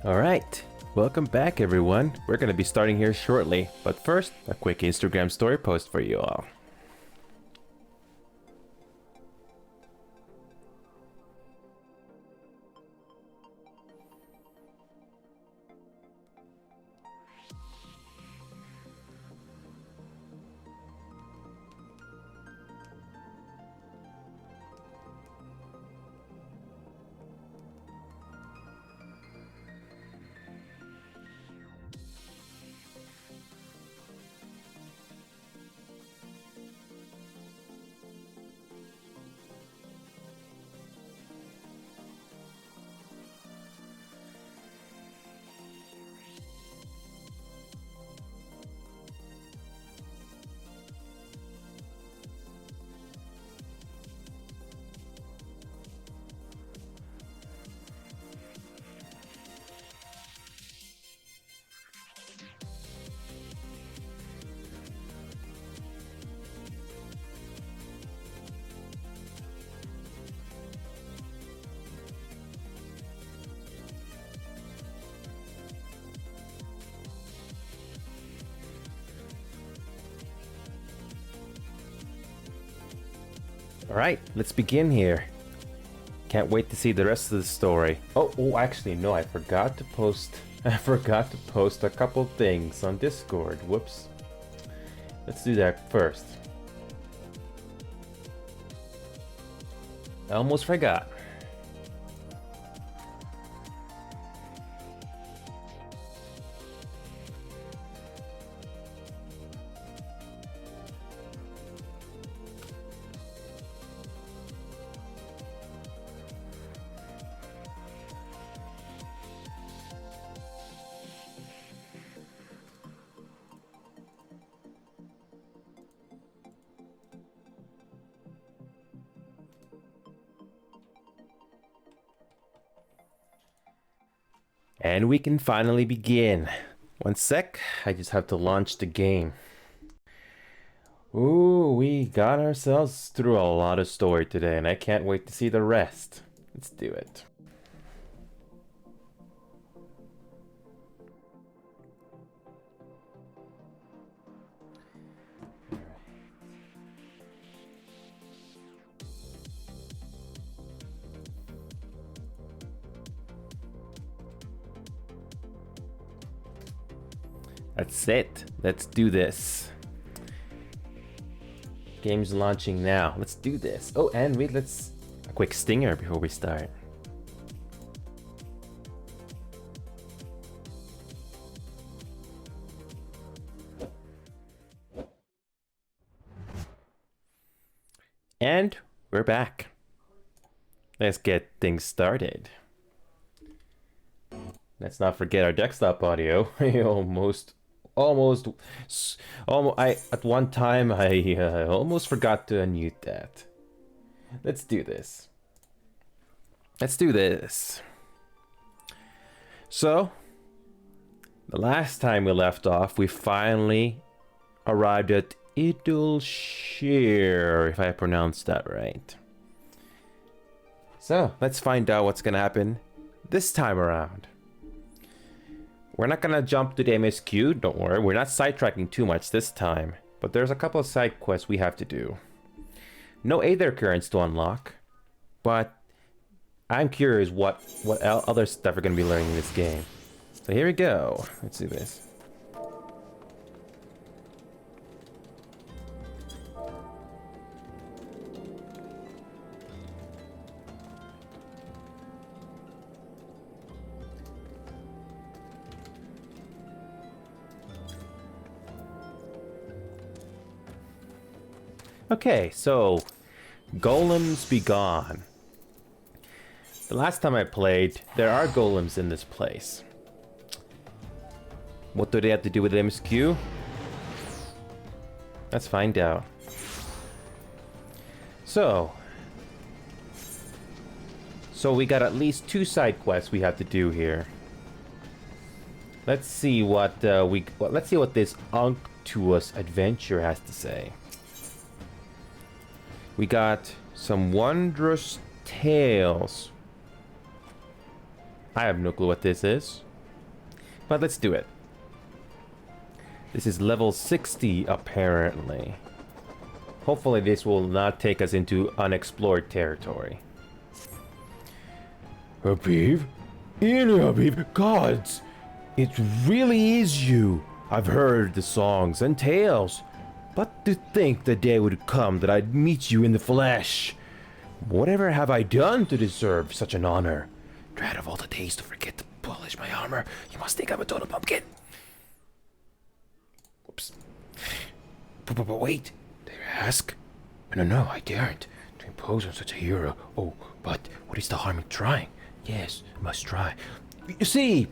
Alright, welcome back everyone. We're gonna be starting here shortly, but first, a quick Instagram story post for you all. Alright, let's begin here. Can't wait to see the rest of the story. Oh, actually, no, I forgot to post a couple things on Discord. Whoops. Let's do that first. I almost forgot. And we can finally begin. One sec, I just have to launch the game. Ooh, we got ourselves through a lot of story today, and I can't wait to see the rest. Let's do it. That's it. Let's do this. Game's launching now. Let's do this. Oh, and wait, let's... a quick stinger before we start. And we're back. Let's get things started. Let's not forget our desktop audio. At one time I almost forgot to unmute that. Let's do this. So, the last time we left off, we finally arrived at Idulshire, if I pronounced that right. So, let's find out what's gonna happen this time around. We're not gonna jump to the MSQ, don't worry, we're not sidetracking too much this time, but there's a couple of side quests we have to do. No Aether Currents to unlock, but I'm curious what other stuff we're gonna be learning in this game. So here we go, let's do this. Okay, so golems be gone. The last time I played, there are golems in this place. What do they have to do with MSQ? Let's find out. So we got at least 2 side quests we have to do here. Let's see what let's see what this unctuous adventure has to say. We got some wondrous tales. I have no clue what this is. But let's do it. This is level 60, apparently. Hopefully this will not take us into unexplored territory. Habib? Ian Habib, gods! It really is you. I've heard the songs and tales. But to think the day would come that I'd meet you in the flesh. Whatever have I done to deserve such an honor? Dread of all the days to forget to polish my armor. You must think I'm a total pumpkin. Whoops. But wait, dare I ask? No, I daren't. To impose on such a hero. Oh, but what is the harm in trying? Yes, I must try. You see,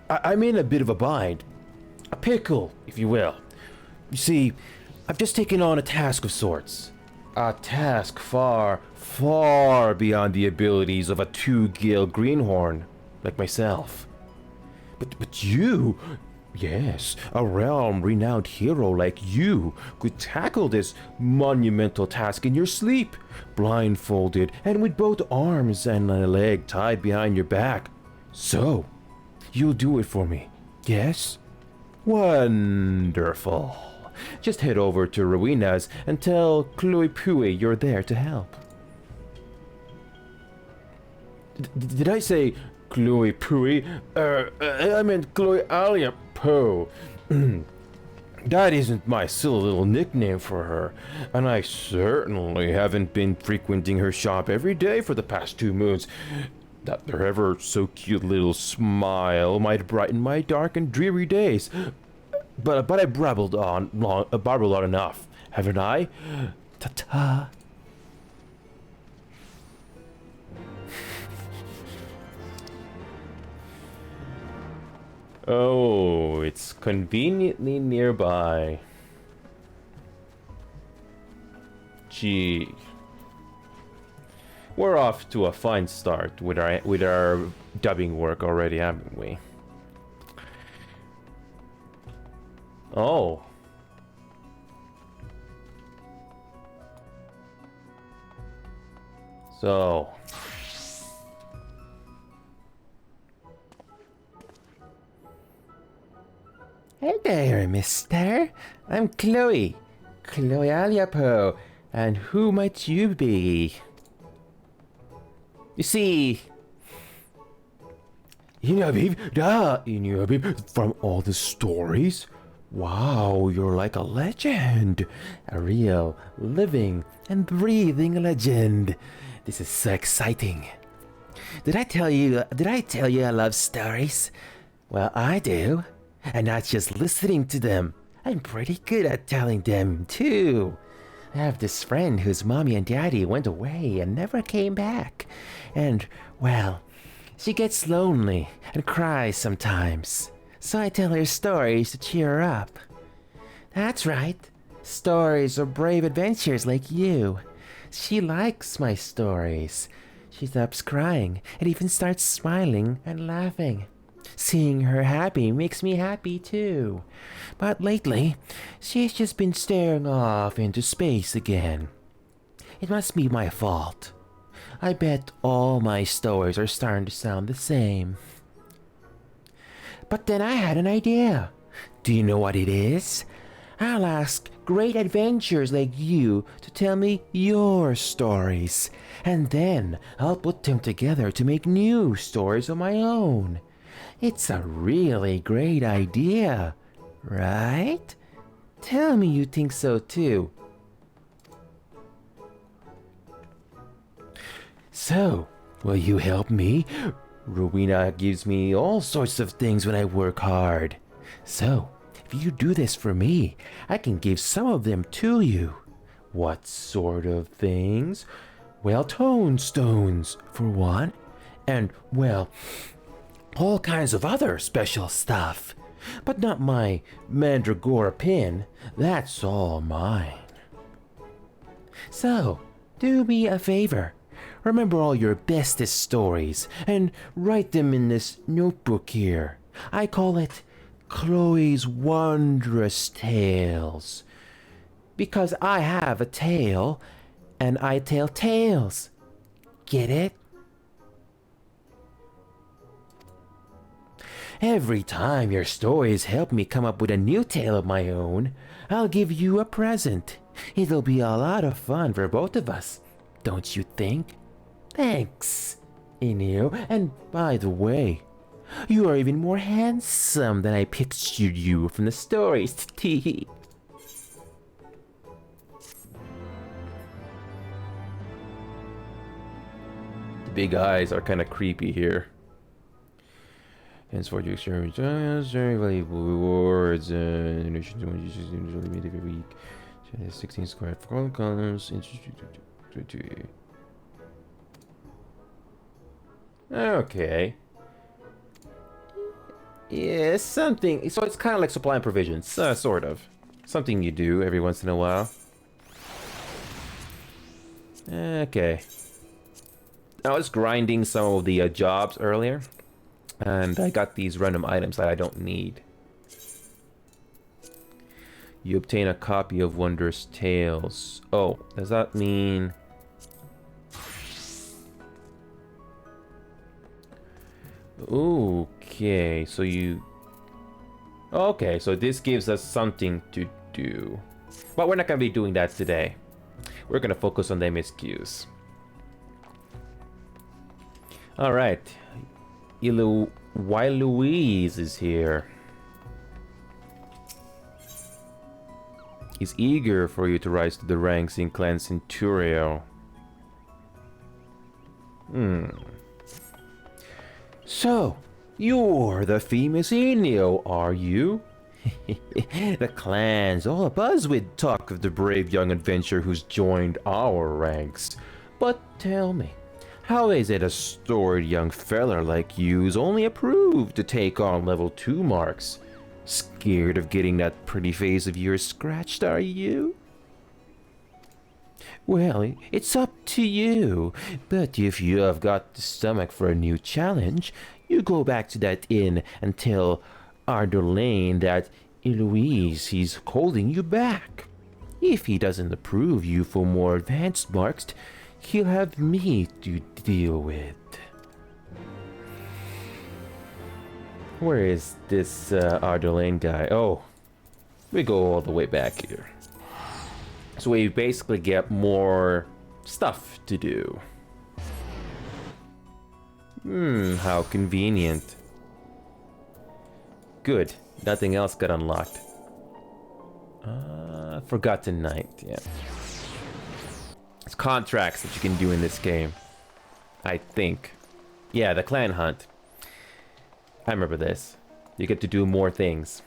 I'm in a bit of a bind. A pickle, if you will. You see, I've just taken on a task of sorts. A task far, far beyond the abilities of a two-gill greenhorn, like myself. But you, yes, a realm-renowned hero like you could tackle this monumental task in your sleep, blindfolded and with both arms and a leg tied behind your back. So, you'll do it for me, yes? Wonderful. Just head over to Rowena's and tell Chloe Pui you're there to help. Did I say Chloe Pui? I meant Chloe Alia Poe. That isn't my silly little nickname for her, and I certainly haven't been frequenting her shop every day for the past 2 moons. That her ever so cute little smile might brighten my dark and dreary days. But I babbled on enough, haven't I? Ta-ta. Oh, it's conveniently nearby. Gee. We're off to a fine start with our dubbing work already, haven't we? Oh. So. Hey there, mister. I'm Chloe. Chloe Aliapo. And who might you be? You see... From all the stories? Wow, you're like a legend. A real, living, and breathing legend. This is so exciting. Did I tell you I love stories? Well, I do. And not just listening to them. I'm pretty good at telling them, too. I have this friend whose mommy and daddy went away and never came back. And, well, she gets lonely and cries sometimes. So I tell her stories to cheer her up. That's right. Stories of brave adventures like you. She likes my stories. She stops crying and even starts smiling and laughing. Seeing her happy makes me happy too. But lately, she's just been staring off into space again. It must be my fault. I bet all my stories are starting to sound the same. But then I had an idea. Do you know what it is? I'll ask great adventurers like you to tell me your stories. And then I'll put them together to make new stories of my own. It's a really great idea, right? Tell me you think so too. So, will you help me? Rowena gives me all sorts of things when I work hard. So, if you do this for me, I can give some of them to you. What sort of things? Well, tone stones, for one. And, well, all kinds of other special stuff. But not my mandragora pin. That's all mine. So, do me a favor. Remember all your bestest stories and write them in this notebook here. I call it Chloe's Wondrous Tales. Because I have a tail and I tell tales. Get it? Every time your stories help me come up with a new tale of my own, I'll give you a present. It'll be a lot of fun for both of us, don't you think? Thanks, Inio. And by the way, you are even more handsome than I pictured you from the stories. The big eyes are kind of creepy here. Henceforth, you exchange very valuable rewards. Donations usually made every week. 16 square for all colors. Okay. Yeah, something. So it's kind of like supply and provisions, sort of. Something you do every once in a while. Okay. I was grinding some of the jobs earlier, and I got these random items that I don't need. You obtain a copy of Wondrous Tales. Oh, does that mean... Okay, so you... Okay, so this gives us something to do. But we're not going to be doing that today. We're going to focus on the MSQs. Alright. While Louise is here. He's eager for you to rise to the ranks in Clan Centurio. So, you're the famous Inio, are you? The clan's all abuzz with talk of the brave young adventurer who's joined our ranks. But tell me, how is it a storied young feller like you's only approved to take on level 2 marks? Scared of getting that pretty face of yours scratched, are you? Well, it's up to you, but if you have got the stomach for a new challenge, you go back to that inn and tell Ardolaine that Eloise he's holding you back. If he doesn't approve you for more advanced marks, he'll have me to deal with. Where is this Ardolaine guy? Oh, we go all the way back here. So we basically get more stuff to do. How convenient. Good. Nothing else got unlocked. Forgotten Night, yeah. It's contracts that you can do in this game. I think. Yeah, the clan hunt. I remember this. You get to do more things.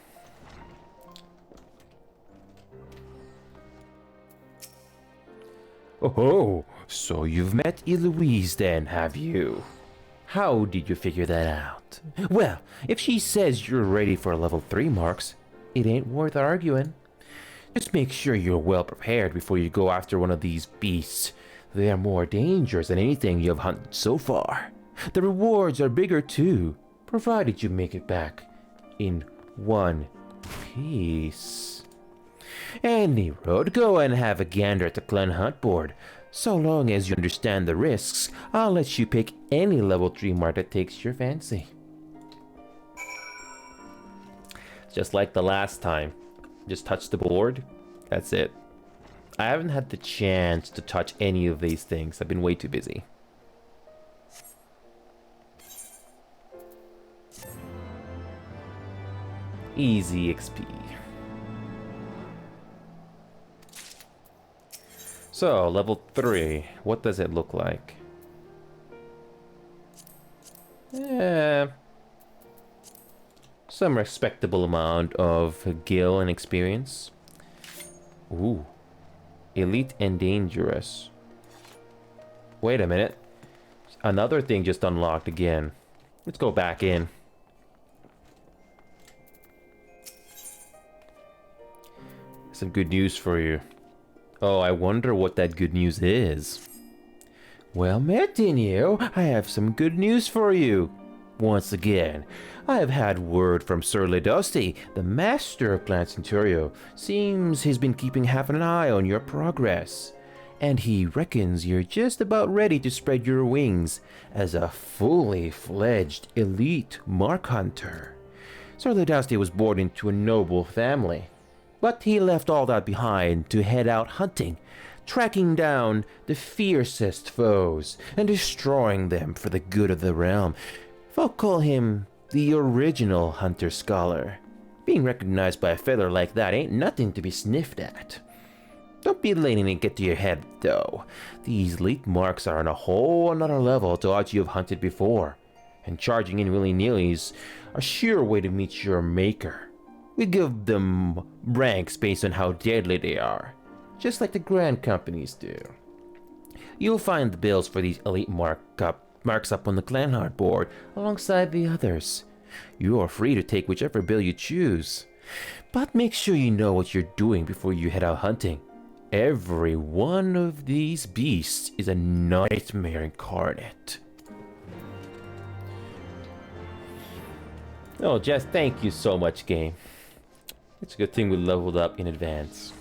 Oh, so you've met Eloise then, have you? How did you figure that out? Well, if she says you're ready for level 3 marks, it ain't worth arguing. Just make sure you're well prepared before you go after one of these beasts. They are more dangerous than anything you have hunted so far. The rewards are bigger too, provided you make it back in one piece. Any road, go and have a gander at the clan hunt board. So long as you understand the risks, I'll let you pick any level 3 mark that takes your fancy. Just like the last time. Just touch the board. That's it. I haven't had the chance to touch any of these things. I've been way too busy. Easy XP. So, level 3. What does it look like? Some respectable amount of gil and experience. Ooh. Elite and dangerous. Wait a minute. Another thing just unlocked again. Let's go back in. Some good news for you. Oh, I wonder what that good news is. Well met, Inio. I have some good news for you. Once again, I have had word from Sir Ledosti, the master of Clan Centurio. Seems he's been keeping half an eye on your progress. And he reckons you're just about ready to spread your wings as a fully fledged elite mark hunter. Sir Ludowski was born into a noble family, but he left all that behind to head out hunting, tracking down the fiercest foes and destroying them for the good of the realm. Folk call him the original hunter-scholar. Being recognized by a feather like that ain't nothing to be sniffed at. Don't be letting it get to your head, though. These elite marks are on a whole another level to what you've hunted before, and charging in willy-nilly's a sure way to meet your maker. We give them ranks based on how deadly they are, just like the grand companies do. You'll find the bills for these elite marks up on the Clanhard board alongside the others. You are free to take whichever bill you choose, but make sure you know what you're doing before you head out hunting. Every one of these beasts is a nightmare incarnate. Oh, Jess, thank you so much, game. It's a good thing we leveled up in advance.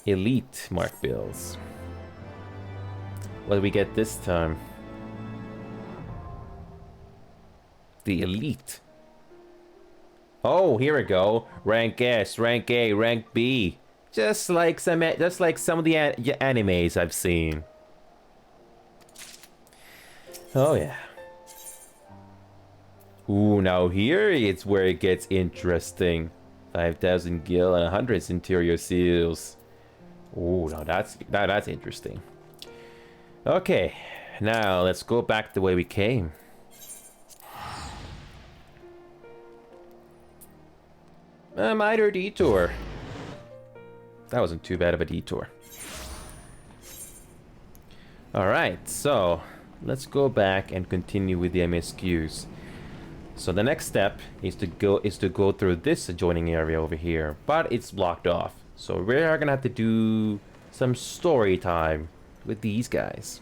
Elite mark bills. What do we get this time? The elite. Oh, here we go. Rank S, rank A, rank B. Just like some of the animes I've seen. Oh yeah. Ooh, now here it's where it gets interesting. 5,000 gil and 100 interior seals. Ooh, now that's interesting. Okay, now let's go back the way we came. A minor detour. That wasn't too bad of a detour. Alright, so let's go back and continue with the MSQs. So the next step is to go through this adjoining area over here, but it's blocked off. So we're gonna have to do some story time with these guys.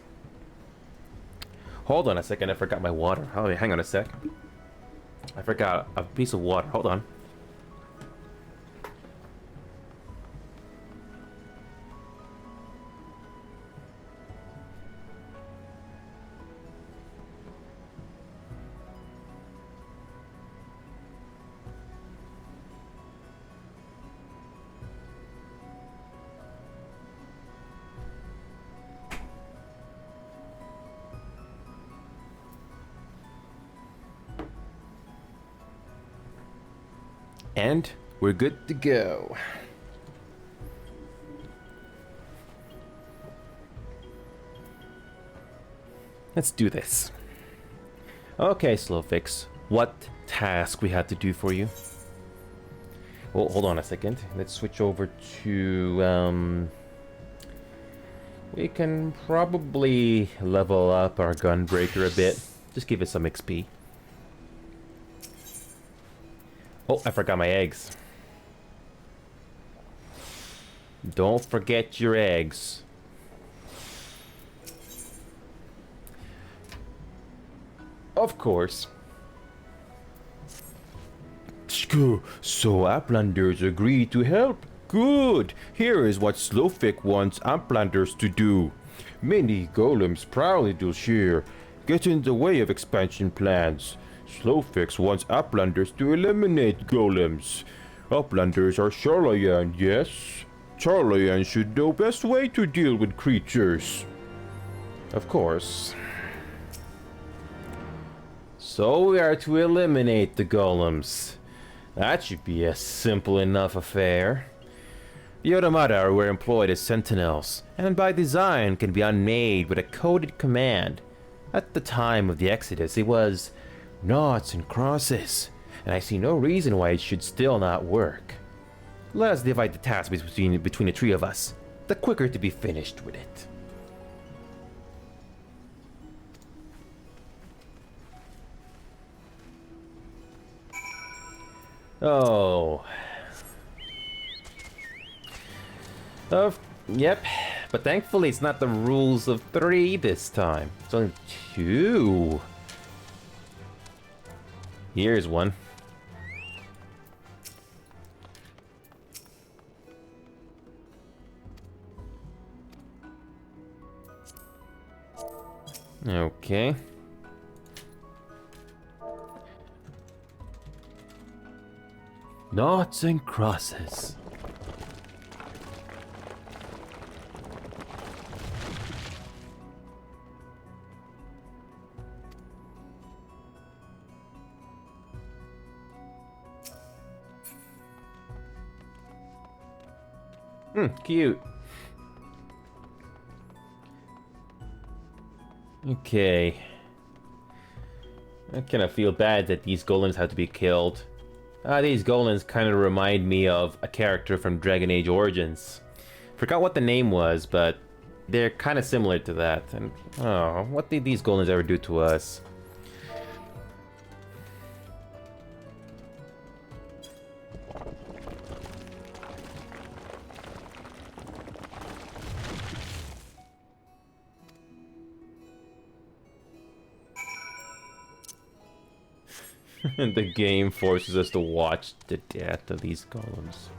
Hold on a second, I forgot my water. Oh, hang on a sec. I forgot a piece of water. Hold on. And we're good to go. Let's do this. Okay, Slowfix, what task we have to do for you? Well, hold on a second. Let's switch over to we can probably level up our gunbreaker a bit. Just give it some XP. Oh, I forgot my eggs. Don't forget your eggs. Of course. So Uplanders agreed to help. Good. Here is what Slowfix wants Uplanders to do. Many golems proudly do share, get in the way of expansion plans. Slowfix wants Uplanders to eliminate golems. Uplanders are Charlayan, yes? Charlayan should know best way to deal with creatures. Of course. So we are to eliminate the golems. That should be a simple enough affair. The automata were employed as sentinels, and by design can be unmade with a coded command. At the time of the Exodus, it was noughts and crosses, and I see no reason why it should still not work. Let us divide the task between the three of us, the quicker to be finished with it. Oh. Yep. But thankfully it's not the rules of 3 this time. It's only 2. Here's one. Okay. Noughts and crosses. Cute. Okay. I kind of feel bad that these golems have to be killed. These golems kind of remind me of a character from Dragon Age Origins. Forgot what the name was, but they're kind of similar to that. And oh, what did these golems ever do to us? The game forces us to watch the death of these golems.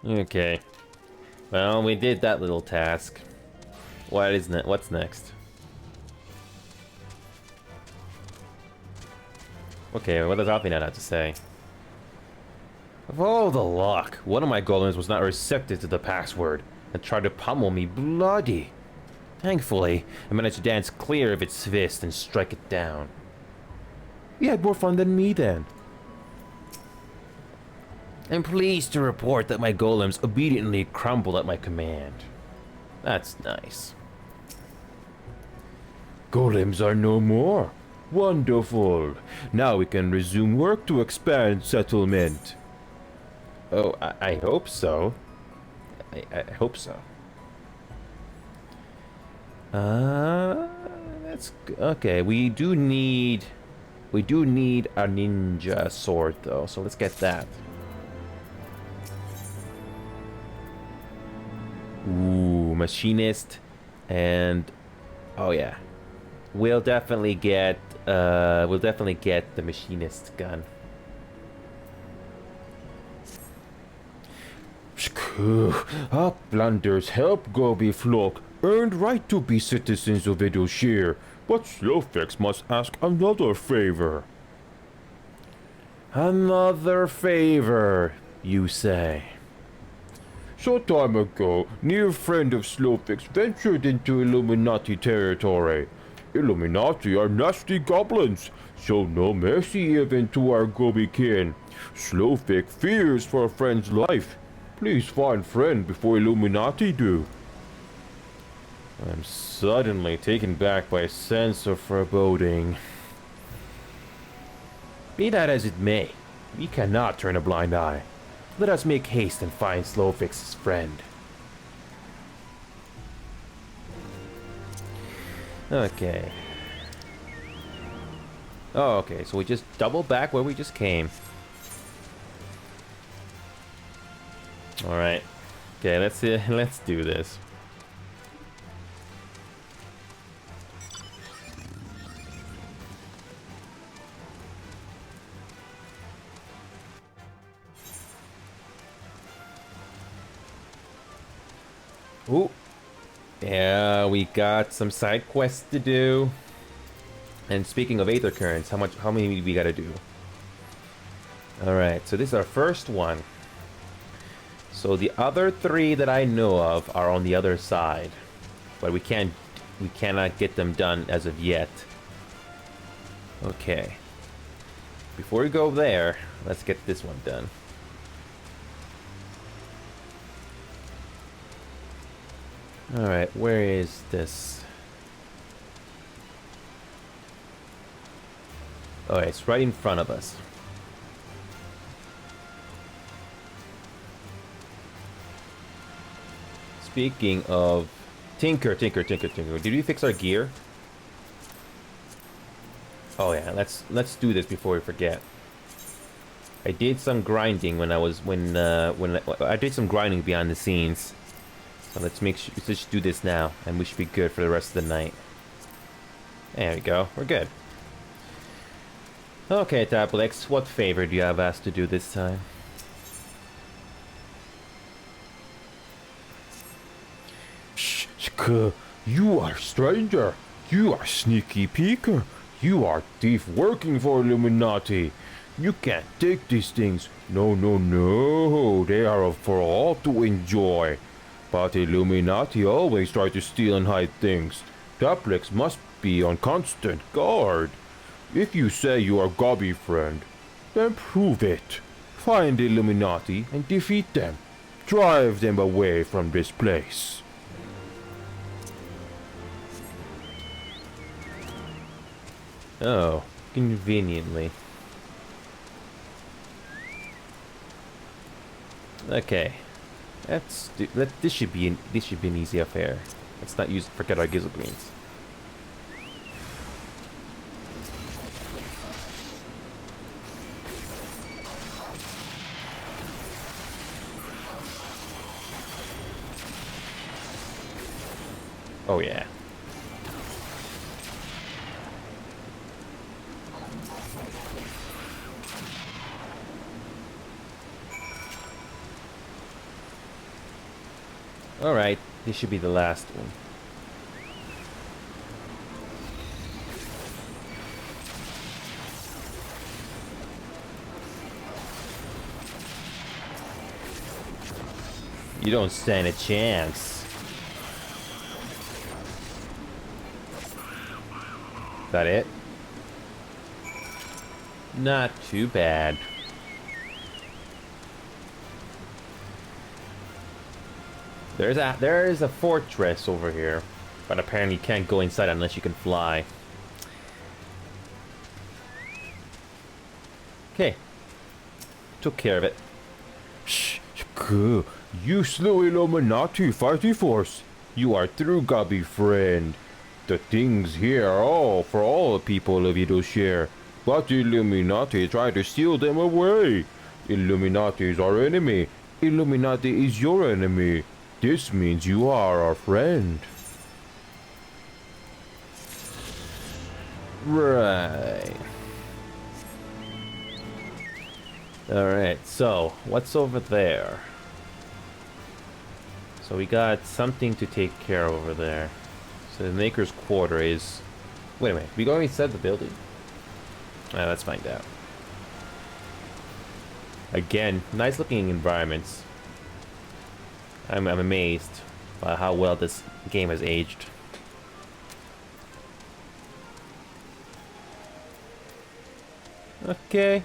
Okay. Well, we did that little task. What's next? Okay, what does Alpinat have to say? Of all the luck, one of my golems was not receptive to the password and tried to pummel me bloody. Thankfully, I managed to dance clear of its fist and strike it down. You had more fun than me then. I'm pleased to report that my golems obediently crumbled at my command. That's nice. Golems are no more. Wonderful. Now we can resume work to expand settlement. Oh, I hope so. I hope so. That's okay. We do need a ninja sword though, so let's get that. Ooh, machinist, and oh yeah, we'll definitely get the machinist gun. Uplanders help Gobi Flock earned right to be citizens of Edoshir, but Slowfix must ask another favor. Another favor, you say? Some time ago, near friend of Slowfix ventured into Illuminati territory. Illuminati are nasty goblins, show no mercy even to our Gobi kin. Slowfix fears for a friend's life. Please find friend before Illuminati do. I'm suddenly taken back by a sense of foreboding. Be that as it may, we cannot turn a blind eye. Let us make haste and find Slowfix's friend. Okay. Oh, okay, so we just double back where we just came. Alright. Okay, let's do this. Ooh. Yeah, we got some side quests to do. And speaking of Aether Currents, how many we gotta do? Alright, so this is our first one. So the other three that I know of are on the other side. But we cannot get them done as of yet. Okay. Before we go there, let's get this one done. Alright, where is this? Oh, it's right in front of us. Speaking of Tinker. Did we fix our gear? Oh yeah, let's do this before we forget. I did some grinding when I did some grinding behind the scenes. So let's just do this now, and we should be good for the rest of the night. There we go, we're good. Okay, Taplex, what favor do you have asked to do this time? You are stranger. You are sneaky peeker. You are thief working for Illuminati. You can't take these things. No, no, no. They are for all to enjoy. But Illuminati always try to steal and hide things. Taplex must be on constant guard. If you say you are Gobby friend, then prove it. Find the Illuminati and defeat them. Drive them away from this place. Oh, conveniently. Okay, this should be an easy affair. Let's not forget our gizzle greens. Oh yeah. Alright, this should be the last one. You don't stand a chance. Is that it? Not too bad. There is a fortress over here, but apparently you can't go inside unless you can fly. Okay. Took care of it. Shh, you slew Illuminati fighting force. You are through, Gobby friend. The things here are all for all the people of Edoshare, but Illuminati try to steal them away. Illuminati is our enemy. Illuminati is your enemy. This means you are our friend. Right. Alright, so what's over there? So we got something to take care of over there. So the Maker's Quarter is... Wait a minute, we already said the building? Let's find out. Again, nice looking environments. I'm amazed by how well this game has aged. Okay.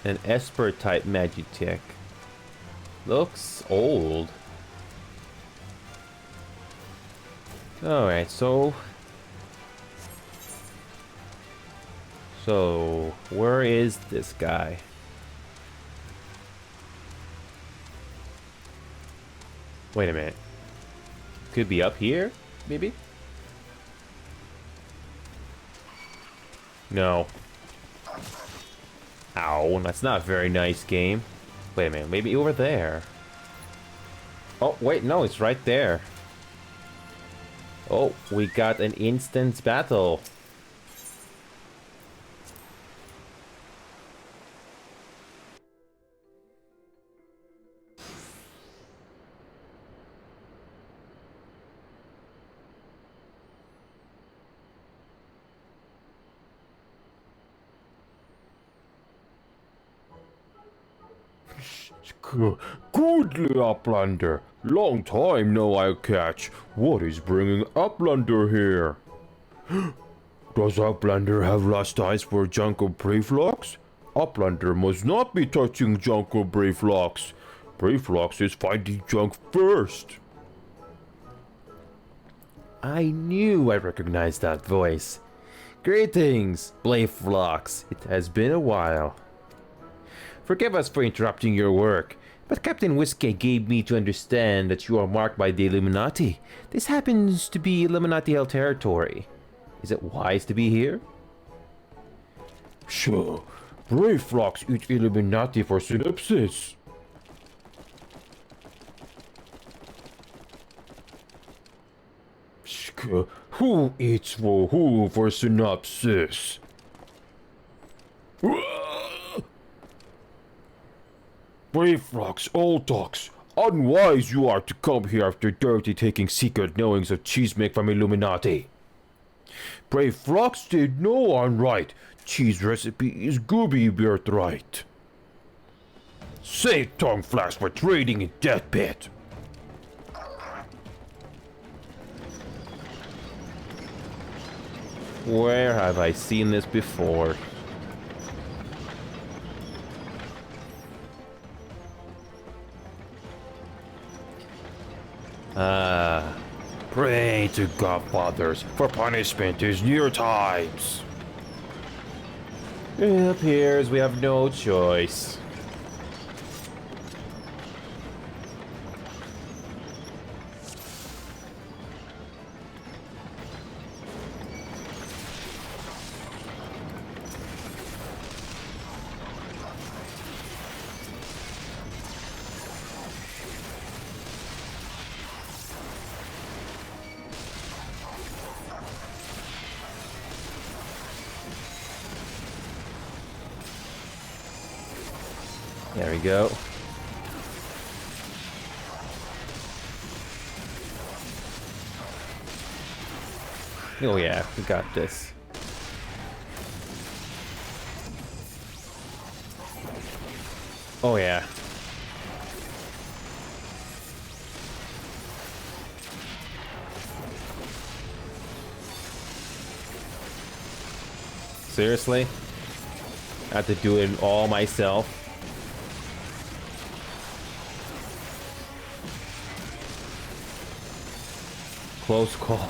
An Esper type Magitech. Looks old. Alright, so where is this guy? Wait a minute. Could be up here, maybe? No. Ow, that's not a very nice game. Wait a minute, maybe over there. Oh, wait, no, it's right there. Oh, we got an instant battle. Goodly Uplander, long time no I catch. What is bringing Uplander here? Does Uplander have last eyes for Junko Brayflox? Uplander must not be touching Junko Brayflox. Brayflox is finding junk first. I knew I recognized that voice. Greetings, Brayflox. It has been a while. Forgive us for interrupting your work, but Captain Whiskey gave me to understand that you are marked by the Illuminati. This happens to be Illuminati-held territory. Is it wise to be here? Sure. Brayflox eat Illuminati for synopsis. Who eats for who for synopsis? Brayflox, old dogs, Unwise you are to come here after dirty taking secret knowings of cheesemaking from Illuminati. Brave Flux did no one right. Cheese recipe is gooby birthright. Save tongue flash for trading in death pit. Where have I seen this before? Pray to Godfathers, for punishment is near times. It appears we have no choice. There we go. Oh yeah, we got this. Oh yeah. Seriously? I have to do it all myself. Close call.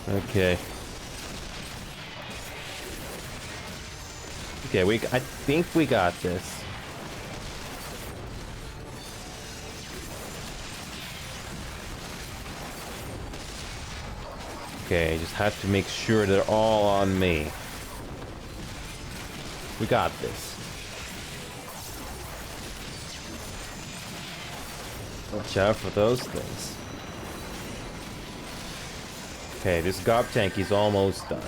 Okay. Okay, I think we got this. Okay, just have to make sure they're all on me. We got this. Watch out for those things. Okay, this gob tank is almost done.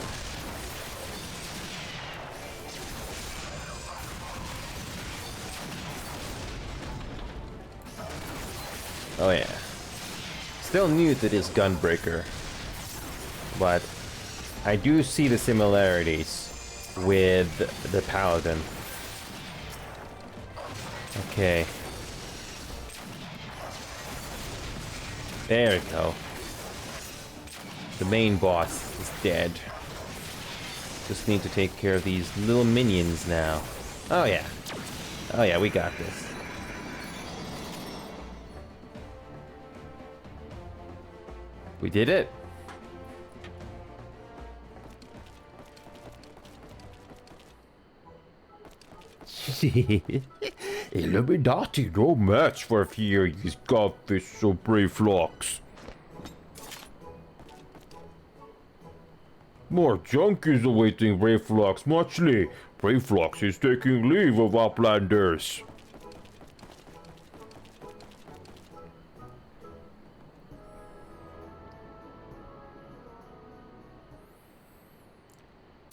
Oh yeah. Still new to this gunbreaker, but I do see the similarities with the paladin. Okay. There we go. The main boss is dead. Just need to take care of these little minions now. Oh yeah. Oh yeah, we got this. We did it. Illuminati no match for these godfish so brave flocks. More junk is awaiting Brayflox muchly. Brayflox is taking leave of Uplanders.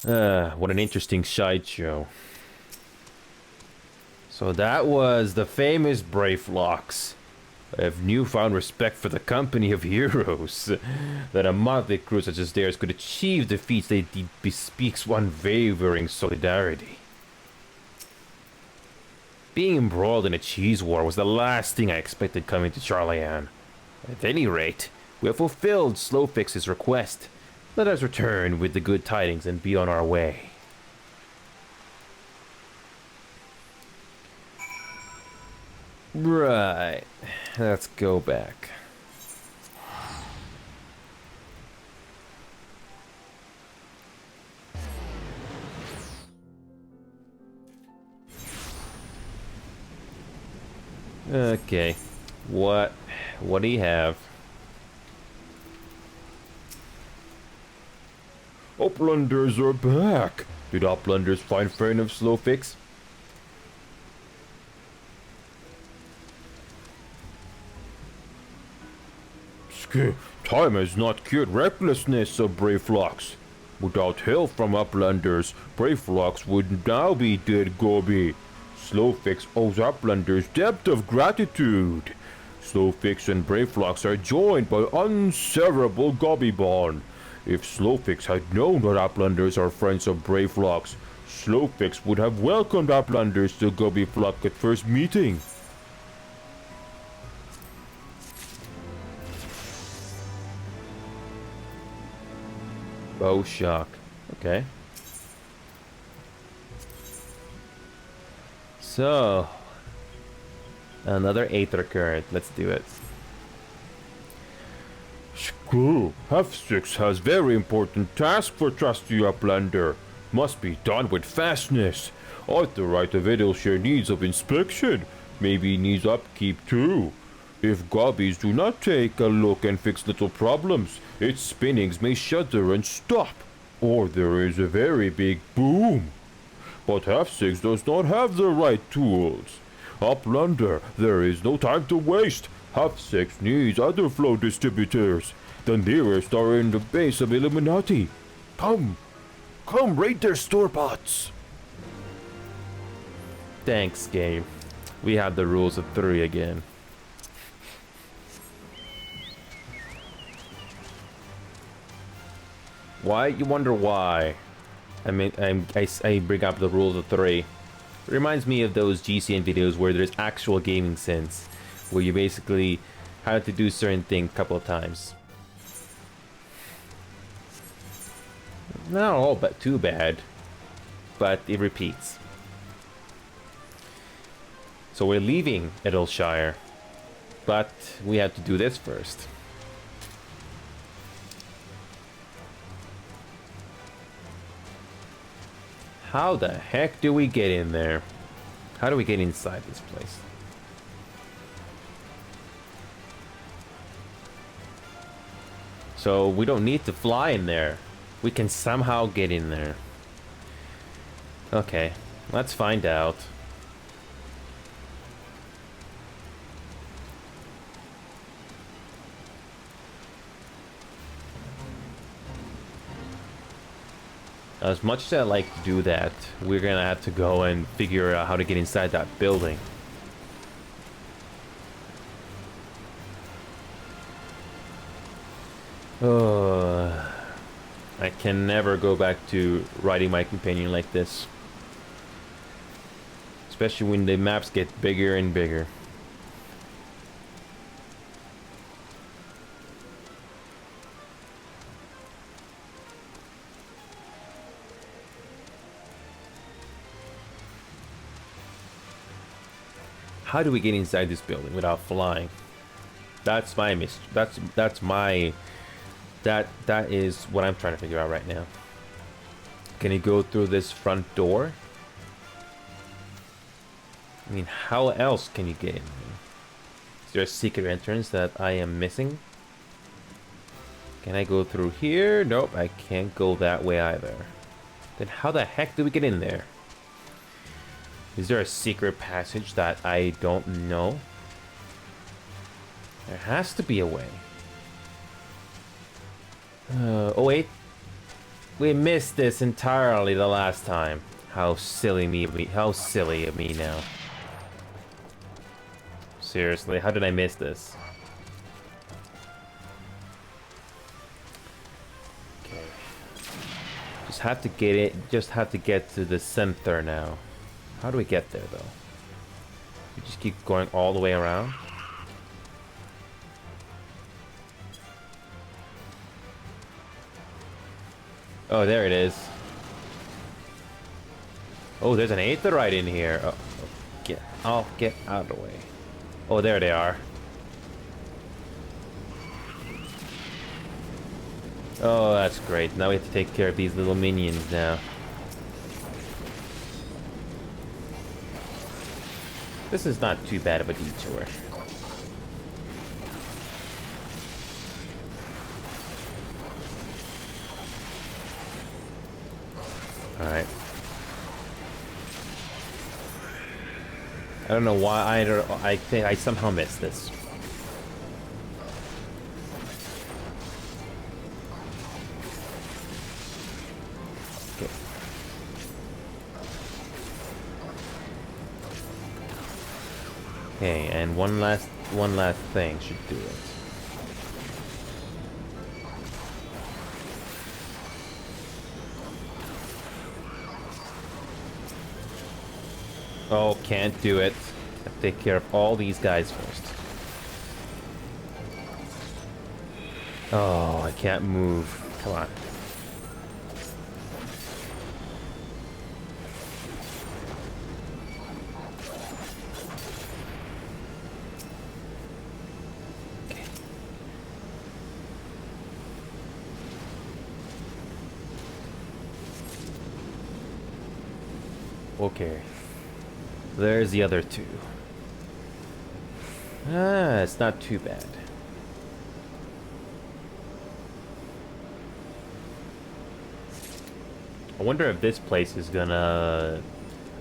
What an interesting sideshow. So that was the famous Brayflox. I have newfound respect for the company of heroes. That a motley crew such as theirs could achieve the feats they bespeaks unwavering solidarity. Being embroiled in a cheese war was the last thing I expected coming to Charlayan. At any rate, we have fulfilled Slowfix's request. Let us return with the good tidings and be on our way. Right. Let's go back. Okay. What do you have? Uplanders are back. Did Uplanders find fair enough Slowfix? Time has not cured recklessness of Brayflox. Without help from Uplanders, Brayflox would now be dead Gobi. Slowfix owes Uplanders debt of gratitude. Slowfix and Braveflox are joined by unseverable Gobby bond. If Slowfix had known that Uplanders are friends of Braveflox, Slowfix would have welcomed Uplanders to Gobby Flock at first meeting. Oh, shock. Okay. So, another Aether Current. Let's do it. Screw. F6 has very important task for trusty Uplander. Must be done with fastness. Aetheryte of Idleshire needs of inspection. Maybe needs upkeep too. If gobbies do not take a look and fix little problems, its spinnings may shudder and stop. Or there is a very big boom. But F6 does not have the right tools. Uplander, there is no time to waste. F6 needs other flow distributors. The nearest are in the base of Illuminati. Come raid their store-pots. Thanks, game. We have the rules of 3 again. Why? You wonder why? I mean, I bring up the rules of 3. It reminds me of those GCN videos where there's actual gaming sense, where you basically have to do certain things a couple of times. Not all but too bad, but it repeats. So we're leaving Idleshire, but we have to do this first. How the heck do we get in there? How do we get inside this place? So we don't need to fly in there. We can somehow get in there. Okay, let's find out. As much as I like to do that, we're gonna have to go and figure out how to get inside that building. I can never go back to riding my companion like this. Especially when the maps get bigger and bigger. How do we get inside this building without flying? That's my that is what I'm trying to figure out right now. Can you go through this front door? I mean, how else can you get in? Is there a secret entrance that I am missing? Can I go through here? Nope, I can't go that way either. Then how the heck do we get in there? Is there a secret passage that I don't know? There has to be a way. Oh wait. We missed this entirely the last time. How silly of me now. Seriously, how did I miss this? Okay. Just have to get to the center now. How do we get there though? We just keep going all the way around? Oh, there it is. Oh, there's an Aetherite in here. Oh, get out of the way. Oh, there they are. Oh, that's great. Now we have to take care of these little minions now. This is not too bad of a detour. Alright. I don't know why I think I somehow missed this. Okay. Okay, and one last thing should do it. Oh, can't do it. Have to take care of all these guys first. Oh, I can't move. Come on. Okay. There's the other two. Ah, it's not too bad. I wonder if this place is gonna...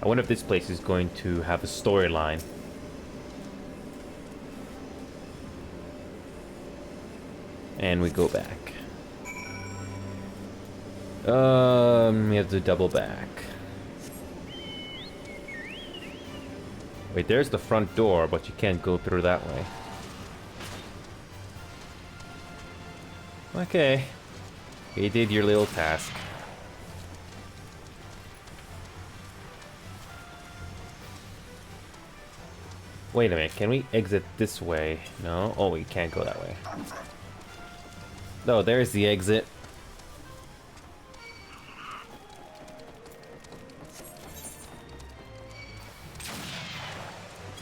I wonder if this place is going to have a storyline. And we go back. We have to double back. Wait, there's the front door, but you can't go through that way. Okay. You did your little task. Wait a minute, can we exit this way? No? Oh, we can't go that way. No, there's the exit.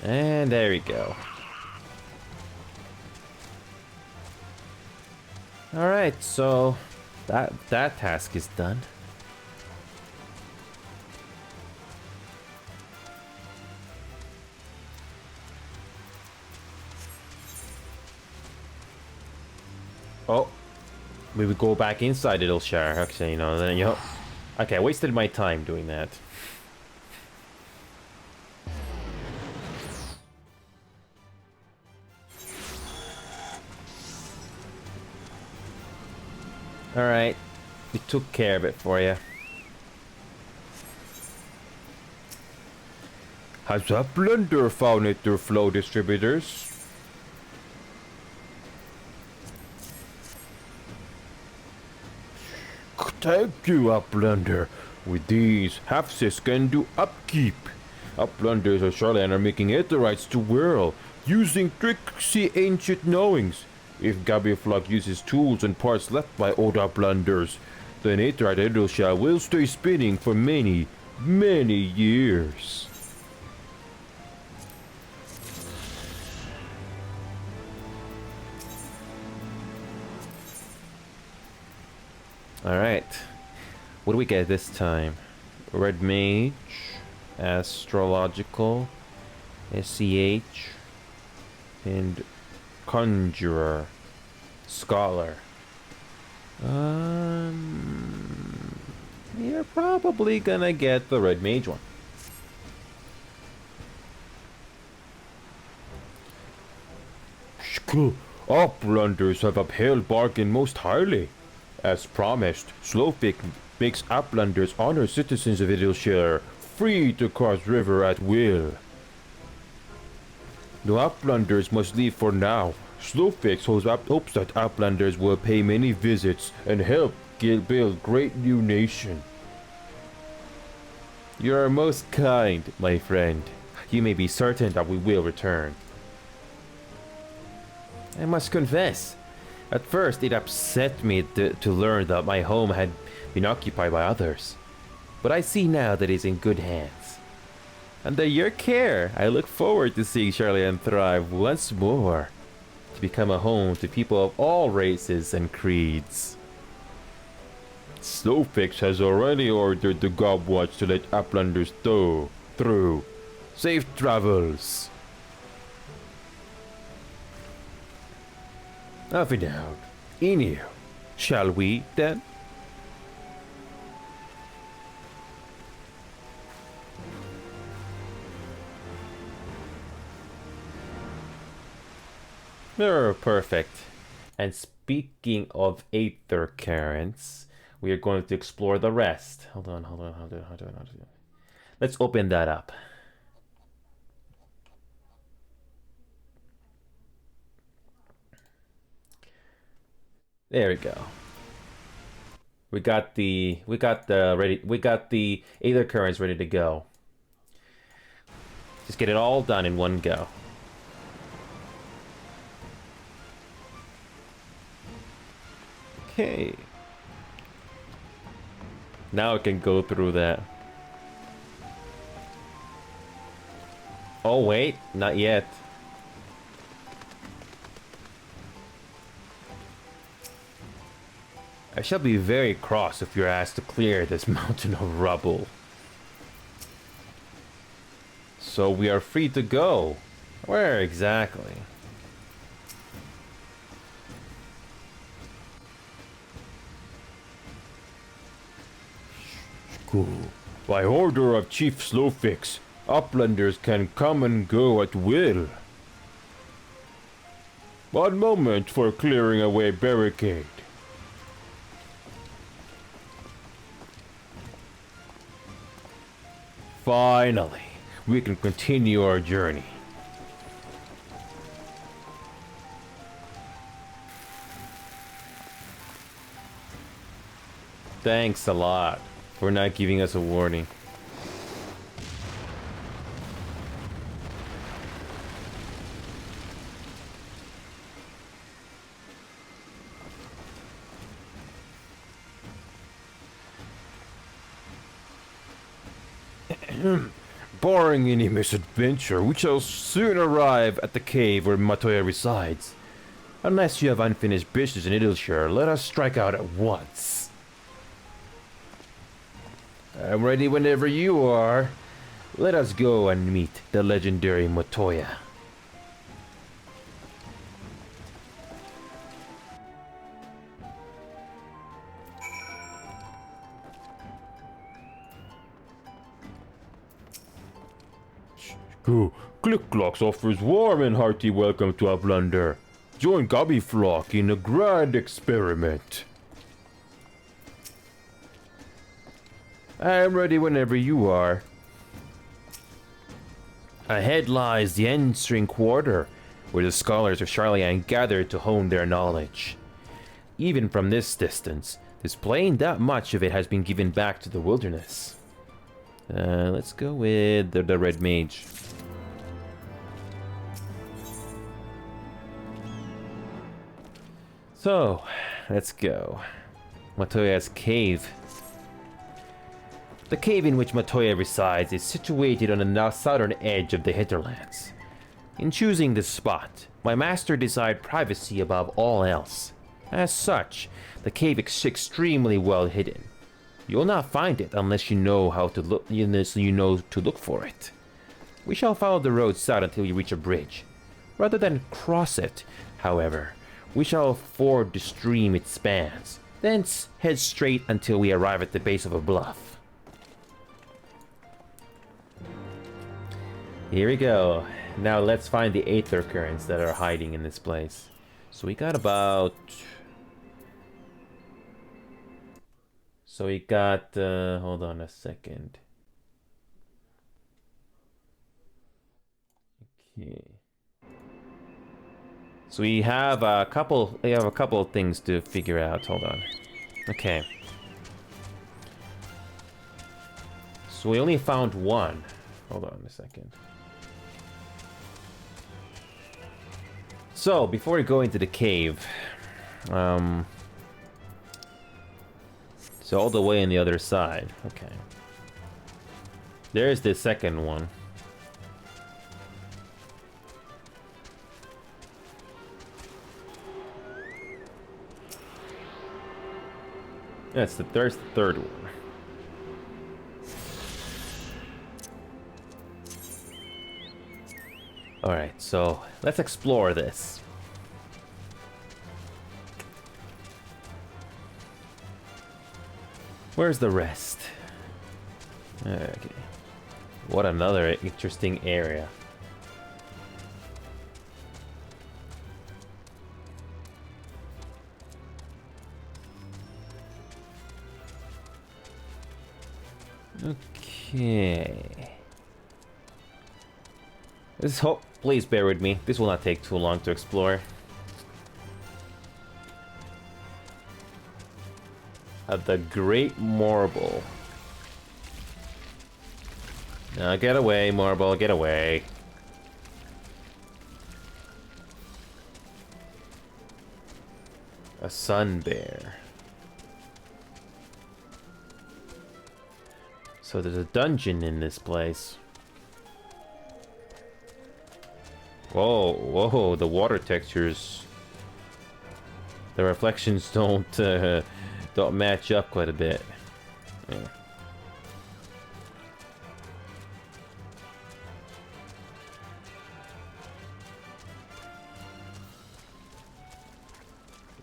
And there we go. Alright, so that task is done. Oh, we would go back inside it'll share. Actually, you know, then okay, I wasted my time doing that. Alright, we took care of it for you. Has a blunder found it through flow distributors? Thank you, Uplander. With these, Hafsis can do upkeep. Uplanders of Charlene are making aetherites to whirl, using tricksy ancient knowings. If Gabbyflock uses tools and parts left by old Uplanders, then aetherite Edelshell will stay spinning for many, many years. Alright. What do we get this time? Red Mage, Astrological, SCH, and Conjurer, Scholar. You're probably gonna get the Red Mage one. Uplanders have upheld bargain most highly. As promised, Slowfig makes Uplanders honor citizens of Idleshire free to cross river at will. The Uplanders must leave for now. Slowfix hopes that Uplanders will pay many visits and help build great new nation. You are most kind, my friend. You may be certain that we will return. I must confess, at first it upset me to learn that my home had been occupied by others. But I see now that it's in good hands. Under your care, I look forward to seeing Charlene thrive once more, to become a home to people of all races and creeds. Snowfix has already ordered the Gobwatch to let Uplanders through. Safe travels. Off and out. In here. Shall we, then? Perfect. And speaking of Aether Currents, we are going to explore the rest. Hold on. Let's open that up. There we go. We got the Aether currents ready to go. Just get it all done in one go. Okay. Now I can go through that. Oh wait, not yet. I shall be very cross if you're asked to clear this mountain of rubble. So we are free to go. Where exactly? Cool. By order of Chief Slowfix, uplanders can come and go at will. One moment for clearing away barricade. Finally, we can continue our journey. Thanks a lot for not giving us a warning. Barring any misadventure, we shall soon arrive at the cave where Matoya resides. Unless you have unfinished business in Idilshire, let us strike out at once. I'm ready whenever you are. Let us go and meet the legendary Matoya. Clickclocks offers warm and hearty welcome to Outlander. Join Gobby Flock in a grand experiment. I am ready whenever you are. Ahead lies the Enstring Quarter, where the scholars of Charlian gathered to hone their knowledge. Even from this distance, displaying that much of it has been given back to the wilderness. Let's go with the Red Mage. So, let's go. Matoya's cave. The cave in which Matoya resides is situated on the southern edge of the hinterlands. In choosing this spot, my master desired privacy above all else. As such, the cave is extremely well hidden. You'll not find it unless you know how to look, to look for it. We shall follow the road south until we reach a bridge. Rather than cross it, however, we shall ford the stream it spans, thence head straight until we arrive at the base of a bluff. Here we go. Now let's find the Aether currents that are hiding in this place. So we got about... hold on a second. Okay. So we have a couple of things to figure out. Hold on. Okay. So we only found one. Hold on a second. So before we go into the cave, so all the way on the other side. Okay. There's the second one. That's there's the third one. Alright, so let's explore this. Where's the rest? Okay. What another interesting area. Okay. Please bear with me. This will not take too long to explore. The Great Marble. Now get away, Marble, get away. A sun bear. So there's a dungeon in this place. Whoa, whoa, the water textures. The reflections don't match up quite a bit. Yeah.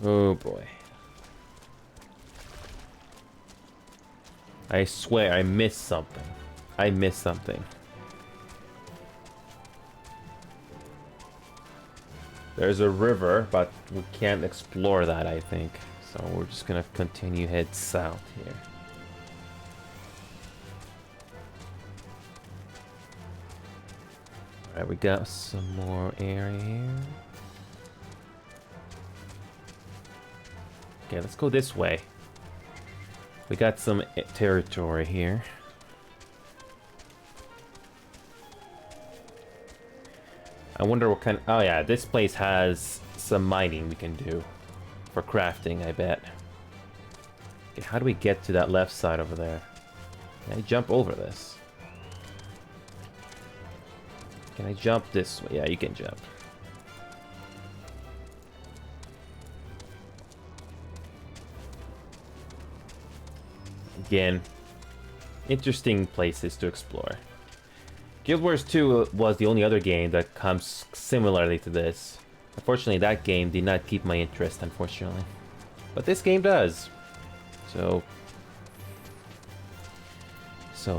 Oh boy. I swear I missed something. I missed something. There's a river, but we can't explore that, I think. So we're just gonna continue head south here. Alright, we got some more area here. Okay, let's go this way. We got some territory here. I wonder what kind of... Oh yeah, this place has some mining we can do. For crafting, I bet. Okay, how do we get to that left side over there? Can I jump over this? Can I jump this way? Yeah, you can jump. Again, interesting places to explore. Guild Wars 2 was the only other game that comes similarly to this. Unfortunately, that game did not keep my interest, unfortunately. But this game does. So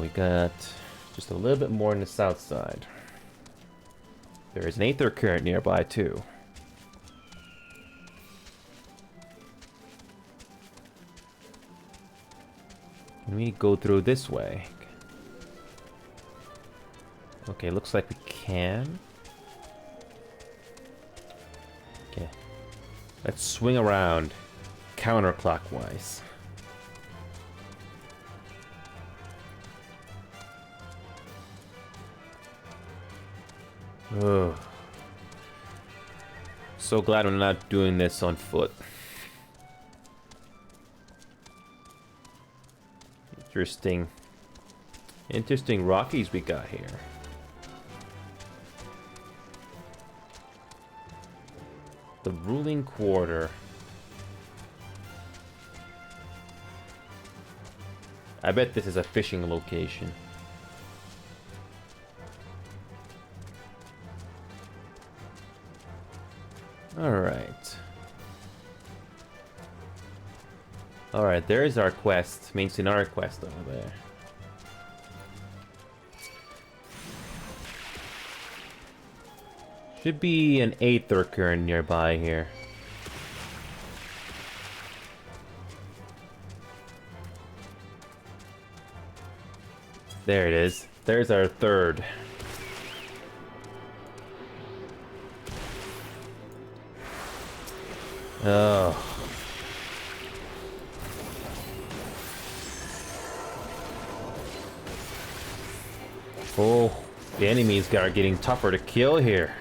we got just a little bit more on the south side. There is an Aether Current nearby, too. Can we go through this way? Okay, looks like we can. Okay. Let's swing around counterclockwise. Ugh. So glad I'm not doing this on foot. Interesting Rockies we got here. The ruling quarter. I bet this is a fishing location. Alright. Alright, there's our quest. Main scenario quest over there. Should be an Aether Current nearby here. There it is. There's our third. Oh. Oh, the enemies are getting tougher to kill here.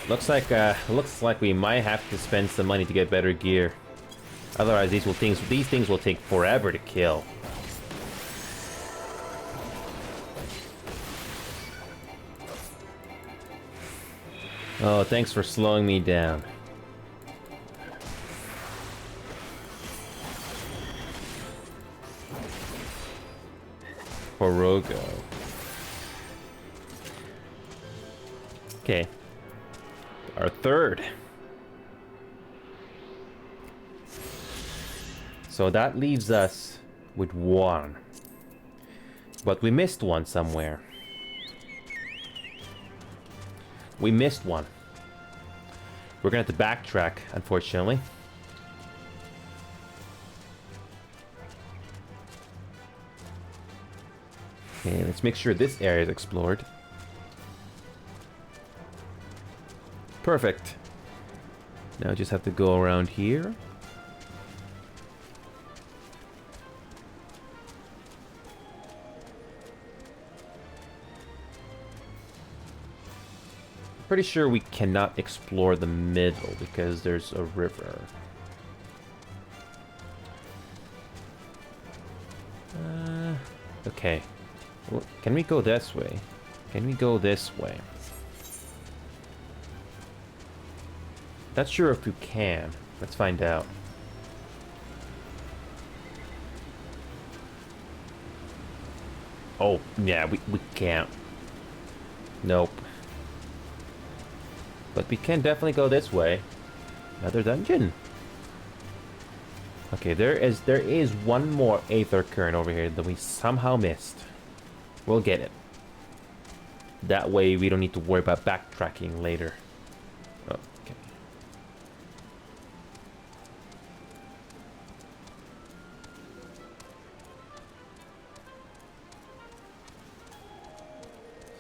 Looks like we might have to spend some money to get better gear. Otherwise, these things will take forever to kill. Oh, thanks for slowing me down. Porogo. Okay. Our third. So that leaves us with one. But we missed one somewhere. We missed one. We're gonna have to backtrack, unfortunately. Okay, let's make sure this area is explored. Perfect. Now just have to go around here. Pretty sure we cannot explore the middle because there's a river. Okay. Well, can we go this way? Can we go this way? Not sure if we can. Let's find out. Oh, yeah, we can't. Nope. But we can definitely go this way. Another dungeon. Okay, there is one more Aether Current over here that we somehow missed. We'll get it. That way we don't need to worry about backtracking later. Okay.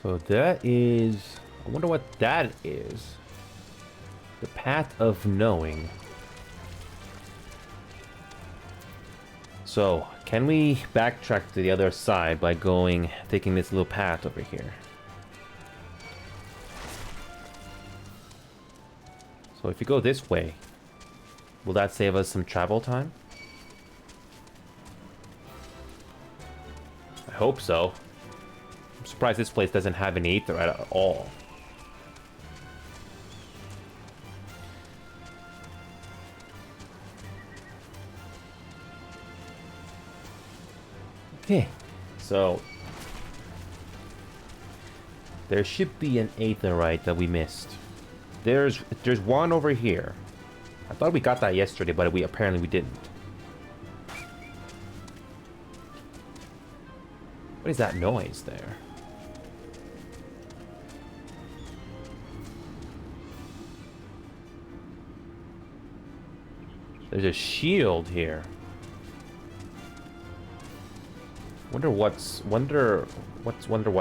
So that is... I wonder what that is. The Path of Knowing. So, can we backtrack to the other side by taking this little path over here? So if you go this way, will that save us some travel time? I hope so. I'm surprised this place doesn't have any Aether at all. Okay, so there should be an Aetherite that we missed. There's one over here. I thought we got that yesterday, but apparently we didn't. What is that noise there? There's a shield here. Wonder what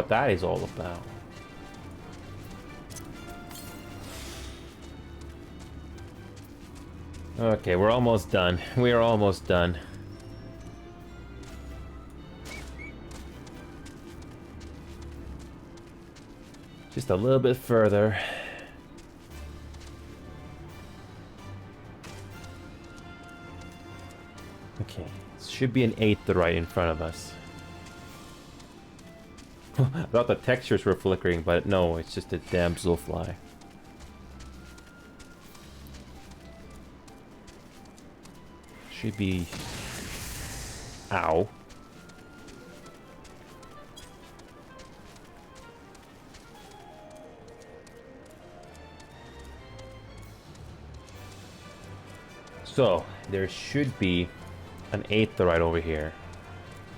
that is all about. Okay, we're almost done. We are almost done. Just a little bit further. Okay, should be an Aetherite in front of us. I thought the textures were flickering, but no, it's just a damselfly. Should be... Ow. So, there should be an Aetherite over here.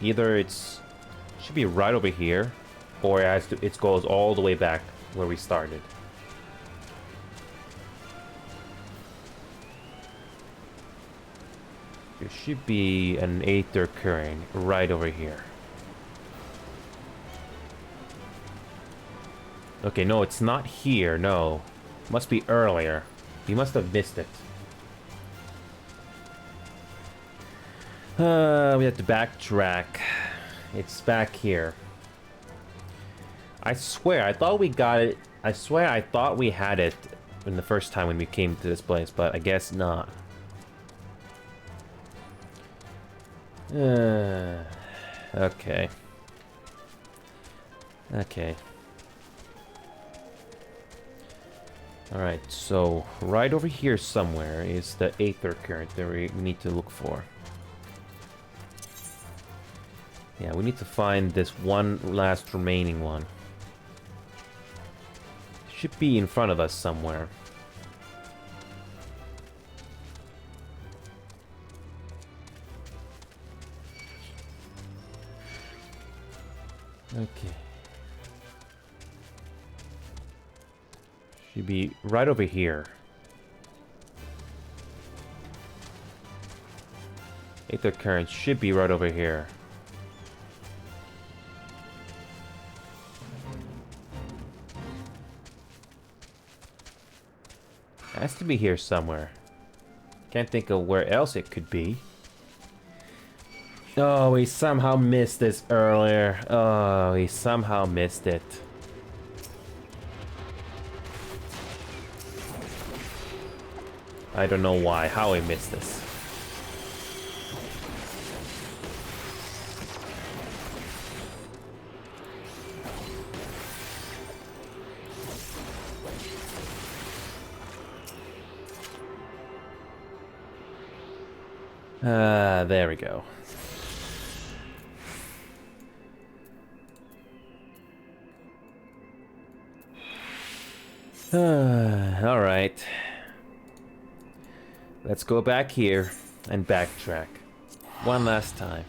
Either it should be right over here, or it goes all the way back where we started. There should be an Aether Current right over here. Okay, no, it's not here, no. It must be earlier. We must have missed it. We have to backtrack. It's back here. I swear, I thought we got it. I swear, I thought we had it in the first time when we came to this place, but I guess not. Okay. Okay. Alright, so right over here somewhere is the Aether Current that we need to look for. Yeah, we need to find this one last remaining one. Should be in front of us somewhere. Okay. Should be right over here. Aether Current should be right over here. Has to be here somewhere. Can't think of where else it could be. Oh, we somehow missed this earlier. Oh, we somehow missed it. I don't know why, how we missed this. There we go. All right. Let's go back here and backtrack. One last time.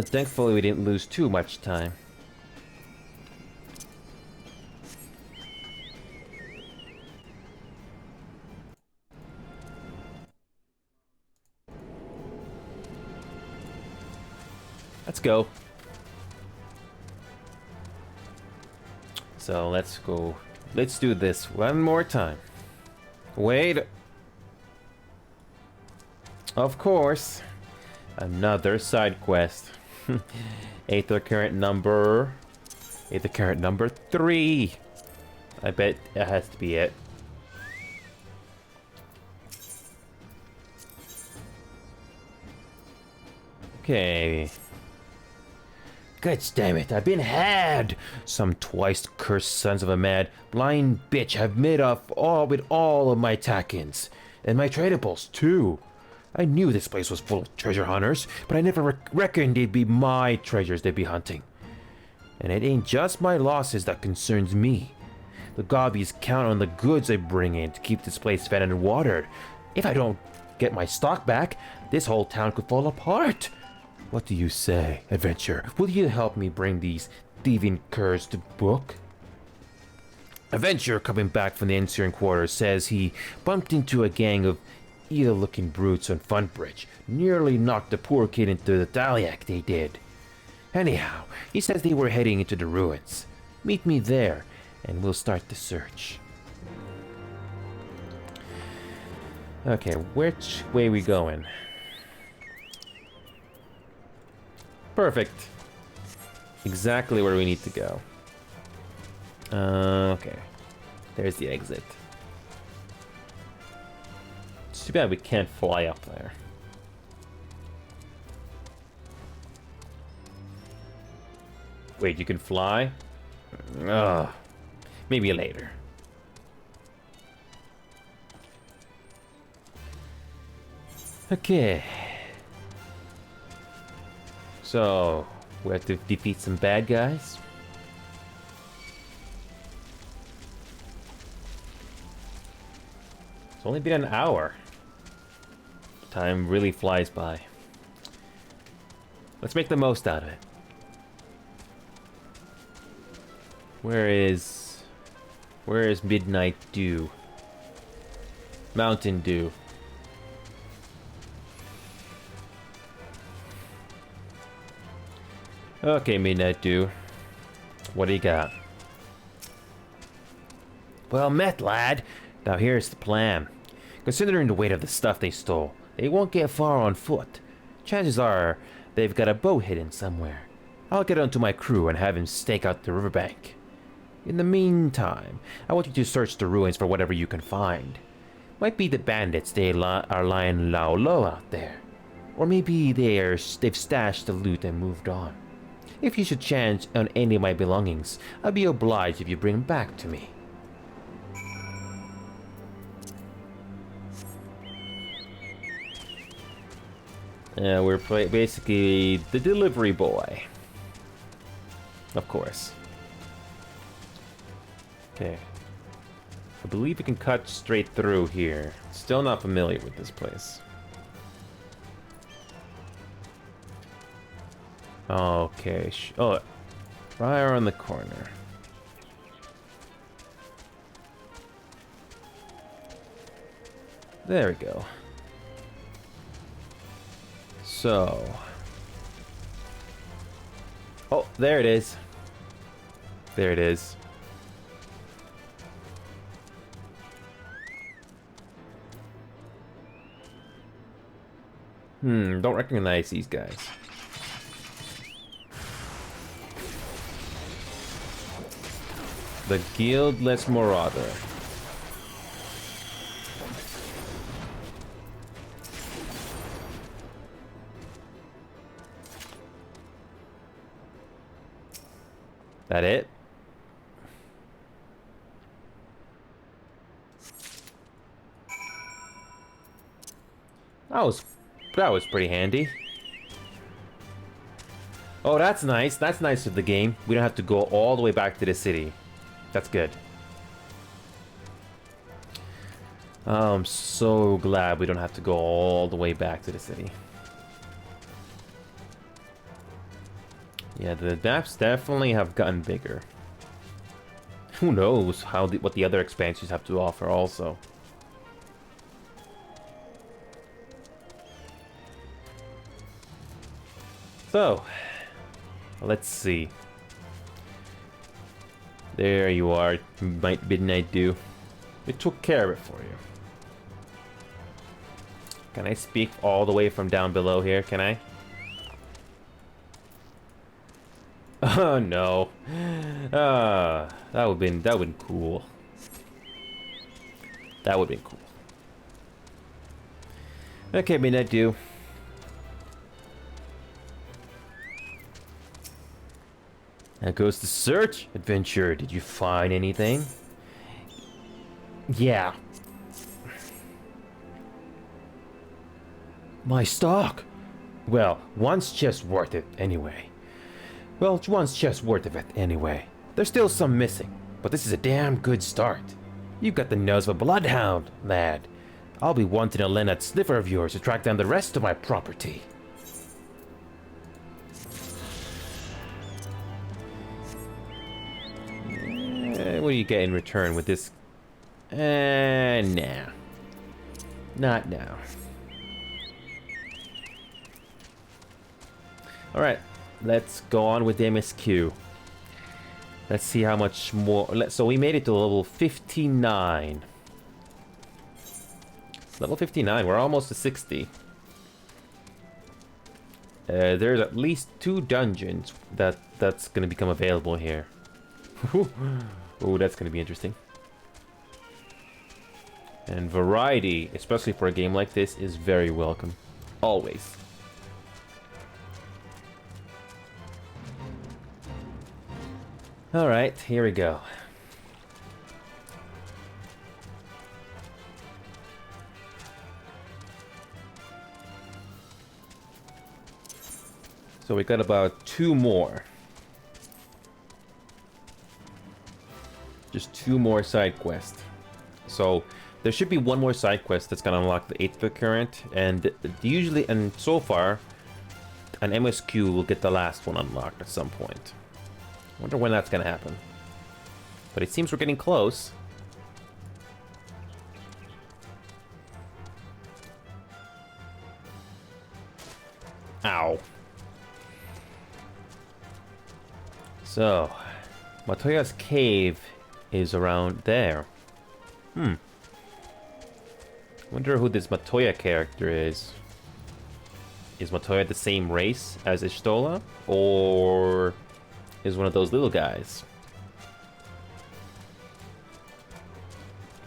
Thankfully we didn't lose too much time. Let's go. So let's go. Let's do this one more time. Wait. Of course. Another side quest. Aether current number 3. I bet it has to be it. Okay. God damn it, I've been had! Some twice-cursed sons of a mad, blind bitch have made off with all of my tack-ins. And my tradables, too. I knew this place was full of treasure hunters, but I never reckoned they'd be my treasures they'd be hunting. And it ain't just my losses that concerns me. The gobbies count on the goods I bring in to keep this place fed and watered. If I don't get my stock back, this whole town could fall apart. What do you say, adventurer? Will you help me bring these thieving curs to book? Adventurer coming back from the ensuing quarters says he bumped into a gang of evil-looking brutes on Funbridge. Nearly knocked the poor kid into the Daliac, they did. Anyhow, he says they were heading into the ruins. Meet me there, and we'll start the search. Okay, which way we going? Perfect. Exactly where we need to go. Okay. There's the exit. It's too bad we can't fly up there. Wait, you can fly? Ugh. Maybe later. Okay. So, we have to defeat some bad guys. It's only been an hour. Time really flies by. Let's make the most out of it. Where is Midnight Dew? Mountain Dew. Okay, Midnight Dew. What do you got? Well met, lad. Now here's the plan. Considering the weight of the stuff they stole, they won't get far on foot. Chances are they've got a boat hidden somewhere. I'll get onto my crew and have him stake out the riverbank. In the meantime, I want you to search the ruins for whatever you can find. Might be the bandits are lying low out there. Or maybe they've stashed the loot and moved on. If you should chance on any of my belongings, I'd be obliged if you bring them back to me. We're basically the delivery boy. Of course. Okay. I believe we can cut straight through here. Still not familiar with this place. Okay. Oh, right around the corner. There we go. So, Oh, there it is. There it is. Don't recognize these guys. The Guildless Marauder. That it? That was pretty handy. Oh, that's nice. That's nice of the game. We don't have to go all the way back to the city. That's good. I'm so glad we don't have to go all the way back to the city. Yeah, the maps definitely have gotten bigger. Who knows what the other expansions have to offer also. So, let's see. There you are, Midnight Dew. We took care of it for you. Can I speak all the way from down below here? Can I? Oh no. That would've been cool. That would've been cool. Okay, Midnight Dew. Now goes the search adventure. Did you find anything? Yeah. My stock. Well, one's just worth it anyway. There's still some missing, but this is a damn good start. You've got the nose of a bloodhound, lad. I'll be wanting to lend that sliver of yours to track down the rest of my property. What do you get in return with this? Nah. Not now. Alright, let's go on with the MSQ. Let's see how much more... So we made it to level 59. Level 59, we're almost to 60. There's at least 2 dungeons that's going to become available here. Oh, that's going to be interesting. And variety, especially for a game like this, is very welcome. Always. Alright, here we go. So we got about 2 more. Just 2 more side quests. So there should be 1 more side quest that's gonna unlock the 8th current, and usually, and so far, an MSQ will get the last one unlocked at some point. I wonder when that's gonna happen. But it seems we're getting close. Ow. So, Matoya's cave is around there. Wonder who this Matoya character is. Is Matoya the same race as Ishtola? Or is one of those little guys?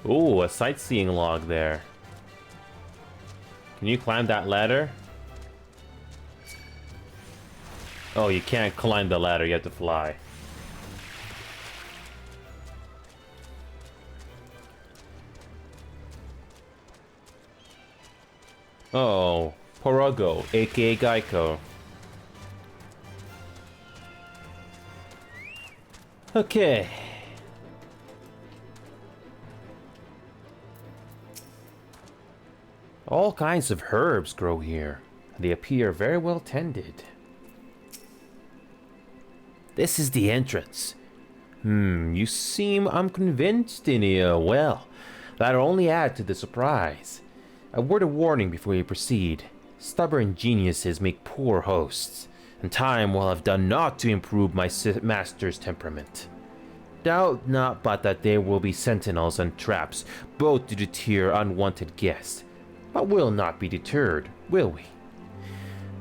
Ooh, a sightseeing log there. Can you climb that ladder? Oh, you can't climb the ladder, you have to fly. Oh, Porogo, aka Geico. Okay. All kinds of herbs grow here. They appear very well tended. This is the entrance. You seem unconvinced in here. Well, that'll only add to the surprise. A word of warning before you proceed. Stubborn geniuses make poor hosts. and time will have done naught to improve my master's temperament. Doubt not but that there will be sentinels and traps, both to deter unwanted guests, but we'll not be deterred, will we?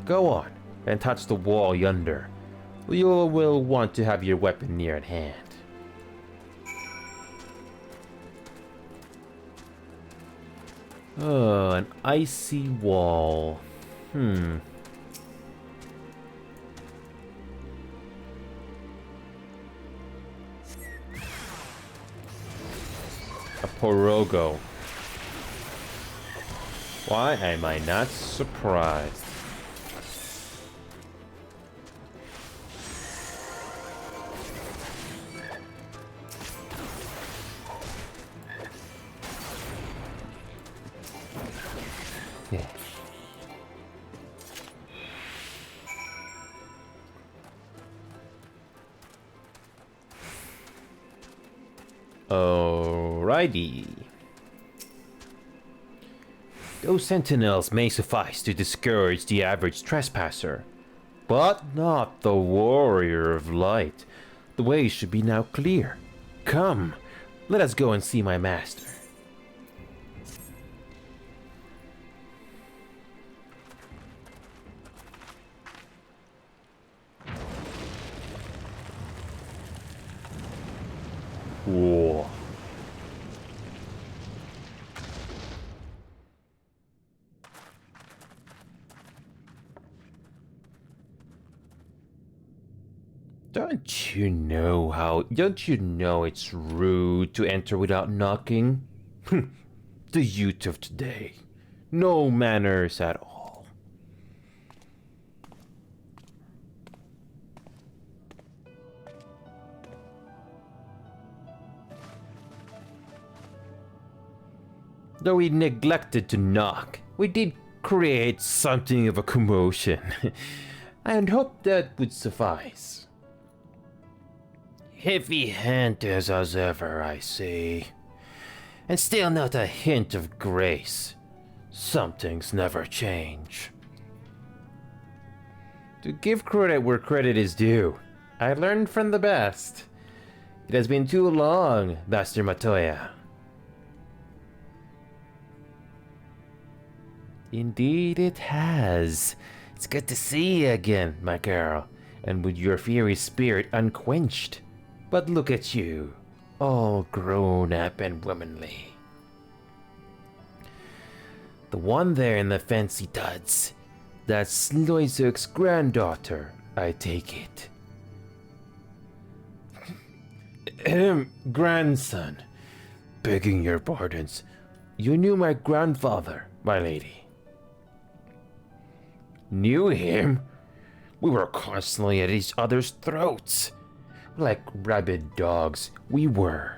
Go on, and touch the wall yonder. You will want to have your weapon near at hand. Oh, an icy wall. A Porogo. Why am I not surprised? Yeah. Alrighty. Those sentinels may suffice to discourage the average trespasser, but not the warrior of light. The way should be now clear. Come, let us go and see my master. Whoa. Don't you know it's rude to enter without knocking? The youth of today. No manners at all. Though we neglected to knock, we did create something of a commotion, and hoped that would suffice. Heavy-handed as ever, I see, and still not a hint of grace. Some things never change. To give credit where credit is due, I learned from the best. It has been too long, Master Matoya. Indeed it has. It's good to see you again, my girl, and with your fiery spirit unquenched. But look at you, all grown up and womanly. The one there in the fancy duds, that's Loizuk's granddaughter, I take it. Grandson. Begging your pardons, you knew my grandfather, my lady. Knew him? We were constantly at each other's throats. Like rabid dogs, we were.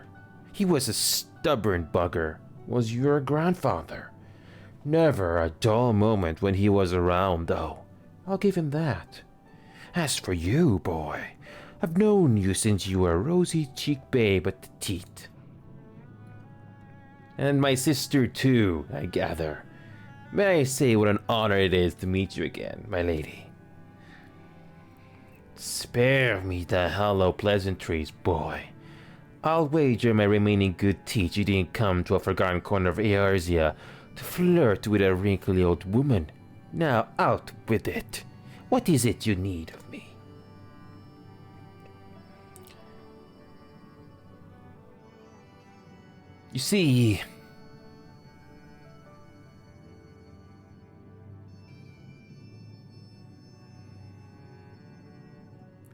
He was a stubborn bugger, was your grandfather. Never a dull moment when he was around, though. I'll give him that. As for you, boy, I've known you since you were a rosy-cheeked babe at the teat. And my sister, too, I gather. May I say what an honor it is to meet you again, my lady? Spare me the hollow pleasantries, boy. I'll wager my remaining good teeth you didn't come to a forgotten corner of Earzea to flirt with a wrinkly old woman. Now out with it. What is it you need of me? You see,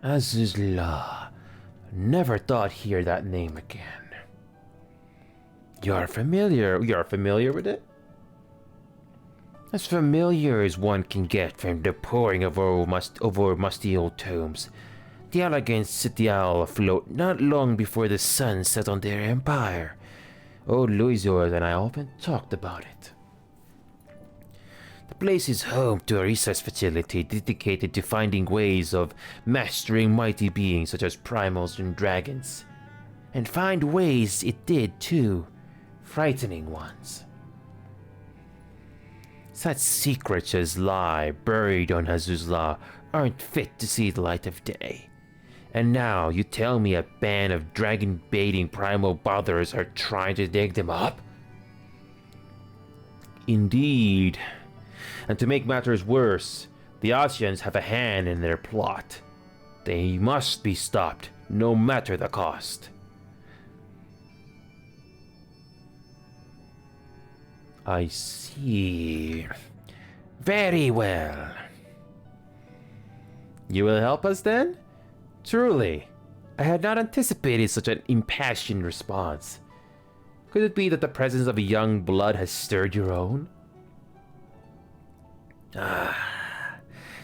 Azizla, never thought hear that name again. You're familiar with it? As familiar as one can get from the pouring over musty old tombs. The elegant citadel afloat not long before the sun set on their empire. Old Loizor and I often talked about it. The place is home to a research facility dedicated to finding ways of mastering mighty beings such as primals and dragons. And find ways it did too, frightening ones. Such secrets as lie buried on Azuzla aren't fit to see the light of day. And now you tell me a band of dragon-baiting primal bothers are trying to dig them up? Indeed. And to make matters worse, the Asians have a hand in their plot. They must be stopped, no matter the cost. I see. Very well. You will help us then? Truly, I had not anticipated such an impassioned response. Could it be that the presence of a young blood has stirred your own?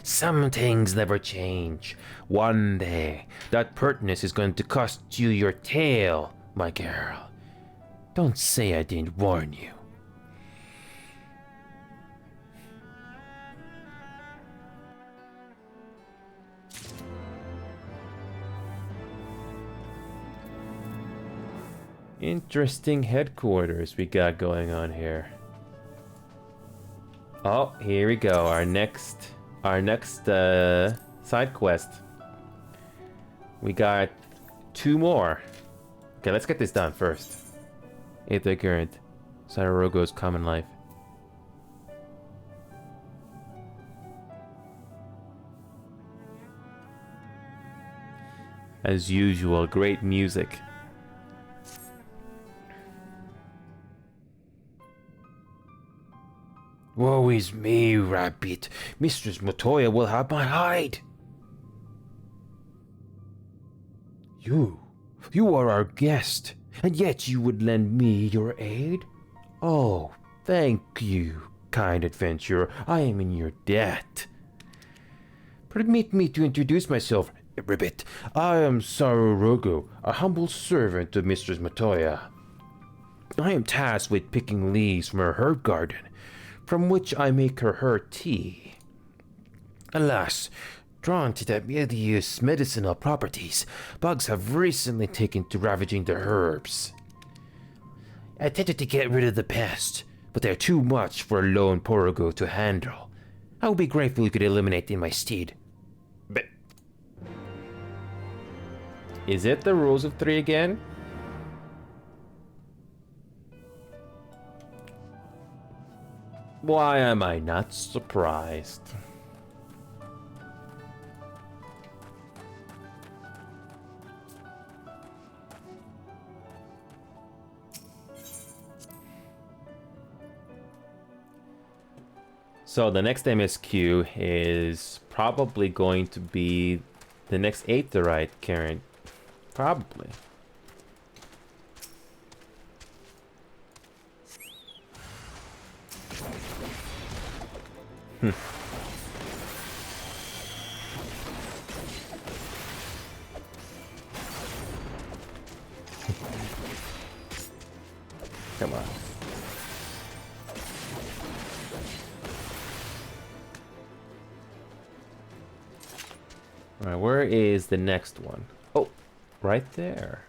Some things never change. One day, that pertness is going to cost you your tail, my girl. Don't say I didn't warn you. Interesting headquarters we got going on here. Oh, here we go. Our next side quest. We got 2 more. Okay, let's get this done first. Aether Current. Sararogo's common life. As usual, great music. Woe is me, Rabbit. Mistress Motoya will have my hide. You are our guest, and yet you would lend me your aid? Oh, thank you, kind adventurer. I am in your debt. Permit me to introduce myself, Ribbit. I am Sarorogo, a humble servant of Mistress Motoya. I am tasked with picking leaves from her herb garden, from which I make her tea. Alas, drawn to their milieu's medicinal properties, bugs have recently taken to ravaging the herbs. I attempted to get rid of the pest, but they are too much for a lone Porogo to handle. I would be grateful you could eliminate in my stead. But is it the rules of 3 again? Why am I not surprised? So the next MSQ is probably going to be the next Aetherite Karen. Probably. Come on. Alright, where is the next one? Oh, right there.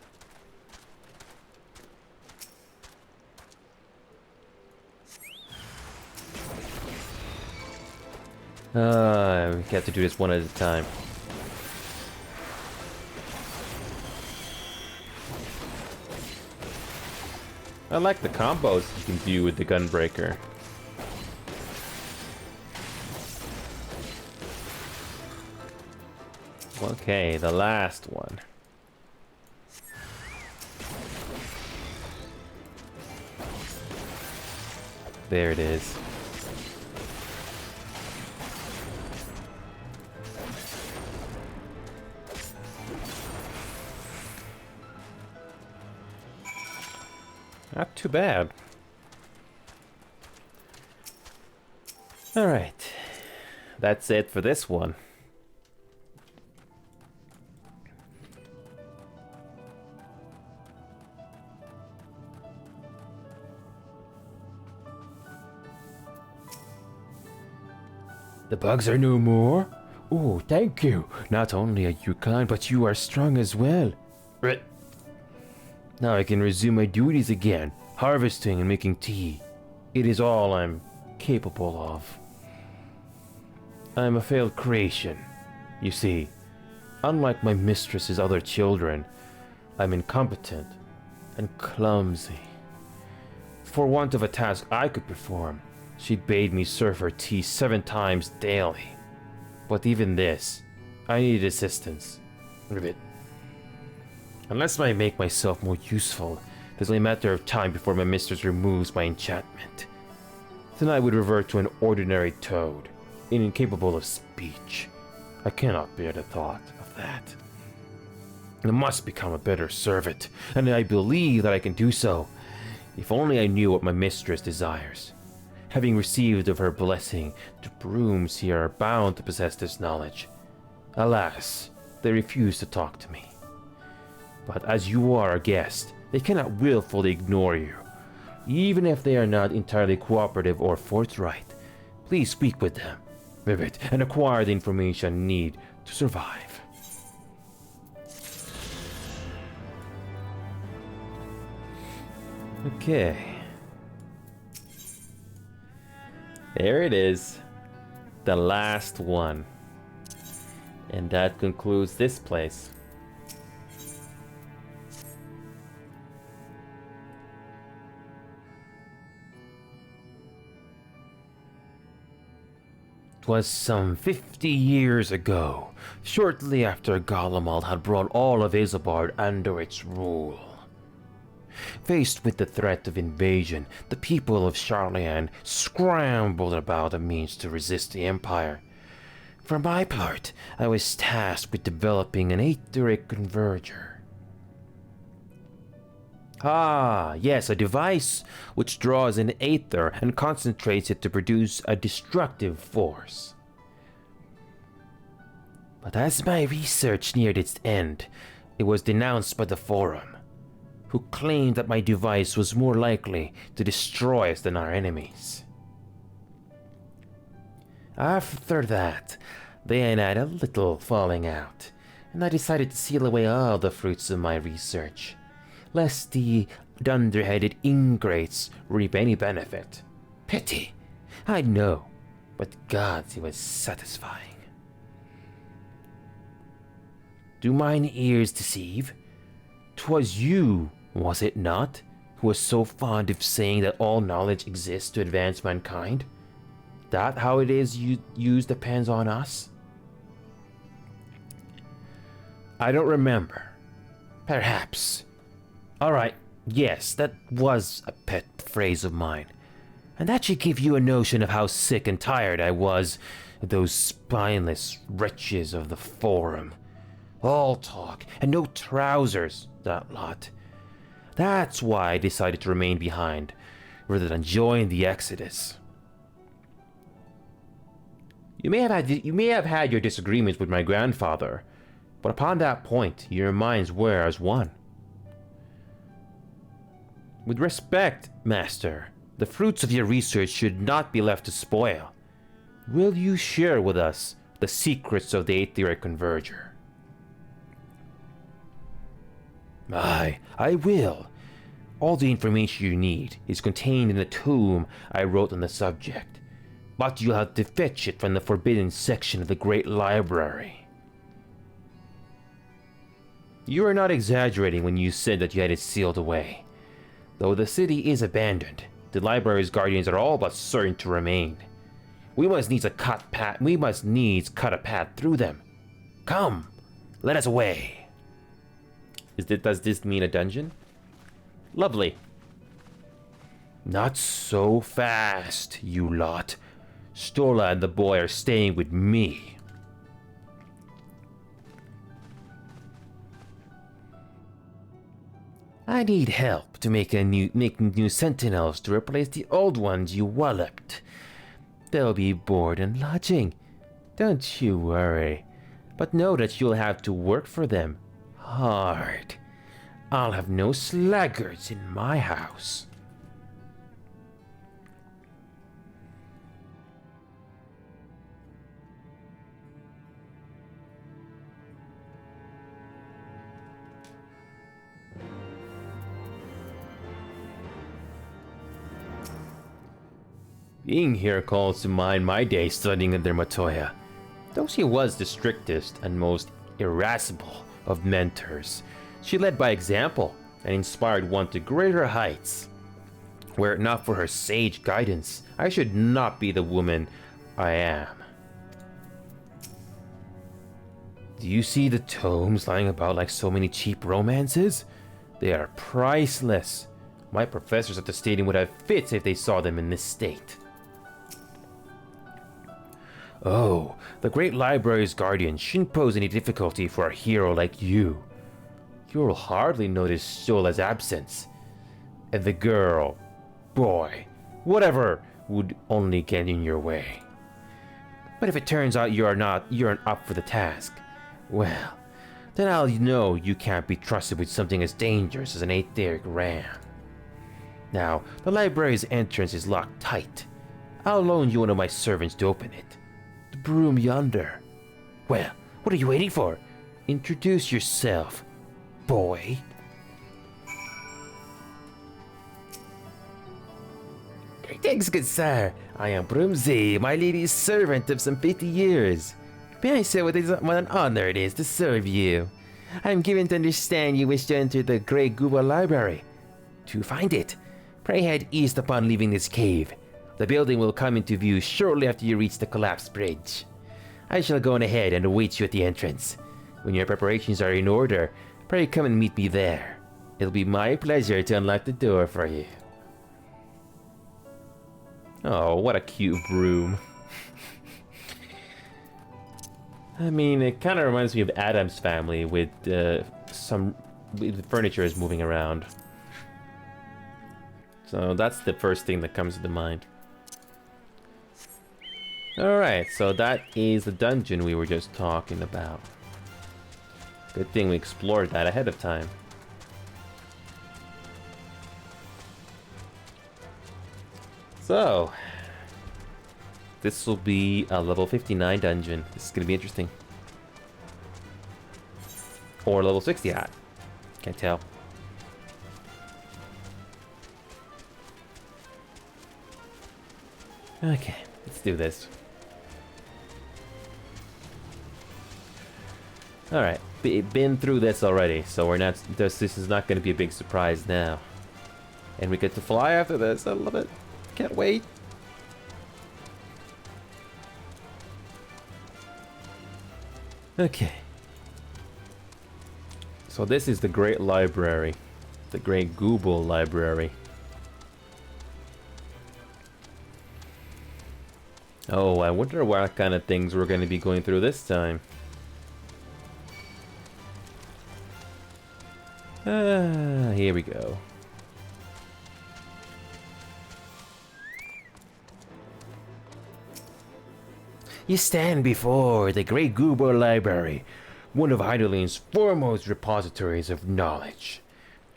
We have to do this one at a time. I like the combos you can do with the Gunbreaker. Okay, the last one. There it is. Not too bad. All right. That's it for this one. The bugs are no more? Oh, thank you. Not only are you kind, but you are strong as well. Right. Now I can resume my duties again, harvesting and making tea. It is all I'm capable of. I am a failed creation. You see, unlike my mistress's other children, I'm incompetent and clumsy. For want of a task I could perform, she bade me serve her tea 7 times daily. But even this, I needed assistance. Ribbit. Unless I make myself more useful, it's only a matter of time before my mistress removes my enchantment. Then I would revert to an ordinary toad, incapable of speech. I cannot bear the thought of that. I must become a better servant, and I believe that I can do so. If only I knew what my mistress desires. Having received of her blessing, the brooms here are bound to possess this knowledge. Alas, they refuse to talk to me. But as you are a guest, they cannot willfully ignore you. Even if they are not entirely cooperative or forthright, please speak with them, Ribbit, and acquire the information you need to survive. Okay. There it is. The last one. And that concludes this place. Twas some 50 years ago, shortly after Garlemald had brought all of Isambard under its rule. Faced with the threat of invasion, the people of Sharlayan scrambled about a means to resist the Empire. For my part, I was tasked with developing an etheric converger. Ah, yes, a device which draws in aether and concentrates it to produce a destructive force. But as my research neared its end, it was denounced by the Forum, who claimed that my device was more likely to destroy us than our enemies. After that, they and I had a little falling out, and I decided to seal away all the fruits of my research, lest the dunderheaded ingrates reap any benefit. Pity, I know, but gods, it was satisfying. Do mine ears deceive? 'Twas you, was it not, who was so fond of saying that all knowledge exists to advance mankind? That how it is used depends on us? I don't remember. Perhaps. Alright, yes, that was a pet phrase of mine. And that should give you a notion of how sick and tired I was of those spineless wretches of the Forum. All talk and no trousers, that lot. That's why I decided to remain behind, rather than join the Exodus. You may have had your disagreements with my grandfather, but upon that point, your minds were as one. With respect, Master, the fruits of your research should not be left to spoil. Will you share with us the secrets of the etheric converger? Aye, I will. All the information you need is contained in the tome I wrote on the subject, but you'll have to fetch it from the forbidden section of the Great Library. You are not exaggerating when you said that you had it sealed away. Though the city is abandoned, the library's guardians are all but certain to remain. We must needs cut a path through them. Come, let us away. Does this mean a dungeon? Lovely. Not so fast, you lot. Stola and the boy are staying with me. I need help to make new sentinels to replace the old ones you walloped. They'll be board and lodging. Don't you worry. But know that you'll have to work for them hard. I'll have no slaggards in my house. Being here calls to mind my days studying under Matoya. Though she was the strictest and most irascible of mentors, she led by example and inspired one to greater heights. Were it not for her sage guidance, I should not be the woman I am. Do you see the tomes lying about like so many cheap romances? They are priceless. My professors at the stadium would have fits if they saw them in this state. Oh, the great library's guardian shouldn't pose any difficulty for a hero like you. You'll hardly notice Shola's absence. And the girl, boy, whatever, would only get in your way. But if it turns out you're not up for the task, well, then I'll know you can't be trusted with something as dangerous as an etheric ram. Now, the library's entrance is locked tight. I'll loan you one of my servants to open it. The broom yonder. Well, what are you waiting for? Introduce yourself, boy. Greetings, good sir. I am Broomsy, my lady's servant of some 50 years. May I say what an honor it is to serve you? I am given to understand you wish to enter the Great Guba Library. To find it, pray head east upon leaving this cave. The building will come into view shortly after you reach the collapsed bridge. I shall go on ahead and await you at the entrance. When your preparations are in order, pray come and meet me there. It'll be my pleasure to unlock the door for you. Oh, what a cute broom. I mean, it kind of reminds me of Adam's family with the furniture is moving around. So that's the first thing that comes to mind. Alright, so that is the dungeon we were just talking about. Good thing we explored that ahead of time. So, this will be a level 59 dungeon. This is going to be interesting. Or level 60, I can't tell. Okay, let's do this. Alright, been through this already, so we're not. This is not going to be a big surprise now. And we get to fly after this. I love it. Can't wait. Okay. So this is the Great Library. The Great Google Library. Oh, I wonder what kind of things we're going to be going through this time. Here we go. You stand before the Great Goober Library, one of Idoline's foremost repositories of knowledge.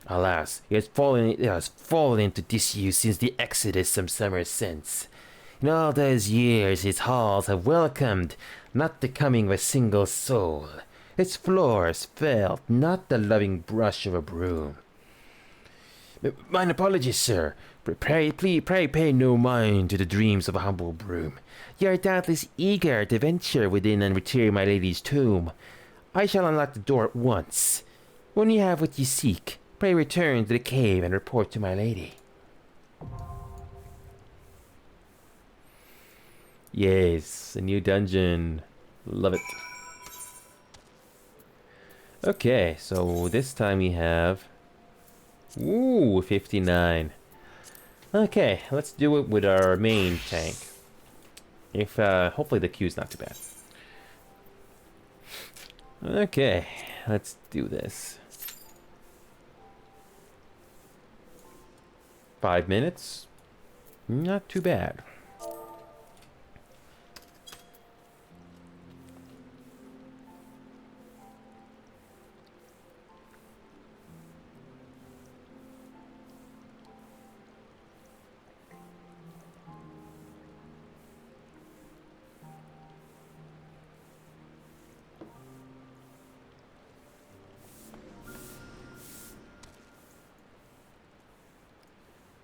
Alas, it has fallen into disuse since the Exodus some summers since. In all those years, its halls have welcomed not the coming of a single soul. Its floors felt not the loving brush of a broom. Mine apologies, sir. Pray pay no mind to the dreams of a humble broom. You are doubtless eager to venture within and retrieve my lady's tomb. I shall unlock the door at once. When you have what you seek, pray return to the cave and report to my lady. Yes, a new dungeon. Love it. Okay, so this time we have... Ooh, 59. Okay, let's do it with our main tank. If, hopefully the queue's not too bad. Okay, let's do this. 5 minutes? Not too bad.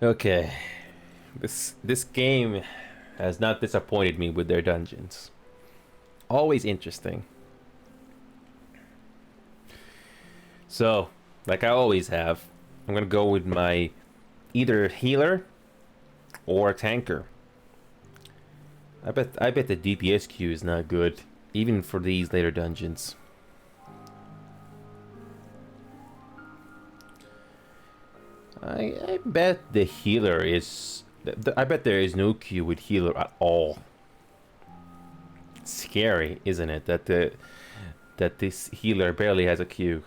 Okay, this game has not disappointed me with their dungeons. Always interesting. So, like I always have, I'm gonna go with my either healer or tanker. I bet the DPS queue is not good, even for these later dungeons. I bet the healer is... I bet there is no queue with healer at all. Scary, isn't it? That this healer barely has a queue.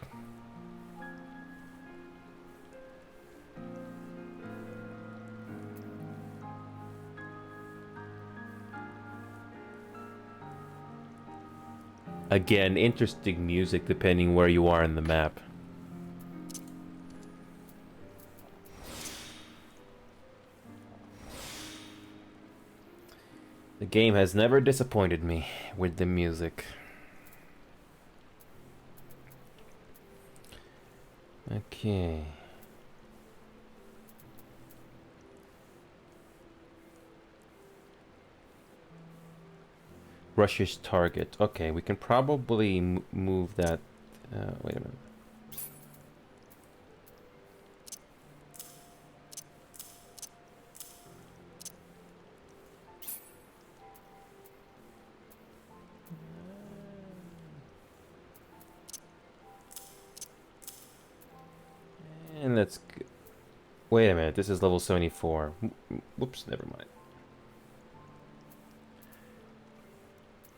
Again, interesting music depending where you are in the map. The game has never disappointed me with the music. Okay. Rushes target. Okay, we can probably move that. Wait a minute. And let's... Wait a minute, this is level 74. Whoops, never mind.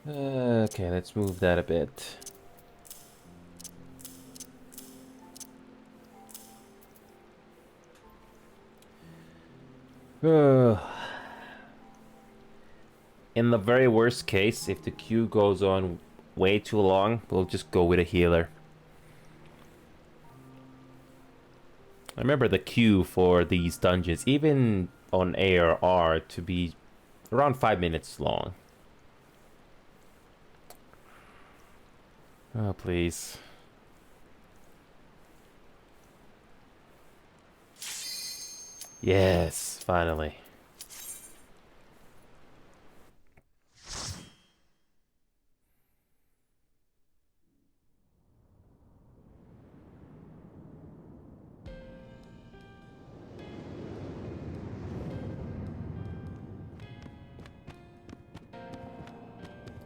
Okay, let's move that a bit. In the very worst case, if the queue goes on way too long, we'll just go with a healer. I remember the queue for these dungeons, even on ARR, to be around 5 minutes long. Oh, please. Yes, finally.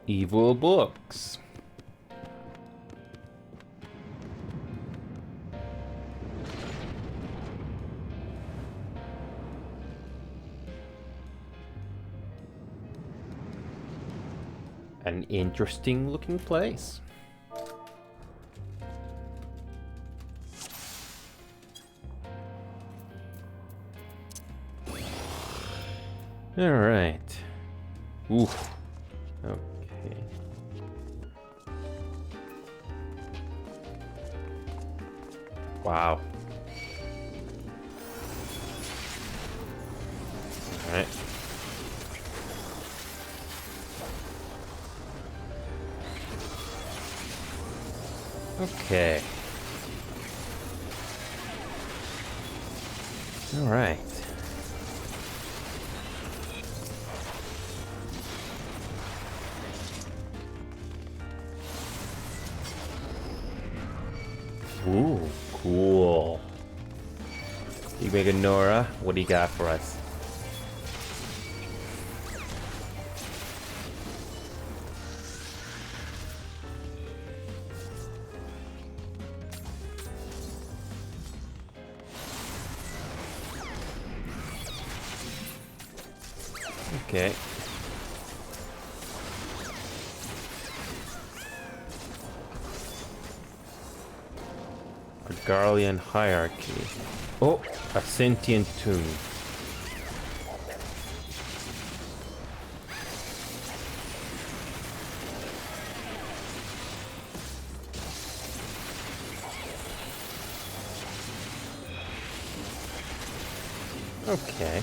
Evil books. An interesting looking place. All right. Oof. Okay. Wow. All right. Okay. All right. Ooh, cool. Big Mega Nora, what do you got for us? Okay. Garlean hierarchy. Oh, a sentient tomb. Okay.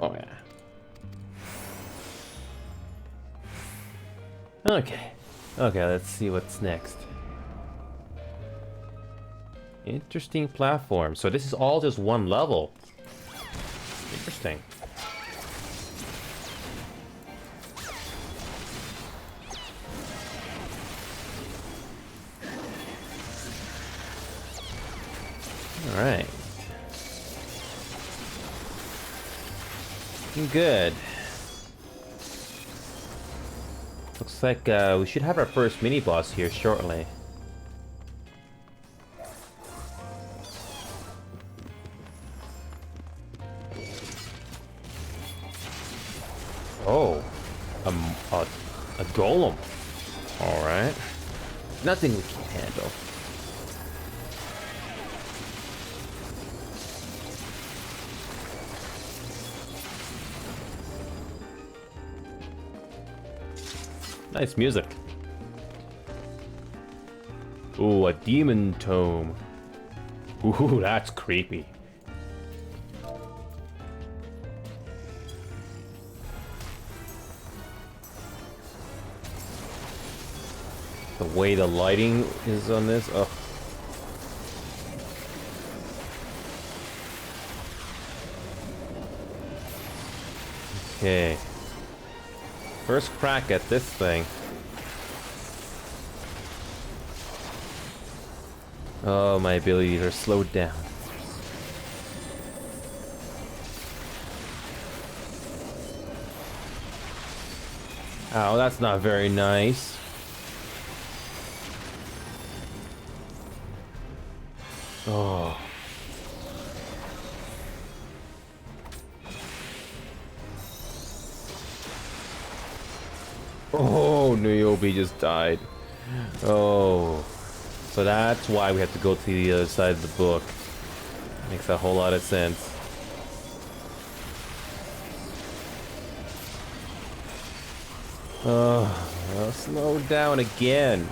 Oh yeah. Okay. Okay, let's see what's next. Interesting platform. So this is all just one level. Interesting. Alright. Good. Looks like we should have our first mini-boss here shortly. Oh, a golem. All right, nothing we can't handle. Nice music. Ooh, a demon tome. Ooh, that's creepy. The way the lighting is on this, ugh. Okay. First crack at this thing. Oh, my abilities are slowed down. Ow, that's not very nice. Oh. Oh, Nyobi just died. Oh. So that's why we have to go to the other side of the book. Makes a whole lot of sense. Oh, slow down again.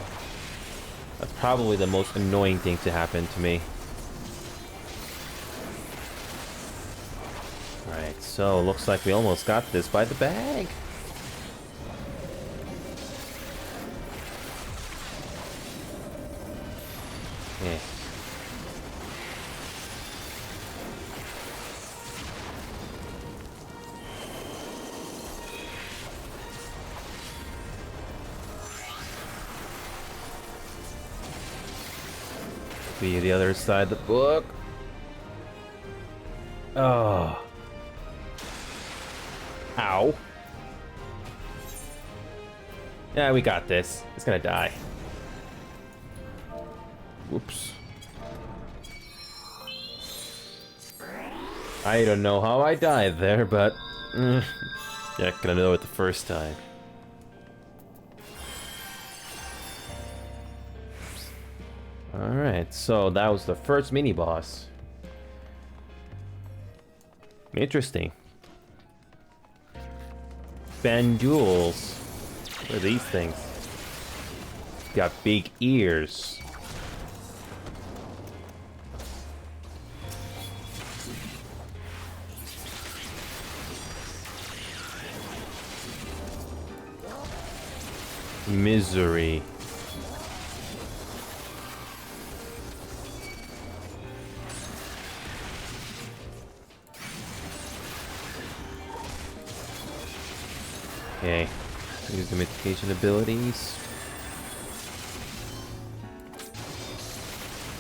That's probably the most annoying thing to happen to me. Alright, so looks like we almost got this by the bag. Yeah. Be the other side of the book. Oh. Ow. Yeah, we got this. It's gonna die. Whoops. I don't know how I died there, but you're not gonna know it the first time. Alright, so that was the first mini-boss. Interesting. Bandules. What are these things? Got big ears. Misery. Okay, use the mitigation abilities.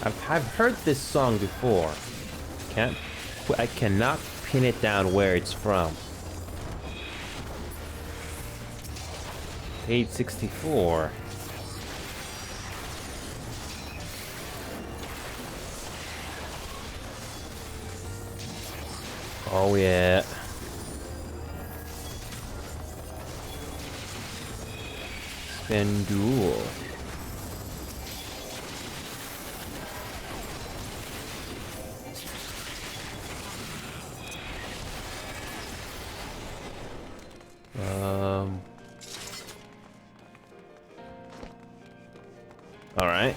I've heard this song before. I cannot pin it down where it's from. Page 64. Oh yeah. Pendule. All right.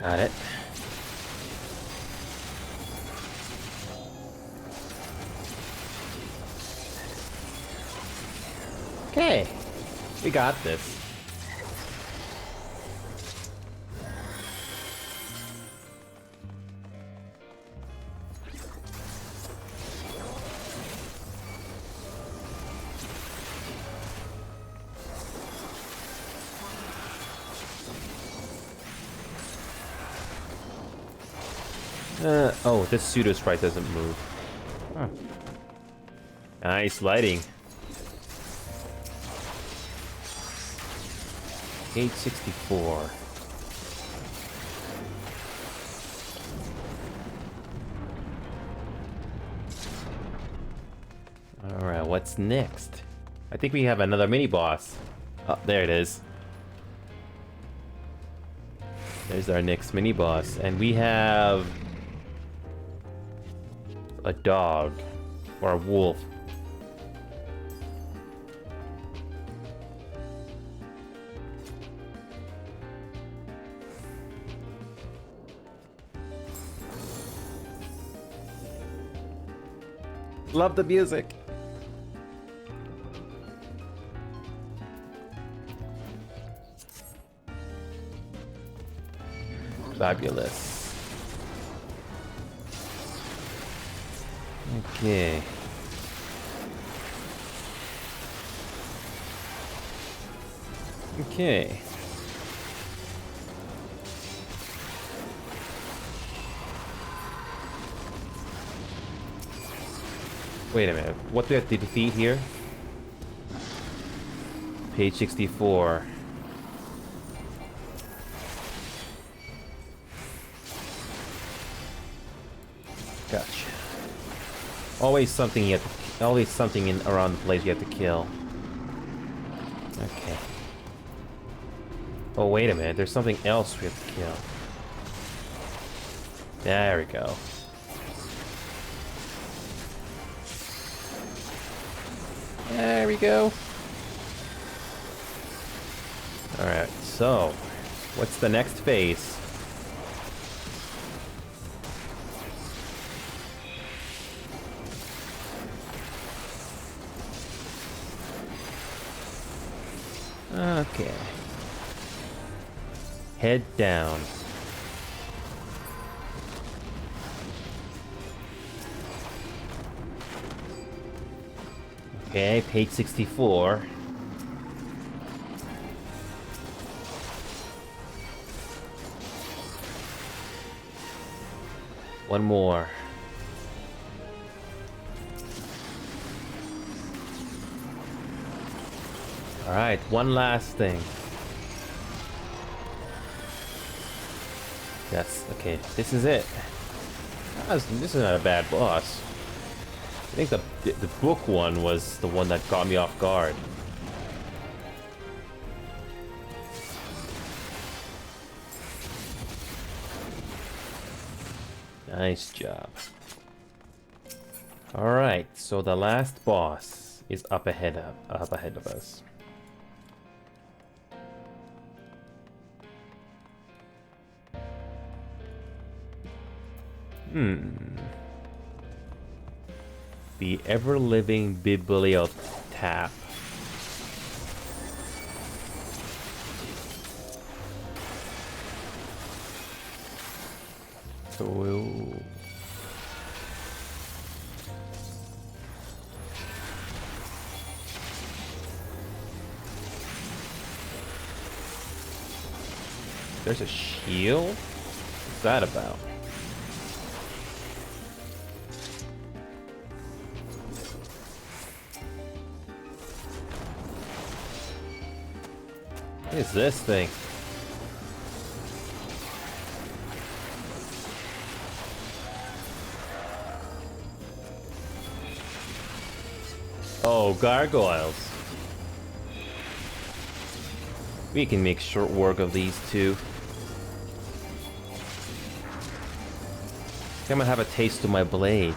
Got it. Okay, we got this. Oh, this pseudo sprite doesn't move. Huh. Nice lighting. Page 64. Alright, what's next? I think we have another mini boss. Oh, there it is. There's our next mini boss, and we have a dog or a wolf. Love the music. Fabulous. Okay. Okay. Wait a minute. What do we have to defeat here? Page 64. Gotcha. Always something you have to, always something in around the place you have to kill. Okay. Oh, wait a minute. There's something else we have to kill. There we go. There we go. Alright, so what's the next phase? Okay. Head down. Okay, page 64. One more. Alright, one last thing. That's okay. This is it. This is not a bad boss. I think the book one was the one that got me off guard. Nice job. Alright, so the last boss is up ahead of us. The ever-living bibliotap. So there's a shield? What's that about? What is this thing? Oh, gargoyles. We can make short work of these two. I'm gonna have a taste of my blade.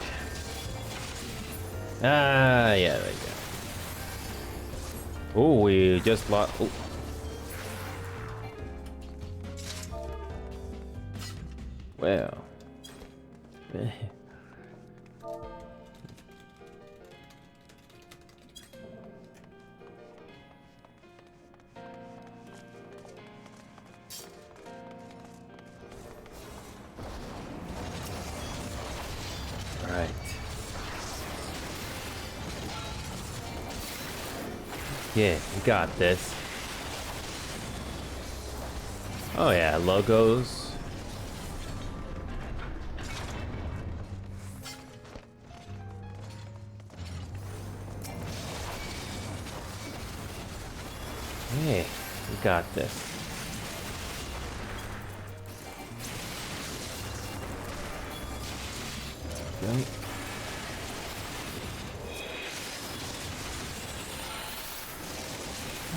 Ah, yeah, there you go. Oh, we just lost. Oh. Well. Yeah, we got this. Oh yeah, logos. Hey, we got this. Right.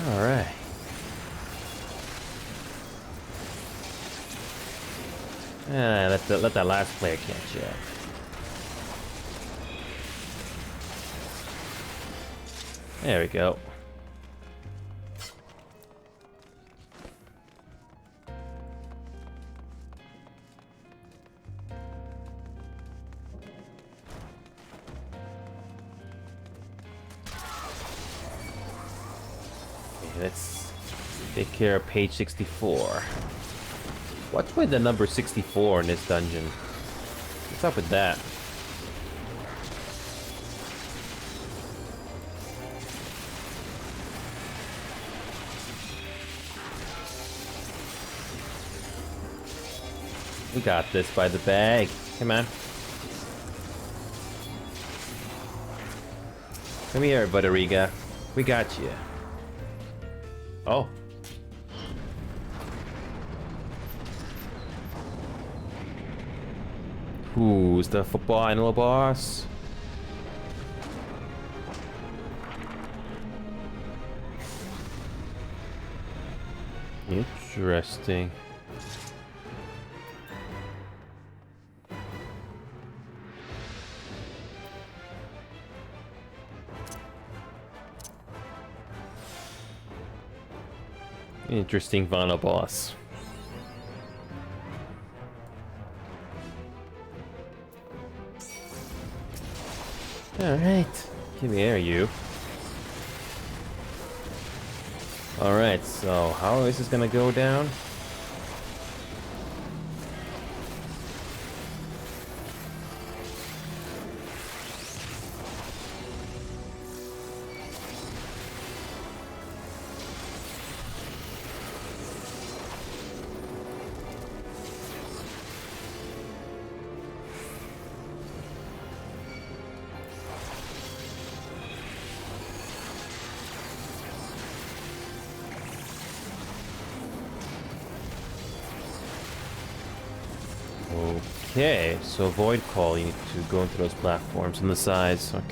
All right. Let that last player catch you up. There we go. Okay, let's take care of page 64. What's with the number 64 in this dungeon? What's up with that? We got this by the bag. Come on. Come here, Butteriga. We got you. Oh. Who's the final boss? Interesting. Interesting final boss. Alright. Give me here, you. Alright, so how is this gonna go down? Okay, so Void Call, you need to go into those platforms on the sides. Okay.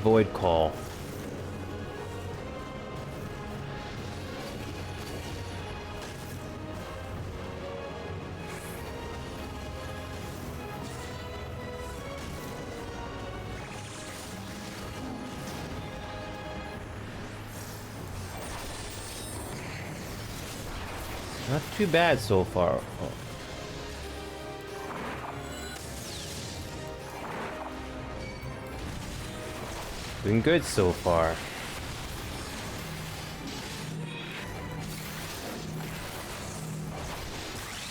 Void Call. Not too bad so far. Oh. Doing good so far.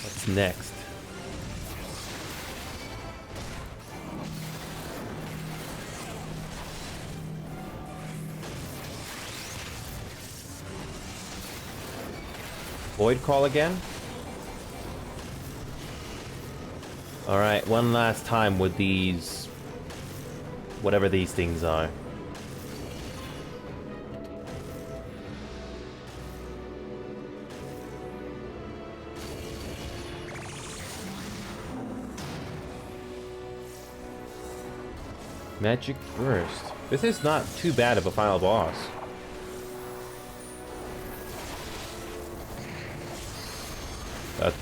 What's next? Void Call again? Alright, one last time with these... whatever these things are. Magic Burst. This is not too bad of a final boss.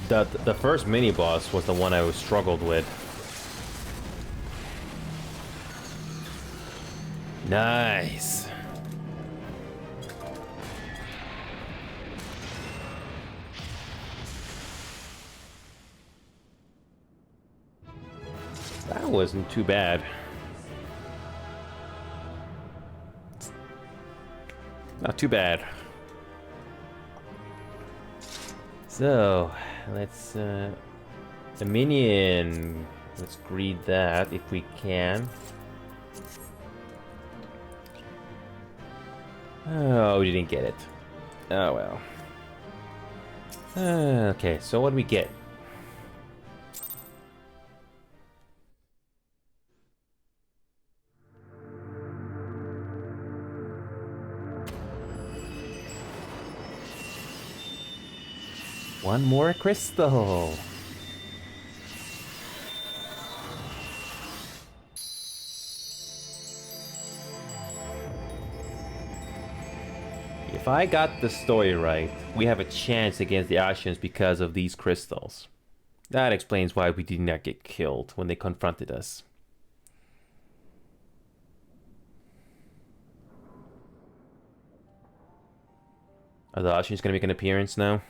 The first mini-boss was the one I struggled with. Nice. That wasn't too bad. Not too bad. So, let's A minion. Let's greed that if we can. Oh, we didn't get it. Oh well. Okay, so what do we get? One more crystal. If I got the story right, we have a chance against the Ashians because of these crystals. That explains why we did not get killed when they confronted us. Are the Ashians gonna make an appearance now?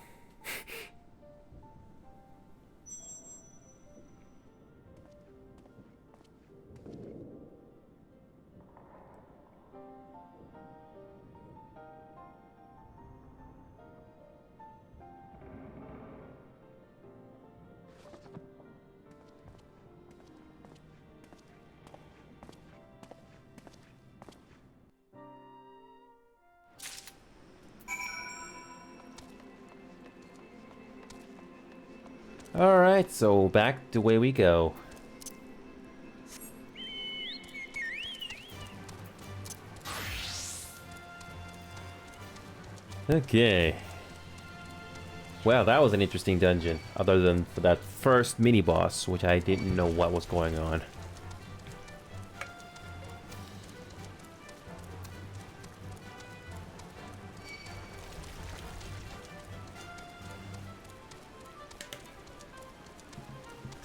Alright, so back the way we go. Okay. Well, that was an interesting dungeon, other than for that first mini-boss, which I didn't know what was going on.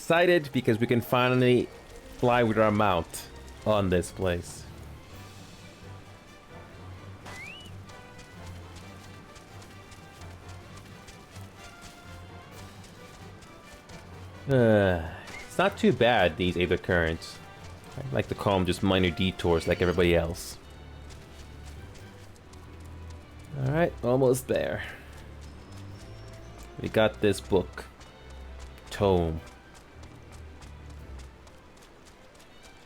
Excited because we can finally fly with our mount on this place. It's not too bad, these Aether Currents. I like to call them just minor detours like everybody else. Alright, almost there. We got this book. Tome.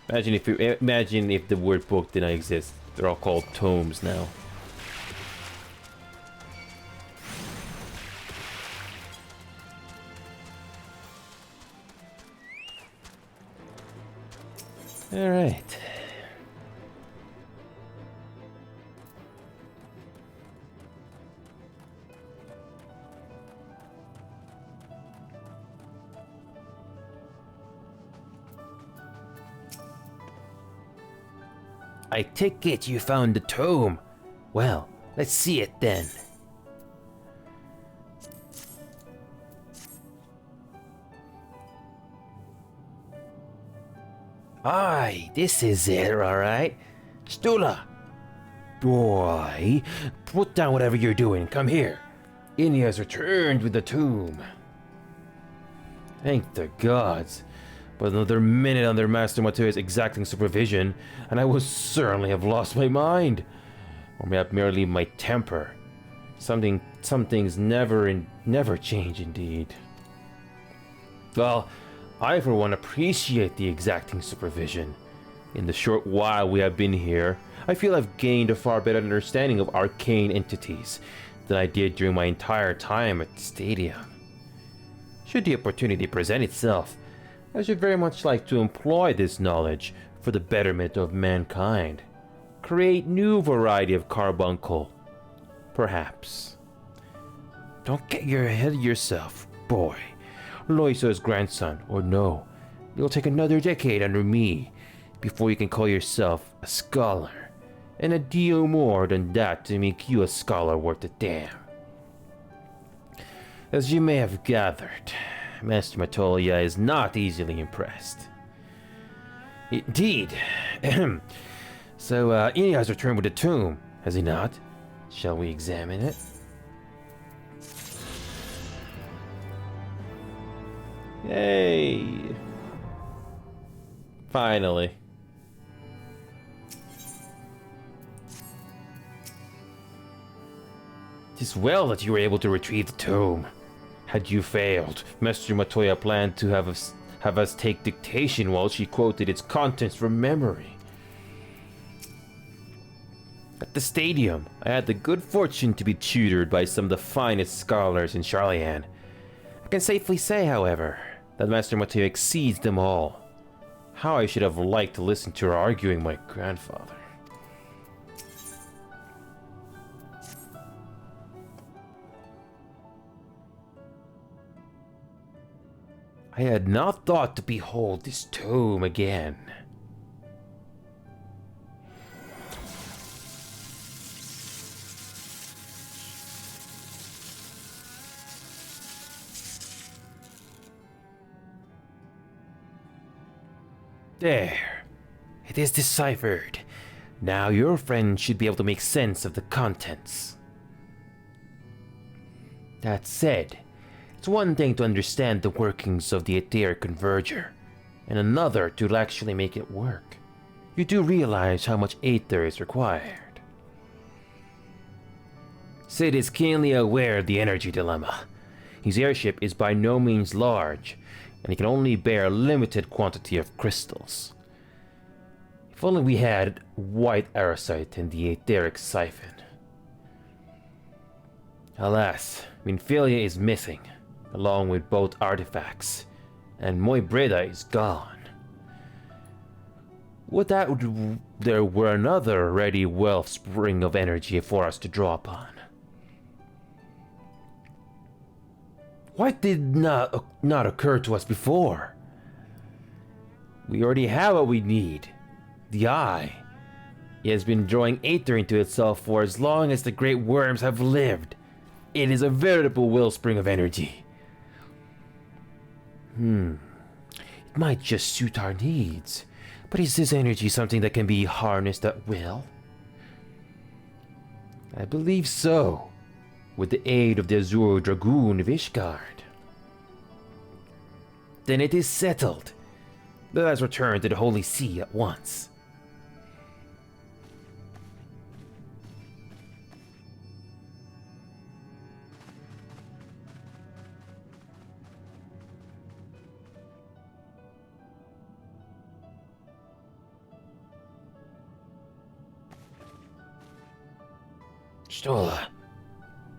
Imagine if the word book didn't exist. They're all called tomes now. All right. I take it you found the tome. Well, let's see it then. Aye, this is it, alright. Stula! Boy, put down whatever you're doing, come here. Inny has returned with the tomb. Thank the gods. But another minute under Master Mateo's exacting supervision, and I would certainly have lost my mind. Or merely my temper. Some things never change indeed. Well, I for one appreciate the exacting supervision. In the short while we have been here, I feel I've gained a far better understanding of arcane entities than I did during my entire time at the stadium. Should the opportunity present itself, I should very much like to employ this knowledge for the betterment of mankind. Create new variety of carbuncle. Perhaps. Don't get your ahead of yourself, boy. Loiso's grandson, or no. You'll take another decade under me before you can call yourself a scholar. And a deal more than that to make you a scholar worth a damn. As you may have gathered, Master Matolia is not easily impressed. Indeed. So, Inny has returned with the tomb, has he not? Shall we examine it? Yay! Finally. It is well that you were able to retrieve the tomb. Had you failed, Master Matoya planned to have us take dictation while she quoted its contents from memory. At the stadium, I had the good fortune to be tutored by some of the finest scholars in Charlian. I can safely say, however, that Master Matoya exceeds them all. How I should have liked to listen to her arguing my grandfather. I had not thought to behold this tome again. There. It is deciphered. Now your friend should be able to make sense of the contents. That said, it's one thing to understand the workings of the etheric converger, and another to actually make it work. You do realize how much aether is required. Sid is keenly aware of the energy dilemma. His airship is by no means large, and he can only bear a limited quantity of crystals. If only we had white aerosite in the etheric siphon. Alas, Minfilia is missing, along with both artifacts, and Moibreda is gone. Would that there were another ready wellspring of energy for us to draw upon. Why did not occur to us before? We already have what we need. The Eye. It has been drawing aether into itself for as long as the great worms have lived. It is a veritable wellspring of energy. It might just suit our needs. But is this energy something that can be harnessed at will? I believe so. With the aid of the Azure Dragoon of Ishgard. Then it is settled. Let us return to the Holy See at once. Stola.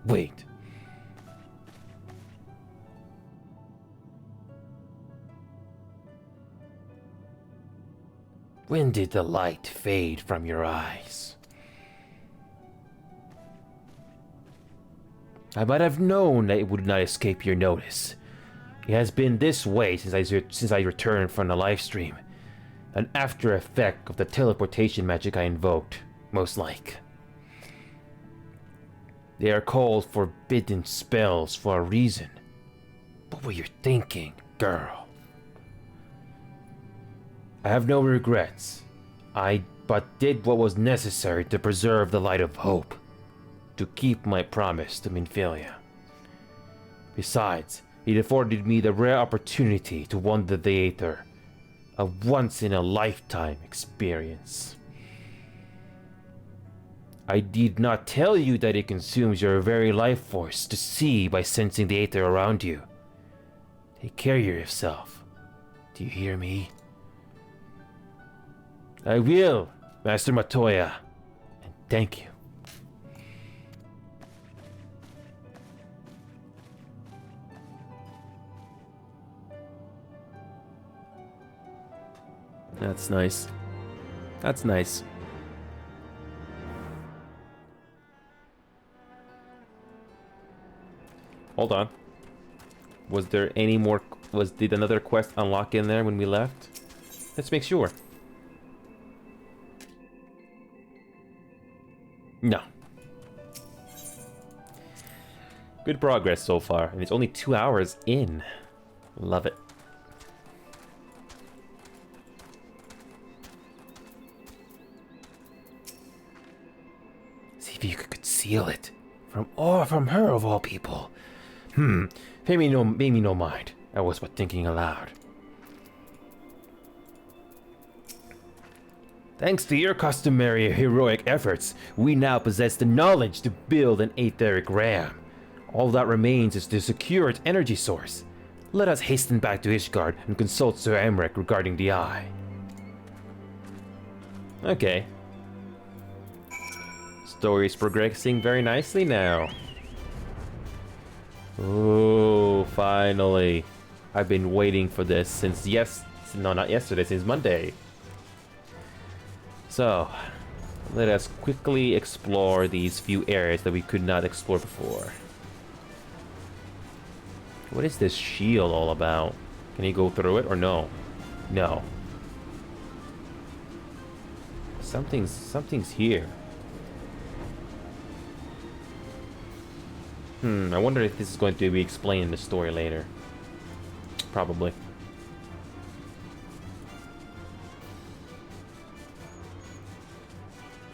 Wait. When did the light fade from your eyes? I might have known that it would not escape your notice. It has been this way since I returned from the live stream. An after effect of the teleportation magic I invoked, most like. They are called forbidden spells for a reason. What were you thinking, girl? I have no regrets. I but did what was necessary to preserve the light of hope. To keep my promise to Minfilia. Besides, it afforded me the rare opportunity to wander the aether. A once-in-a-lifetime experience. I did not tell you that it consumes your very life force to see by sensing the aether around you. Take care of yourself. Do you hear me? I will, Master Matoya. And thank you. That's nice. That's nice. Hold on. Was there any more... Did another quest unlock in there when we left? Let's make sure. No. Good progress so far, and it's only 2 hours in. Love it. See if you could conceal it. From her of all people. Pay me no mind. I was but thinking aloud. Thanks to your customary heroic efforts, we now possess the knowledge to build an etheric ram. All that remains is to secure its energy source. Let us hasten back to Ishgard and consult Sir Emmerich regarding the eye. Okay. Story's progressing very nicely now. Oh, finally. I've been waiting for this since not yesterday, since Monday. So, let us quickly explore these few areas that we could not explore before. What is this shield all about? Can you go through it or no? No. Something's here. I wonder if this is going to be explained in the story later. Probably.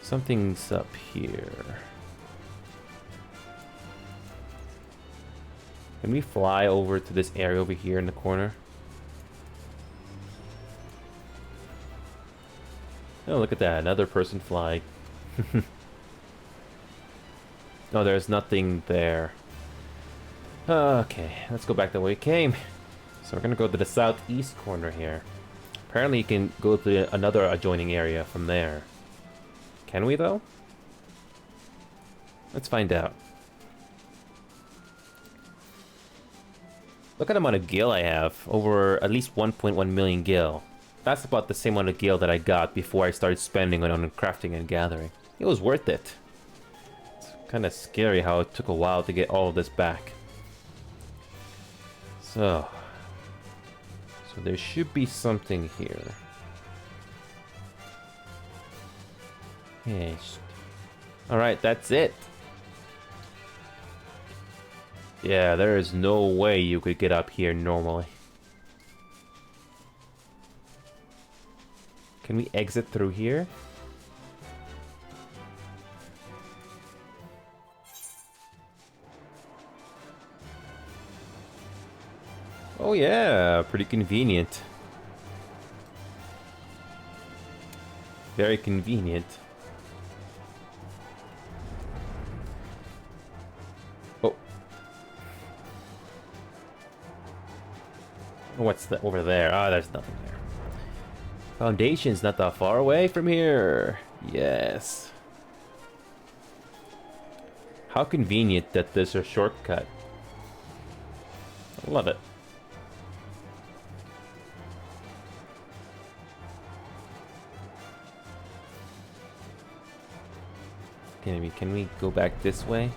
Something's up here. Can we fly over to this area over here in the corner? Oh, look at that. Another person flying. No, there's nothing there. Okay, let's go back the way we came. So we're gonna go to the southeast corner here. Apparently you can go to another adjoining area from there. Can we, though? Let's find out. Look at the amount of gil I have. Over at least 1.1 million gil. That's about the same amount of gil that I got before I started spending on crafting and gathering. It was worth it. It's kind of scary how it took a while to get all of this back. So there should be something here. Yes. Alright, that's it. Yeah, there is no way you could get up here normally. Can we exit through here? Oh yeah, pretty convenient. Very convenient. Oh. What's that over there? Ah, there's nothing there. Foundation's not that far away from here. Yes. How convenient that there's a shortcut. I love it. Can we go back this way?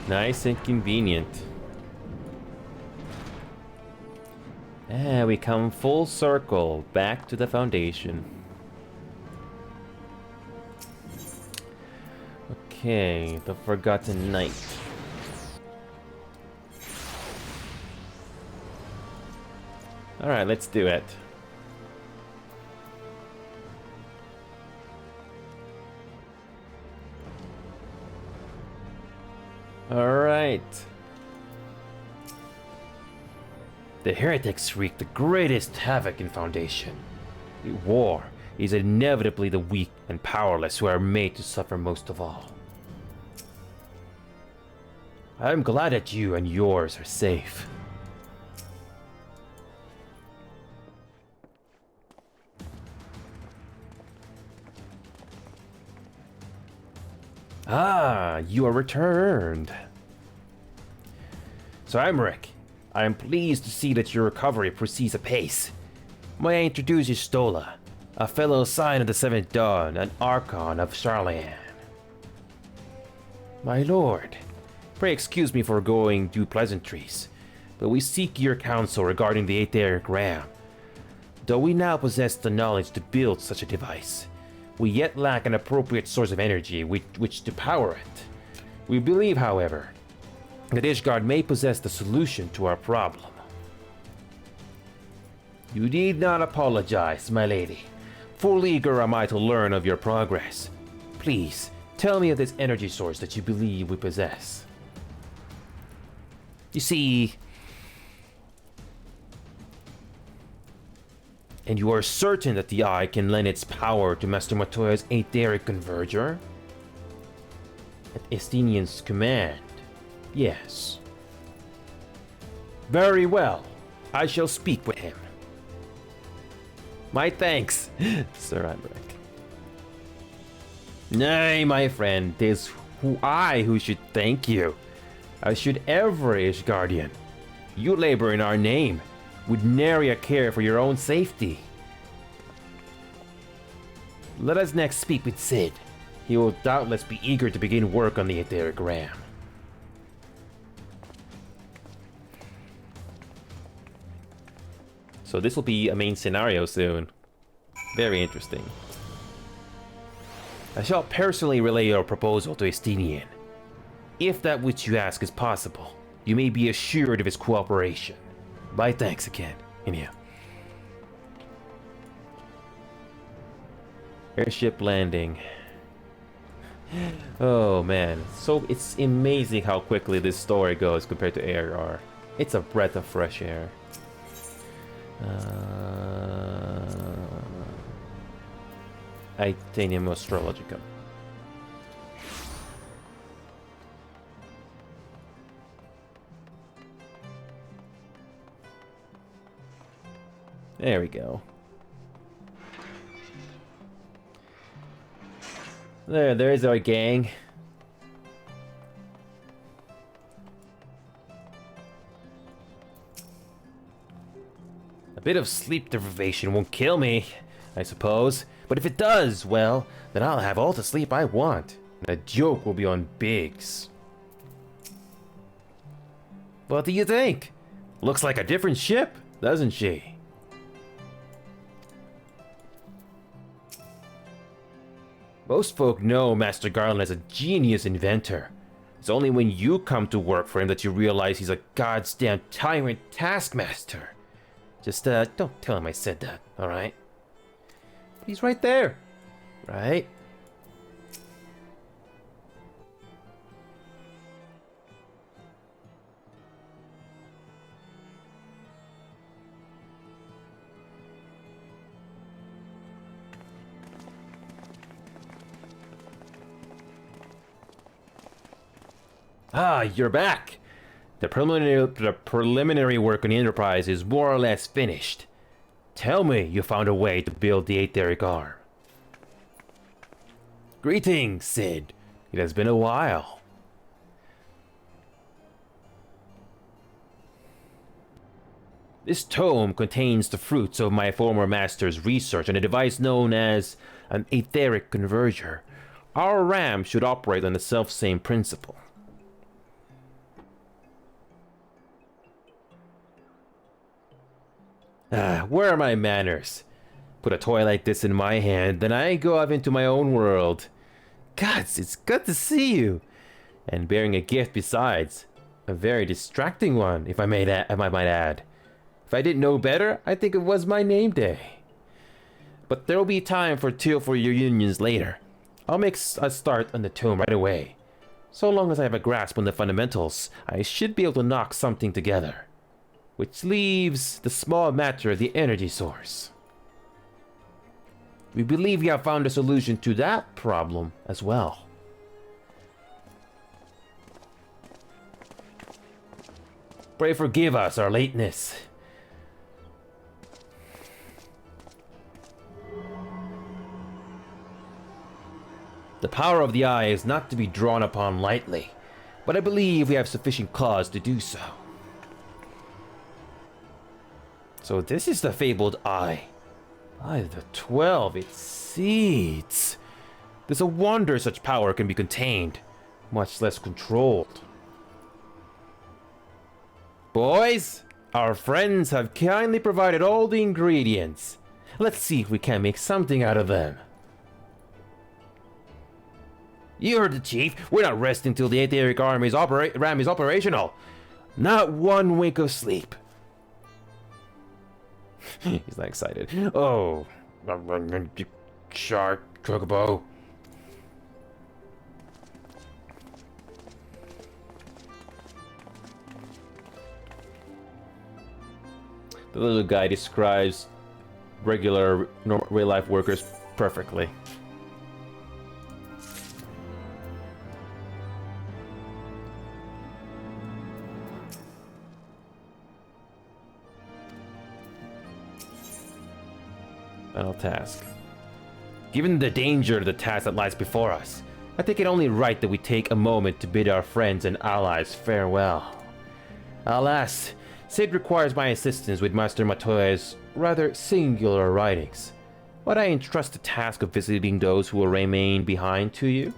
Nice and convenient. And we come full circle back to the foundation. Okay, the Forgotten Knight. Alright, let's do it. Alright. The heretics wreak the greatest havoc in Foundation. War is inevitably the weak and powerless who are made to suffer most of all. I am glad that you and yours are safe. Ah, you are returned. Sir Emmerich, I am pleased to see that your recovery proceeds apace. May I introduce you Stola, a fellow sign of the Seventh Dawn, an Archon of Charlayan. My lord, pray excuse me for going due pleasantries, but we seek your counsel regarding the Aetheric Ram. Though we now possess the knowledge to build such a device, we yet lack an appropriate source of energy with which to power it. We believe, however, that Ishgard may possess the solution to our problem. You need not apologize, my lady. Full eager am I to learn of your progress. Please, tell me of this energy source that you believe we possess. You see, And you are certain that the Eye can lend its power to Master Matoya's etheric converger? At Estinian's command, yes. Very well. I shall speak with him. My thanks, Sir Ambrick. Nay, my friend, 'tis who should thank you. As should every Ishgardian. You labor in our name, with nary a care for your own safety. Let us next speak with Sid. He will doubtless be eager to begin work on the etheric ram. So this will be a main scenario soon. Very interesting. I shall personally relay your proposal to Estinian. If that which you ask is possible, you may be assured of his cooperation. My thanks again, Inia. Airship landing. Oh man, so it's amazing how quickly this story goes compared to ARR. It's a breath of fresh air. Titanium Astrologicum. There we go. There's our gang. A bit of sleep deprivation won't kill me, I suppose. But if it does, well, then I'll have all the sleep I want. And the joke will be on Biggs. What do you think? Looks like a different ship, doesn't she? Most folk know Master Garland as a genius inventor. It's only when you come to work for him that you realize he's a goddamn tyrant taskmaster. Just, don't tell him I said that, alright? He's right there, right? Ah, you're back! The preliminary work on the Enterprise is more or less finished. Tell me you found a way to build the etheric arm. Greetings, Sid. It has been a while. This tome contains the fruits of my former master's research on a device known as an etheric converger. Our RAM should operate on the self-same principle. Where are my manners? Put a toy like this in my hand, then I go off into my own world. Gods, it's good to see you. And bearing a gift besides. A very distracting one, if I might add. If I didn't know better, I think it was my name day. But there'll be time for your unions later. I'll make a start on the tome right away. So long as I have a grasp on the fundamentals, I should be able to knock something together. Which leaves the small matter of the energy source. We believe we have found a solution to that problem as well. Pray forgive us our lateness. The power of the Eye is not to be drawn upon lightly, but I believe we have sufficient cause to do so. So this is the fabled Eye. Eye of the 12, it seeds. There's a wonder such power can be contained, much less controlled. Boys, our friends have kindly provided all the ingredients. Let's see if we can make something out of them. You heard the chief. We're not resting till the etheric ram is operational. Not one wink of sleep. He's not excited. Oh, shark, chocobo. The little guy describes regular real-life workers perfectly. Final task. Given the danger of the task that lies before us, I think it only right that we take a moment to bid our friends and allies farewell. Alas, Sid requires my assistance with Master Matoya's rather singular writings. Might I entrust the task of visiting those who will remain behind to you?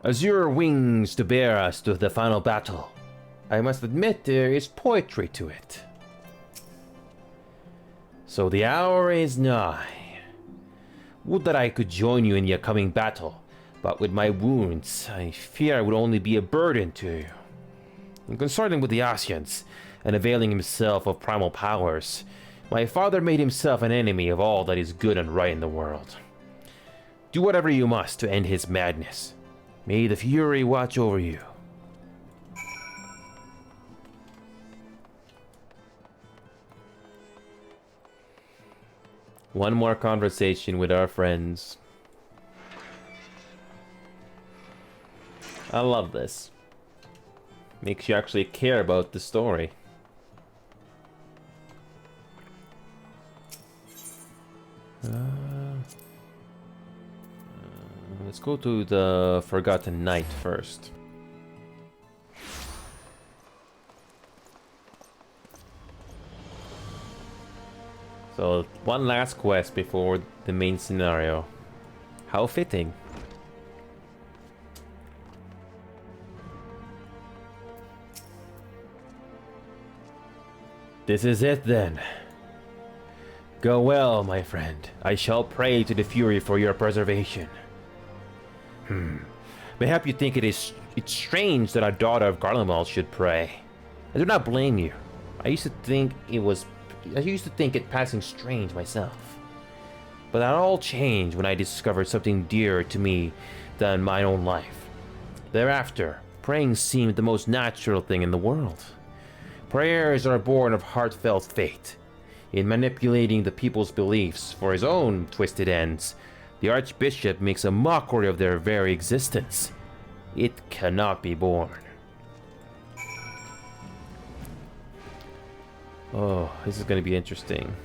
Azure wings to bear us to the final battle. I must admit there is poetry to it. So the hour is nigh. Would that I could join you in the coming battle, but with my wounds, I fear I would only be a burden to you. In consorting with the Asians, and availing himself of primal powers, my father made himself an enemy of all that is good and right in the world. Do whatever you must to end his madness. May the Fury watch over you. One more conversation with our friends. I love this. Makes you actually care about the story. Let's go to the Forgotten Knight first. So, one last quest before the main scenario. How fitting. This is it then. Go well, my friend. I shall pray to the Fury for your preservation. Mayhap you think it's strange that a daughter of Garlemald should pray. I do not blame you. I used to think it passing strange myself. But that all changed when I discovered something dearer to me than my own life. Thereafter, praying seemed the most natural thing in the world. Prayers are born of heartfelt faith. In manipulating the people's beliefs for his own twisted ends, the Archbishop makes a mockery of their very existence. It cannot be borne. Oh, this is going to be interesting.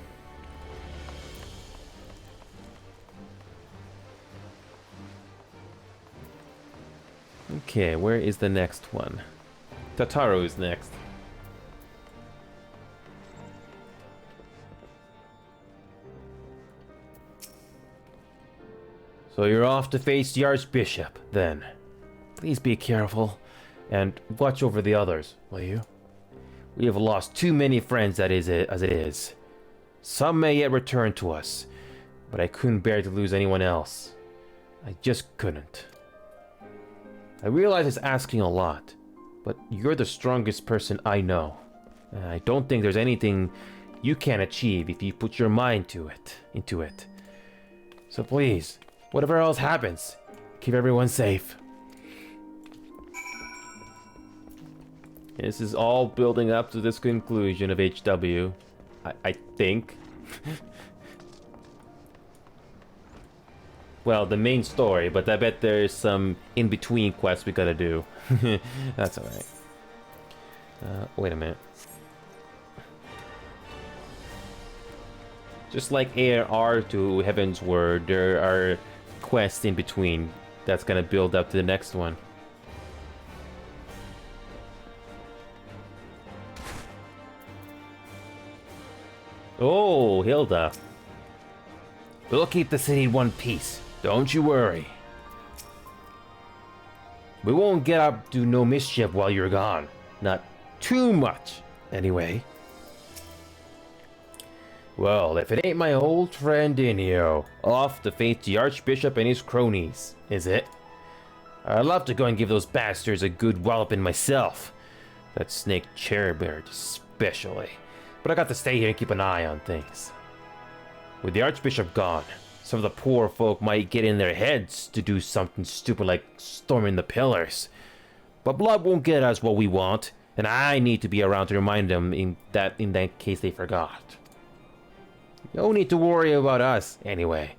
Okay, where is the next one? Tataru is next. So you're off to face the Archbishop, then. Please be careful, and watch over the others, will you? We have lost too many friends as it is. Some may yet return to us, but I couldn't bear to lose anyone else. I just couldn't. I realize it's asking a lot, but you're the strongest person I know. And I don't think there's anything you can't achieve if you put your mind into it. So please, whatever else happens, keep everyone safe. This is all building up to this conclusion of HW. I think. Well, the main story, but I bet there's some in-between quests we gotta do. That's alright. Wait a minute. Just like AR to Heavensward, there are quests in between that's gonna build up to the next one. Oh, Hilda. We'll keep the city in one piece. Don't you worry. We won't get up to no mischief while you're gone. Not too much, anyway. Well, if it ain't my old friend Inio, off to face the Archbishop and his cronies, is it? I'd love to go and give those bastards a good walloping myself. That snake Cherubird especially. But I got to stay here and keep an eye on things. With the Archbishop gone, some of the poor folk might get in their heads to do something stupid like storming the pillars. But blood won't get us what we want, and I need to be around to remind them in that case they forgot. No need to worry about us, anyway.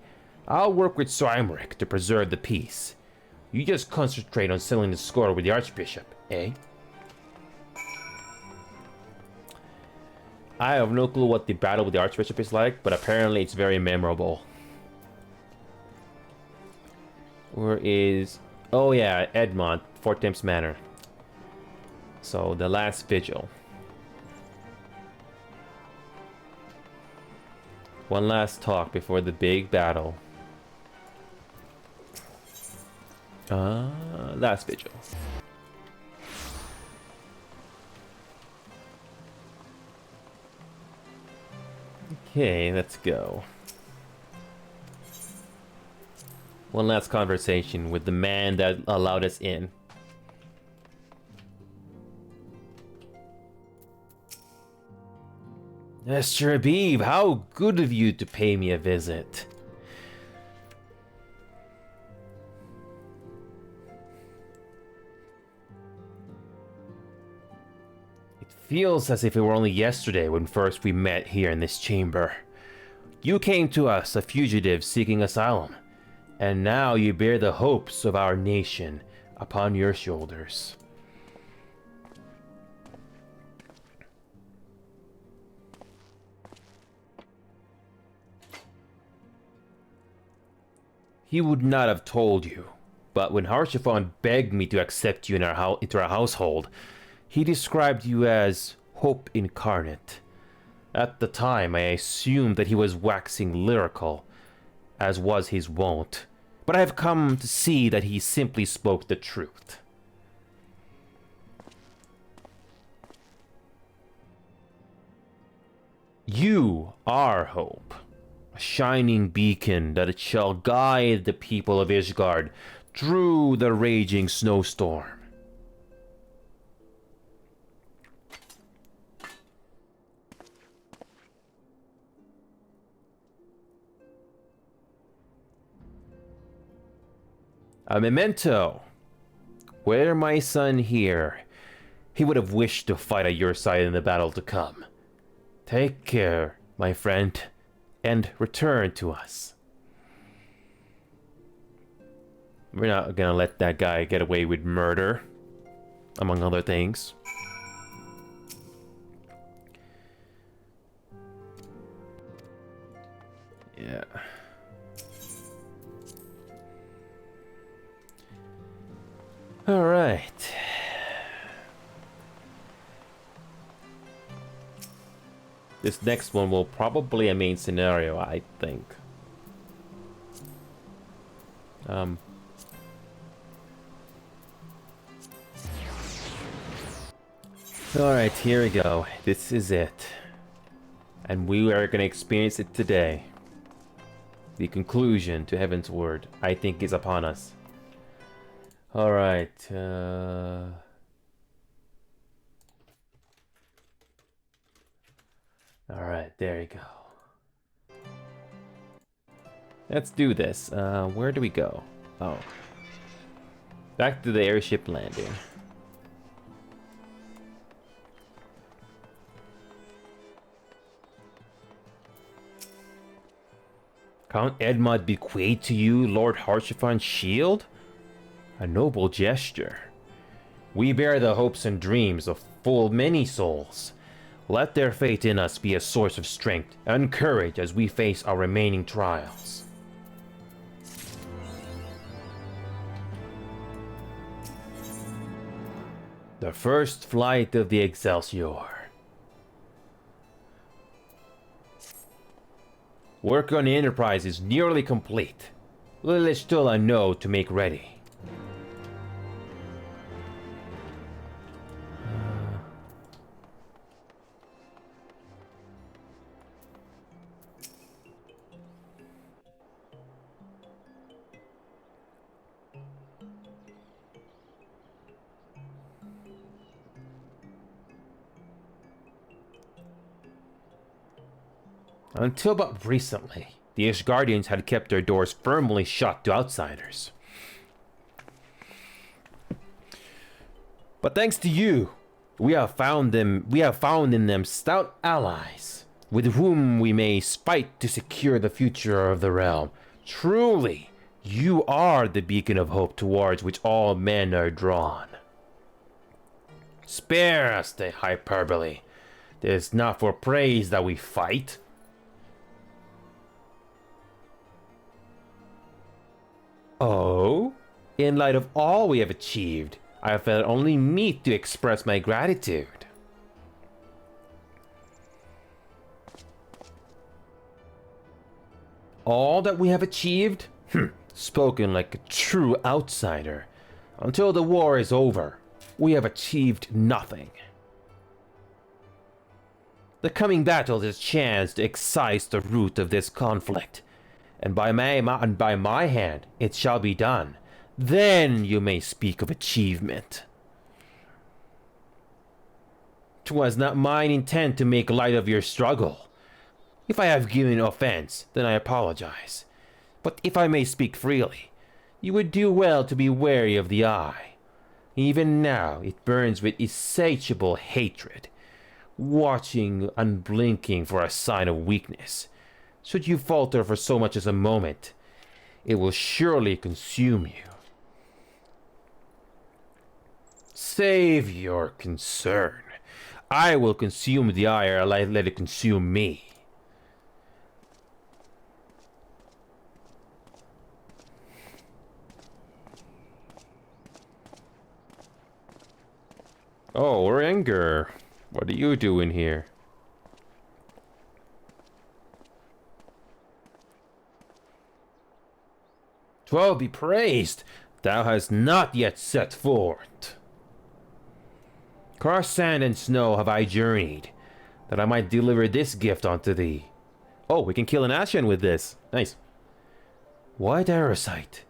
I'll work with Symric to preserve the peace. You just concentrate on settling the score with the Archbishop, eh? I have no clue what the battle with the Archbishop is like, but apparently it's very memorable. Where is... Oh yeah, Edmond, Fort Thames Manor. So, the last vigil. One last talk before the big battle. Last vigil. Okay, let's go. One last conversation with the man that allowed us in. Mr. Abib, how good of you to pay me a visit. It feels as if it were only yesterday when first we met here in this chamber. You came to us, a fugitive seeking asylum, and now you bear the hopes of our nation upon your shoulders. He would not have told you, but when Harshaphon begged me to accept you in into our household, he described you as hope incarnate. At the time, I assumed that he was waxing lyrical, as was his wont, but I have come to see that he simply spoke the truth. You are hope. Shining beacon that it shall guide the people of Ishgard through the raging snowstorm. A memento. Were my son here, he would have wished to fight at your side in the battle to come. Take care, my friend, and return to us. We're not gonna let that guy get away with murder, among other things. Yeah. All right. This next one will probably a main scenario, I think. Alright, here we go. This is it. And we are going to experience it today. The conclusion to Heavensward, I think, is upon us. Alright, Alright, there you go. Let's do this. Where do we go? Oh. Back to the airship landing. Count Edmund bequeathed to you Lord Harshaphon's shield? A noble gesture. We bear the hopes and dreams of full many souls. Let their faith in us be a source of strength and courage as we face our remaining trials. The first flight of the Excelsior. Work on the Enterprise is nearly complete. Little is still a no to make ready. Until but recently, the Ishgardians had kept their doors firmly shut to outsiders. But thanks to you, We have found in them stout allies, with whom we may fight to secure the future of the realm. Truly, you are the beacon of hope towards which all men are drawn. Spare us the hyperbole. It is not for praise that we fight. Oh? In light of all we have achieved, I have felt only meet to express my gratitude. All that we have achieved? Spoken like a true outsider. Until the war is over, we have achieved nothing. The coming battle is a chance to excise the root of this conflict, and by my hand it shall be done. Then you may speak of achievement. 'Twas not mine intent to make light of your struggle. If I have given offense, then I apologize. But if I may speak freely, you would do well to be wary of the eye. Even now it burns with insatiable hatred, watching unblinking for a sign of weakness. Should you falter for so much as a moment, it will surely consume you. Save your concern. I will consume the ire, or let it consume me. Oh, Renger. What are you doing here? Well be praised, thou hast not yet set forth. Across sand and snow have I journeyed, that I might deliver this gift unto thee. Oh, we can kill an Ashen with this. Nice. White arrowsight.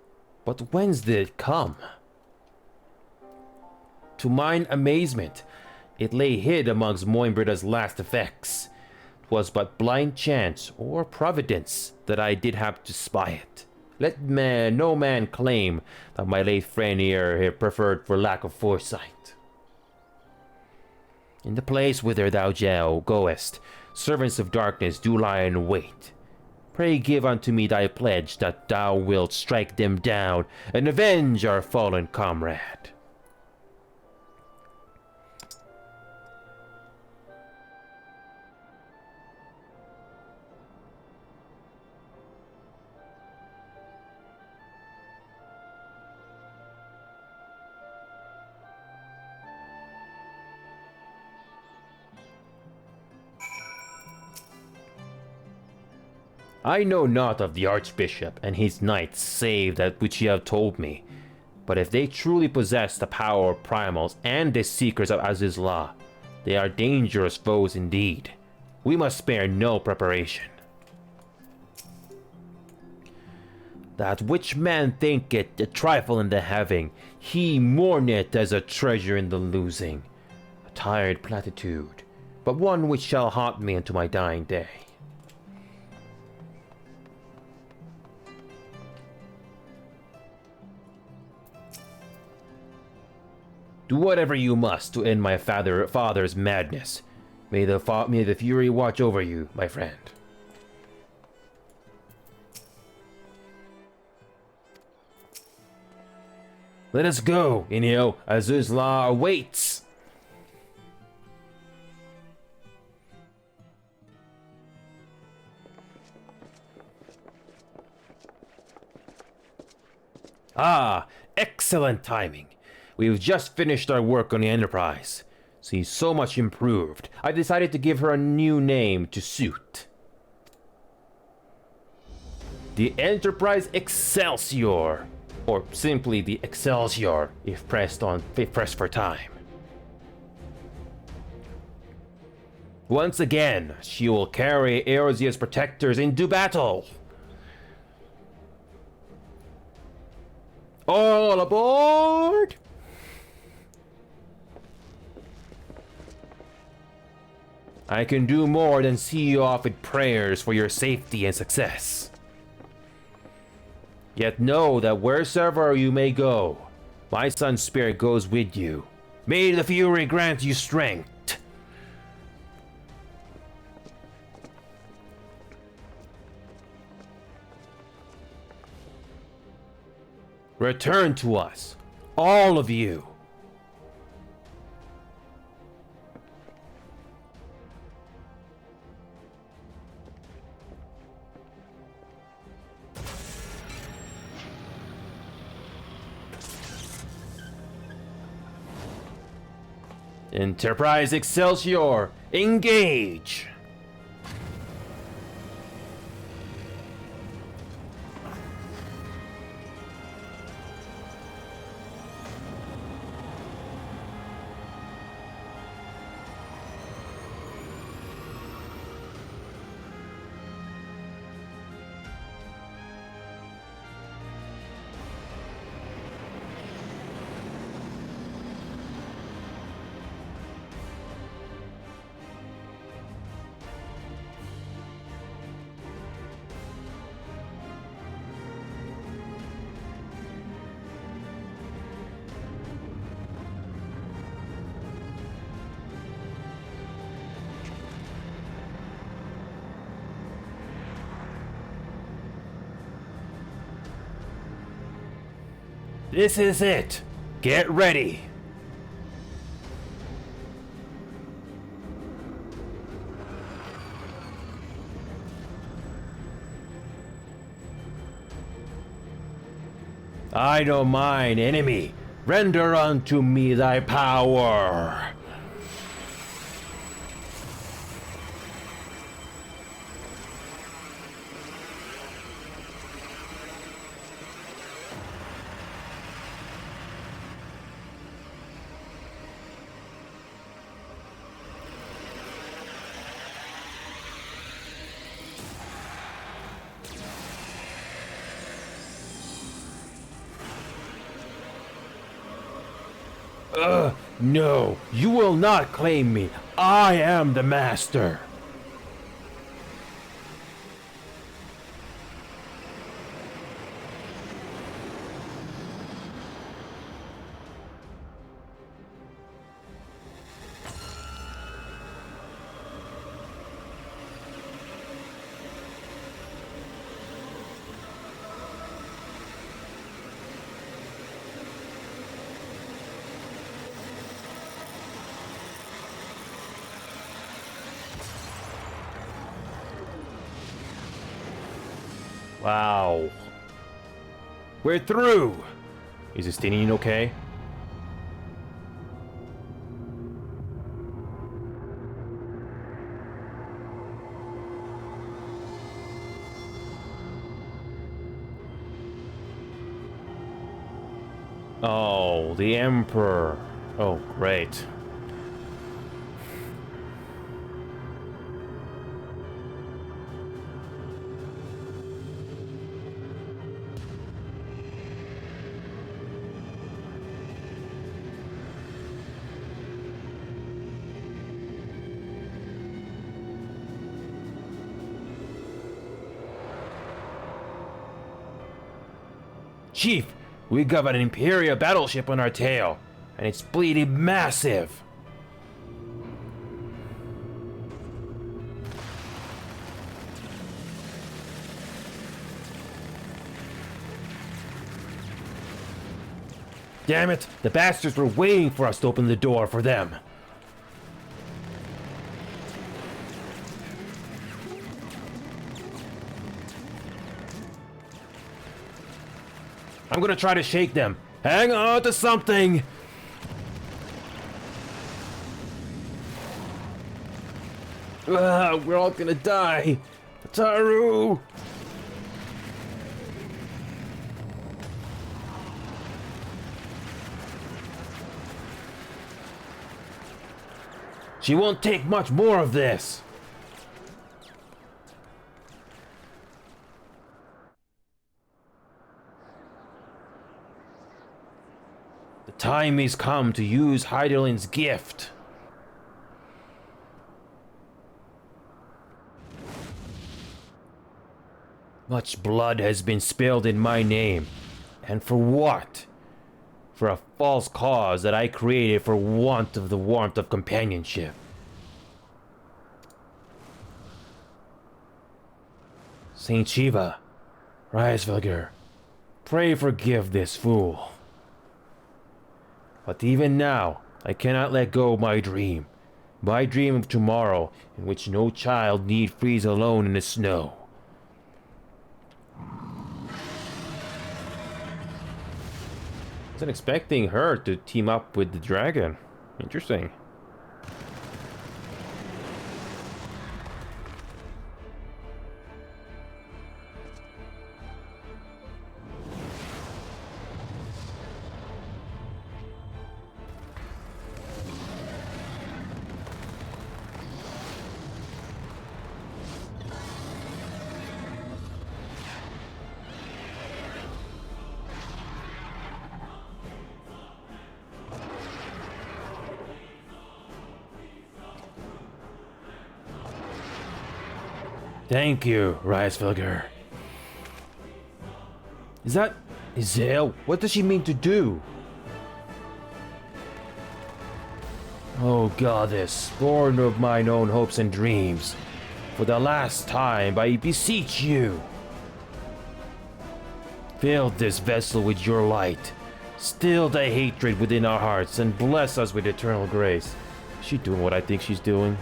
But whence did it come? To mine amazement, it lay hid amongst Moinbrida's last effects. 'Twas but blind chance or providence that I did have to spy it. Let no man claim that my late friend here preferred for lack of foresight. In the place whither thou goest, servants of darkness do lie in wait. Pray give unto me thy pledge that thou wilt strike them down and avenge our fallen comrade. I know not of the Archbishop and his knights save that which ye have told me, but if they truly possess the power of primals and the seekers of Azizla, they are dangerous foes indeed. We must spare no preparation. That which man thinketh a trifle in the having, he mourneth as a treasure in the losing. A tired platitude, but one which shall haunt me into my dying day. Do whatever you must to end my father's madness. May the Fury watch over you, my friend. Let us go, Inio. Azuzla awaits. Ah, excellent timing. We've just finished our work on the Enterprise. She's so much improved, I decided to give her a new name to suit. The Enterprise Excelsior, or simply the Excelsior if pressed for time. Once again, she will carry Eorzea's protectors into battle. All aboard! I can do more than see you off with prayers for your safety and success. Yet know that wheresoever you may go, my son's spirit goes with you. May the Fury grant you strength. Return to us, all of you. Enterprise Excelsior, engage! This is it. Get ready. I know mine, enemy. Render unto me thy power. No, you will not claim me. I am the master. Wow. We're through. Is Justinian okay? Oh, the Emperor. Oh, great. Chief, we got an Imperial battleship on our tail, and it's bleeding massive. Damn it, the bastards were waiting for us to open the door for them. I'm gonna try to shake them. Hang on to something! We're all gonna die! Taru! She won't take much more of this! The time is come to use Hyderlin's gift. Much blood has been spilled in my name. And for what? for a false cause that I created for want of the warmth of companionship. Saint Shiva, Reisfelger, pray forgive this fool. But even now, I cannot let go of my dream. My dream of tomorrow, in which no child need freeze alone in the snow. Wasn't expecting her to team up with the dragon. Interesting. Thank you, Reisfelger. Is that Izel? What does she mean to do? Oh, goddess, born of mine own hopes and dreams, for the last time I beseech you. Fill this vessel with your light. Still the hatred within our hearts and bless us with eternal grace. Is she doing what I think she's doing?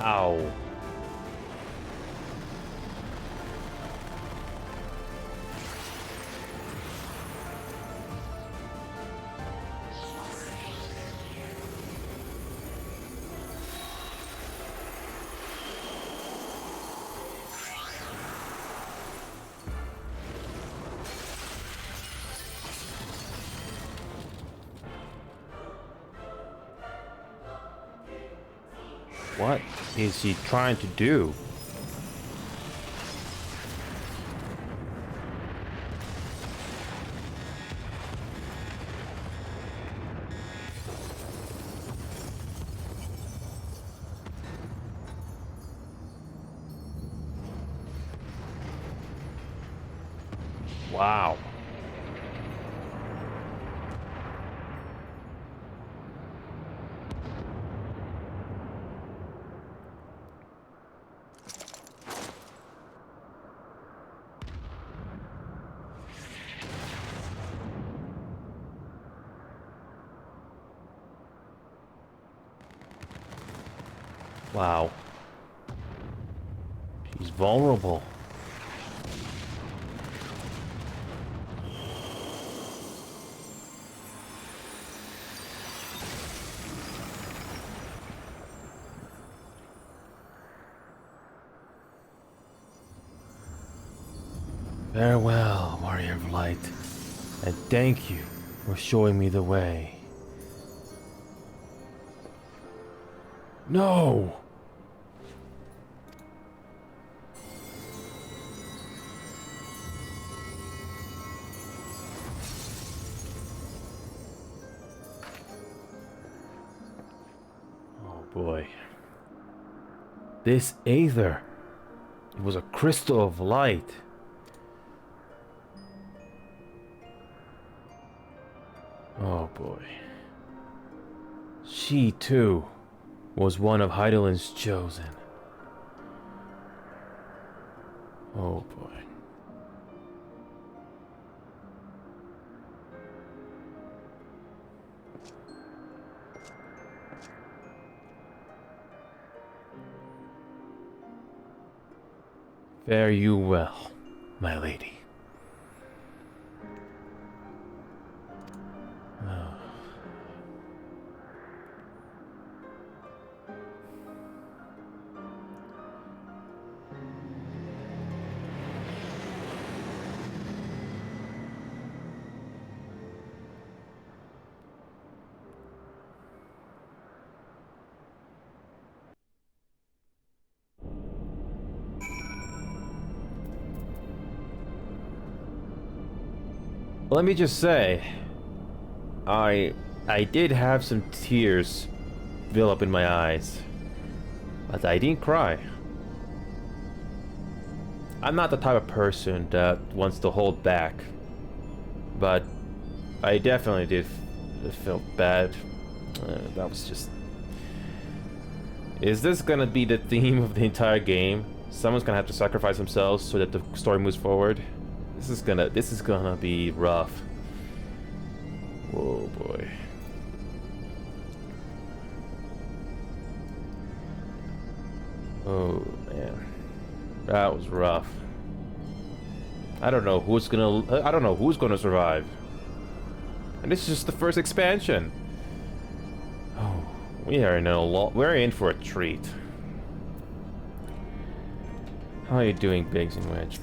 Ow. What is he trying to do? Wow. Wow. She's vulnerable. Farewell, warrior of light, and thank you for showing me the way. No! Oh boy. This aether, it was a crystal of light. Oh boy. She too was one of Heidelin's chosen. Oh boy. Fare you well, my lady. Oh. Let me just say, I did have some tears fill up in my eyes, but I didn't cry. I'm not the type of person that wants to hold back, but I definitely did feel bad. That was just... Is this gonna be the theme of the entire game? Someone's gonna have to sacrifice themselves so that the story moves forward? This is gonna be rough. Whoa, boy. Oh, man. That was rough. I don't know who's gonna survive. And this is just the first expansion. Oh, we're in for a treat. How are you doing, Biggs and Wedge?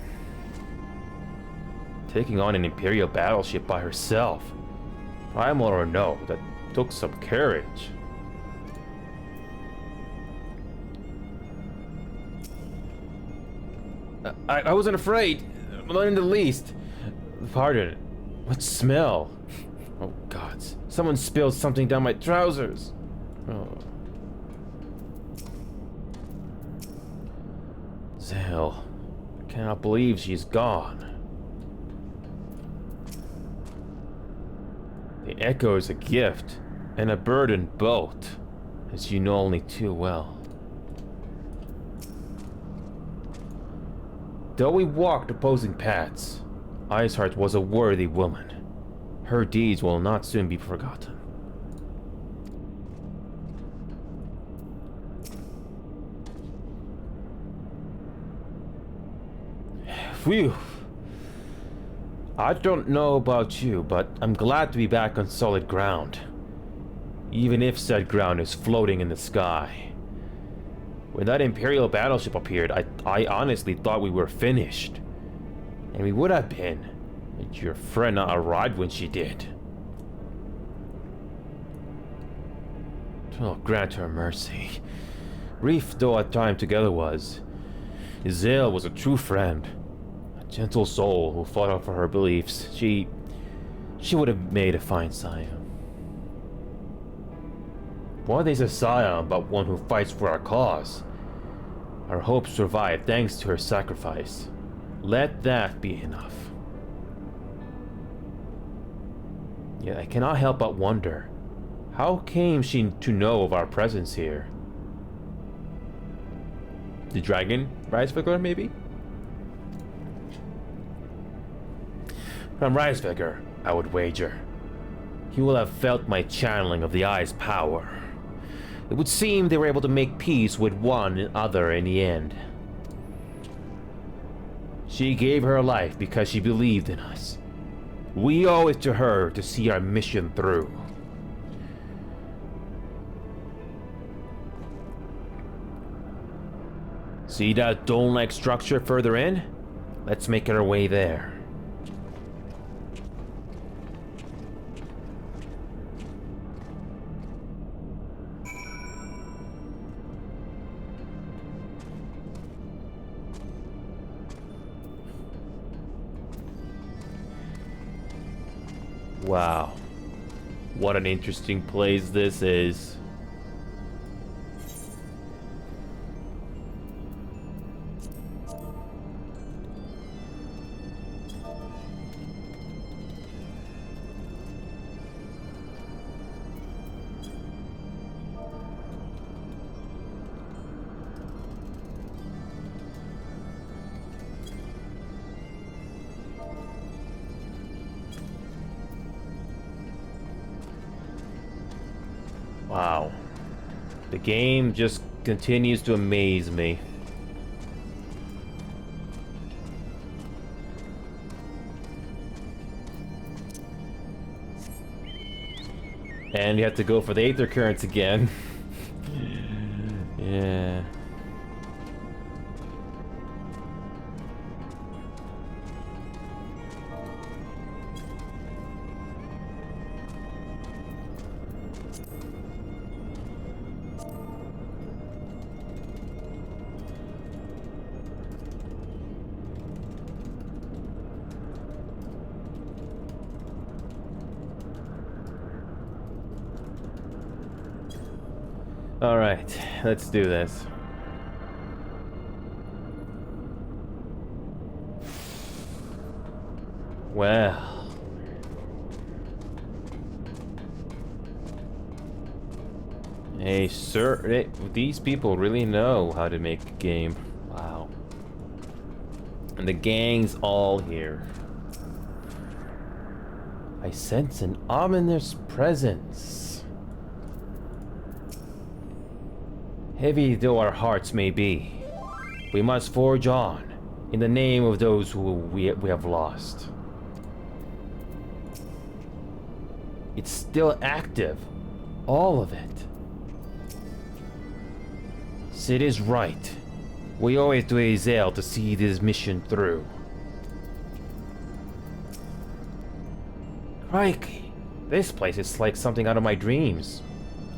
Taking on an Imperial battleship by herself. I'm or no, that took some courage. I wasn't afraid, not in the least. Pardon, what smell? Oh gods, someone spilled something down my trousers. Oh. Zale, I cannot believe she's gone. The Echo is a gift, and a burden both, as you know only too well. Though we walked opposing paths, Iceheart was a worthy woman. Her deeds will not soon be forgotten. Phew. I don't know about you, but I'm glad to be back on solid ground. Even if said ground is floating in the sky. When that Imperial battleship appeared, I honestly thought we were finished. And we would have been, had your friend not arrived when she did. Oh, grant her mercy. Brief though our time together was, Zale was a true friend. Gentle soul who fought out for her beliefs. She would have made a fine scion. What is a scion but one who fights for our cause? Our hopes survive thanks to her sacrifice. Let that be enough. Yet I cannot help but wonder, how came she to know of our presence here? The dragon Reisviger, maybe? From Reisviger, I would wager. He will have felt my channeling of the Eye's power. It would seem they were able to make peace with one another in the end. She gave her life because she believed in us. We owe it to her to see our mission through. See that dome-like structure further in? Let's make our way there. Wow. What an interesting place this is. Wow. The game just continues to amaze me. And you have to go for the Aether Currents again. Yeah. Alright, let's do this. Well. Hey, sir, these people really know how to make a game. Wow. And the gang's all here. I sense an ominous presence. Heavy though our hearts may be, we must forge on in the name of those who we have lost. It's still active, all of it. Sid is right. We owe it to Azael to see this mission through. Crikey, this place is like something out of my dreams.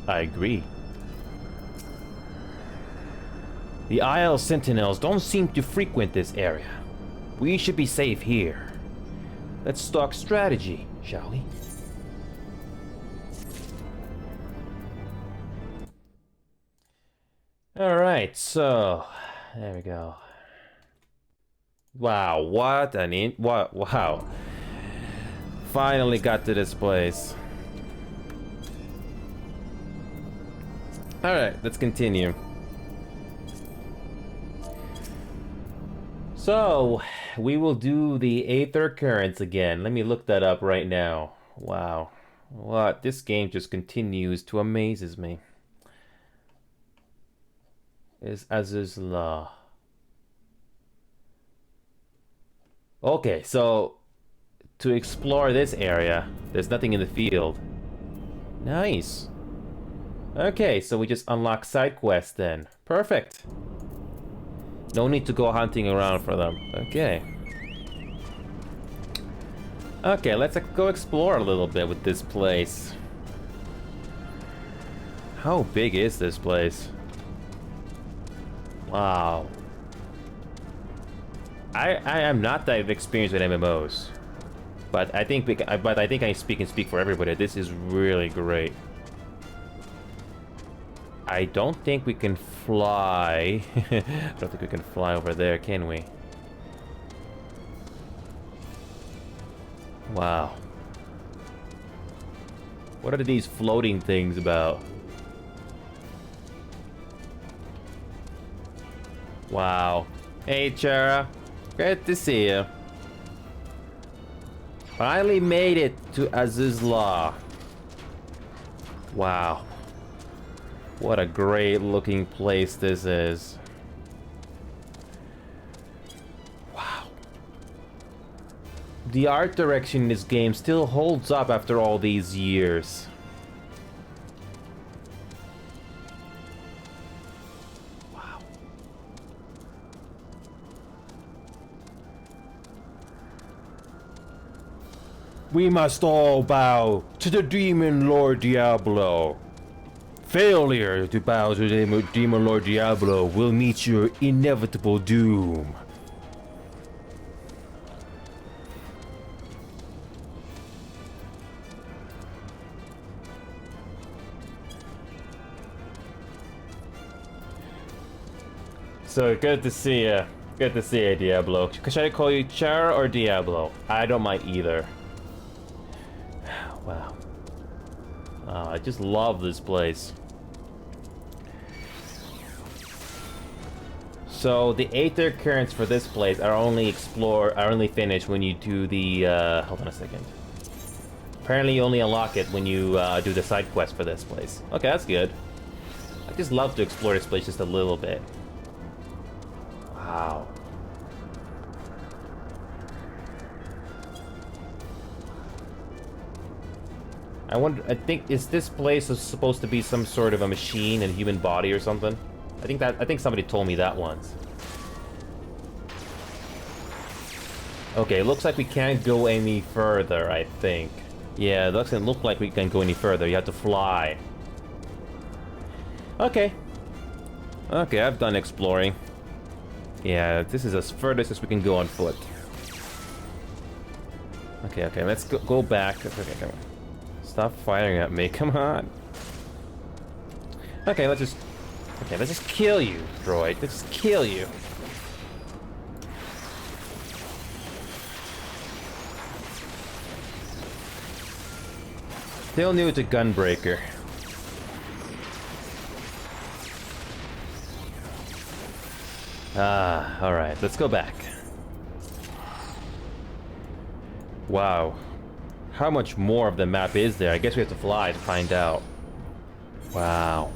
I agree. The Isle Sentinels don't seem to frequent this area. We should be safe here. Let's talk strategy, shall we? Alright, so... there we go. Wow, what an wow. Finally got to this place. Alright, let's continue. So, we will do the Aether Currents again. Let me look that up right now. Wow. What? This game just continues to amazes me. Is Azuz's Law. Okay, so to explore this area, there's nothing in the field. Nice. Okay, so we just unlock side quests then. Perfect. No need to go hunting around for them. Okay. Okay, let's go explore a little bit with this place. How big is this place? Wow. I am not that experienced with MMOs, but I think I speak for everybody. This is really great. I don't think we can fly. I don't think we can fly over there, can we? Wow. What are these floating things about? Wow. Hey, Chara. Great to see you. Finally made it to Azuzla. Wow. What a great looking place this is. Wow. The art direction in this game still holds up after all these years. Wow. We must all bow to the Demon Lord Diablo. Failure to bow to the Demon Lord Diablo will meet your inevitable doom. So good to see you. Good to see you, Diablo. Should I call you Char or Diablo? I don't mind either. Wow. Oh, I just love this place. So the Aether Currents for this place are only finished when you do the hold on a second. Apparently you only unlock it when you do the side quest for this place. Okay, that's good. I just love to explore this place just a little bit. Wow. I wonder, I think, is this place supposed to be some sort of a machine and human body or something? I think somebody told me that once. Okay, looks like we can't go any further, I think. Yeah, it doesn't look like we can go any further. You have to fly. Okay. Okay, I've done exploring. Yeah, this is as furthest as we can go on foot. Okay, let's go back. Okay, come on. Stop firing at me, come on. Okay, let's just kill you, droid. Let's just kill you. Still new to Gunbreaker. Ah, alright, let's go back. Wow. How much more of the map is there? I guess we have to fly to find out. Wow.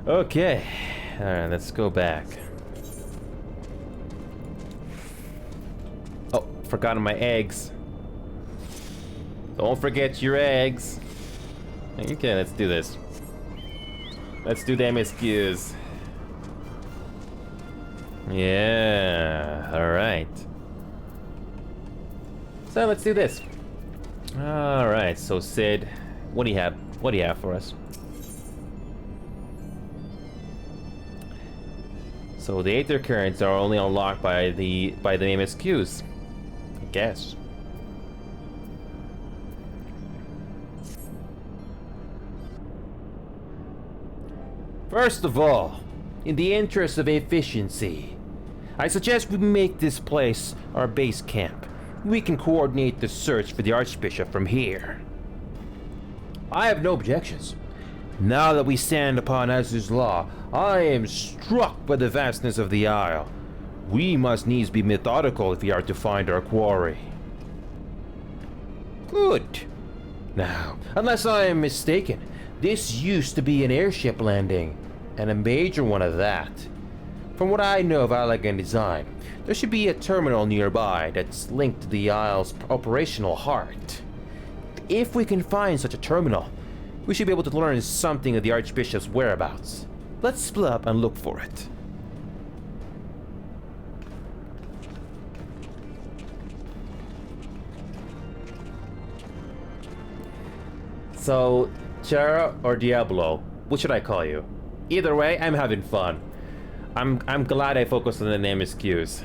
Okay. Alright, let's go back. Oh, forgot my eggs. Don't forget your eggs. Okay, let's do this. Let's do the MSQs. Yeah, alright. So let's do this. Alright, so Sid, what do you have? What do you have for us? So the Aether Currents are only unlocked by the MSQs. I guess. First of all, in the interest of efficiency, I suggest we make this place our base camp. We can coordinate the search for the Archbishop from here. I have no objections. Now that we stand upon Azuz's law, I am struck by the vastness of the Isle. We must needs be methodical if we are to find our quarry. Good. Now, unless I am mistaken, this used to be an airship landing, and a major one at that. From what I know of Allegan design, there should be a terminal nearby that's linked to the Isle's operational heart. If we can find such a terminal, we should be able to learn something of the Archbishop's whereabouts. Let's split up and look for it. So, Chara or Diablo, what should I call you? Either way, I'm having fun. I'm glad I focused on the MSQs.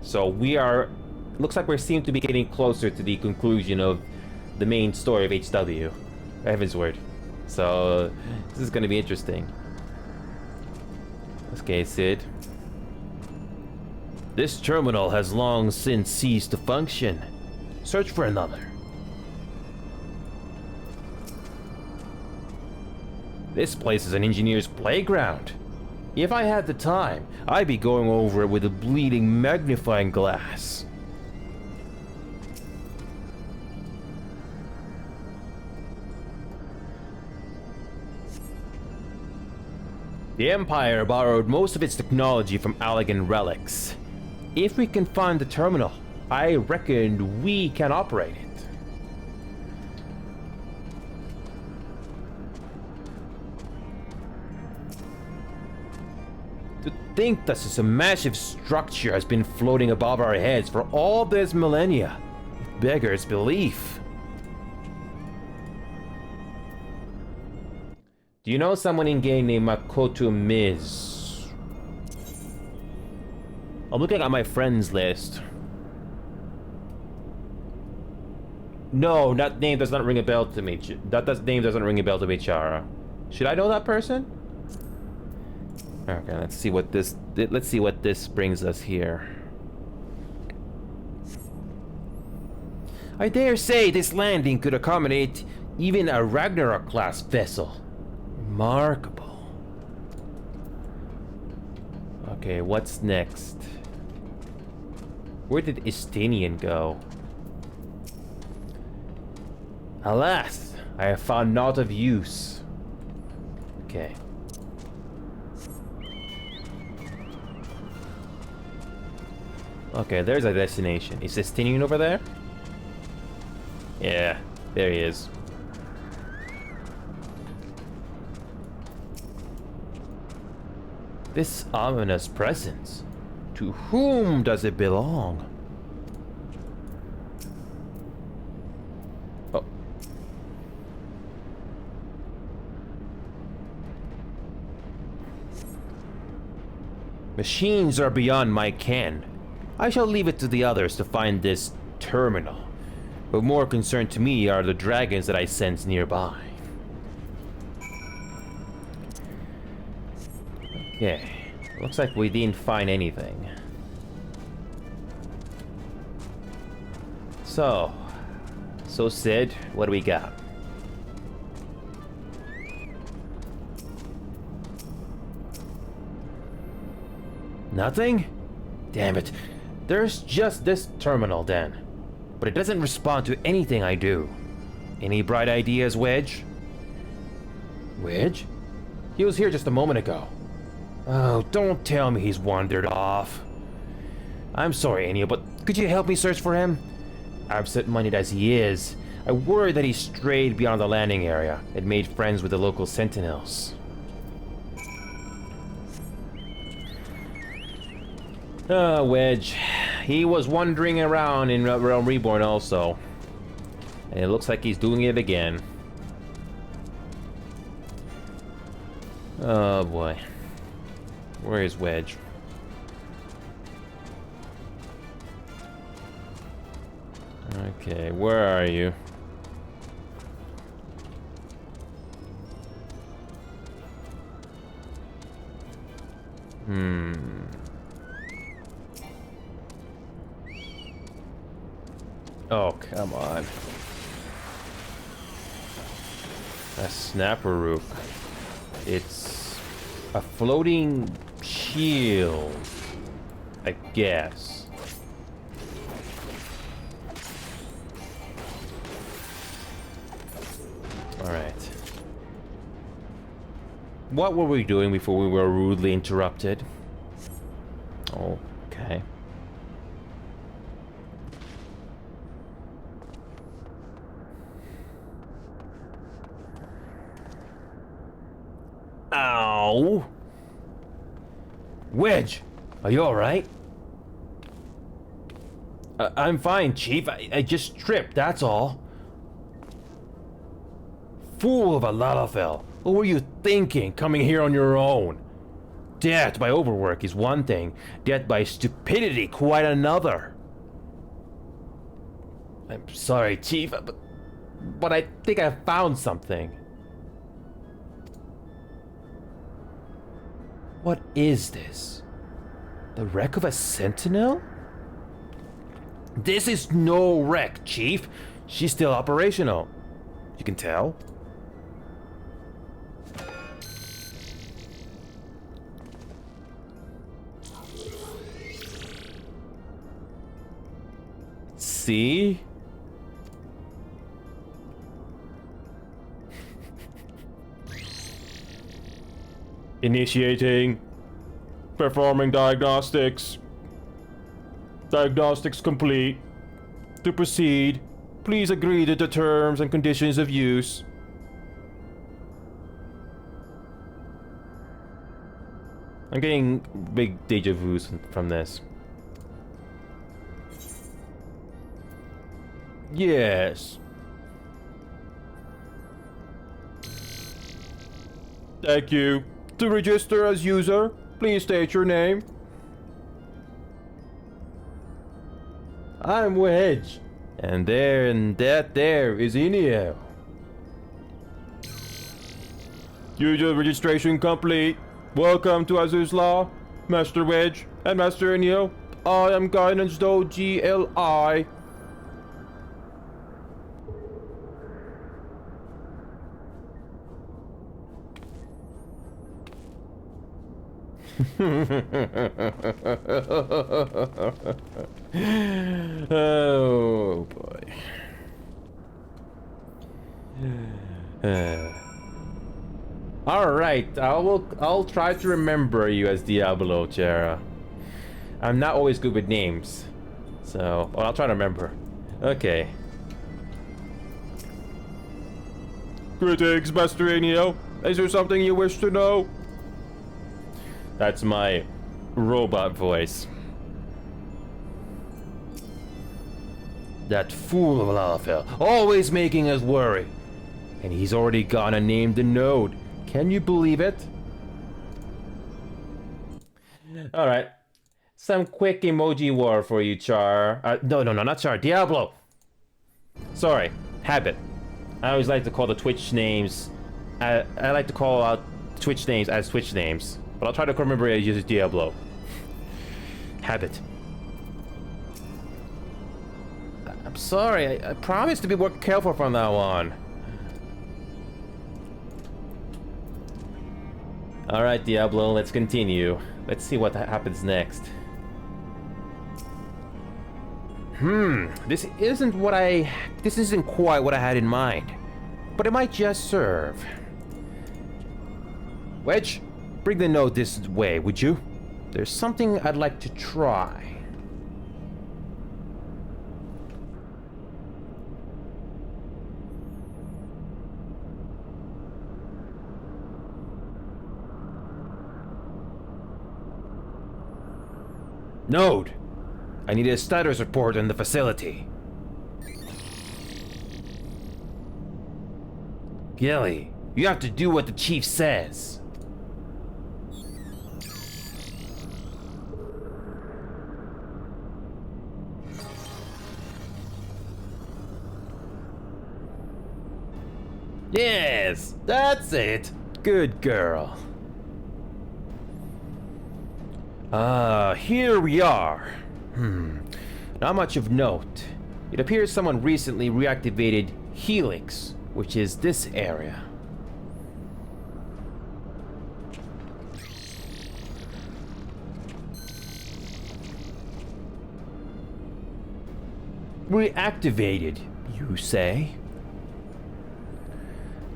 So we are... Looks like we seem to be getting closer to the conclusion of the main story of HW. Heavensward. So this is going to be interesting. Okay, Sid. This terminal has long since ceased to function. Search for another. This place is an engineer's playground. If I had the time, I'd be going over it with a bleeding magnifying glass. The Empire borrowed most of its technology from Allegan relics. If we can find the terminal, I reckon we can operate it. To think that such a massive structure has been floating above our heads for all this millennia, it beggars belief. Do you know someone in-game named Makoto Miz? I'm looking at my friends list. No, that name does not ring a bell to me. Name doesn't ring a bell to me, Chara. Should I know that person? Okay, let's see what this brings us here. I dare say this landing could accommodate even a Ragnarok-class vessel. Remarkable. Okay, what's next? Where did Istinian go? Alas, I have found naught of use. Okay. Okay, there's a destination. Is Istinian over there? Yeah. There he is. This ominous presence. To whom does it belong? Oh. Machines are beyond my ken. I shall leave it to the others to find this terminal. But more concerned to me are the dragons that I sense nearby. Okay. Looks like we didn't find anything. So Sid, what do we got? Nothing? Damn it. There's just this terminal then. But it doesn't respond to anything I do. Any bright ideas, Wedge? Wedge? He was here just a moment ago. Oh, don't tell me he's wandered off. I'm sorry, Enya, but could you help me search for him? Absent-minded as he is, I worry that he strayed beyond the landing area and made friends with the local sentinels. Ah, Wedge. He was wandering around in Realm Reborn also. And it looks like he's doing it again. Oh boy. Where is Wedge? Okay, where are you? Oh, come on. A snapper rook. It's a floating shield, I guess. Alright. What were we doing before we were rudely interrupted? Okay. Ow! Wedge, are you alright? I'm fine, Chief. I just tripped, that's all. Fool of a Lalafell. What were you thinking, coming here on your own? Death by overwork is one thing. Death by stupidity quite another. I'm sorry, Chief, but I think I found something. What is this? The wreck of a sentinel? This is no wreck, Chief. She's still operational. You can tell. See? Initiating. Performing diagnostics. Diagnostics complete. To proceed, please agree to the terms and conditions of use. I'm getting big deja vus from this. Yes. Thank you. To register as user, please state your name. I'm Wedge. And that there is Enya. User registration complete. Welcome to Azur's Law, Master Wedge and Master Enya. I am Guidance Do GLI. Oh boy. All right, I'll try to remember you as Diablo, Jera. I'm not always good with names, so I'll try to remember. Okay. Greetings, Master Enio. Is there something you wish to know? That's my robot voice. That fool of an Alfel, always making us worry. And he's already gone and named the node. Can you believe it? Alright. Some quick emoji war for you, Char. No, not Char. Diablo! Sorry. Habit. I always like to call the Twitch names... I like to call out Twitch names as Twitch names. But I'll try to remember it as Diablo. Habit. I'm sorry. I promise to be more careful from now on. Alright, Diablo, let's continue. Let's see what happens next. This isn't quite what I had in mind. But it might just serve. Wedge, bring the node this way, would you? There's something I'd like to try. Node! I need a status report on the facility. Gilly, you have to do what the chief says. Yes, that's it. Good girl. Here we are. Not much of note. It appears someone recently reactivated Helix, which is this area. Reactivated, you say?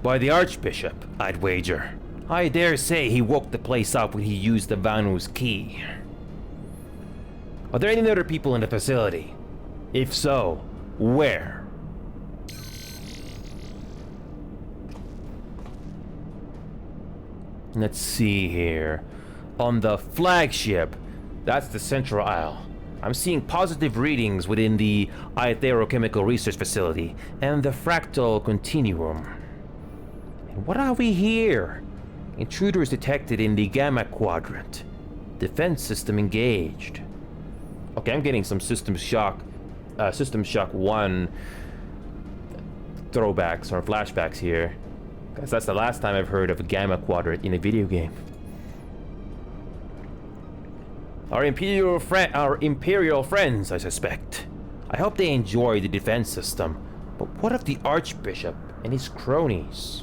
By the Archbishop, I'd wager. I dare say he woke the place up when he used the Vanu's key. Are there any other people in the facility? If so, where? Let's see here. On the flagship, that's the central aisle. I'm seeing positive readings within the Iotherochemical Research Facility and the Fractal Continuum. And what are we here? Intruders detected in the Gamma Quadrant. Defense system engaged. Okay, I'm getting some System Shock 1 throwbacks or flashbacks here. Guess that's the last time I've heard of a Gamma Quadrant in a video game. Our Imperial friends, I suspect. I hope they enjoy the defense system. But what of the Archbishop and his cronies?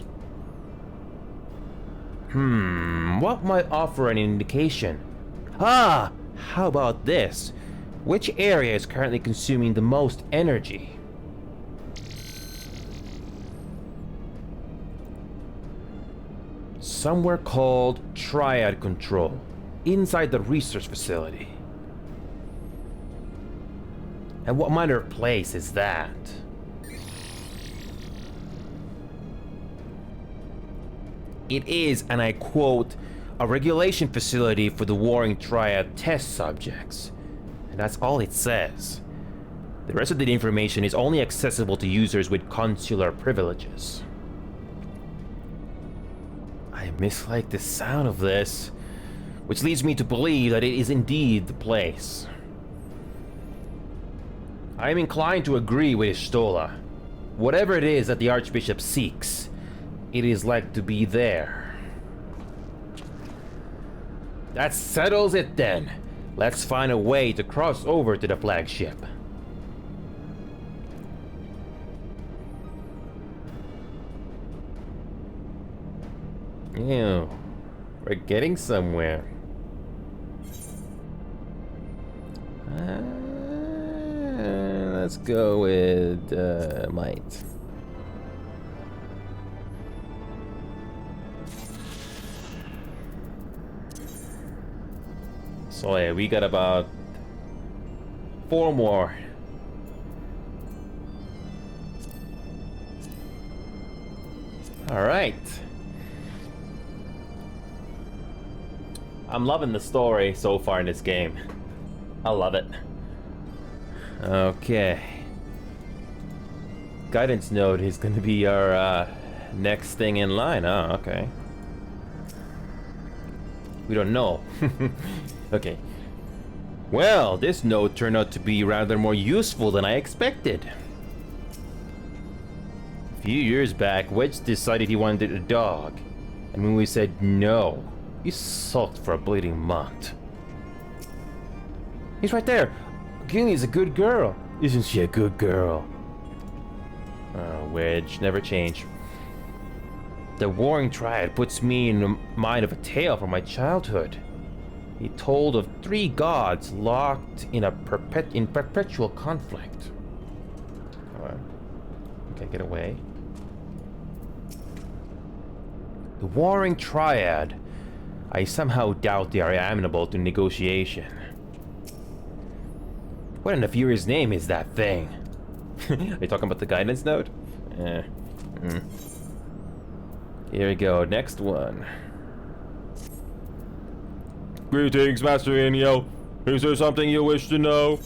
What might offer an indication? How about this? Which area is currently consuming the most energy? Somewhere called Triad Control, inside the research facility. And what manner of place is that? It is, and I quote, a regulation facility for the warring triad test subjects. And that's all it says. The rest of the information is only accessible to users with consular privileges. I mislike the sound of this, which leads me to believe that it is indeed the place. I am inclined to agree with Istola. Whatever it is that the Archbishop seeks, it is like to be there. That settles it then. Let's find a way to cross over to the flagship. Ew, we're getting somewhere. Let's go with might. So yeah, we got about 4 more. Alright. I'm loving the story so far in this game. I love it. Okay. Guidance node is going to be our next thing in line. Oh, okay. We don't know. Okay. Well, this node turned out to be rather more useful than I expected. A few years back, Wedge decided he wanted a dog. And when we said no, he sulked for a bleeding month. He's right there. Gilly's a good girl. Isn't she a good girl? Oh, Wedge, never change. The Warring Triad puts me in the mind of a tale from my childhood. He told of 3 gods locked in perpetual conflict. Okay, get away. The Warring Triad. I somehow doubt they are amenable to negotiation. What in the furious name is that thing? Are you talking about the guidance node? Here we go, next one. Greetings, Master Inyo. Is there something you wish to know?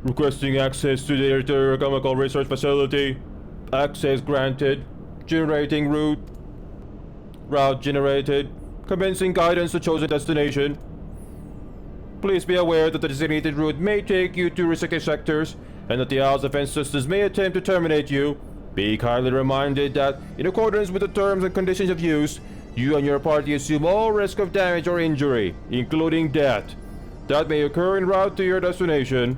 Requesting access to the Chemical Research Facility. Access granted. Generating route. Route generated. Commencing guidance to chosen destination. Please be aware that the designated route may take you to restricted sectors, and that the Owl's defense systems may attempt to terminate you. Be kindly reminded that, in accordance with the terms and conditions of use, you and your party assume all risk of damage or injury, including death, that may occur en route to your destination.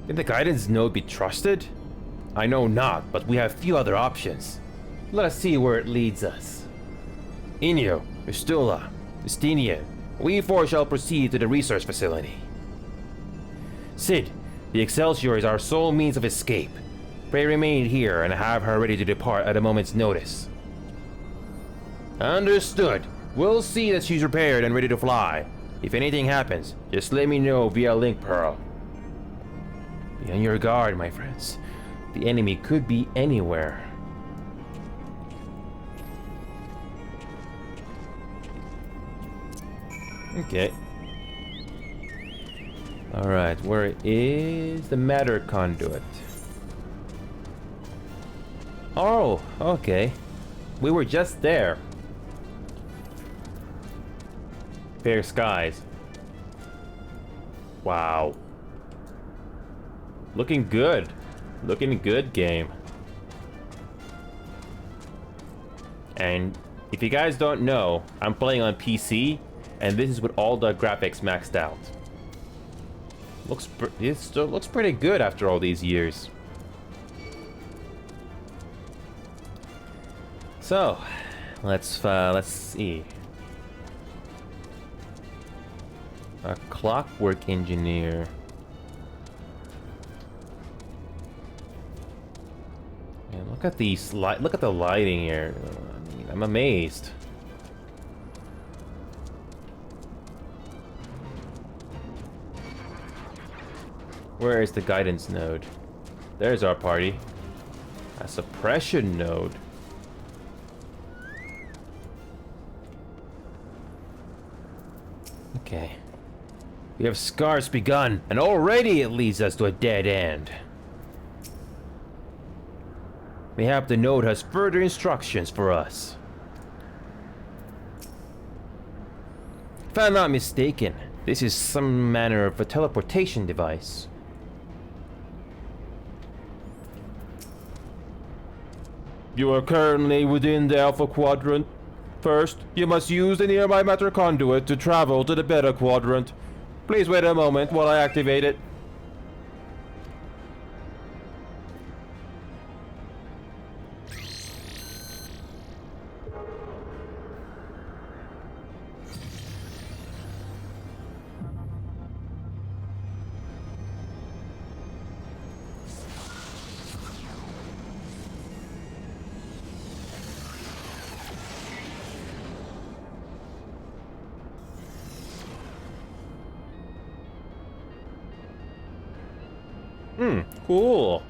Can the guidance node be trusted? I know not, but we have few other options. Let us see where it leads us. Inyo, Vistula, Vistinian, we 4 shall proceed to the research facility. Sid, the Excelsior is our sole means of escape. Pray remain here and have her ready to depart at a moment's notice. Understood. We'll see that she's prepared and ready to fly. If anything happens, just let me know via Link Pearl. Be on your guard, my friends. The enemy could be anywhere. Okay. Alright, where is the matter conduit? Oh, okay. We were just there. Fair skies. Wow. Looking good. Looking good, game. And if you guys don't know, I'm playing on PC, and this is with all the graphics maxed out. It still looks pretty good after all these years. So, let's see. A clockwork engineer. Man, look at these look at the lighting here. I mean, I'm amazed. Where is the guidance node? There's our party. A suppression node. Okay. We have scarce begun, and already it leads us to a dead end. Mayhap the node has further instructions for us. If I'm not mistaken, this is some manner of a teleportation device. You are currently within the Alpha Quadrant. First, you must use the nearby matter conduit to travel to the Beta Quadrant. Please wait a moment while I activate it. Cool.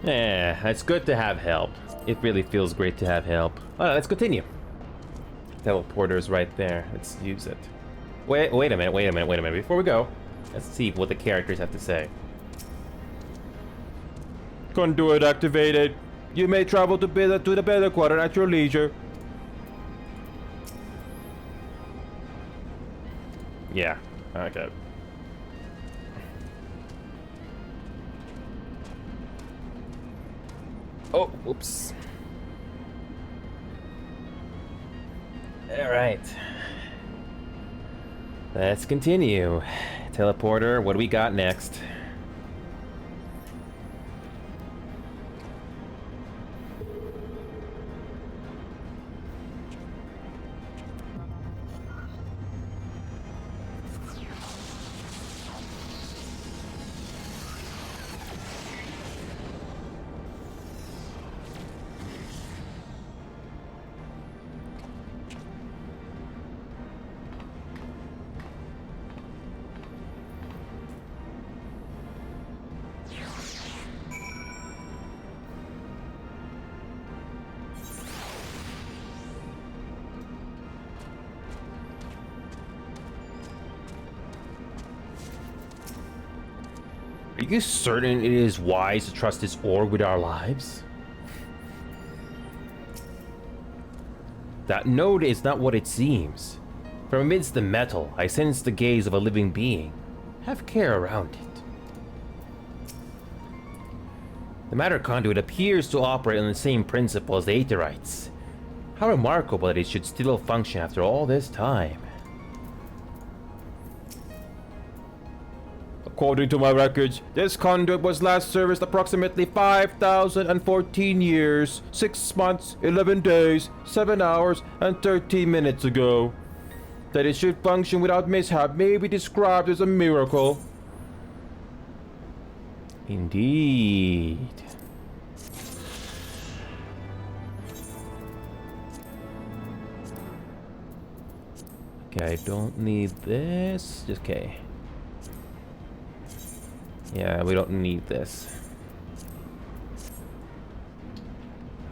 Yeah, it's good to have help. It really feels great to have help. Alright, let's continue. Teleporter's right there. Let's use it. Wait a minute. Before we go, let's see what the characters have to say. Conduit activated. You may travel to the Beta Quadrant at your leisure. Yeah, okay. Oh, whoops. Alright. Let's continue. Teleporter, what do we got next? Are you certain it is wise to trust this orb with our lives? That node is not what it seems. From amidst the metal, I sense the gaze of a living being. Have care around it. The matter conduit appears to operate on the same principle as the Aetherites. How remarkable that it should still function after all this time. According to my records, this conduit was last serviced approximately 5,014 years, 6 months, 11 days, 7 hours, and 13 minutes ago. That it should function without mishap may be described as a miracle. Indeed. Okay, I don't need this. Okay. Yeah, we don't need this.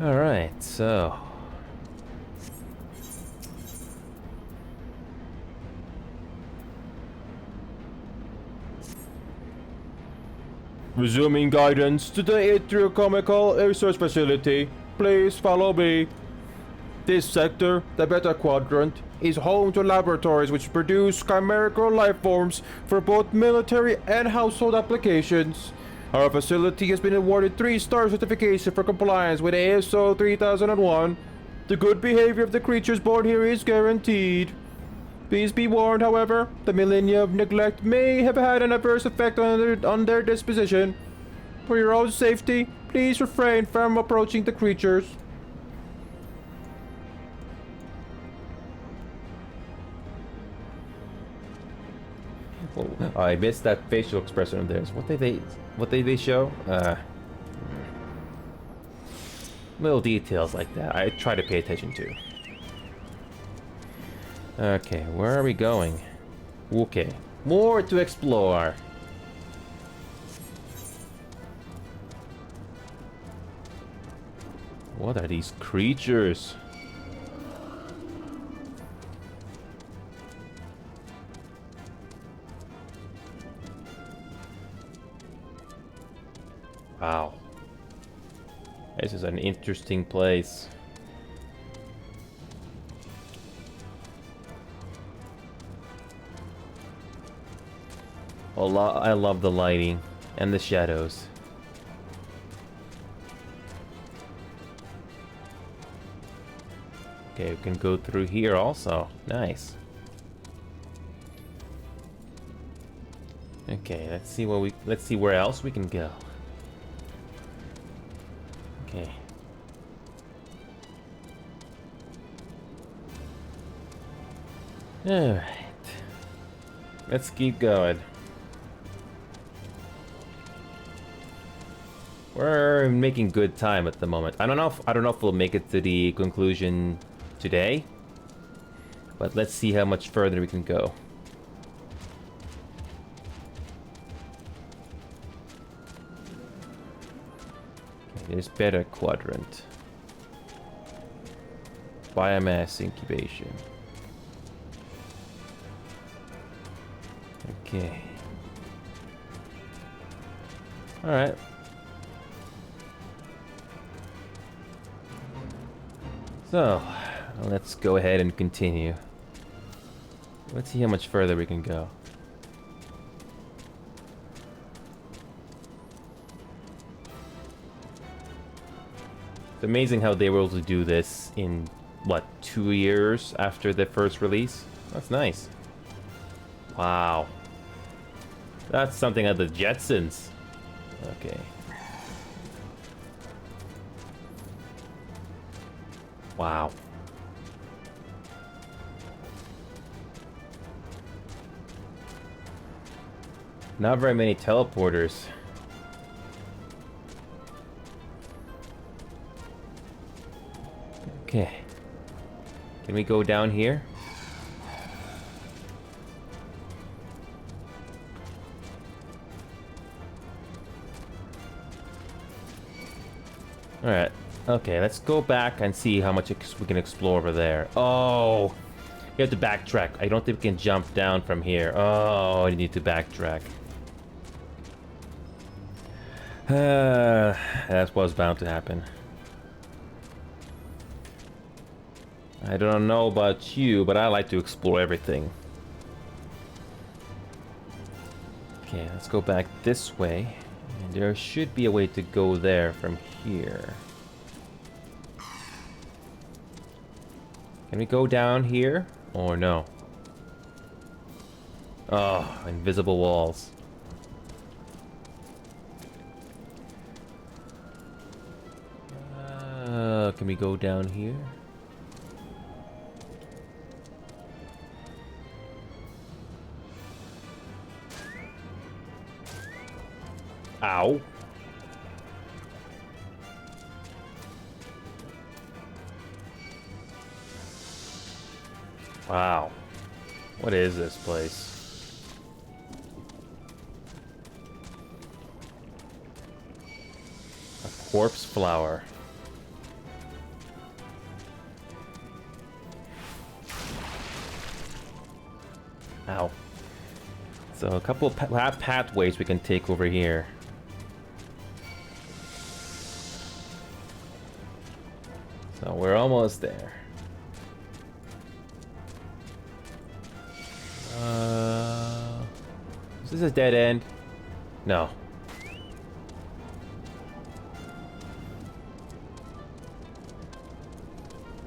Alright, so... resuming guidance to the Aethiochemical Research Facility. Please follow me. This sector, the Beta Quadrant, is home to laboratories which produce chimerical life forms for both military and household applications. Our facility has been awarded 3-star certification for compliance with ASO 3001. The good behavior of the creatures born here is guaranteed. Please be warned, however, the millennia of neglect may have had an adverse effect on their disposition. For your own safety, please refrain from approaching the creatures. Oh, I missed that facial expression of theirs. What did they show? Little details like that I try to pay attention to. Okay, where are we going? Okay, more to explore. What are these creatures? Wow. This is an interesting place. I love the lighting and the shadows. Okay, we can go through here also. Nice. Okay, let's see where else we can go. Okay. Alright. Let's keep going. We're making good time at the moment. I don't know if we'll make it to the conclusion today, but let's see how much further we can go. Okay, there's Beta Quadrant. Biomass incubation. Okay. Alright. So, let's go ahead and continue. Let's see how much further we can go. It's amazing how they were able to do this in, what, 2 years after the first release? That's nice. Wow. That's something of the Jetsons. Okay. Wow. Not very many teleporters. Okay. Can we go down here? Alright. Okay, let's go back and see how much we can explore over there. Oh! You have to backtrack. I don't think we can jump down from here. Oh, I need to backtrack. That was bound to happen. I don't know about you, but I like to explore everything. Okay, let's go back this way. And there should be a way to go there from here. Can we go down here? Or no? Oh, invisible walls. Can we go down here? Ow. Wow. What is this place? A corpse flower. Ow. So a couple of pathways we can take over here. So we're almost there. Is this a dead end? No.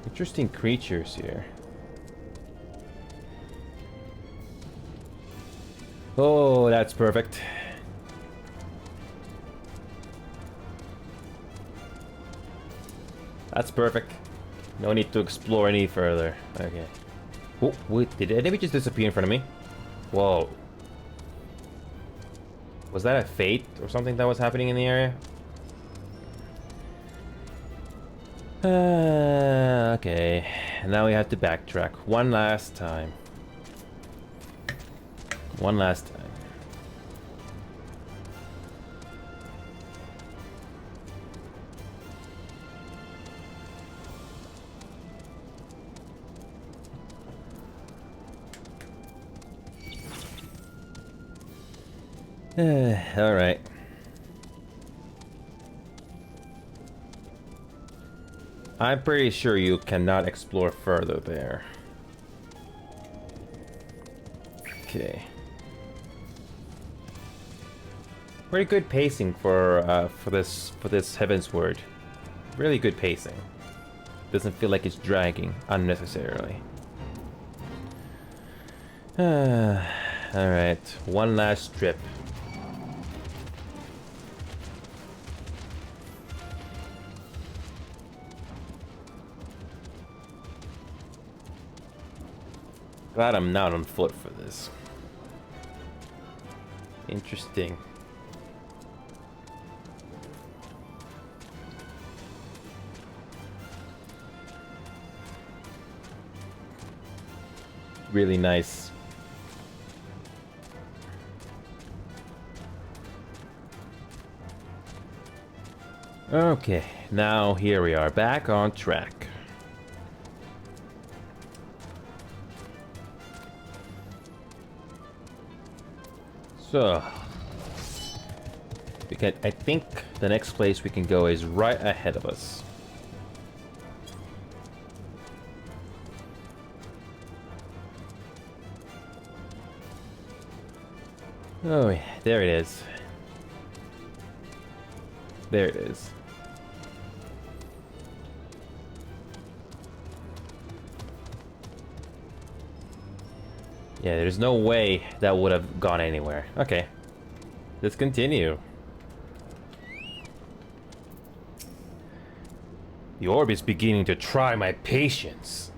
Interesting creatures here. Oh, that's perfect. That's perfect. No need to explore any further. Okay. Oh, wait, did enemy just disappear in front of me? Whoa. Was that a fate or something that was happening in the area? Okay. Now we have to backtrack one last time. One last time. All right. I'm pretty sure you cannot explore further there. Okay. Pretty good pacing for this Heavensward. Really good pacing. Doesn't feel like it's dragging unnecessarily. Alright, one last trip. Glad I'm not on foot for this. Interesting. Really nice. Okay, now here we are, back on track. So, I think the next place we can go is right ahead of us. Oh yeah, there it is. There it is. Yeah, there's no way that would have gone anywhere. Okay. Let's continue. The orb is beginning to try my patience.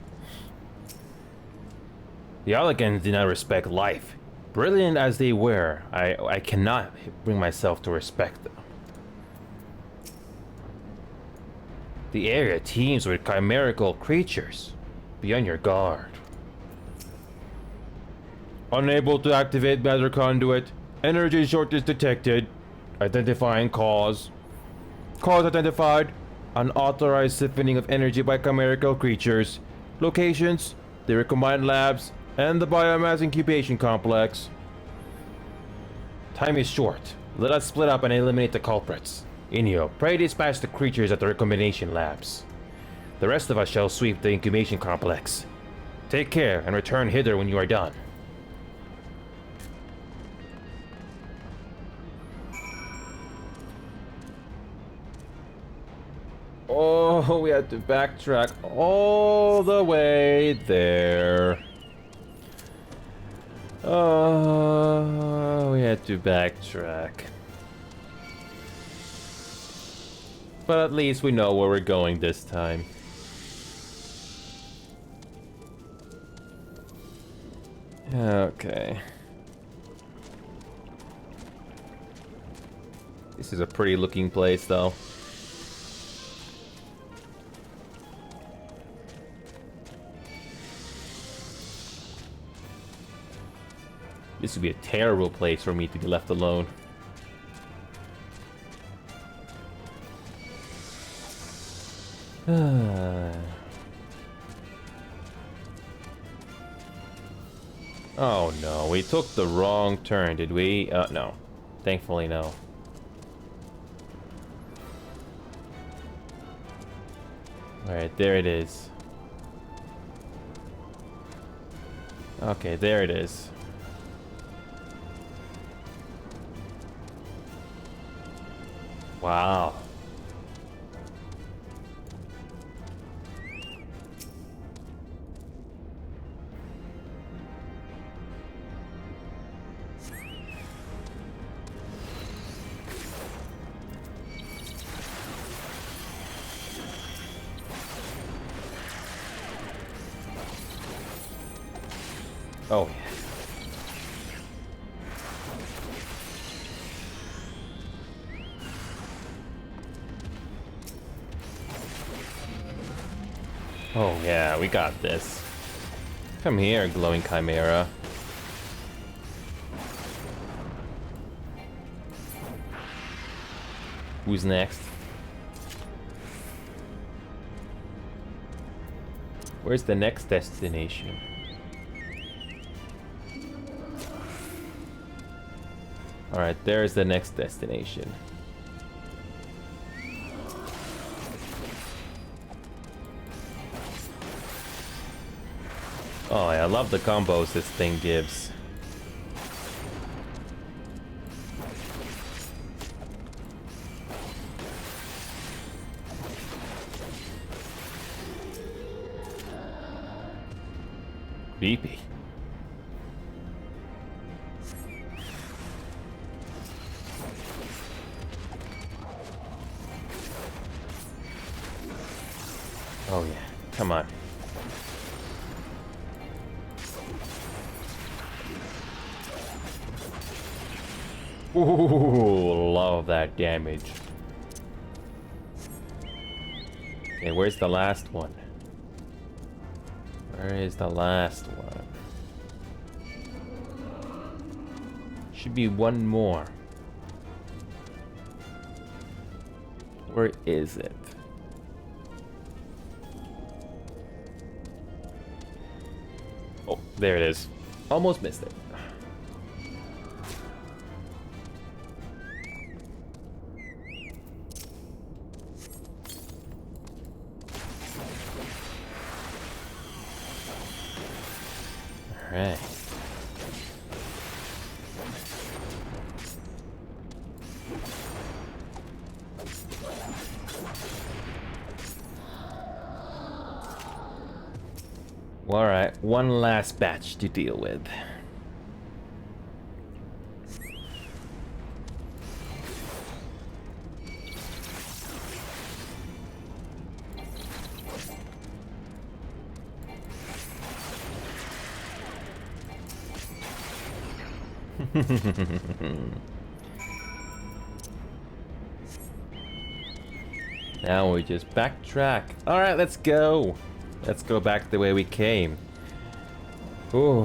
The Elegans did not respect life. Brilliant as they were, I cannot bring myself to respect them. The area teems with chimerical creatures. Be on your guard. Unable to activate matter conduit. Energy shortage detected. Identifying cause. Cause identified. Unauthorized siphoning of energy by chimerical creatures. Locations. The recombined labs and the biomass incubation complex. Time is short. Let us split up and eliminate the culprits. Inyo, pray dispatch the creatures at the recombination labs. The rest of us shall sweep the incubation complex. Take care and return hither when you are done. Oh, we had to backtrack all the way there. Oh, we had to backtrack. But at least we know where we're going this time. Okay. This is a pretty looking place, though. This would be a terrible place for me to be left alone. Oh no, we took the wrong turn, did we? No. Thankfully, no. Alright, there it is. Okay, there it is. Wow. Oh, yeah. Oh yeah, we got this. Come here, glowing chimera. Who's next? Where's the next destination? Alright, there's the next destination. Oh, I love the combos this thing gives. Creepy. Come on. Ooh, love that damage. Okay, where's the last one? Where is the last one? Should be one more. Where is it? Oh, there it is. Almost missed it. Alright. Alright, one last batch to deal with. Now we just backtrack. Alright, let's go. Let's go back the way we came. Ooh,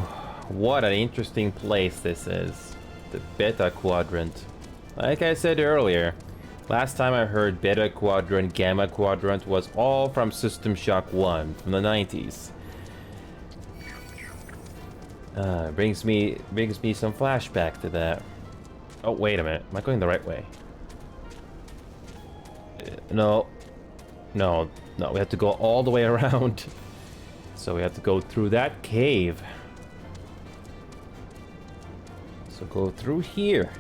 what an interesting place this is. The Beta Quadrant. Like I said earlier, last time I heard Beta Quadrant, Gamma Quadrant was all from System Shock 1 from the 90s. Brings me some flashback to that. Oh, wait a minute. Am I going the right way? No. No, we have to go all the way around. So we have to go through that cave. So go through here.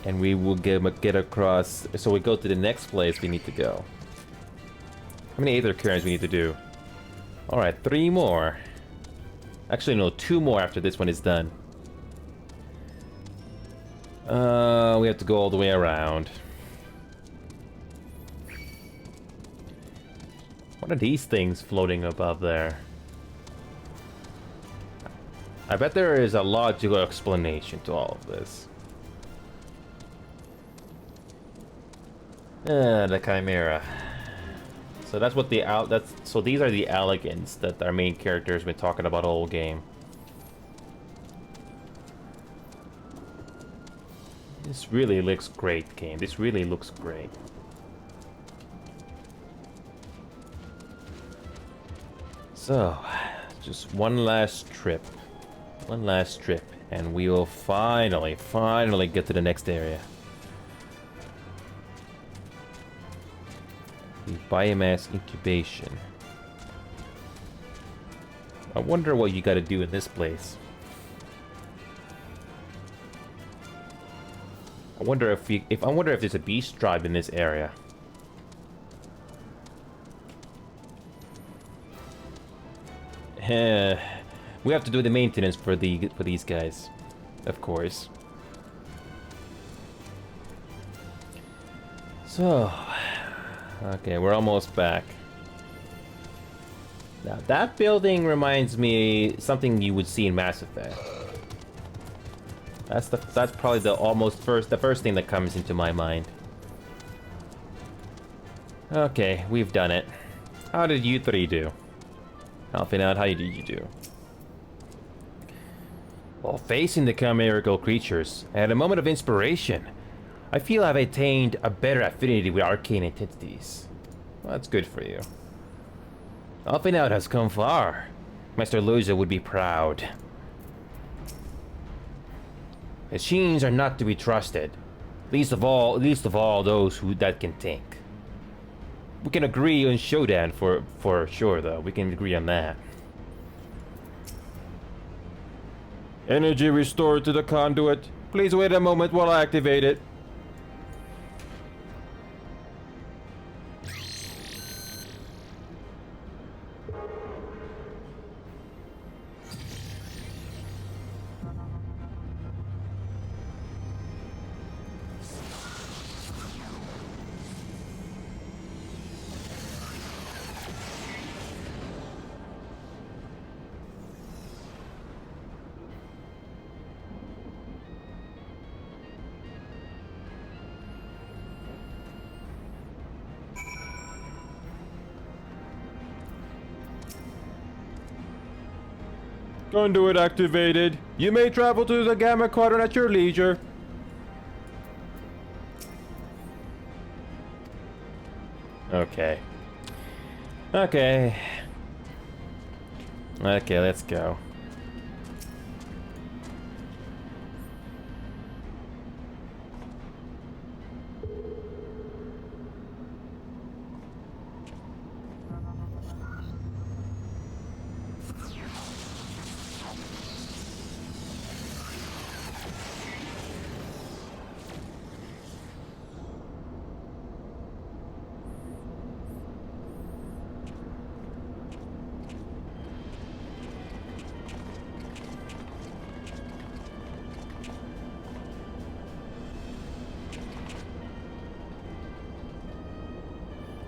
And we will get across. So we go to the next place we need to go. How many Aether Currents we need to do? Alright, 3 more. Actually, no, 2 more after this one is done. We have to go all the way around. What are these things floating above there? I bet there is a logical explanation to all of this. The Chimera. So that's what so these are the elegants that our main character has been talking about the whole game. This really looks great, game. This really looks great. So, just one last trip. One last trip, and we will finally get to the next area. The biomass incubation. I wonder what you gotta do in this place. I wonder if there's a beast tribe in this area. We have to do the maintenance for these guys, of course. So, okay, we're almost back. Now that building reminds me something you would see in Mass Effect. That's probably the first thing that comes into my mind. Okay, we've done it. How did you 3 do? Helping out, how did you do? While facing the chimerical creatures, I had a moment of inspiration. I feel I've attained a better affinity with arcane entities. Well, that's good for you. Helping out has come far. Master Loza would be proud. Machines are not to be trusted, least of all those that can think. We can agree on Shodan for sure, though. We can agree on that. Energy restored to the conduit. Please wait a moment while I activate it. Conduit activated. You may travel to the Gamma Quadrant at your leisure. Okay. Okay. Okay, let's go.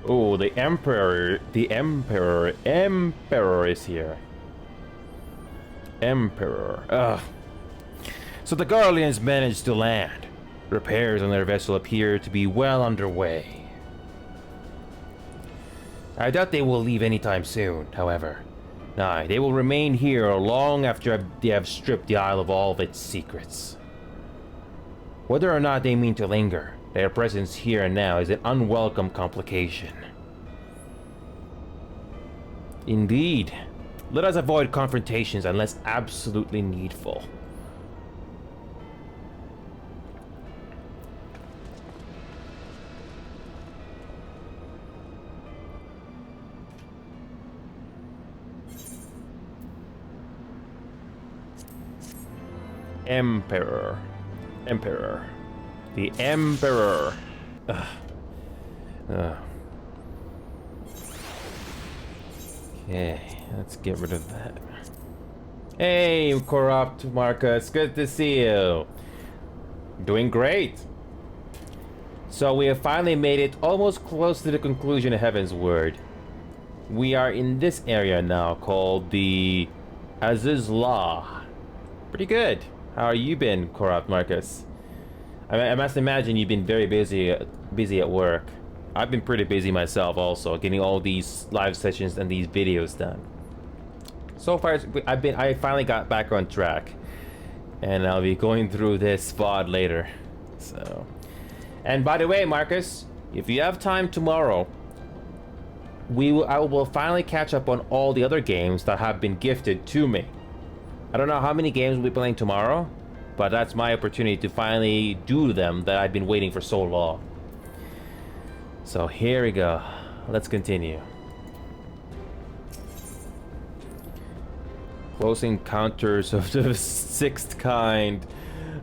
Oh, the Emperor is here. Emperor. Ugh. So the Guardians managed to land. Repairs on their vessel appear to be well underway. I doubt they will leave anytime soon, however. Nah, they will remain here long after they have stripped the Isle of all of its secrets. Whether or not they mean to linger, their presence here and now is an unwelcome complication. Indeed. Let us avoid confrontations unless absolutely needful. Emperor. The Emperor. Okay, let's get rid of that. Hey, Corrupt Marcus, good to see you. Doing great. So we have finally made it almost close to the conclusion of Heavensward. We are in this area now called the Aziz Law. Pretty good. How are you been, Corrupt Marcus? I must imagine you've been very busy at work. I've been pretty busy myself also, getting all these live sessions and these videos done. So far, I finally got back on track, and I'll be going through this VOD later. So, and by the way, Marcus, if you have time tomorrow, I will finally catch up on all the other games that have been gifted to me. I don't know how many games we'll be playing tomorrow, but that's my opportunity to finally do them that I've been waiting for so long. So here we go. Let's continue. Close Encounters of the Sixth Kind.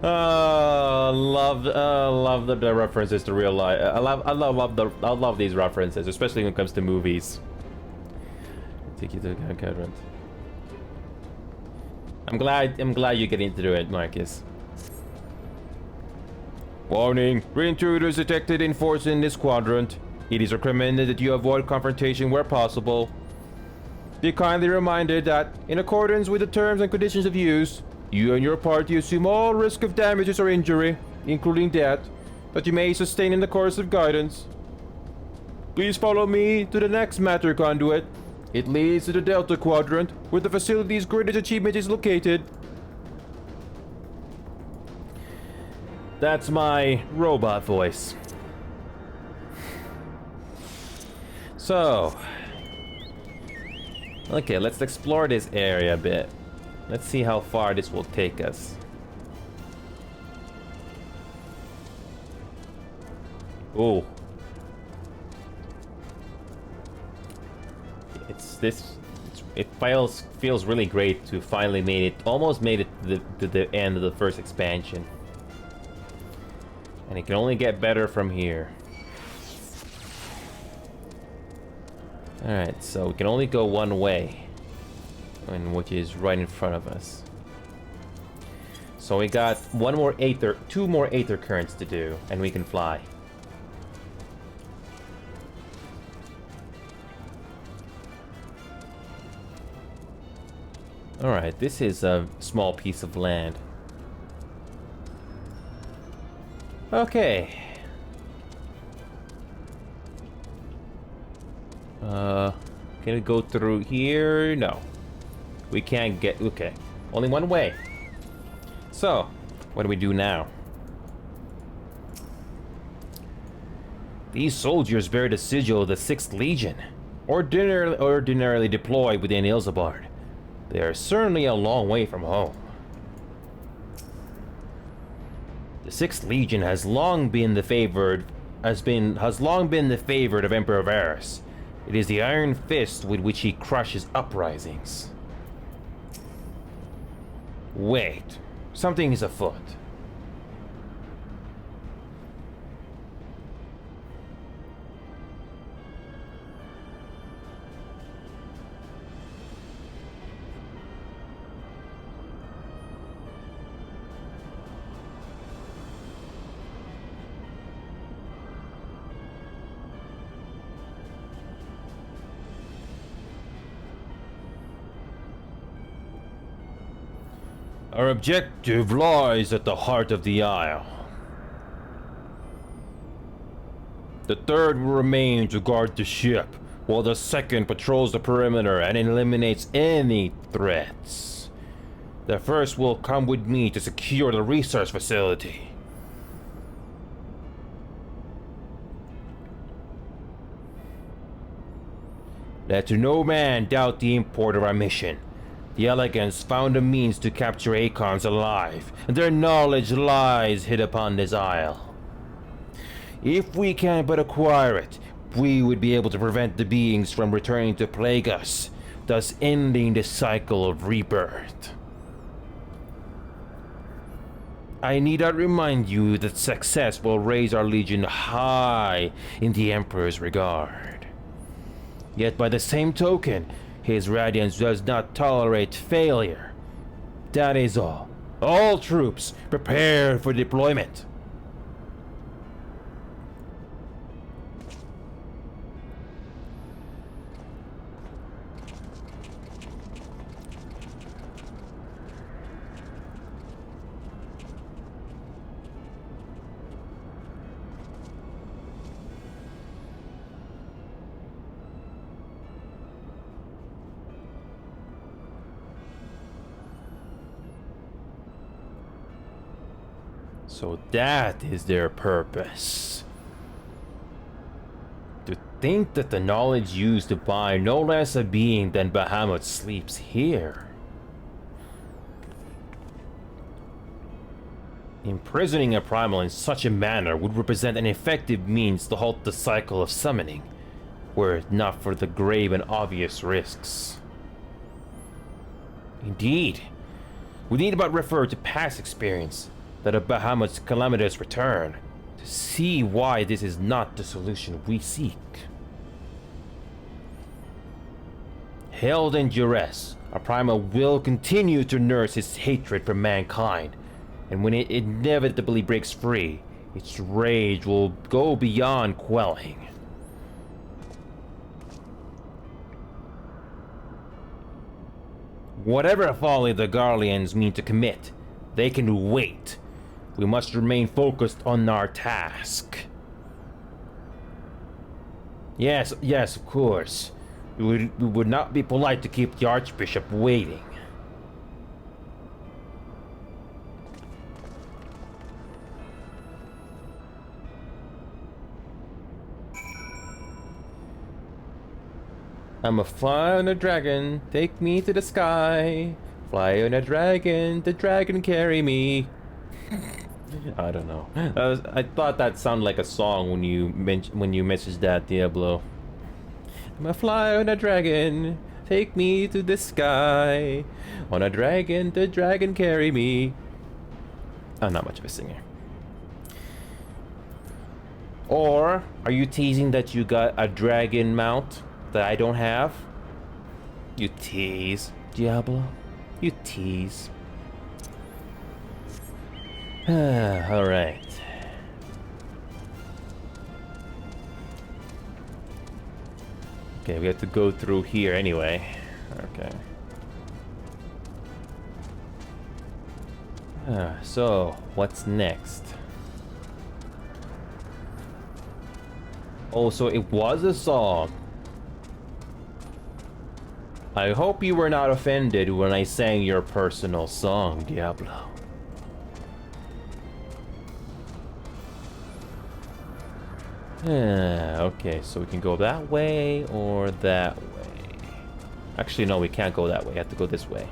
Love the references to real life. I love these references, especially when it comes to movies. Take you to the quadrant. I'm glad you're getting to do it, Marcus. Warning, re-intruders detected in force in this quadrant. It is recommended that you avoid confrontation where possible. Be kindly reminded that, in accordance with the terms and conditions of use, you and your party assume all risk of damages or injury, including death, that you may sustain in the course of guidance. Please follow me to the next matter conduit. It leads to the Delta Quadrant, where the facility's greatest achievement is located. That's my robot voice. So, okay, let's explore this area a bit. Let's see how far this will take us. Oh. It feels really great to finally almost made it to the end of the first expansion. And it can only get better from here. Alright, so we can only go one way, which is right in front of us. So we got two more Aether Currents to do, and we can fly. Alright, this is a small piece of land. Okay. Can we go through here? No. We can't get... Okay. Only one way. So, what do we do now? These soldiers bear the sigil of the 6th Legion, ordinarily deployed within Ilsabard. They are certainly a long way from home. The 6th Legion has long been the favored of Emperor Varus. It is the iron fist with which he crushes uprisings. Wait, something is afoot. Our objective lies at the heart of the Isle. The 3rd will remain to guard the ship, while the 2nd patrols the perimeter and eliminates any threats. The 1st will come with me to secure the research facility. Let no man doubt the import of our mission. The Elegants found a means to capture Acons alive, and their knowledge lies hid upon this isle. If we can but acquire it, we would be able to prevent the beings from returning to plague us, thus ending the cycle of rebirth. I need not remind you that success will raise our Legion high in the Emperor's regard. Yet by the same token, his Radiance does not tolerate failure. That is all. All troops, prepare for deployment. So that is their purpose. To think that the knowledge used to bind no less a being than Bahamut sleeps here. Imprisoning a primal in such a manner would represent an effective means to halt the cycle of summoning, were it not for the grave and obvious risks. Indeed, we need but refer to past experience that of Bahamut's calamitous return to see why this is not the solution we seek. Held in duress, a primal will continue to nurse its hatred for mankind, and when it inevitably breaks free, its rage will go beyond quelling. Whatever folly the Garleans mean to commit, they can wait. We must remain focused on our task. Yes, of course. We would not be polite to keep the Archbishop waiting. I'm a fly on a dragon, take me to the sky. Fly on a dragon, the dragon carry me. I don't know. I thought that sounded like a song when you messaged that, Diablo. I'm a fly on a dragon, take me to the sky. On a dragon, the dragon carry me. I'm not much of a singer. Or are you teasing that you got a dragon mount that I don't have? You tease, Diablo. You tease. Alright. Okay, we have to go through here anyway. Okay. So, what's next? Oh, so it was a song. I hope you were not offended when I sang your personal song, Diablo. Okay, so we can go that way or that way. Actually, no, we can't go that way. We have to go this way.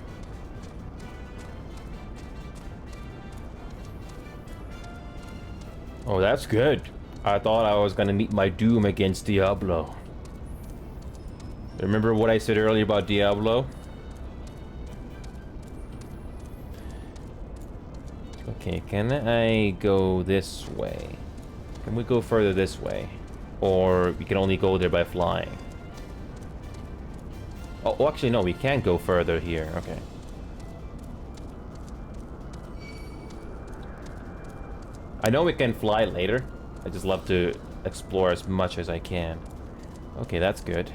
Oh, that's good. I thought I was gonna meet my doom against Diablo. Remember what I said earlier about Diablo? Okay, can I go this way? Can we go further this way? Or we can only go there by flying? Oh, actually, no, we can't go further here. Okay. I know we can fly later. I just love to explore as much as I can. Okay, that's good.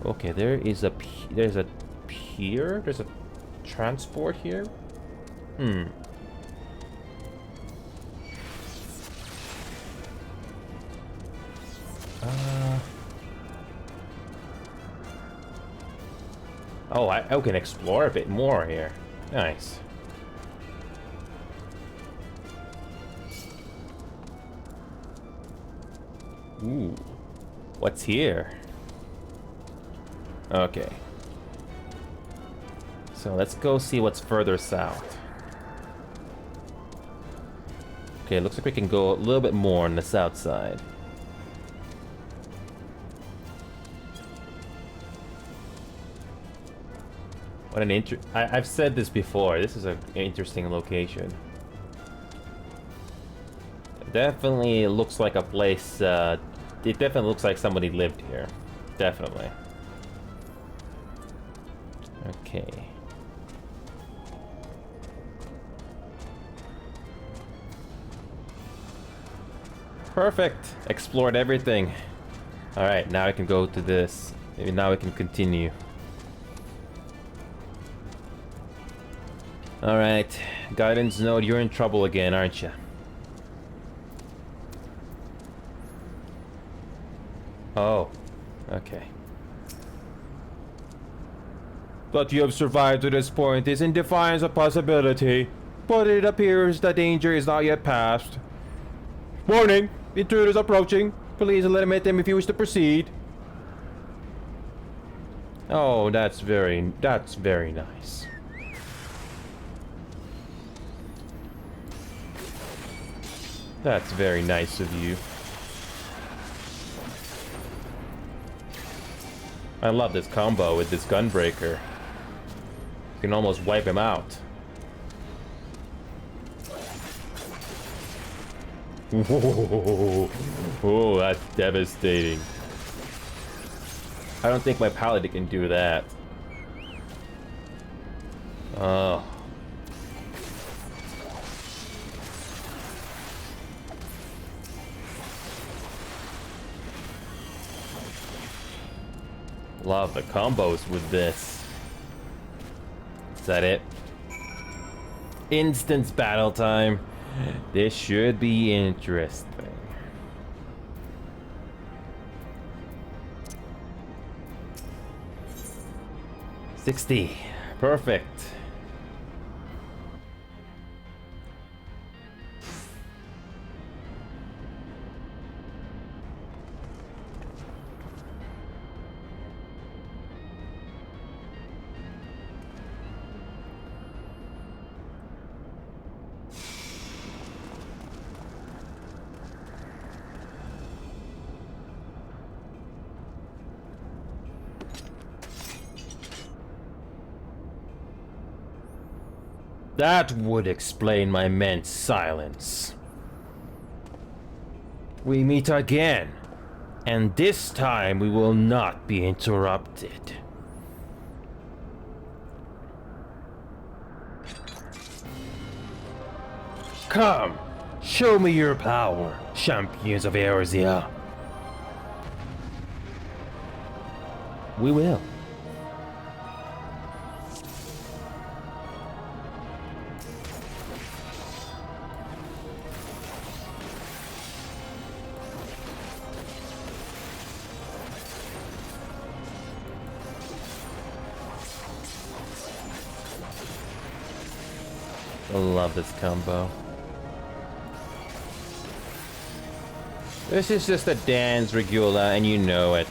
Okay, there's a pier? There's a transport here? Oh, I can explore a bit more here. Nice. Ooh. What's here? Okay. So let's go see what's further south. Okay, looks like we can go a little bit more on the south side. What an I've said this before. This is an interesting location. Definitely looks like a place. It definitely looks like somebody lived here. Definitely. Okay. Perfect. Explored everything. All right, now I can go to this. Maybe now we can continue. All right, guidance node, you're in trouble again, aren't you? Oh, okay. That you have survived to this point is in defiance of possibility, but it appears the danger is not yet past. Warning! Intruders approaching. Please eliminate them if you wish to proceed. Oh, that's very nice. That's very nice of you. I love this combo with this gunbreaker. You can almost wipe him out. Whoa. Oh, that's devastating. I don't think my paladin can do that. Oh. Love the combos with this. Is that it? Instance battle time. This should be interesting. 60. Perfect. That would explain my immense silence. We meet again, and this time we will not be interrupted. Come, show me your power, champions of Erzia. We will. I love this combo. This is just a dance, Regula, and you know it.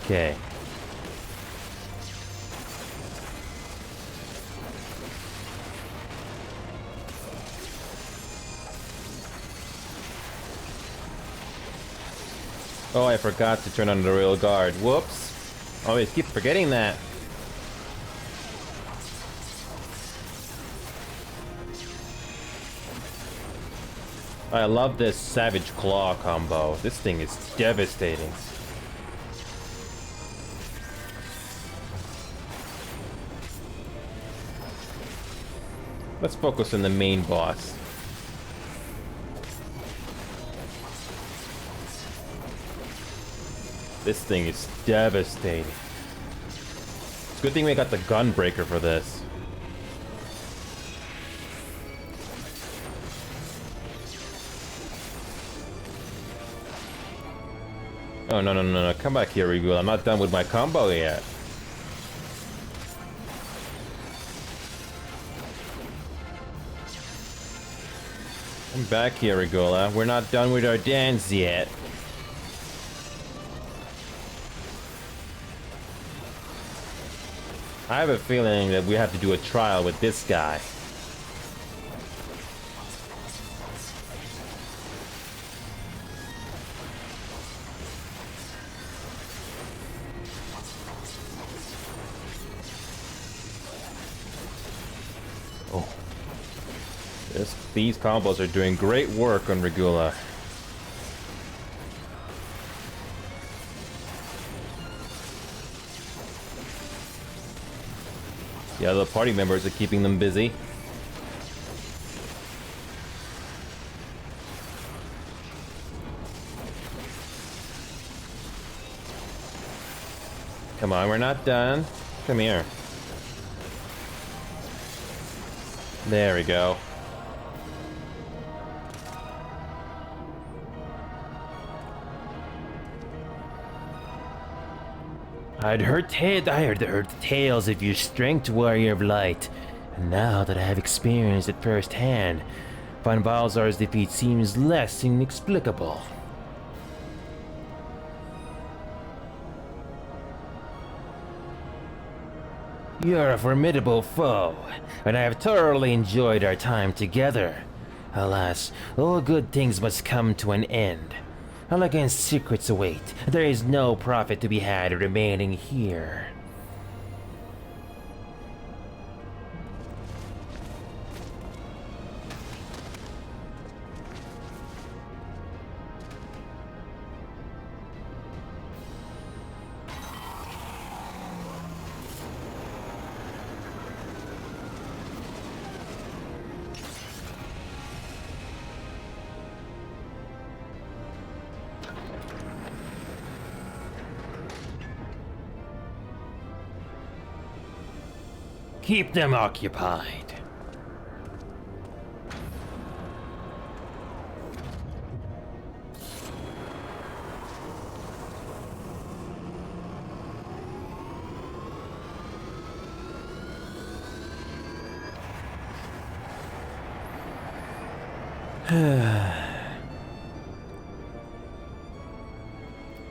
Okay. Oh, I forgot to turn on the real guard. Whoops. Always keep forgetting that. I love this Savage Claw combo. This thing is devastating. Let's focus on the main boss. This thing is devastating. It's a good thing we got the Gunbreaker for this. Oh, no. Come back here, Regula. I'm not done with my combo yet. Come back here, Regula. We're not done with our dance yet. I have a feeling that we have to do a trial with this guy. Oh. These combos are doing great work on Regula. The other party members are keeping them busy. Come on, we're not done. Come here. There we go. I heard tales of your strength, warrior of light, and now that I have experienced it firsthand, Von Balzar's defeat seems less inexplicable. You're a formidable foe, and I have thoroughly enjoyed our time together. Alas, all good things must come to an end. Elegant secrets await. There is no profit to be had remaining here. Keep them occupied.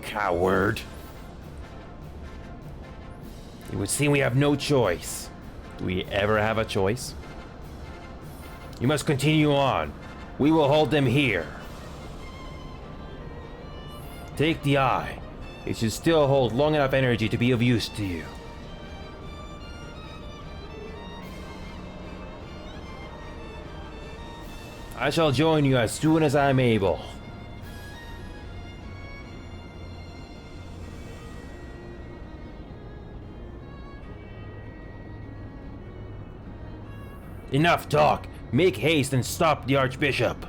Coward. It would seem we have no choice. Do we ever have a choice? You must continue on. We will hold them here. Take the eye. It should still hold long enough energy to be of use to you. I shall join you as soon as I'm able. Enough talk! Make haste and stop the Archbishop!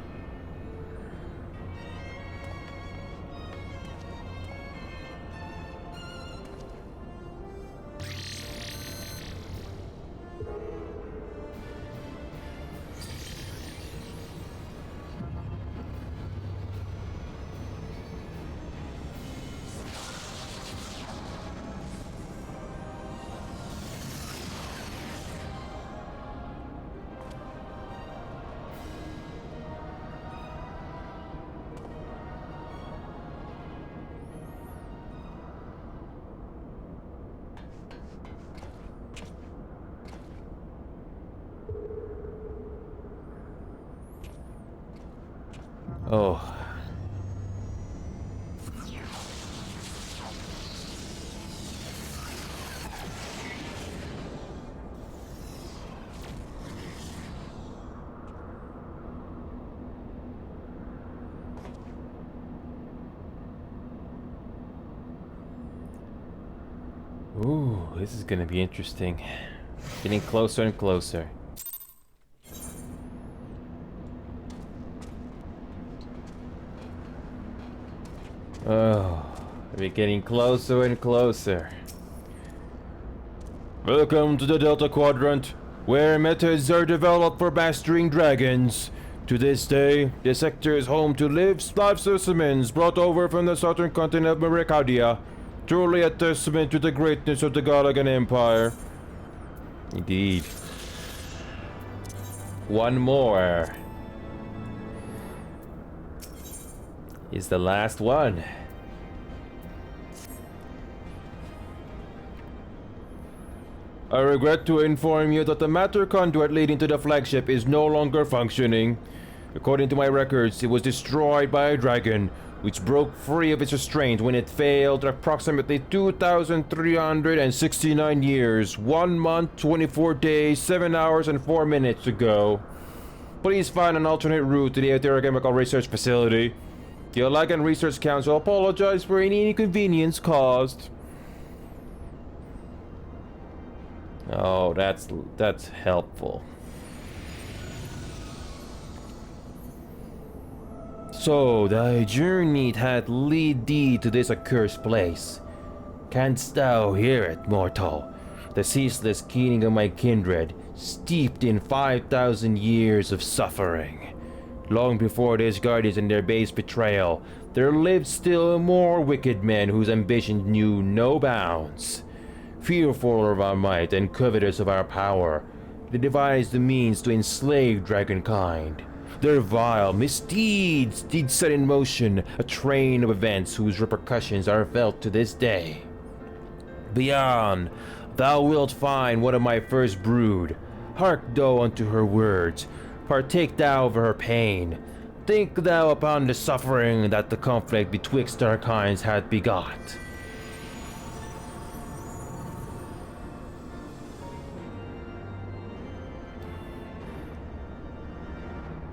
Oh. Ooh, this is gonna be interesting. Getting closer and closer. Oh, we're getting closer and closer. Welcome to the Delta Quadrant, where methods are developed for mastering dragons. To this day, the sector is home to live specimens brought over from the southern continent of Mericadia. Truly a testament to the greatness of the Galagan Empire. Indeed. One more is the last one. I regret to inform you that the matter conduit leading to the flagship is no longer functioning. According to my records, it was destroyed by a dragon, which broke free of its restraint when it failed approximately 2,369 years, 1 month, 24 days, 7 hours, and 4 minutes ago. Please find an alternate route to the Etherochemical Research Facility. The Alagan Research Council apologizes for any inconvenience caused. Oh, that's helpful. So, thy journey hath lead thee to this accursed place. Canst thou hear it, mortal? The ceaseless keening of my kindred, steeped in 5,000 years of suffering. Long before these guardians and their base betrayal, there lived still more wicked men whose ambitions knew no bounds. Fearful of our might and covetous of our power, they devised the means to enslave dragonkind. Their vile misdeeds did set in motion a train of events whose repercussions are felt to this day. Beyond, thou wilt find one of my first brood. Hark thou unto her words, partake thou of her pain. Think thou upon the suffering that the conflict betwixt our kinds hath begot.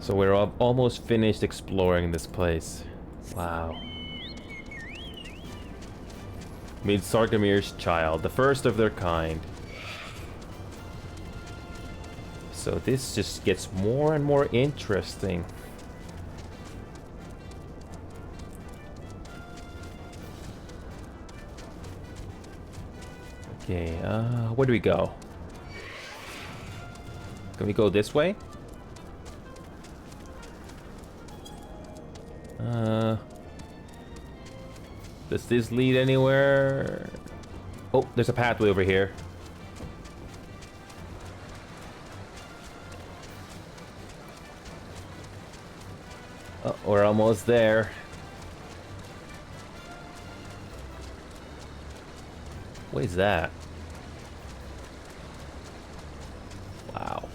So we're almost finished exploring this place. Wow. Meet Sargamir's child, the first of their kind. So this just gets more and more interesting. Okay, where do we go? Can we go this way? Does this lead anywhere? Oh, there's a pathway over here. Oh, we're almost there. What is that? Wow.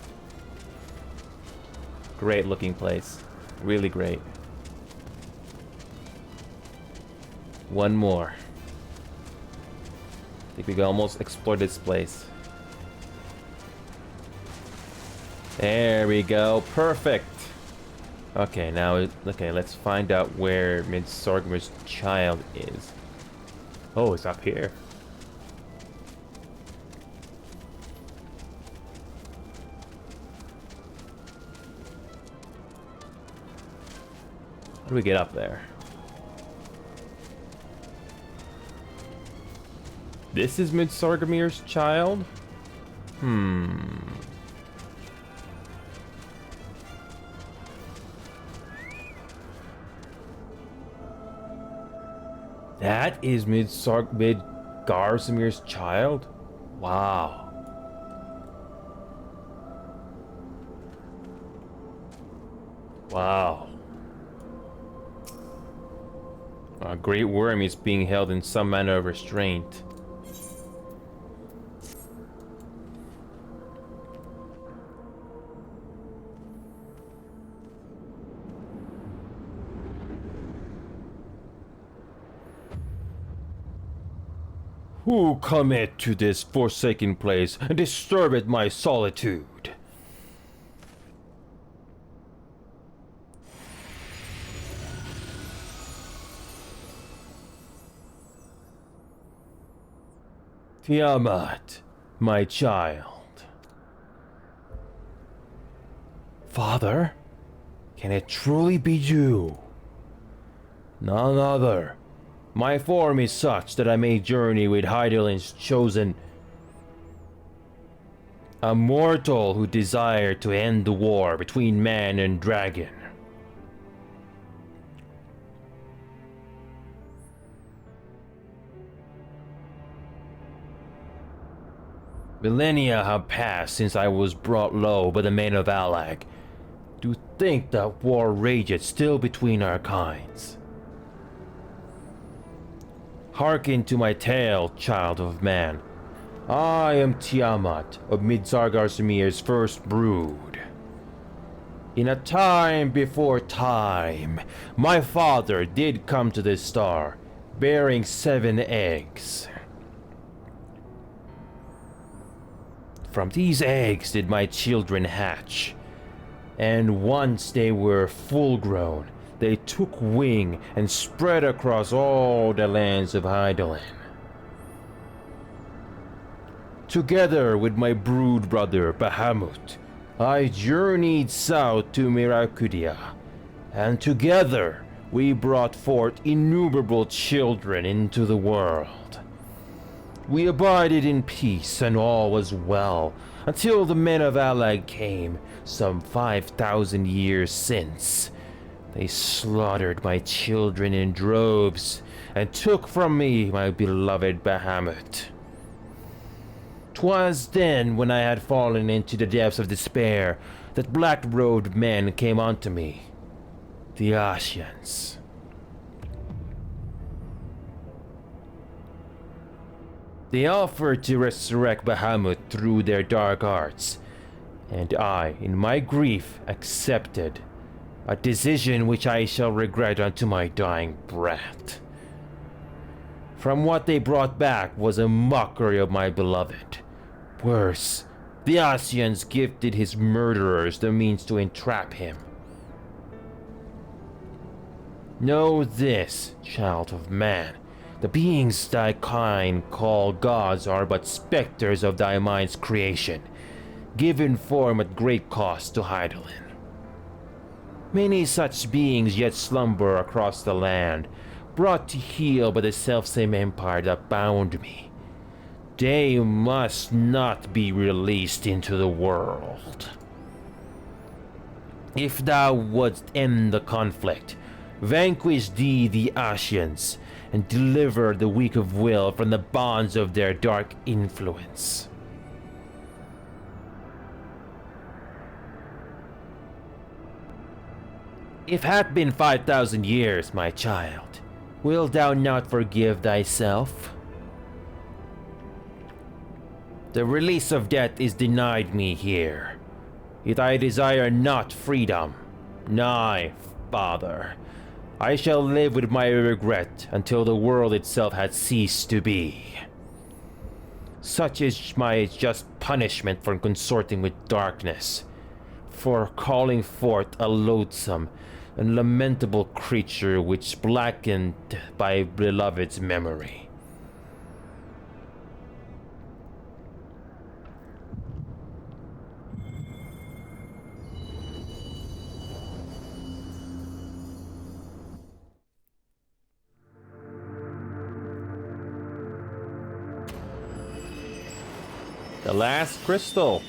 Great looking place. Really great. One more. I think we can almost explore this place. There we go. Perfect. Okay, now, okay, let's find out where Midsorgmer's child is. Oh, it's up here. How do we get up there? This is Midsorgmer's child? That is Midgarsamir's child? Wow. Wow. A great worm is being held in some manner of restraint. Who cometh to this forsaken place and disturbeth my solitude? Tiamat, my child. Father, can it truly be you? None other. My form is such that I may journey with Hydaelyn's chosen, a mortal who desired to end the war between man and dragon. Millennia have passed since I was brought low by the men of Alag. To think that war rageth still between our kinds. Hearken to my tale, child of man. I am Tiamat of Midzargarsamir's first brood. In a time before time, my father did come to this star, bearing 7 eggs. From these eggs did my children hatch, and once they were full grown, they took wing and spread across all the lands of Hydaelyn. Together with my brood brother Bahamut, I journeyed south to Miracudia, and together we brought forth innumerable children into the world. We abided in peace and all was well, until the men of Alag came, some 5,000 years since. They slaughtered my children in droves, and took from me my beloved Bahamut. 'Twas then, when I had fallen into the depths of despair, that black-robed men came unto me, the Ashians. They offered to resurrect Bahamut through their dark arts, and I, in my grief, accepted, a decision which I shall regret unto my dying breath. From what they brought back was a mockery of my beloved. Worse, the Ascians gifted his murderers the means to entrap him. Know this, child of man. The beings thy kind call gods are but specters of thy mind's creation, given form at great cost to Hydaelyn. Many such beings yet slumber across the land, brought to heel by the selfsame empire that bound me. They must not be released into the world. If thou wouldst end the conflict, vanquish thee the Ascians, and deliver the weak of will from the bonds of their dark influence. If hath been 5,000 years, my child, wilt thou not forgive thyself? The release of death is denied me here, yet I desire not freedom. Nay, father, I shall live with my regret until the world itself had ceased to be. Such is my just punishment for consorting with darkness, for calling forth a loathsome and lamentable creature which blackened my beloved's memory. The last crystal.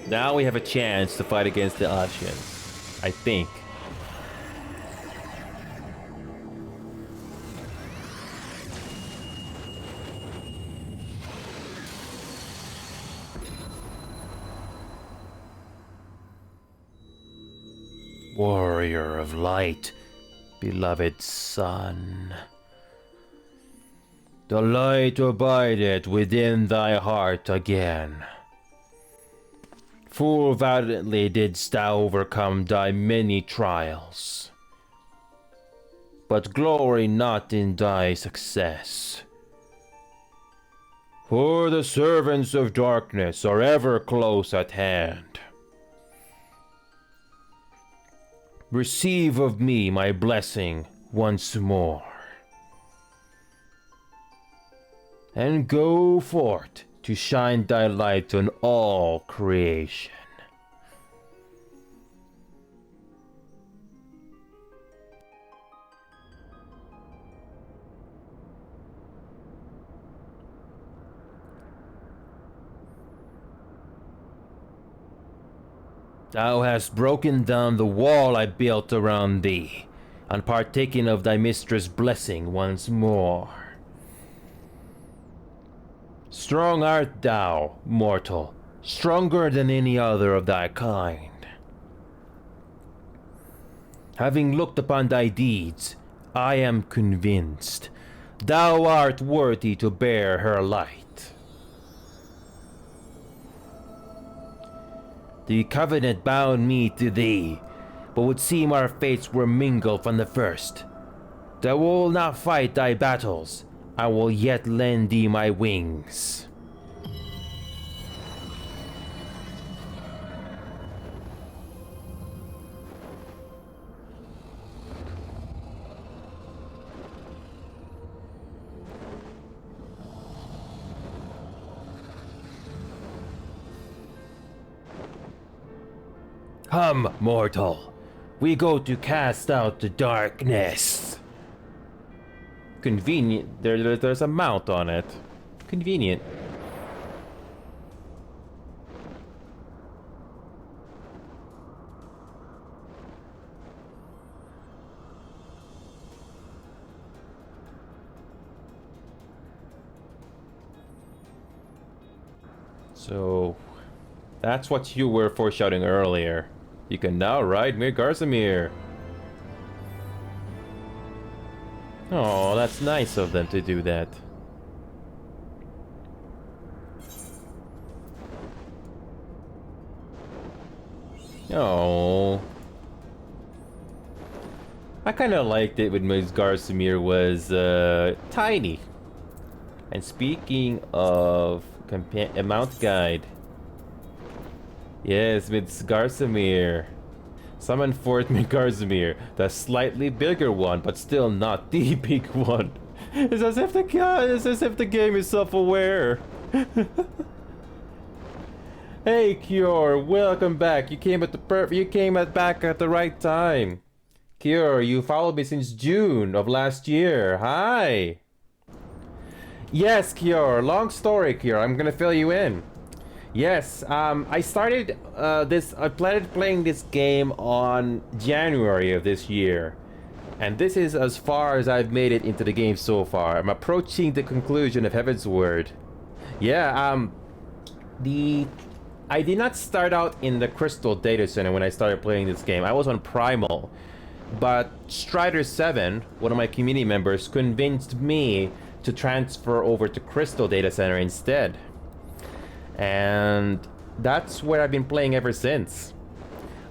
Now we have a chance to fight against the Ascians, I think. Warrior of light, beloved son. The light abideth within thy heart again. Full valiantly didst thou overcome thy many trials. But glory not in thy success. For the servants of darkness are ever close at hand. Receive of me my blessing once more. And go forth to shine thy light on all creation. Thou hast broken down the wall I built around thee, and partaken of thy mistress' blessing once more. Strong art thou, mortal, stronger than any other of thy kind. Having looked upon thy deeds, I am convinced thou art worthy to bear her light. The covenant bound me to thee, but would seem our fates were mingled from the first. Thou will not fight thy battles, I will yet lend thee my wings. Come, mortal, we go to cast out the darkness. Convenient. There's a mount on it. Convenient. So, that's what you were foreshadowing earlier. You can now ride Mir Garzamir. Oh, that's nice of them to do that. Oh. I kind of liked it when Mir Garzamir was tiny. And speaking of mount guide. Yes, with Garsamir. Summon forth Mir Garzamir, the slightly bigger one, but still not the big one. It's as if the game is self-aware. Hey Cure, welcome back. You came back at the right time. Cure, you followed me since June of last year. Hi. Yes, Cure. Long story, Cure. I'm gonna fill you in. Yes, I started I planned playing this game on January of this year. And this is as far as I've made it into the game so far. I'm approaching the conclusion of Heavensward. Yeah, I did not start out in the Crystal Data Center when I started playing this game. I was on Primal. But Strider7, one of my community members, convinced me to transfer over to Crystal Data Center instead. And that's where I've been playing ever since.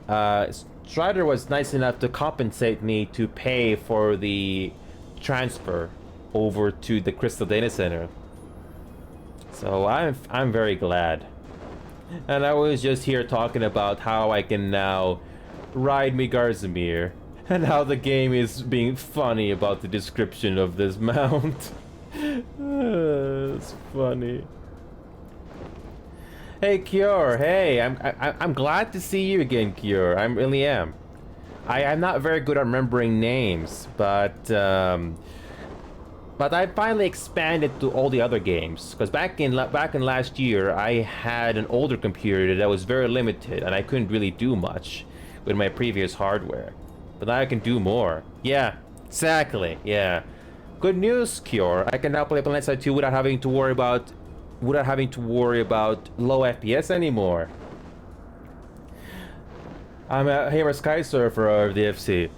Strider was nice enough to compensate me to pay for the transfer over to the Crystal Data Center. So I'm very glad. And I was just here talking about how I can now ride Mir Garzamir and how the game is being funny about the description of this mount. It's funny. Hey Cure, hey, I'm glad to see you again, Cure. I really am. I'm not very good at remembering names, but I finally expanded to all the other games. Because back in last year, I had an older computer that was very limited, and I couldn't really do much with my previous hardware. But now I can do more. Yeah, exactly. Yeah. Good news, Cure. I can now play Planet Side 2 without having to worry about low FPS anymore. I'm a Hammer Sky Surfer of the FC.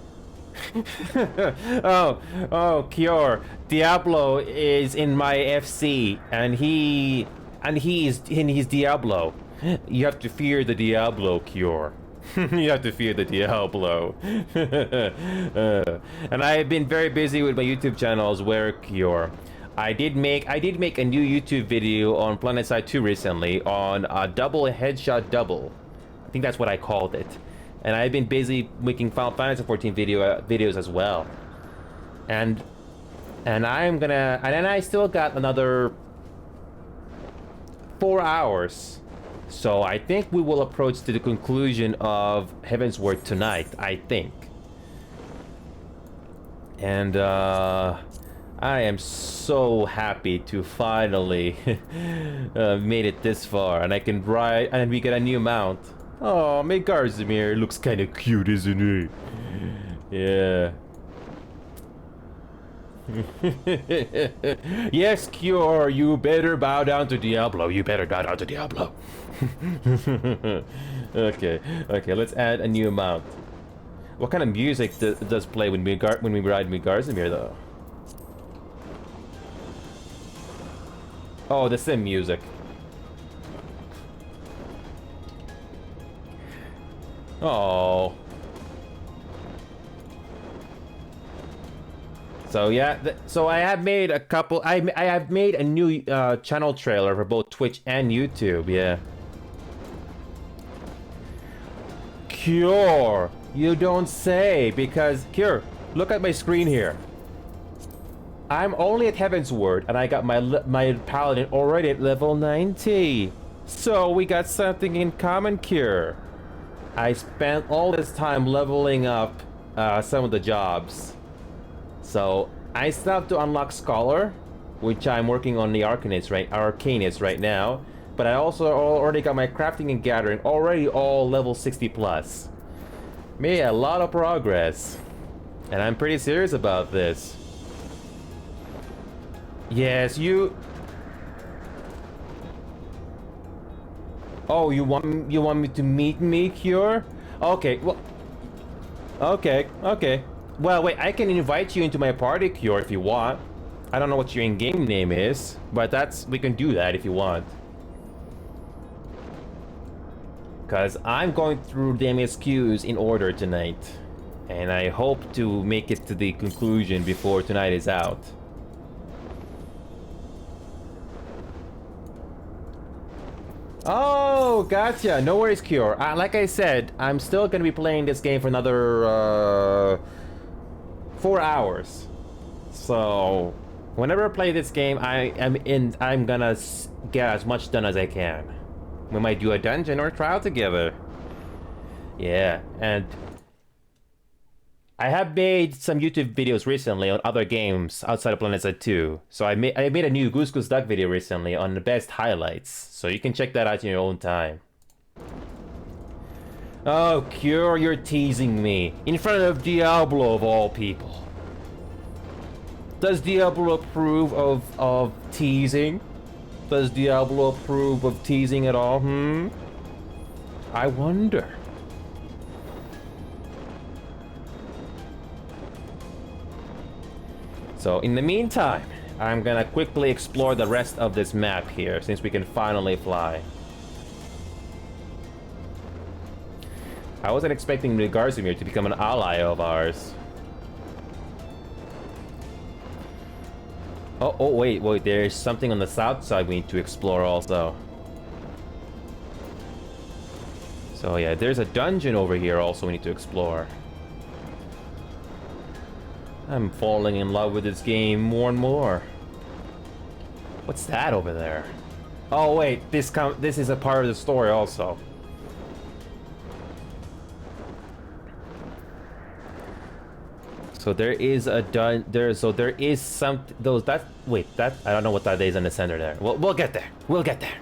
oh, Kior. Diablo is in my FC, and he's Diablo. You have to fear the Diablo, Kior. You have to fear the Diablo. And I've been very busy with my YouTube channel as well, Kior. I did make a new YouTube video on PlanetSide 2 recently on a double headshot double. I think that's what I called it. And I've been busy making Final Fantasy 14 videos as well. And I'm gonna, and then I still got another 4 hours. So I think we will approach to the conclusion of Heavensward tonight, I think. And I am so happy to finally made it this far, and I can ride, and we get a new mount. Oh, my Garzimir looks kind of cute, isn't he? Yeah. Yes, Cure, you better bow down to Diablo. You better bow down to Diablo. Okay, let's add a new mount. What kind of music does play when we ride Garzimir, though? Oh, the sim music. Oh. So yeah, so I have made a couple. I have made a new channel trailer for both Twitch and YouTube. Yeah. Cure, you don't say, because Cure, look at my screen here. I'm only at Heavensward, and I got my paladin already at level 90. So we got something in common, Cure. I spent all this time leveling up some of the jobs. So I still have to unlock Scholar, which I'm working on the Arcanist right now. But I also already got my crafting and gathering already all level 60 plus. Made a lot of progress, and I'm pretty serious about this. Yes, you. Oh, you want me to meet me, Cure? Okay, well. Okay. Well, wait, I can invite you into my party, Cure, if you want. I don't know what your in-game name is, but we can do that if you want. Because I'm going through the MSQs in order tonight. And I hope to make it to the conclusion before tonight is out. Oh, gotcha. No worries, Cure. Like I said, I'm still going to be playing this game for another 4 hours. So, whenever I play this game, I'm gonna get as much done as I can. We might do a dungeon or a trial together. Yeah, and I have made some YouTube videos recently on other games outside of PlanetSide 2. So I made a new Goose Goose Duck video recently on the best highlights. So you can check that out in your own time. Oh, Cure, you're teasing me. In front of Diablo of all people. Does Diablo approve of teasing? Does Diablo approve of teasing at all, I wonder. So, in the meantime, I'm gonna quickly explore the rest of this map here, since we can finally fly. I wasn't expecting the Garzimir to become an ally of ours. Oh, wait, there's something on the south side we need to explore also. So yeah, there's a dungeon over here also we need to explore. I'm falling in love with this game more and more. What's that over there? Oh wait, this is a part of the story also. So there is a there is some that I don't know what that is in the center there. We'll get there. We'll get there.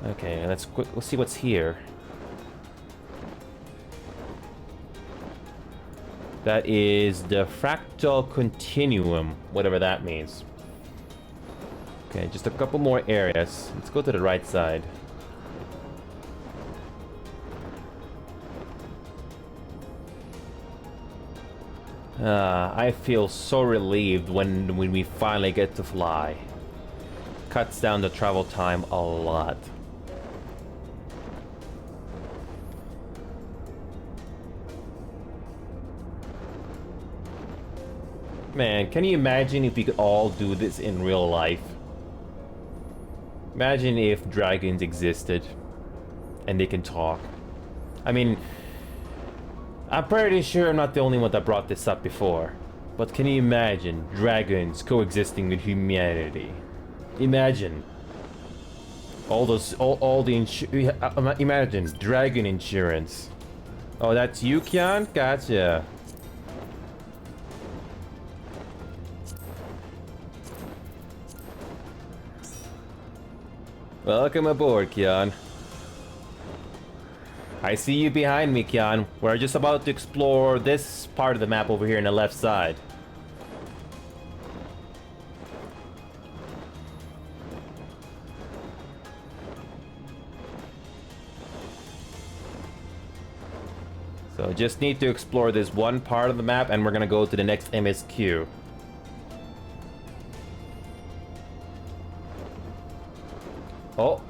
Okay, let's see what's here. That is the fractal continuum, whatever that means. Okay, just a couple more areas. Let's go to the right side. I feel so relieved when we finally get to fly. Cuts down the travel time a lot. Man, can you imagine if we could all do this in real life? Imagine if dragons existed and they can talk. I mean, I'm pretty sure I'm not the only one that brought this up before. But can you imagine dragons coexisting with humanity? Imagine all the imagine dragon insurance. Oh, that's you, Kian? Gotcha. Welcome aboard, Kian. I see you behind me, Kian. We're just about to explore this part of the map over here on the left side. So just need to explore this one part of the map and we're gonna go to the next MSQ. Oh.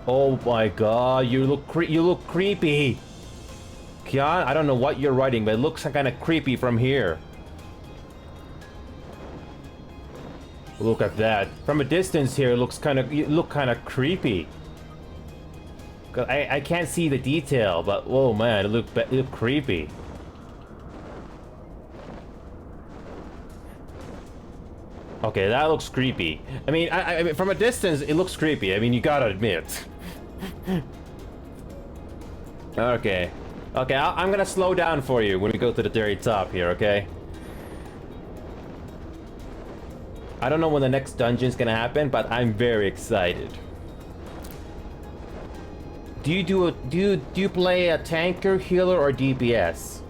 Oh my god, you look creepy. Kian, I don't know what you're writing, but it looks kind of creepy from here. Look at that. From a distance here, it looks kind of creepy. I can't see the detail, but oh man, it looked creepy. Okay, that looks creepy. I mean, from a distance, it looks creepy. I mean, you gotta admit. Okay. Okay, I'm gonna slow down for you when we go to the very top here, okay? I don't know when the next dungeon's gonna happen, but I'm very excited. Do you play a tanker, healer, or DPS?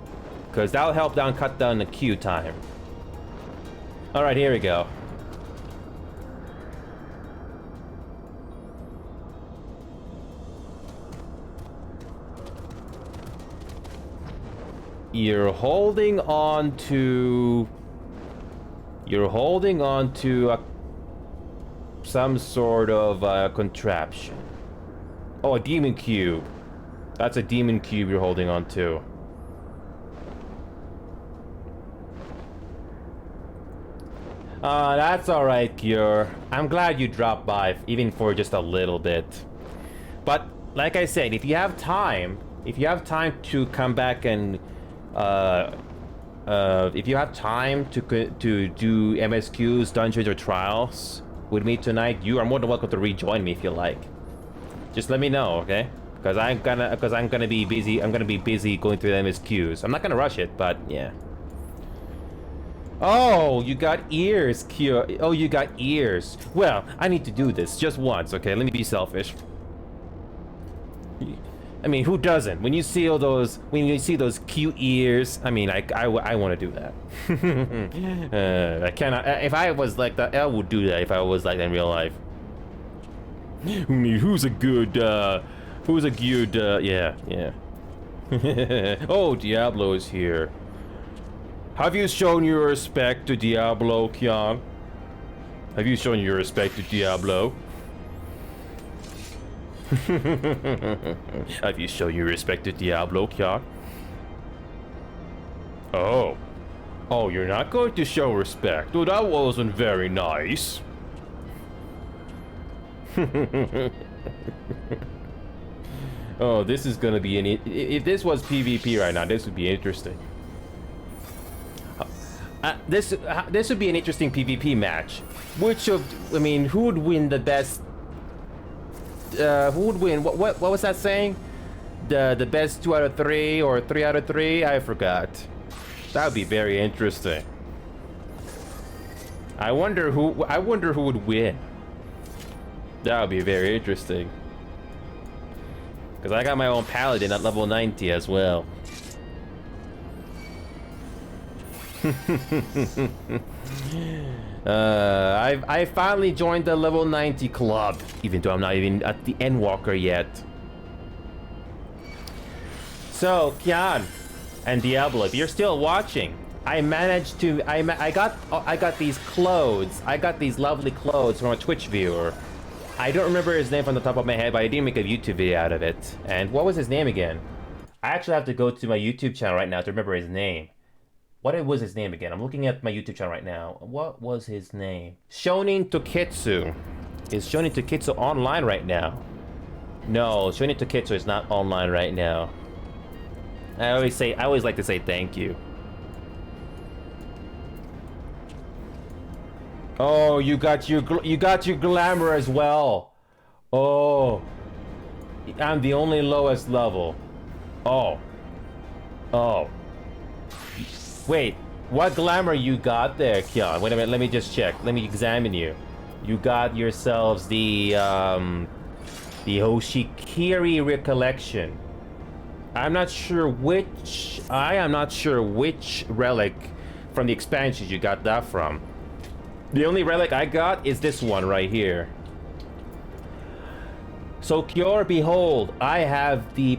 Because that'll cut down the queue time. Alright, here we go. You're holding on to some sort of contraption. Oh, a demon cube. That's a demon cube you're holding on to. That's alright, Cure. I'm glad you dropped by, even for just a little bit. But, like I said, if you have time to come back and, if you have time to do MSQs, dungeons, or trials with me tonight, you are more than welcome to rejoin me if you like. Just let me know, okay? Because I'm gonna be busy. I'm gonna be busy going through the MSQs. I'm not gonna rush it, but yeah. Oh, you got ears, Kyo. Oh, you got ears. Well, I need to do this just once, okay? Let me be selfish. I mean, who doesn't? When you see those cute ears, I mean, I want to do that. I cannot. If I was like that, I would do that. If I was like that in real life. I mean, who's a good? Yeah. Oh, Diablo is here. Have you shown your respect to Diablo, Kian? Have you shown your respect to Diablo? Have you shown your respect to Diablo, Kian? Oh. Oh, you're not going to show respect. Oh, that wasn't very nice. Oh, this is gonna be if this was PvP right now, this would be interesting. This would be an interesting PvP match. Who would win the best? Who would win? What was that saying? The best 2 out of 3 or 3 out of 3? I forgot. That would be very interesting. I wonder who would win. That would be very interesting. Because I got my own paladin at level 90 as well. I finally joined the level 90 club, even though I'm not even at the Endwalker yet. So, Kian and Diablo, if you're still watching, I managed to. I got these clothes. I got these lovely clothes from a Twitch viewer. I don't remember his name from the top of my head, but I did make a YouTube video out of it. And what was his name again? I actually have to go to my YouTube channel right now to remember his name. What was his name again? I'm looking at my YouTube channel right now. What was his name? Shonin Toketsu. Is Shonin Toketsu online right now? No, Shonin Toketsu is not online right now. I always like to say thank you. Oh, you got your glamour as well. Oh, I'm the only lowest level. Oh. Wait, what glamour you got there, Kyon? Wait a minute, let me just check. Let me examine you. You got yourselves the Hoshikiri Recollection. I am not sure which relic from the expansions you got that from. The only relic I got is this one right here. So Kyor, behold, I have the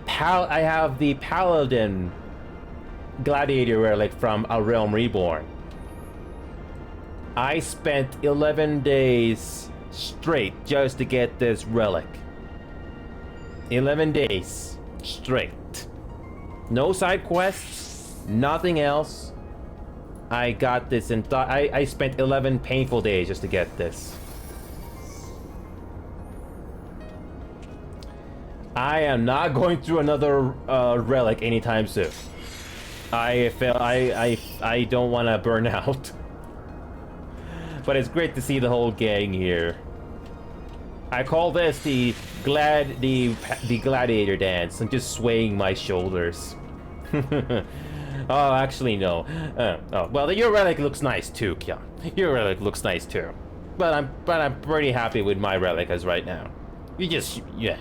Paladin Gladiator relic from A Realm Reborn. I spent 11 days straight just to get this relic. 11 days straight. No side quests, nothing else. I got this and I spent 11 painful days just to get this. I am not going through another relic anytime soon. I don't want to burn out. But it's great to see the whole gang here. I call this the gladiator dance. I'm just swaying my shoulders. Oh, actually no. Well, your relic looks nice too, Kyon. Your relic looks nice too. But I'm pretty happy with my relic as right now. Yeah.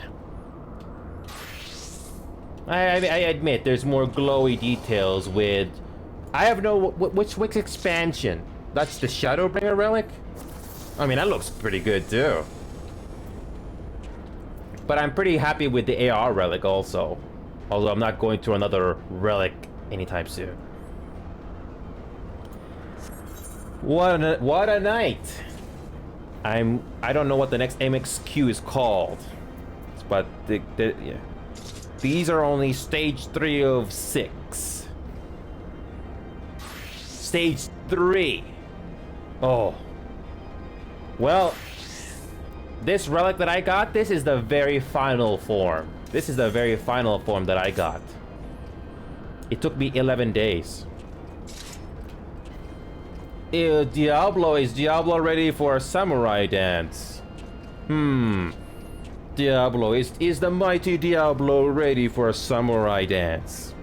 I admit there's more glowy details with. I have no which expansion. That's the Shadowbringer relic. I mean, that looks pretty good too. But I'm pretty happy with the AR relic also. Although I'm not going to another relic anytime soon. What a night! I don't know what the next MXQ is called, but yeah. These are only stage 3 of 6. Stage 3. Oh. Well, this relic that I got, this is the very final form. This is the very final form that I got. It took me 11 days. Ew, Diablo, is Diablo ready for a samurai dance? Diablo, is the mighty Diablo ready for a samurai dance?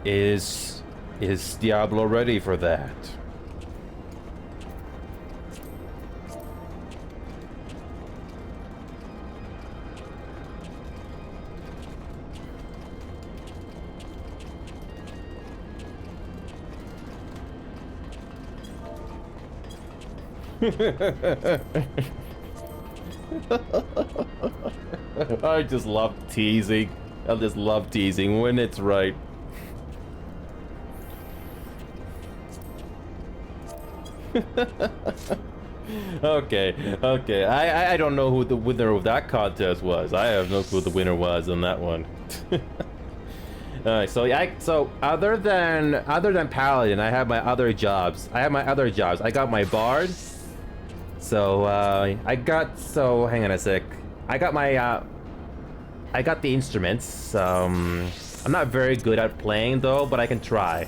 Is Diablo ready for that? I just love teasing. I just love teasing when it's right. Okay. I don't know who the winner of that contest was. I have no clue who the winner was on that one. Alright, so other than Paladin, I have my other jobs. I got my Bard. So hang on a sec. I got the instruments. I'm not very good at playing though, but I can try.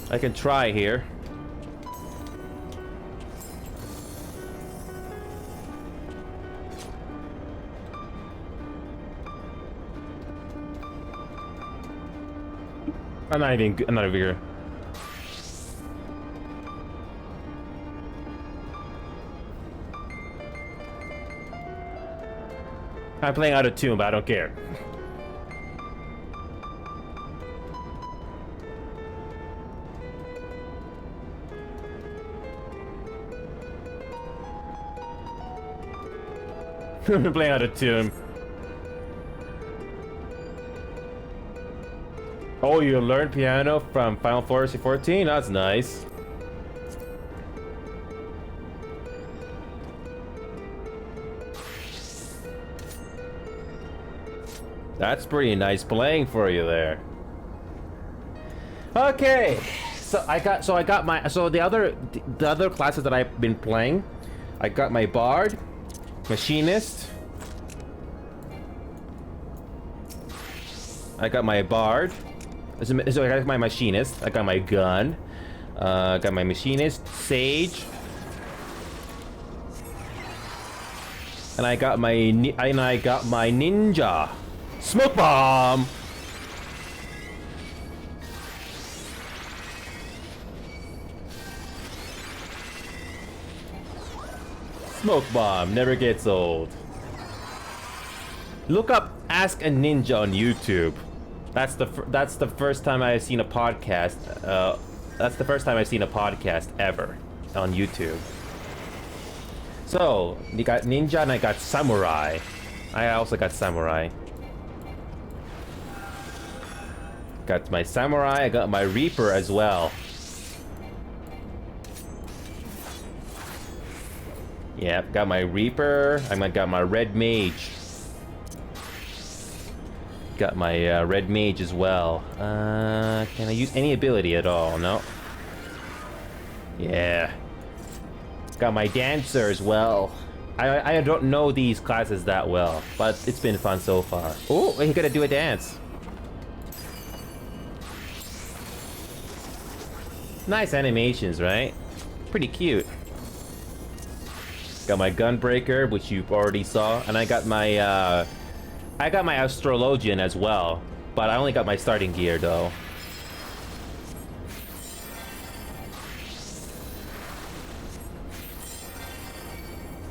I can try here. I'm not even here. I'm playing out of tune, but I don't care. I'm playing out of tune. Oh, you learned piano from Final Fantasy 14? That's nice. That's pretty nice playing for you there. Okay, so the other classes that I've been playing, I got my Bard, Machinist. I got my Bard. So I got my Machinist. I got my gun. Got my Machinist, Sage. And I got my Ninja. Smoke Bomb! Smoke Bomb never gets old. Look up Ask a Ninja on YouTube. That's the first time I've seen a podcast. That's the first time I've seen a podcast ever on YouTube. So, you got Ninja and I got Samurai. I also got Samurai. Got my Samurai, I got my Reaper as well. Yep, got my Reaper, I got my Red Mage. Got my Red Mage as well. Can I use any ability at all? No. Yeah. Got my Dancer as well. I don't know these classes that well, but it's been fun so far. Oh, you gotta do a dance. Nice animations, right? Pretty cute. Got my Gunbreaker, which you already saw, and I got my Astrologian as well, but I only got my starting gear though.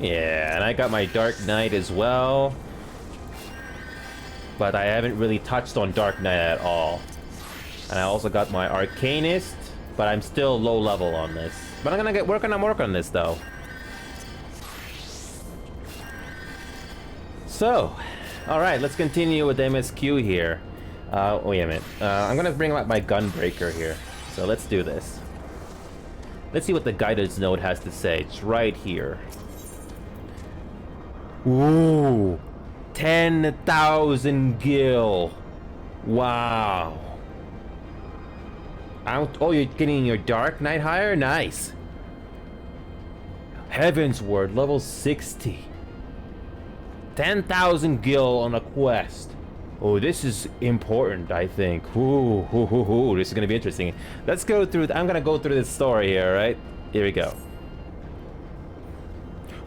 Yeah, and I got my Dark Knight as well, but I haven't really touched on Dark Knight at all. And I also got my Arcanist, but I'm still low level on this. But I'm gonna work on this though. So, alright, let's continue with MSQ here. Wait a minute. I'm gonna bring up my Gunbreaker here. So let's do this. Let's see what the guidance node has to say. It's right here. Ooh, 10,000 gil. Wow. Oh, you're getting your Dark Knight higher? Nice. Heavensward, level 60. 10,000 gil on a quest. Oh, this is important, I think. Ooh, this is gonna be interesting. Let's go through. I'm gonna go through this story here, right? Here we go.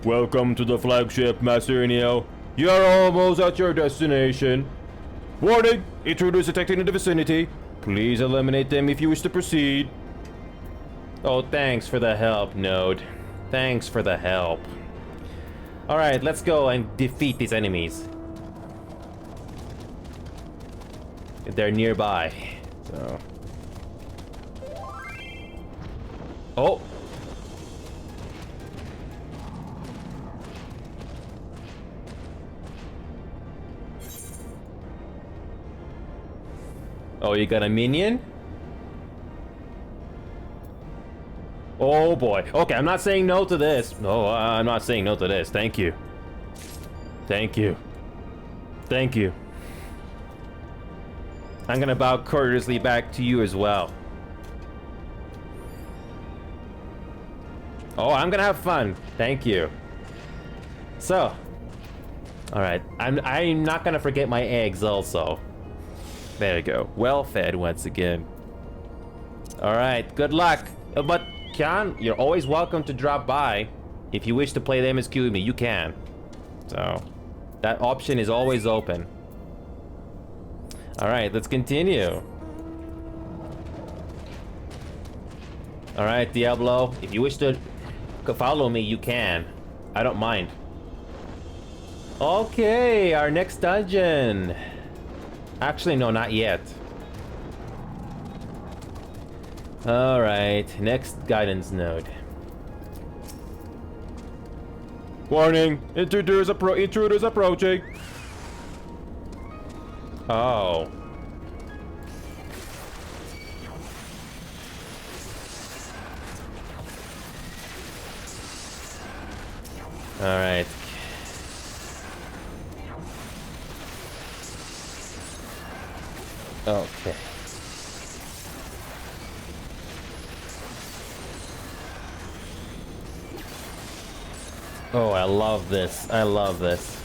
Welcome to the flagship, Master Neo. You are almost at your destination. Warning! Intruders detected in the vicinity. Please eliminate them if you wish to proceed. Oh, thanks for the help, Node. Thanks for the help. Alright, let's go and defeat these enemies. If they're nearby. So. Oh! Oh, you got a minion? Oh boy. Okay, I'm not saying no to this. No, I'm not saying no to this. Thank you. Thank you. Thank you. I'm gonna bow courteously back to you as well. Oh, I'm gonna have fun. Thank you. So. Alright. I'm not gonna forget my eggs also. There you go. Well fed once again. Alright, good luck. But, Kyan, you're always welcome to drop by. If you wish to play the MSQ with me, you can. So, that option is always open. Alright, let's continue. Alright, Diablo, if you wish to follow me, you can. I don't mind. Okay, our next dungeon. Actually, no, not yet. Alright, next guidance node. Warning! Intruders approaching! Oh. Alright. Okay. Oh, I love this. I love this.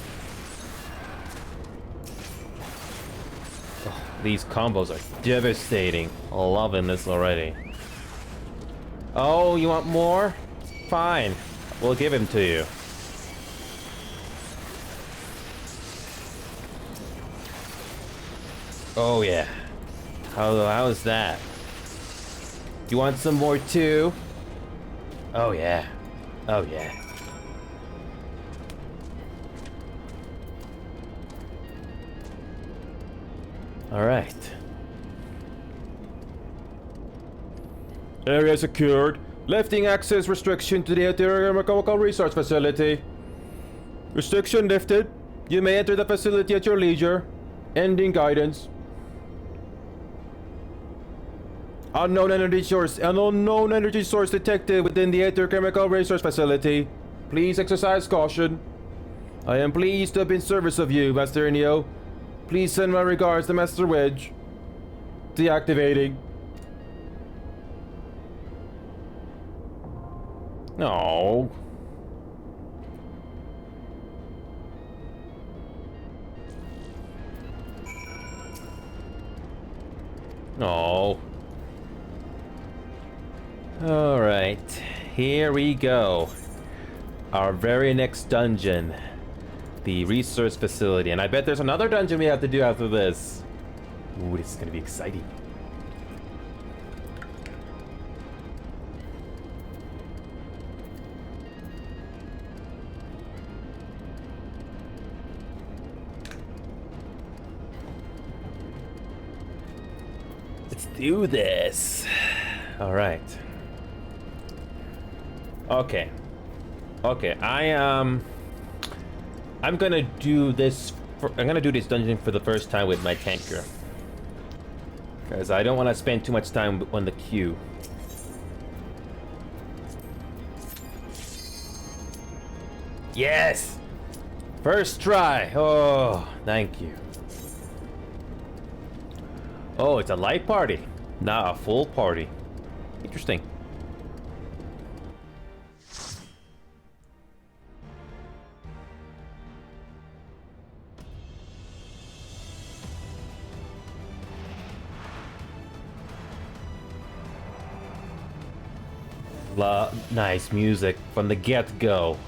Oh, these combos are devastating. Loving this already. Oh, you want more? Fine. We'll give him to you. Oh, yeah. How's that? You want some more too? Oh, yeah. Oh, yeah. All right. Area secured. Lifting access restriction to the Chemical Resource Facility. Restriction lifted. You may enter the facility at your leisure. Ending guidance. Unknown energy source detected within the Chemical Resource Facility. Please exercise caution. I am pleased to have been service of you, Master Neo. Please send my regards to Master Wedge. Deactivating. No. No. All right, here we go. Our very next dungeon, the research facility, and I bet there's another dungeon we have to do after this. Ooh, this is gonna be exciting. Let's do this. All right. Okay. Okay, I'm gonna do this. I'm gonna do this dungeon for the first time with my tanker, because I don't want to spend too much time on the queue. Yes, first try. Oh, thank you. Oh, it's a light party, not a full party. Interesting. Nice music from the get-go.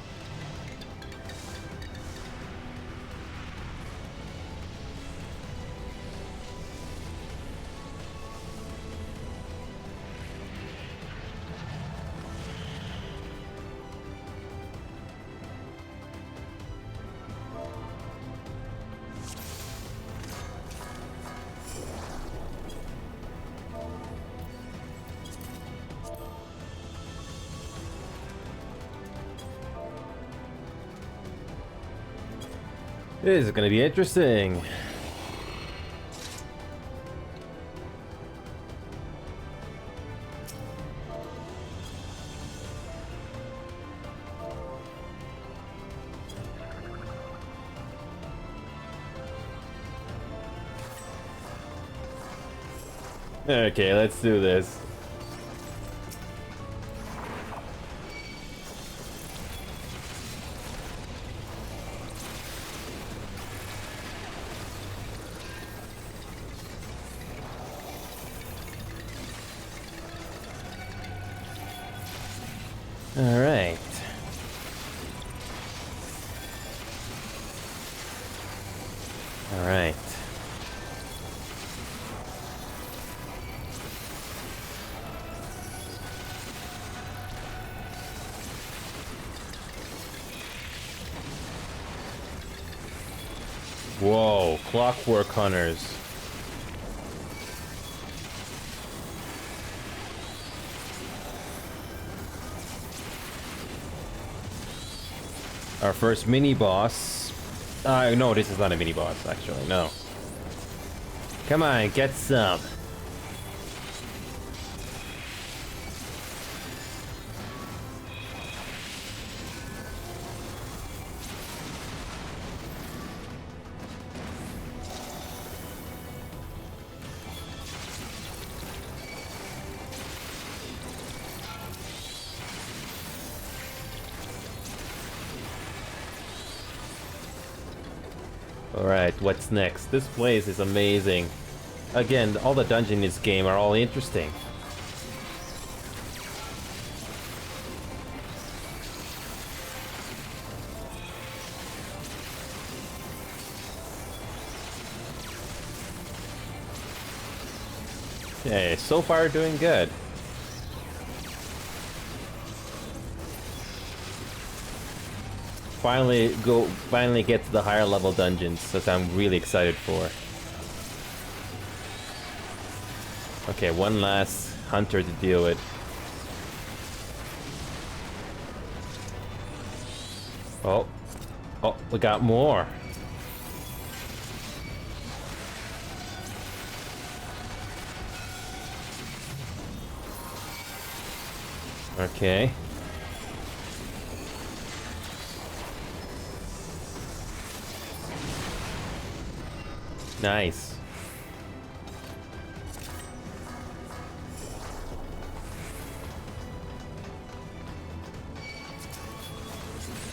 This is gonna be interesting. Okay, let's do this. All right. All right. Whoa, clockwork hunters. Our first mini boss. No, this is not a mini boss, actually. No. Come on, get some. Alright, what's next? This place is amazing. Again, all the dungeons in this game are all interesting. Okay, so far doing good. Finally get to the higher level dungeons that I'm really excited for. Okay, one last hunter to deal with. Oh, we got more. Okay. Nice.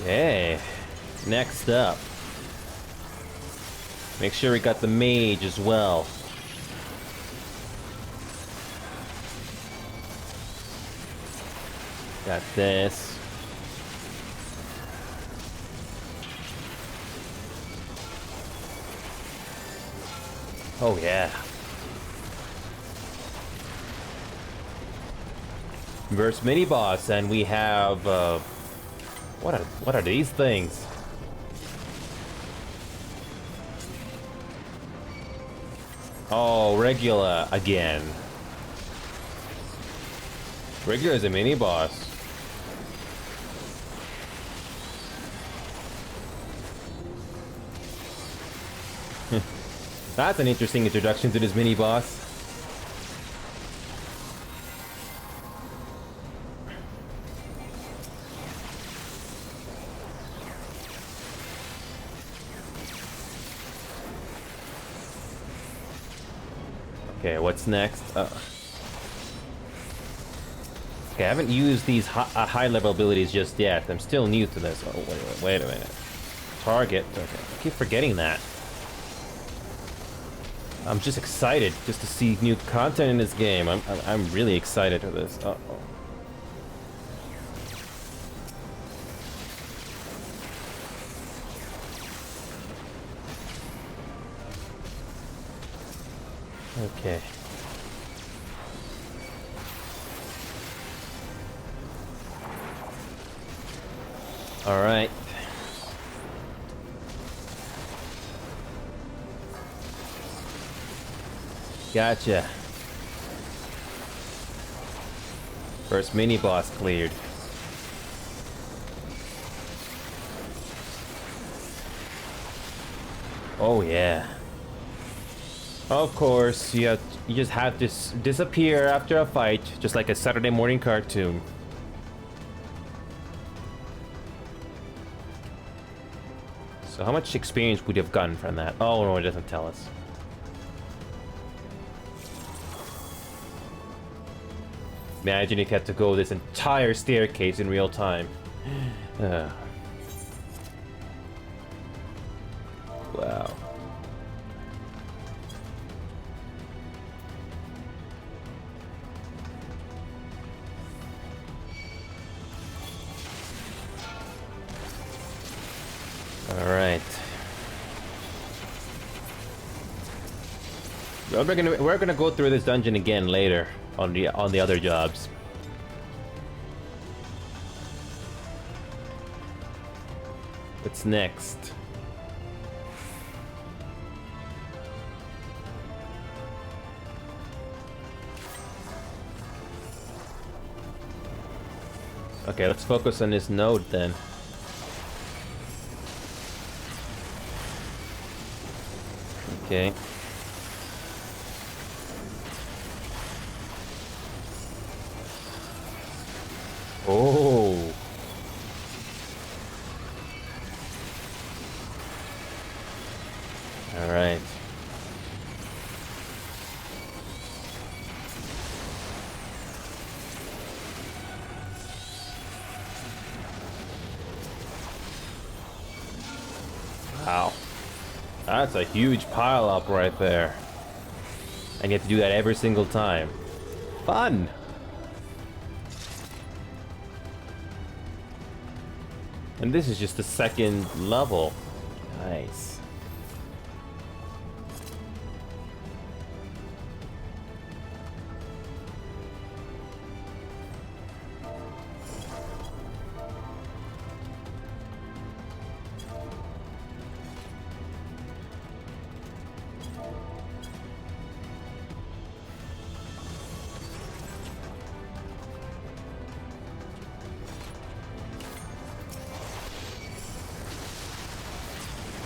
Okay. Next up. Make sure we got the mage as well. Got this. Oh yeah. Versus mini boss, and we have what are these things? Oh, regular again. Regular is a mini boss. That's an interesting introduction to this mini boss. Okay, what's next? Okay, I haven't used these high level abilities just yet. I'm still new to this. Oh, wait a minute. Target. Okay, I keep forgetting that. I'm just excited just to see new content in this game. I'm really excited for this. Uh-oh. Okay. All right. Gotcha. First mini boss cleared. Oh yeah. Of course, you just have to disappear after a fight, just like a Saturday morning cartoon. So how much experience would you have gotten from that? Oh no, it doesn't tell us. Imagine if you had to go this entire staircase in real time. Wow. All right. Well, we're gonna go through this dungeon again later on the other jobs. What's next? Okay, let's focus on this node then. Okay. Oh. All right. Wow. That's a huge pile up right there. And you have to do that every single time. Fun! And this is just the second level. Nice.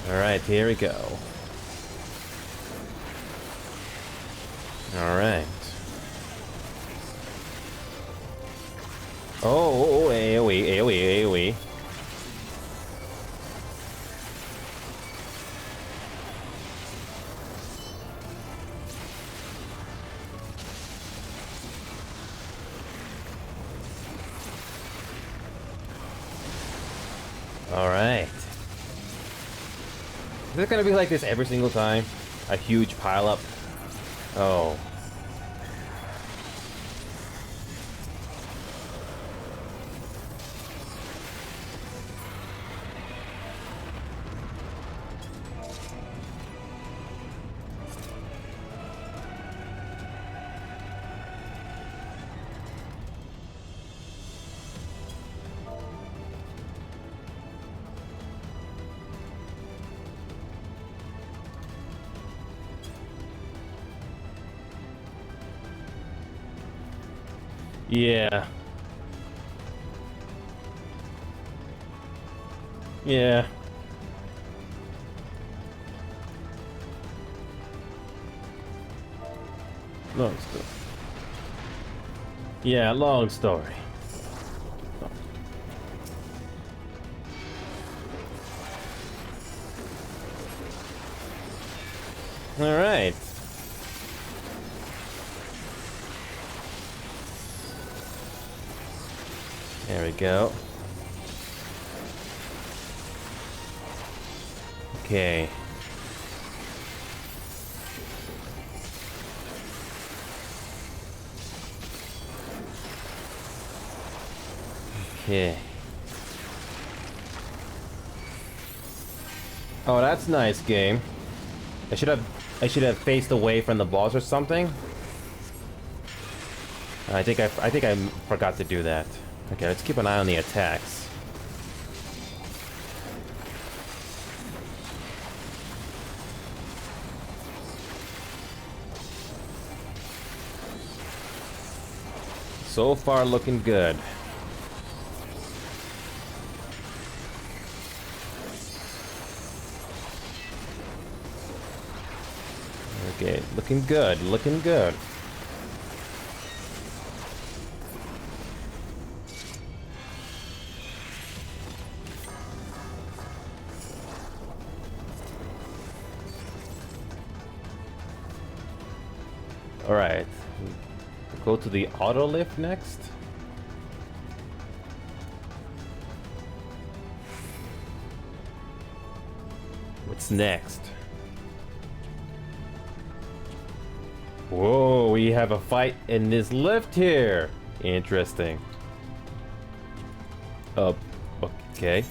Alright, here we go. Alright. Oh, AoE, AoE, AoE. Alright. Is it gonna be like this every single time? A huge pileup? Oh. Yeah. Yeah. Long story. Yeah, long story. All right. There we go. Okay. Okay. Oh, that's nice, game. I should have faced away from the boss or something. I think I forgot to do that. Okay, let's keep an eye on the attacks. So far, looking good. Okay, looking good, looking good. Alright, go to the auto lift next. What's next? Whoa, we have a fight in this lift here. Interesting. Okay.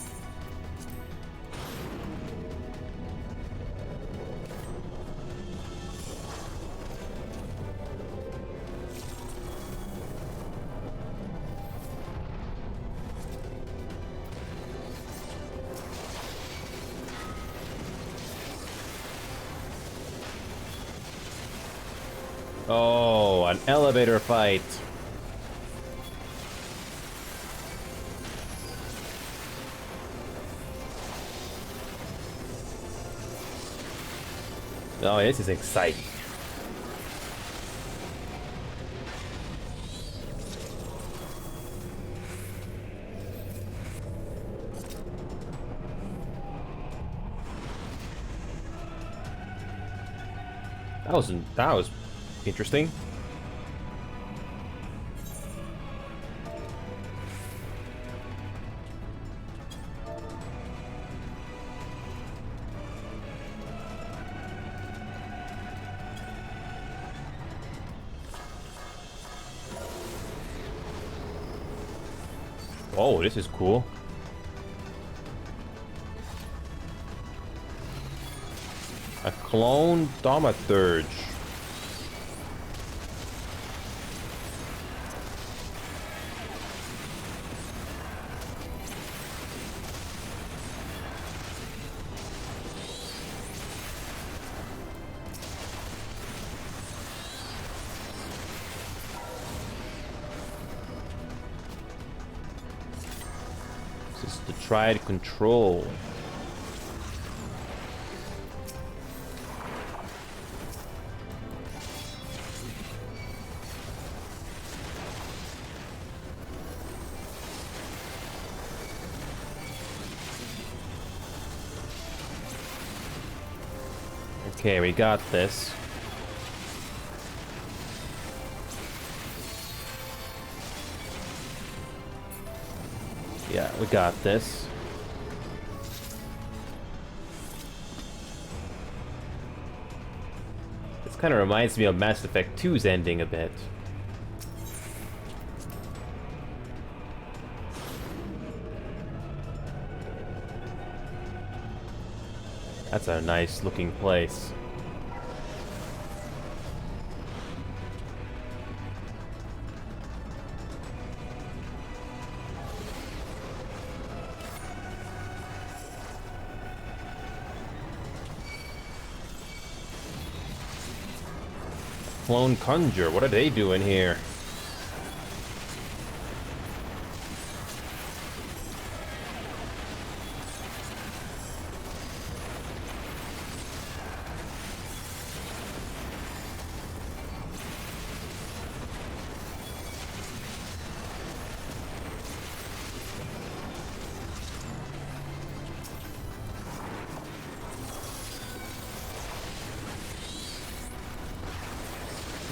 Oh, an elevator fight. Oh, this is exciting. That was interesting. Oh, this is cool. A clone thaumaturge. This is the triad control. Okay, we got this. Yeah, we got this. This kind of reminds me of Mass Effect 2's ending a bit. That's a nice looking place. Clone Conjure, what are they doing here?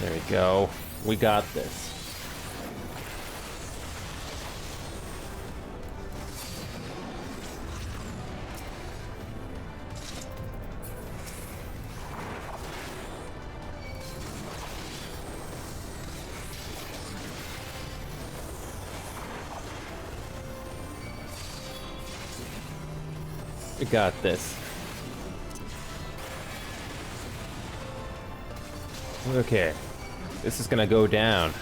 There we go. We got this. We got this. Okay. This is gonna go down.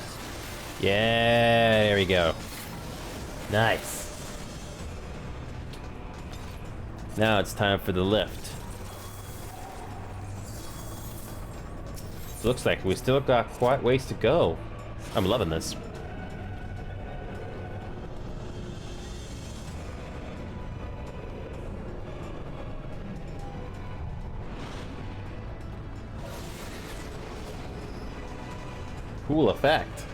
Yeah, there we go. Nice. Now it's time for the lift. Looks like we still got quite ways to go. I'm loving this. Cool effect.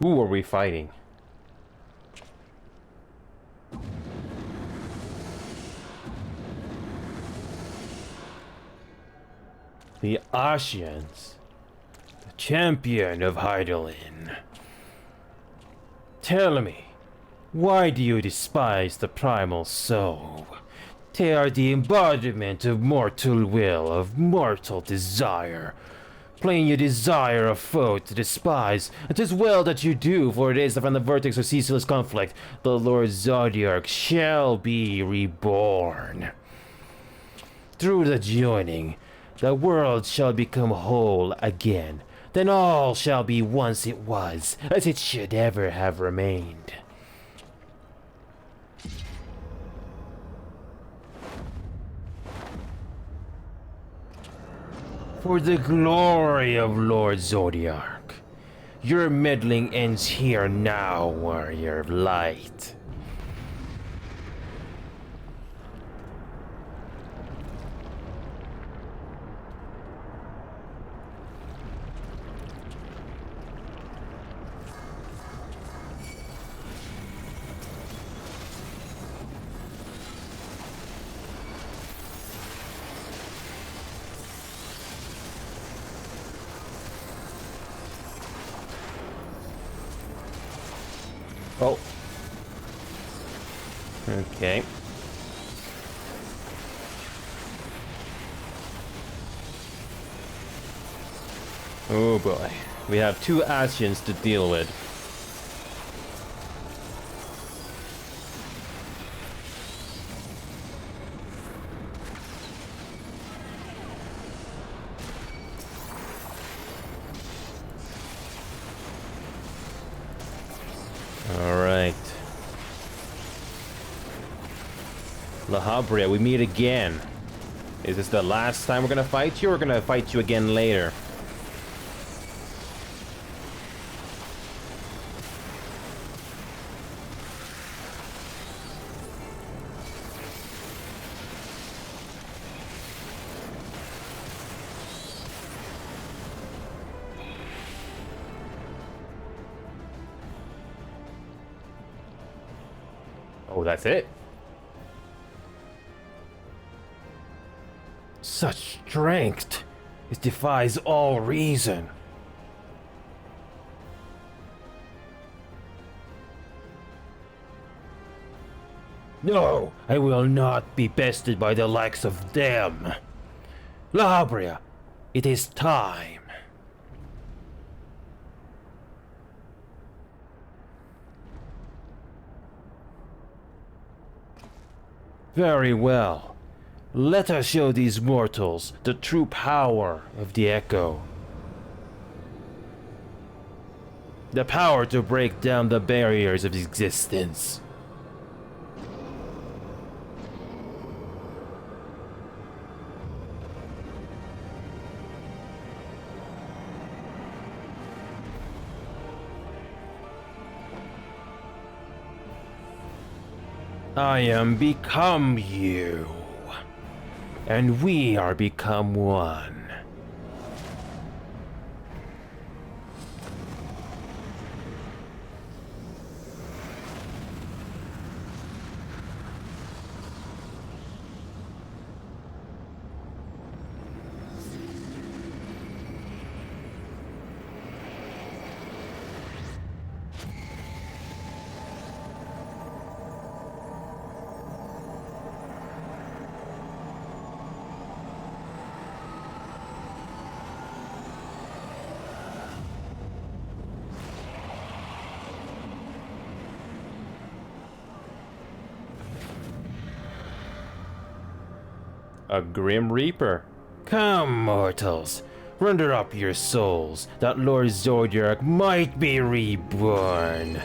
Who are we fighting? The Ascians, the champion of Hydaelyn. Tell me, why do you despise the primal soul? They are the embodiment of mortal will, of mortal desire. Plain you desire a foe to despise, and 'tis well that you do, for it is from the vertex of ceaseless conflict the Lord Zodiark shall be reborn. Through the joining, the world shall become whole again. Then all shall be once it was, as it should ever have remained. For the glory of Lord Zodiark, your meddling ends here now, warrior of light. Oh. Okay. Oh boy. We have 2 Ascians to deal with. Alright. La Habrea, we meet again. Is this the last time we're gonna fight you, or we're gonna fight you again later? Oh, that's it? Such strength! It defies all reason. No, I will not be bested by the likes of them. La Habrea, it is time. Very well. Let us show these mortals the true power of the Echo. The power to break down the barriers of existence. I am become you, and we are become one. A Grim Reaper. Come, mortals. Render up your souls, that Lord Zodiac might be reborn.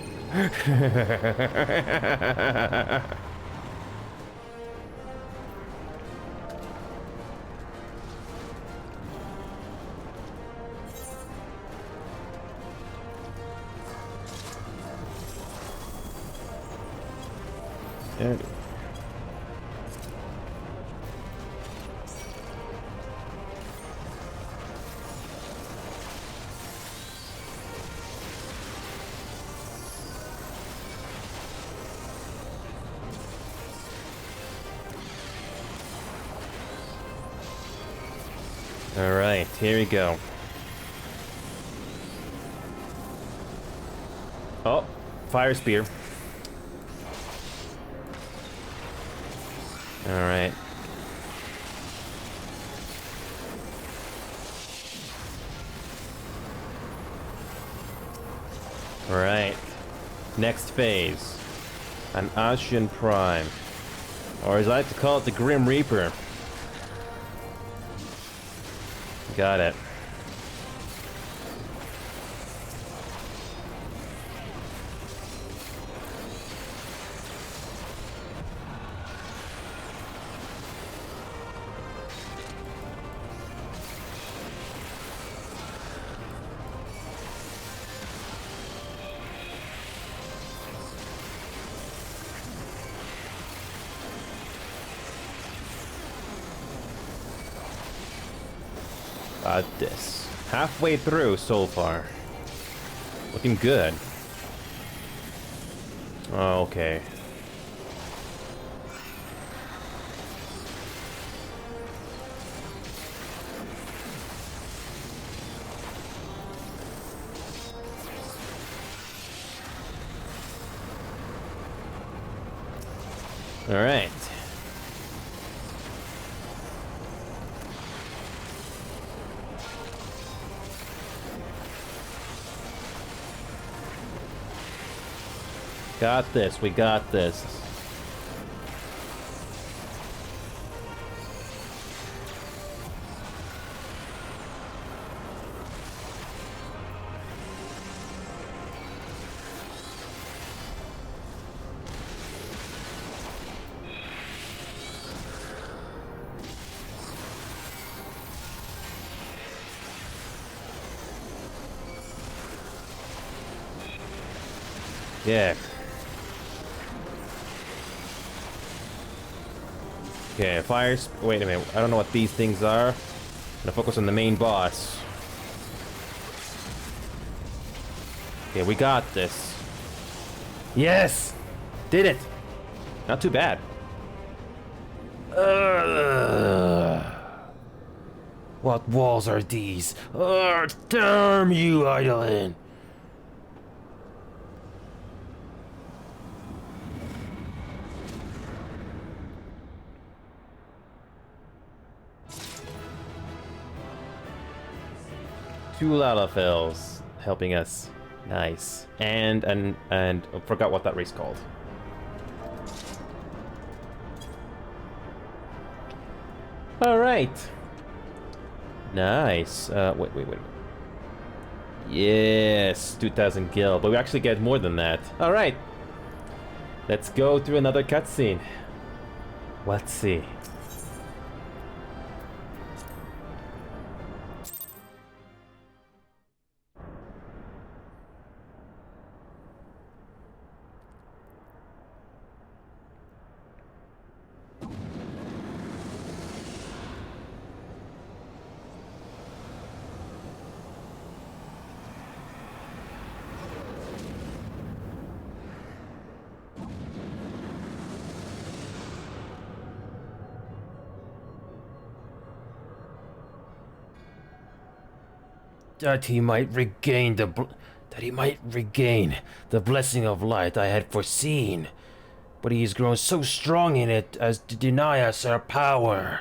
And Alright, here we go. Oh, fire spear. Alright. Alright. Next phase. An Ascian Prime. Or as I like to call it, the Grim Reaper. Got it. Got this. Halfway through so far. Looking good. Oh, okay. Alright. Got this, we got this. Yeah. Okay, fires. Wait a minute. I don't know what these things are. I'm gonna focus on the main boss. Okay, we got this. Yes! Did it! Not too bad. What walls are these? Damn you, Eidolon! Two Lalafels helping us. Nice. And I forgot what that race called. Alright. Nice. Wait. Yes, 2,000 gil, but we actually get more than that. Alright. Let's go through another cutscene. Let's see. That he might regain the blessing of light I had foreseen, but he has grown so strong in it as to deny us our power.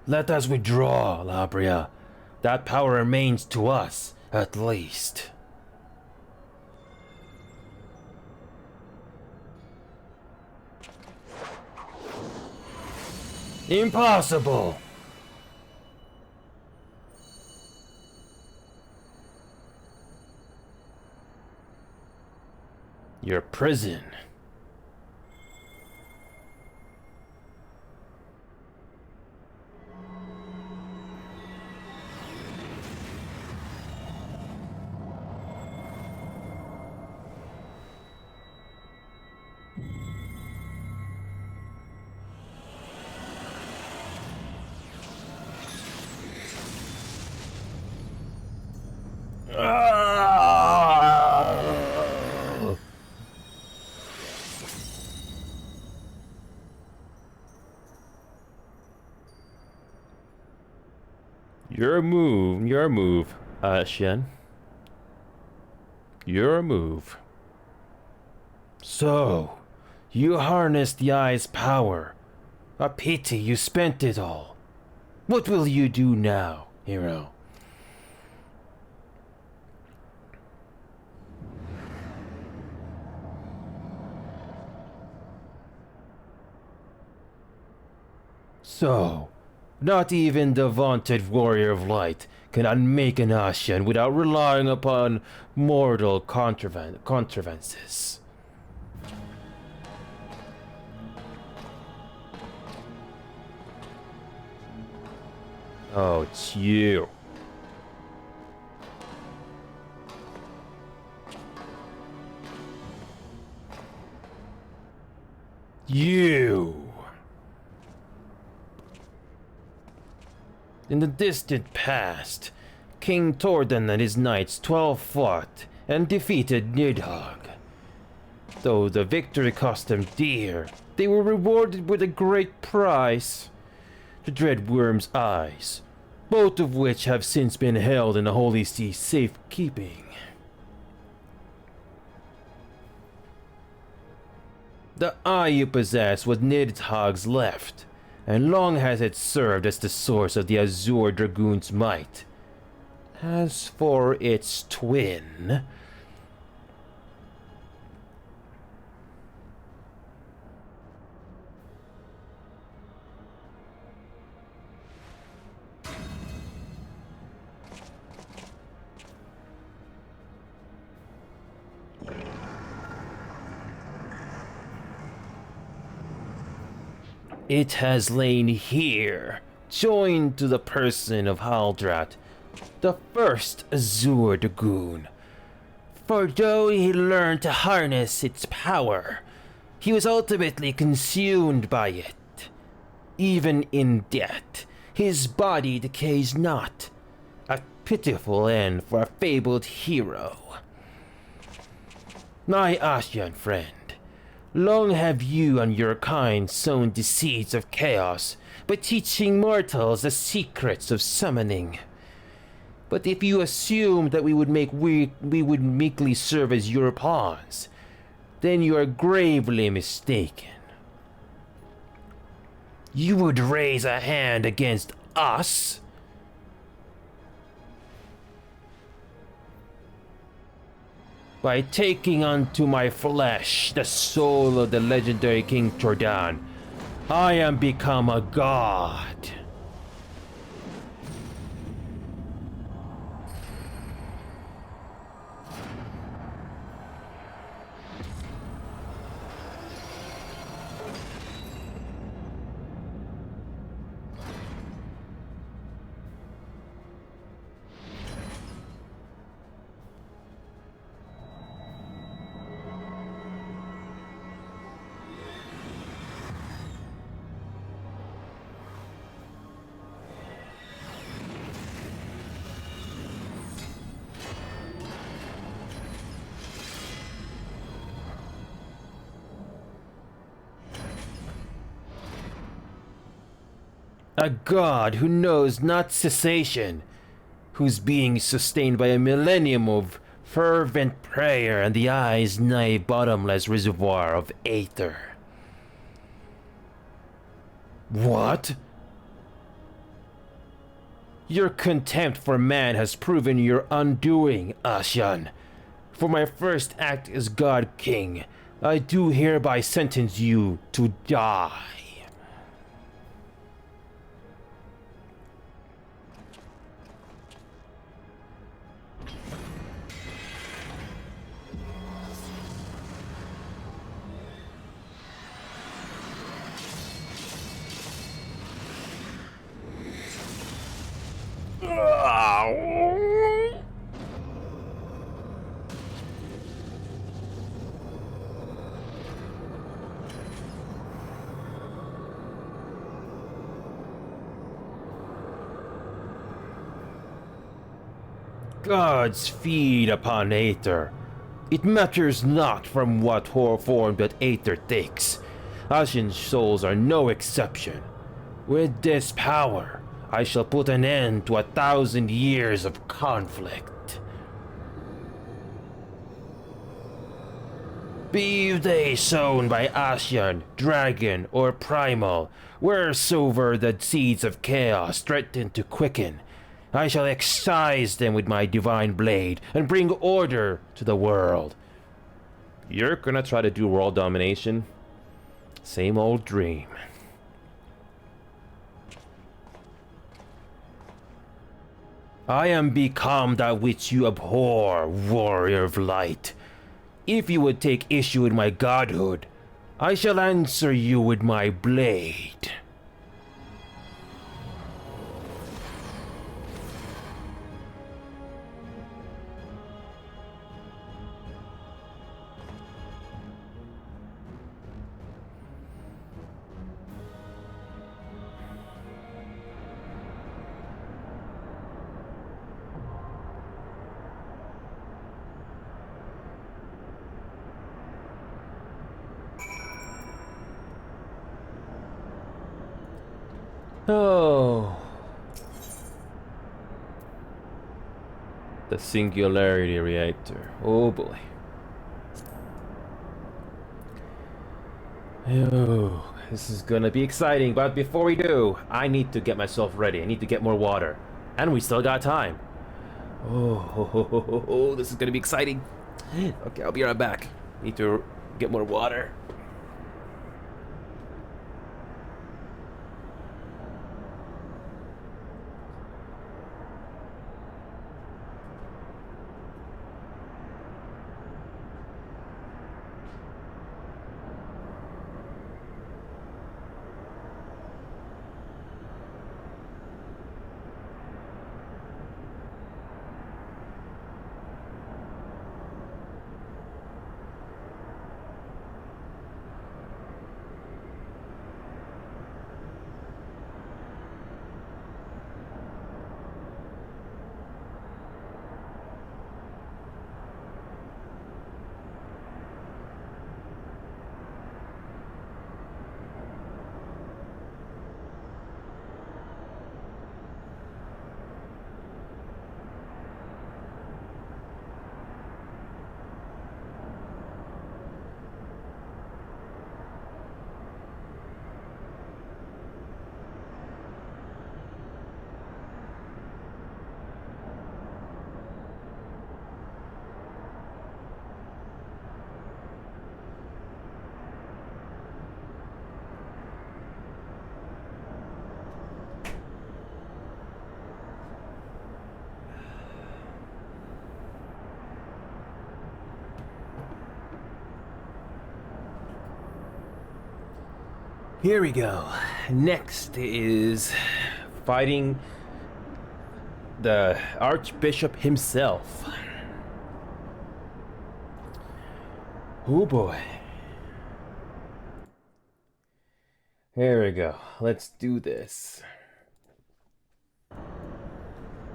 Let us withdraw, Labria. That power remains to us, at least. Impossible! Your prison. Your move, Shen. Your move. So, you harnessed the eye's power. A pity you spent it all. What will you do now, hero? So, not even the vaunted warrior of light can unmake an Ashen without relying upon mortal contrivances. Oh, it's you. In the distant past, King Torden and his knights 12 fought and defeated Nidhogg. Though the victory cost them dear, they were rewarded with a great prize. The Dread Worm's eyes, both of which have since been held in the Holy Sea's safekeeping. The eye you possess was Nidhogg's left, and long has it served as the source of the Azure Dragoon's might. As for its twin... It has lain here, joined to the person of Haldrat, the first Azure Dragoon. For though he learned to harness its power, he was ultimately consumed by it. Even in death, his body decays not. A pitiful end for a fabled hero. My Ascian friend, long have you and your kind sown the seeds of chaos by teaching mortals the secrets of summoning. But if you assume that we would meekly serve as your pawns, then you are gravely mistaken. You would raise a hand against us? By taking unto my flesh the soul of the legendary King Jordan, I am become a god. A god who knows not cessation, whose being is sustained by a millennium of fervent prayer and the eye's nigh bottomless reservoir of aether. What? Your contempt for man has proven your undoing, Ascian. For my first act as God King, I do hereby sentence you to die. Gods feed upon aether. It matters not from what form that aether takes. Ascian souls are no exception. With this power, I shall put an end to 1,000 years of conflict. Be they sown by Ascian, Dragon, or Primal, wheresoever the seeds of chaos threaten to quicken, I shall excise them with my divine blade and bring order to the world. You're gonna try to do world domination? Same old dream. I am become that which you abhor, warrior of light. If you would take issue with my godhood, I shall answer you with my blade. Oh. The singularity reactor. Oh boy. Oh, this is gonna be exciting, but before we do, I need to get myself ready. I need to get more water. And we still got time. Oh, this is gonna be exciting. Okay, I'll be right back. Need to get more water. Here we go. Next is fighting the Archbishop himself. Oh boy. Here we go. Let's do this.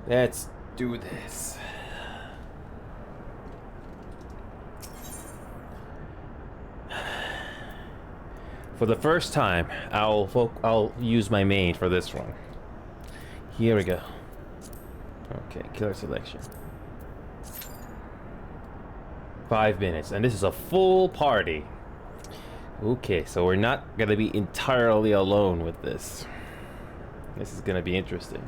Let's do this. For the first time, I'll use my main for this one. Here we go. Okay, killer selection. 5 minutes, and this is a full party. Okay, so we're not gonna be entirely alone with this. This is gonna be interesting.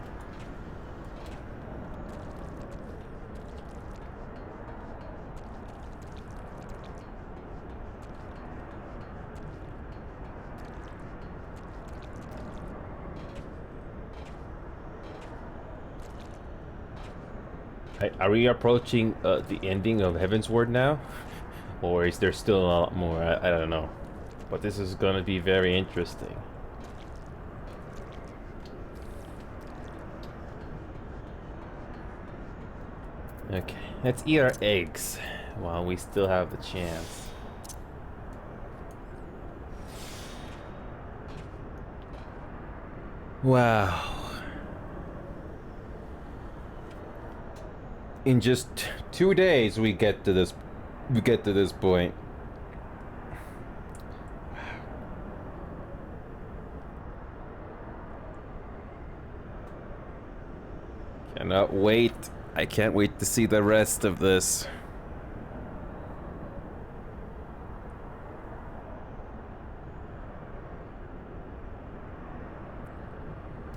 Are we approaching the ending of Heavensward now? Or is there still a lot more? I don't know. But this is gonna be very interesting. Okay, let's eat our eggs while we still have the chance. Wow. In just 2 days we get to this point. Cannot wait. I can't wait to see the rest of this.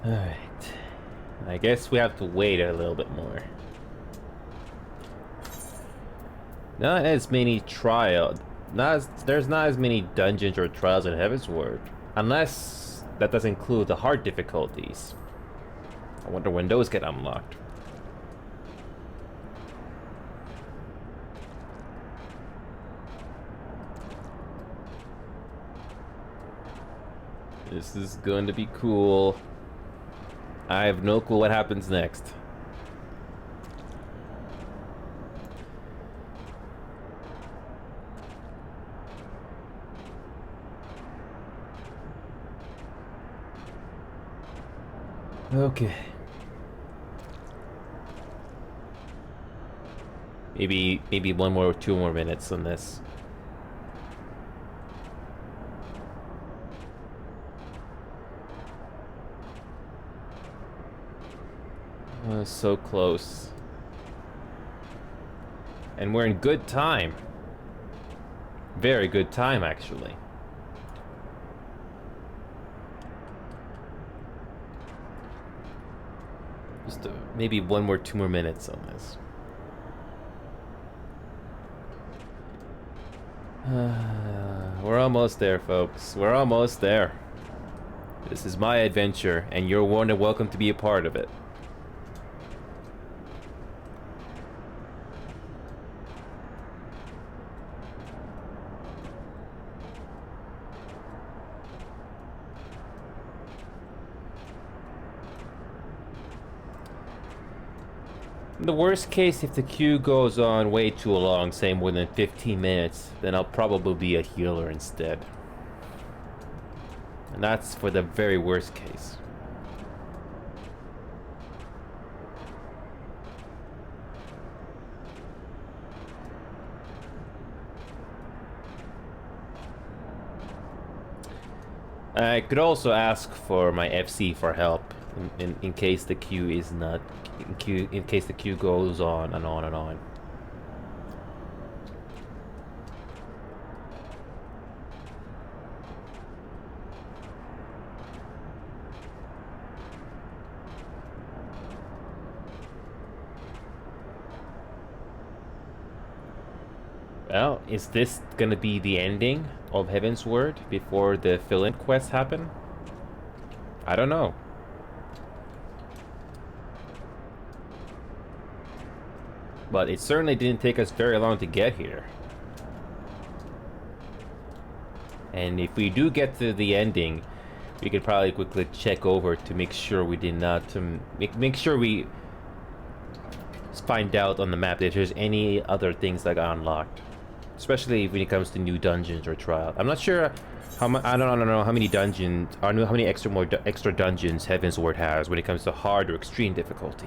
Alright. I guess we have to wait a little bit more. Not as many there's not as many dungeons or trials in Heavensward. Unless that does include the hard difficulties. I wonder when those get unlocked. This is going to be cool. I have no clue what happens next. Okay. Maybe 1 more or 2 more minutes on this. So close. And we're in good time. Very good time, actually. Just maybe 2 more minutes on this. We're almost there, folks. We're almost there. This is my adventure, and you're more than welcome to be a part of it. In the worst case, if the queue goes on way too long, say more than 15 minutes, then I'll probably be a healer instead. And that's for the very worst case. I could also ask for my FC for help in case the queue is not in case the queue goes on and on and on. Well, is this gonna be the ending of Heavensward before the fill-in quests happen? I don't know. But it certainly didn't take us very long to get here. And if we do get to the ending, we could probably quickly check over to make sure we did not... make sure we find out on the map if there's any other things that got unlocked. Especially when it comes to new dungeons or trials. I'm not sure how I don't know how many dungeons... I don't know how many extra dungeons Heavensward has when it comes to hard or extreme difficulty.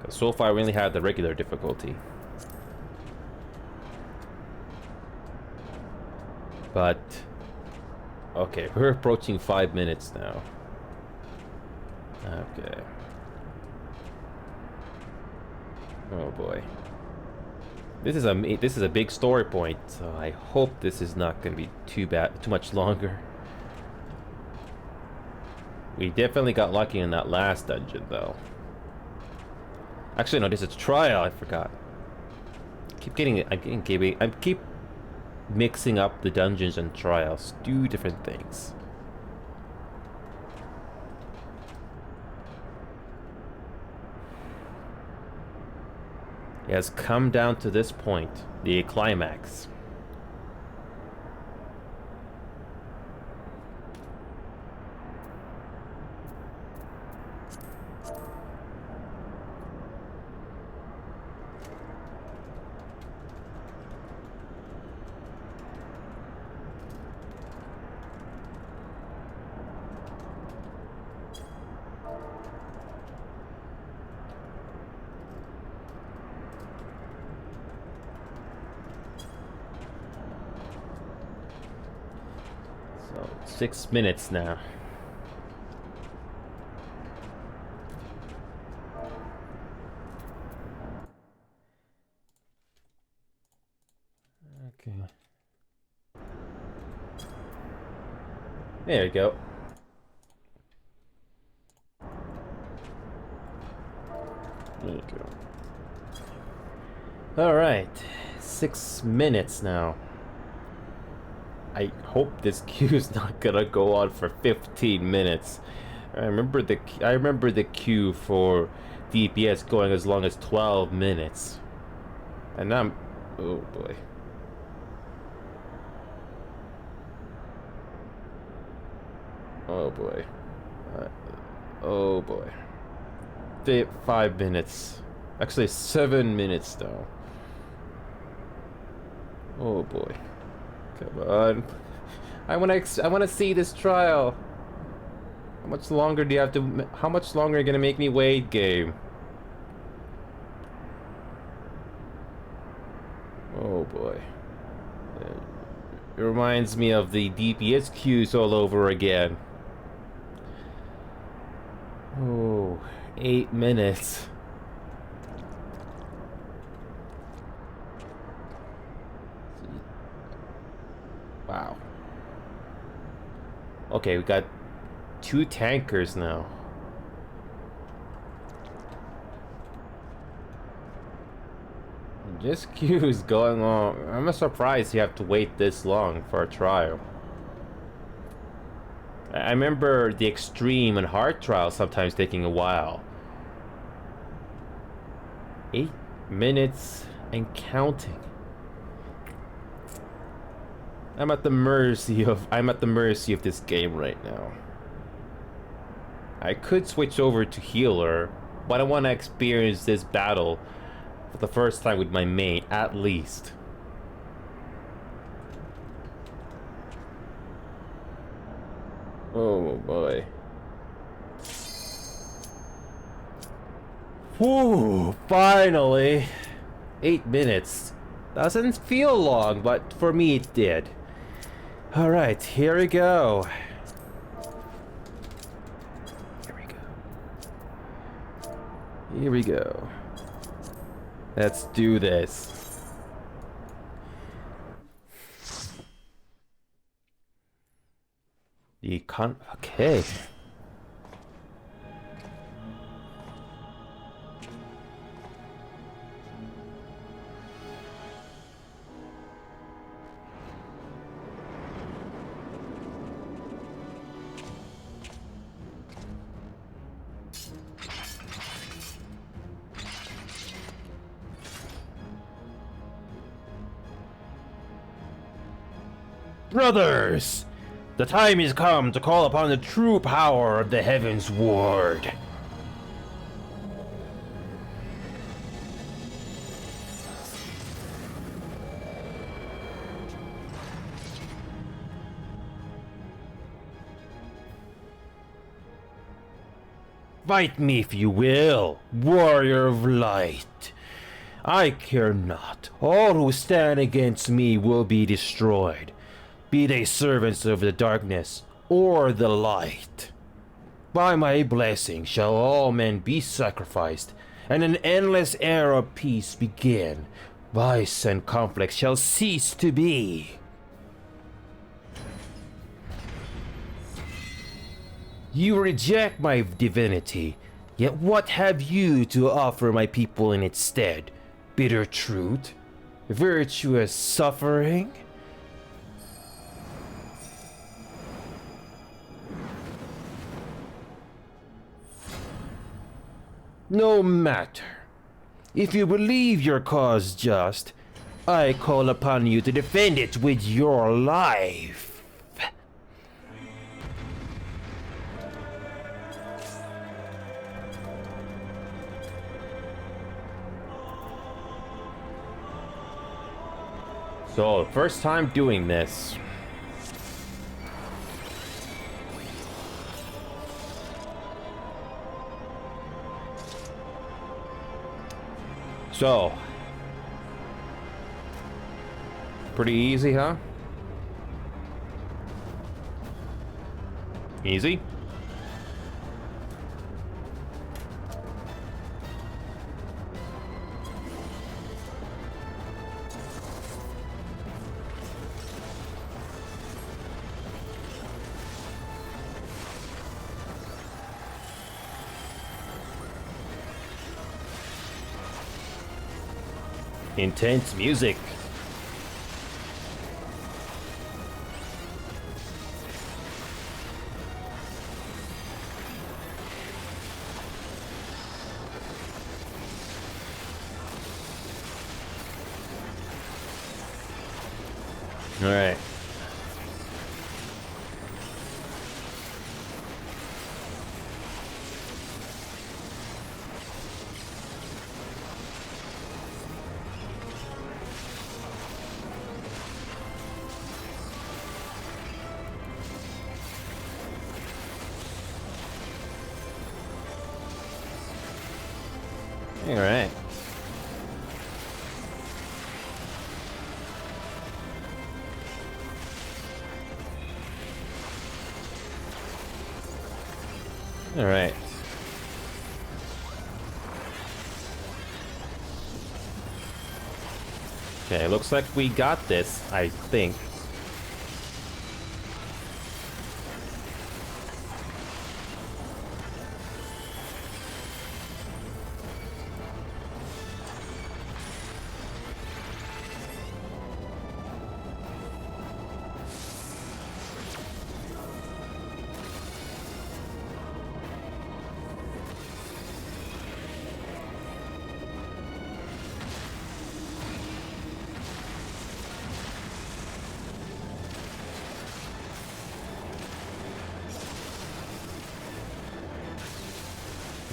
So far, we only have the regular difficulty. But... okay, we're approaching 5 minutes now. Okay. Oh boy. This is a big story point, so I hope this is not going to be too much longer. We definitely got lucky in that last dungeon, though. Actually, no, this is a trial. I forgot. I keep mixing up the dungeons and trials. Do different things. It has come down to this point, the climax. So, 6 minutes now. Okay. There you go. There you go. Alright. 6 minutes now. I hope this queue is not gonna go on for 15 minutes. I remember the queue for DPS going as long as 12 minutes. And I'm... oh boy. Oh boy. Oh boy. 5 minutes. Actually 7 minutes now. Oh boy. Come on. I wanna see this trial. How much longer do you have to... how much longer are you gonna make me wait, game? Oh boy. It reminds me of the DPS queues all over again. Oh, 8 minutes. Wow. Okay, we got 2 tankers now. This queue is going on. I'm surprised you have to wait this long for a trial. I remember the extreme and hard trials sometimes taking a while. 8 minutes and counting. I'm at the mercy of this game right now. I could switch over to healer, but I want to experience this battle for the first time with my mate, at least. Oh boy. Whew, finally! 8 minutes. Doesn't feel long, but for me it did. Alright, here we go. Here we go. Let's do this. Okay. Brothers, the time has come to call upon the true power of the Heavensward. Fight me if you will, warrior of light. I care not. All who stand against me will be destroyed, be they servants of the darkness or the light. By my blessing shall all men be sacrificed, and an endless era of peace begin. Vice and conflict shall cease to be. You reject my divinity, yet what have you to offer my people in its stead? Bitter truth? Virtuous suffering? No matter. If you believe your cause just, I call upon you to defend it with your life. So, first time doing this. So, pretty easy, huh? Easy? Intense music. All right. All right. All right. Okay, looks like we got this, I think.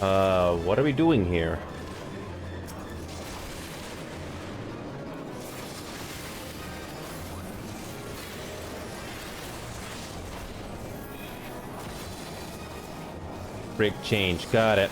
What are we doing here? Break change, got it.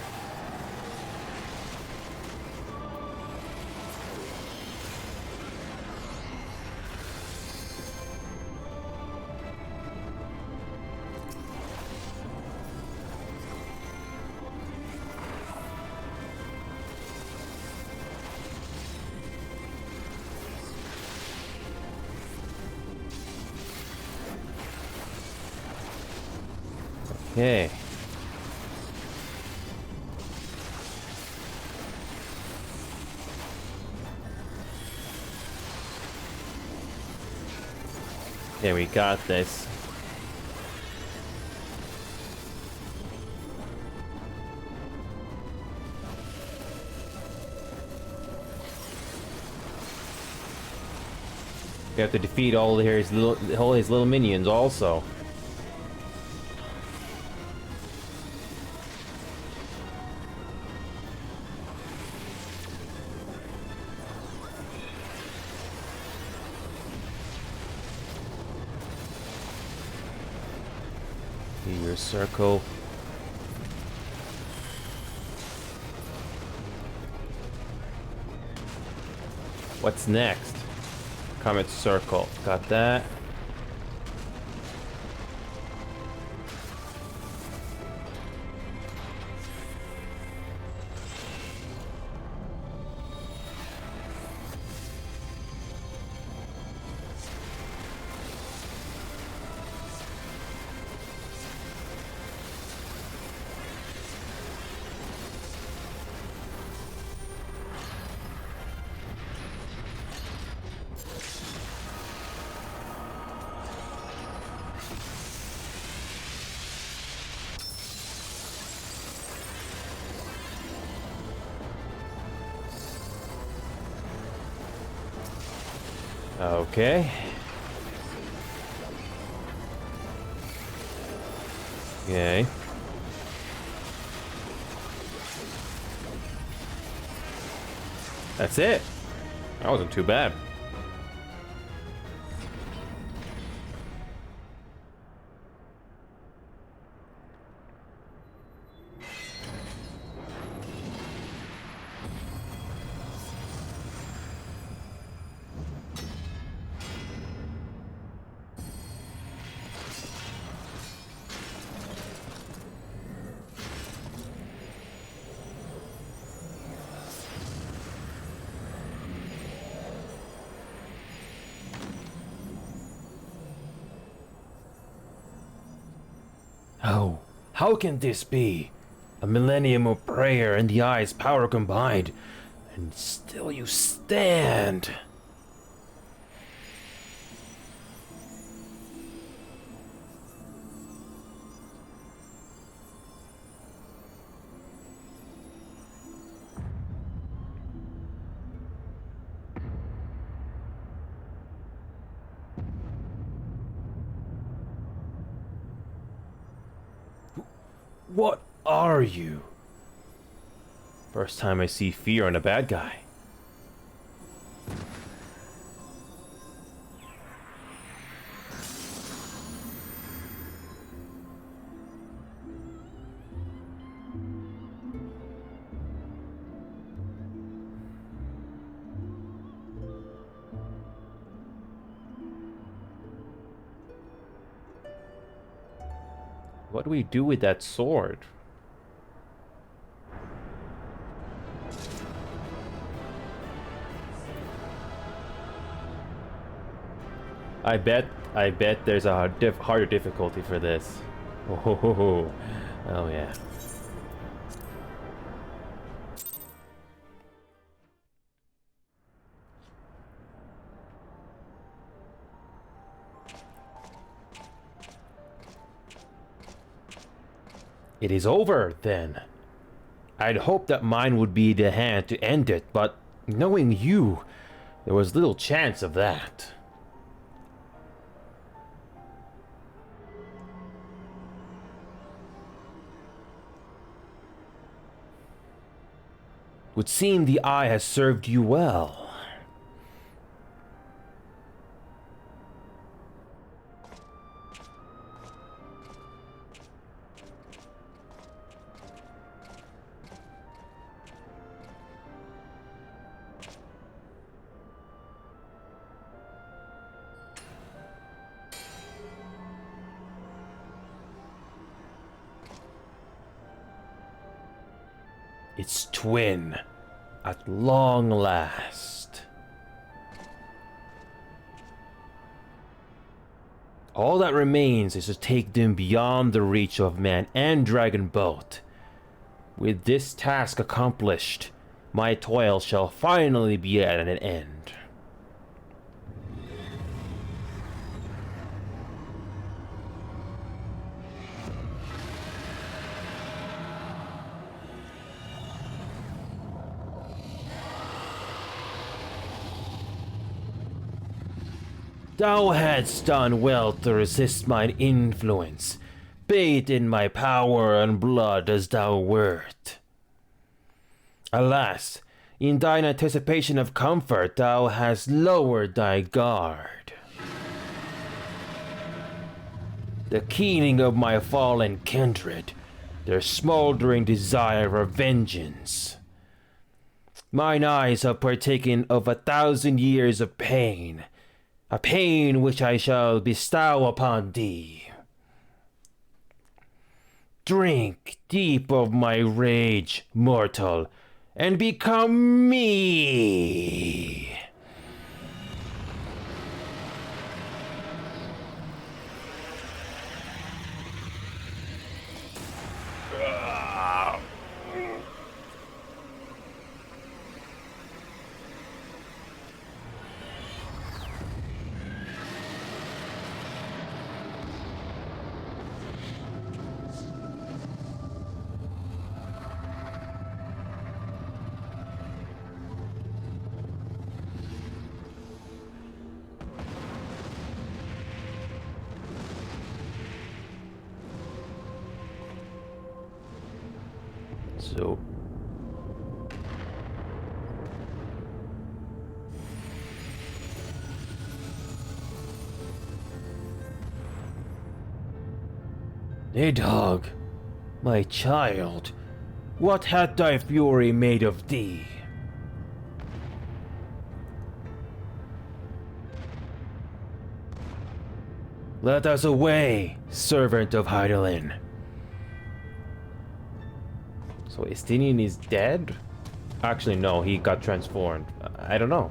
Okay. Okay, we got this. We have to defeat all his little minions also. Your circle. What's next? Comet circle. Got that. Okay. Okay. That's it. That wasn't too bad. Oh, how can this be? A millennium of prayer and the eye's power combined, and still you stand. What are you? First time I see fear in a bad guy. What do we do with that sword? I bet there's a harder difficulty for this. Oh, oh yeah. It is over, then. I'd hoped that mine would be the hand to end it, but knowing you, there was little chance of that. Would seem the eye has served you well. Its twin, at long last. All that remains is to take them beyond the reach of man and dragon both. With this task accomplished, my toil shall finally be at an end. Thou hadst done well to resist mine influence, bathed in my power and blood as thou wert. Alas, in thine anticipation of comfort thou hast lowered thy guard. The keening of my fallen kindred, their smoldering desire for vengeance. Mine eyes have partaken of 1,000 years of pain, a pain which I shall bestow upon thee. Drink deep of my rage, mortal, and become me. So Nidhogg, my child, what hath thy fury made of thee? Let us away, servant of Hydaelyn. So Estinian is dead? Actually, no, he got transformed. I don't know.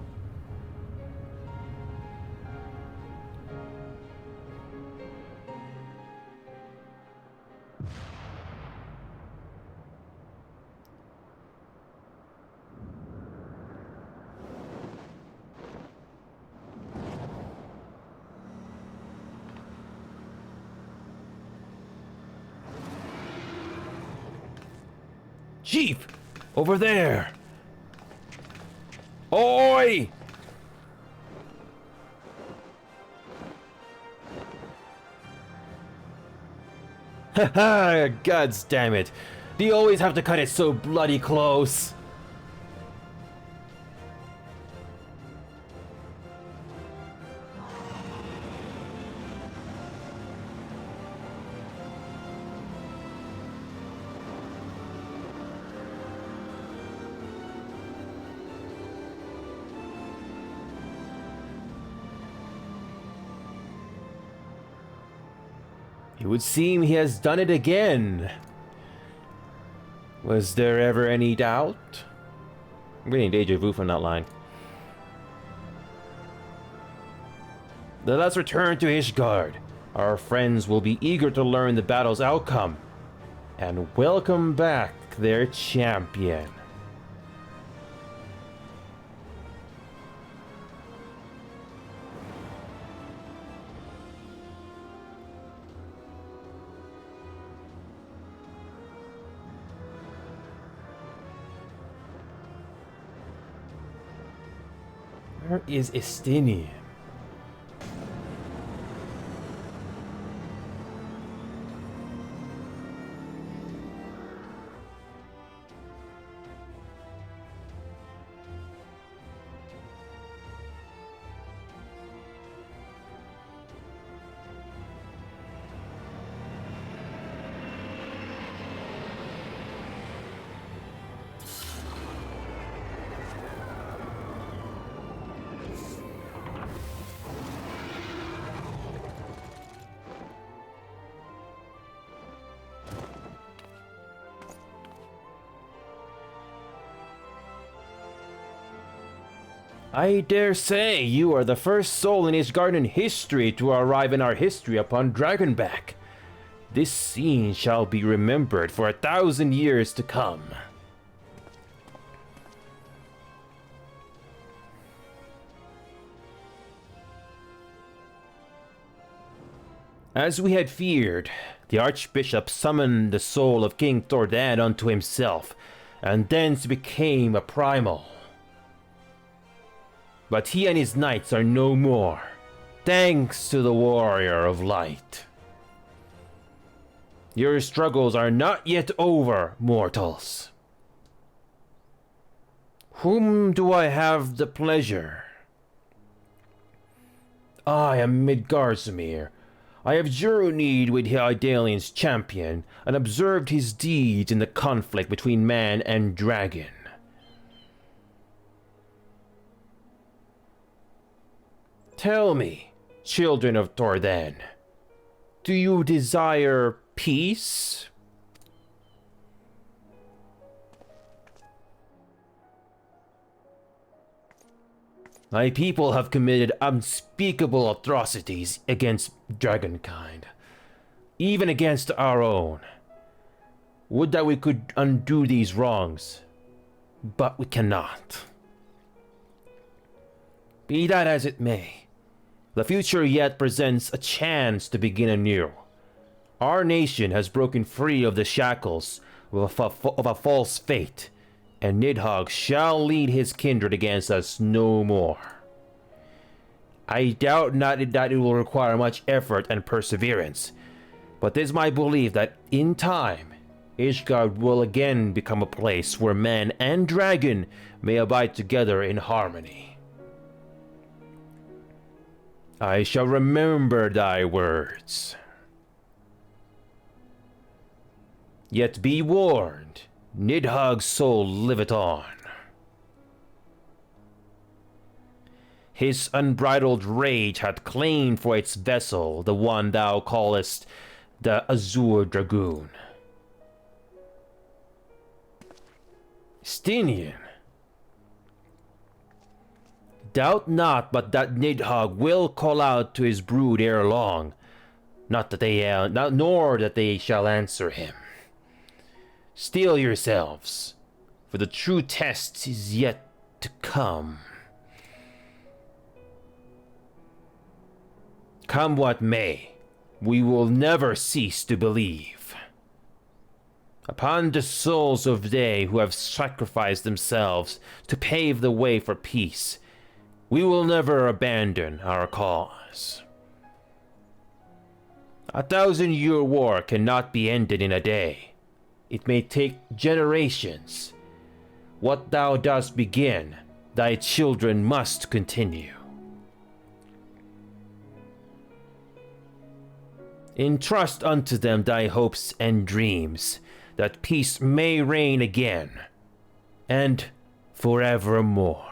Chief! Over there! Oi! Haha, gods damn it. Do you always have to cut it so bloody close? It would seem he has done it again. Was there ever any doubt? I'm getting deja vu from that line. Let us return to Ishgard. Our friends will be eager to learn the battle's outcome and welcome back their champion. Where is Estinian? I dare say you are the first soul in Ishgard in history to arrive in our history upon Dragonback. This scene shall be remembered for 1,000 years to come. As we had feared, the Archbishop summoned the soul of King Thordan unto himself, and thence became a primal. But he and his knights are no more, thanks to the Warrior of Light. Your struggles are not yet over, mortals. Whom do I have the pleasure? I am Midgardsormr. I have journeyed with Hydaelyn's champion and observed his deeds in the conflict between man and dragon. Tell me, children of Thordan, do you desire peace? My people have committed unspeakable atrocities against dragonkind, even against our own. Would that we could undo these wrongs, but we cannot. Be that as it may, the future yet presents a chance to begin anew. Our nation has broken free of the shackles of a false fate, and Nidhogg shall lead his kindred against us no more. I doubt not that it will require much effort and perseverance, but it is my belief that in time, Ishgard will again become a place where man and dragon may abide together in harmony. I shall remember thy words. Yet be warned, Nidhogg's soul liveth on. His unbridled rage hath claimed for its vessel the one thou callest the Azure Dragoon. Stinian, doubt not but that Nidhogg will call out to his brood ere long, nor that they shall answer him. Steel yourselves, for the true test is yet to come. Come what may, we will never cease to believe. Upon the souls of they who have sacrificed themselves to pave the way for peace, we will never abandon our cause. 1,000-year war cannot be ended in a day. It may take generations. What thou dost begin, thy children must continue. Entrust unto them thy hopes and dreams, that peace may reign again, and forevermore.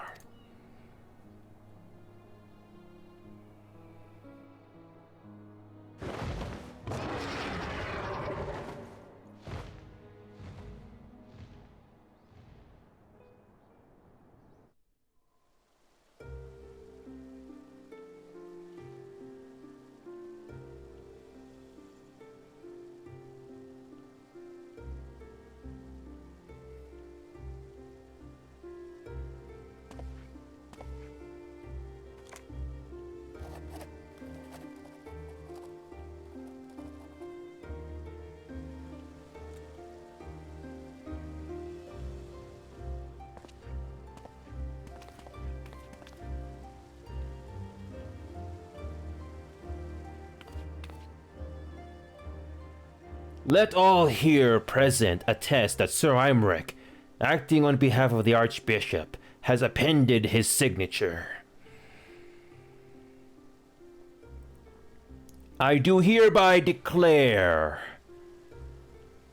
Let all here present attest that Sir Imric, acting on behalf of the Archbishop, has appended his signature. I do hereby declare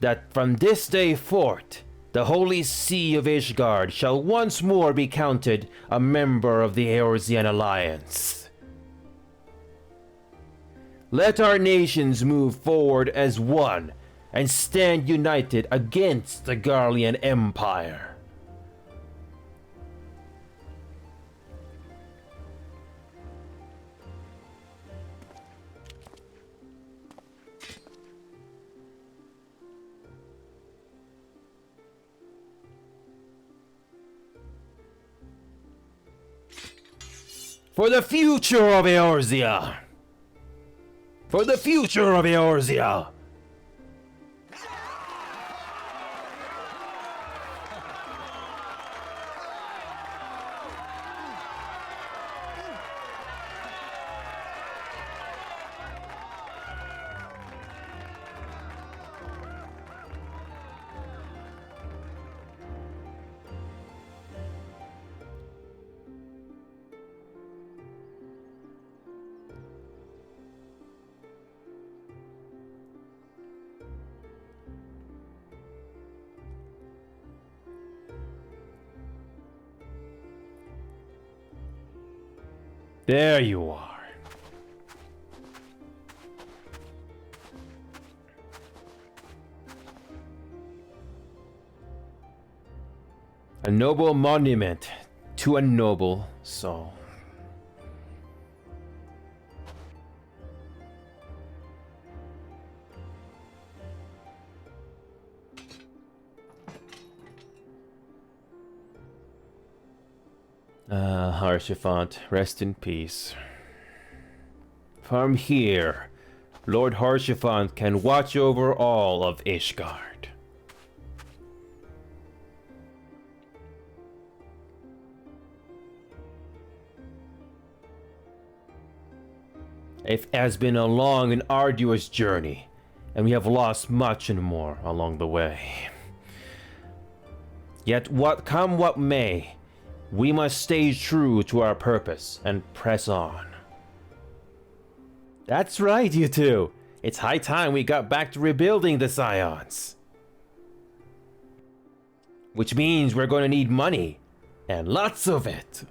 that from this day forth, the Holy See of Ishgard shall once more be counted a member of the Eorzean Alliance. Let our nations move forward as one and stand united against the Garlean Empire. For the future of Eorzea! For the future of Eorzea! There you are. A noble monument to a noble soul. Haurchefant, rest in peace. From here, Lord Haurchefant can watch over all of Ishgard. It has been a long and arduous journey, and we have lost much and more along the way. Yet come what may, we must stay true to our purpose and press on. That's right, you two. It's high time we got back to rebuilding the Scions. Which means we're going to need money, and lots of it.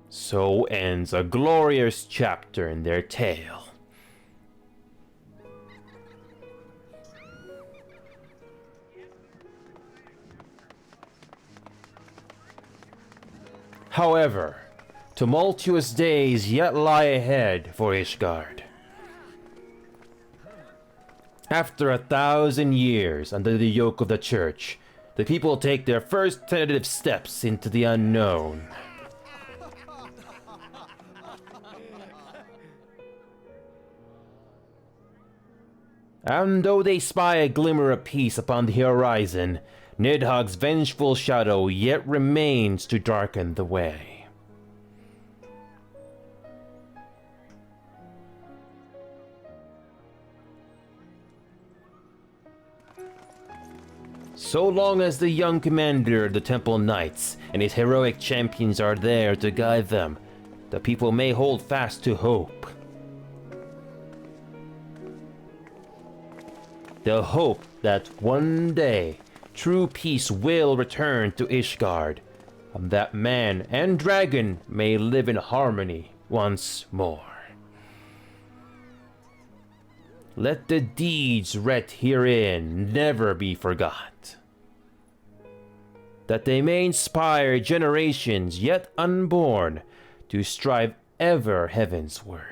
So ends a glorious chapter in their tale. However, tumultuous days yet lie ahead for Ishgard. After 1,000 years under the yoke of the Church, the people take their first tentative steps into the unknown. And though they spy a glimmer of peace upon the horizon, Nidhogg's vengeful shadow yet remains to darken the way. So long as the young commander of the Temple Knights and his heroic champions are there to guide them, the people may hold fast to hope. The hope that one day true peace will return to Ishgard, and that man and dragon may live in harmony once more. Let the deeds writ herein never be forgot, that they may inspire generations yet unborn to strive ever heavensward.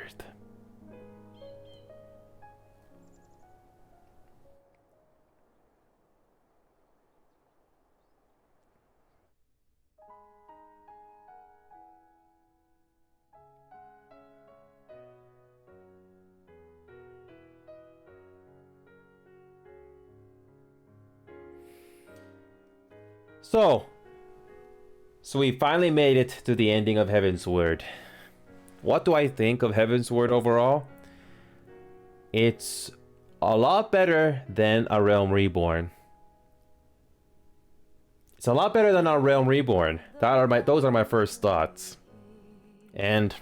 So we finally made it to the ending of Heavensward. What do I think of Heavensward overall? It's a lot better than A Realm Reborn. It's a lot better than A Realm Reborn. Those are my first thoughts. And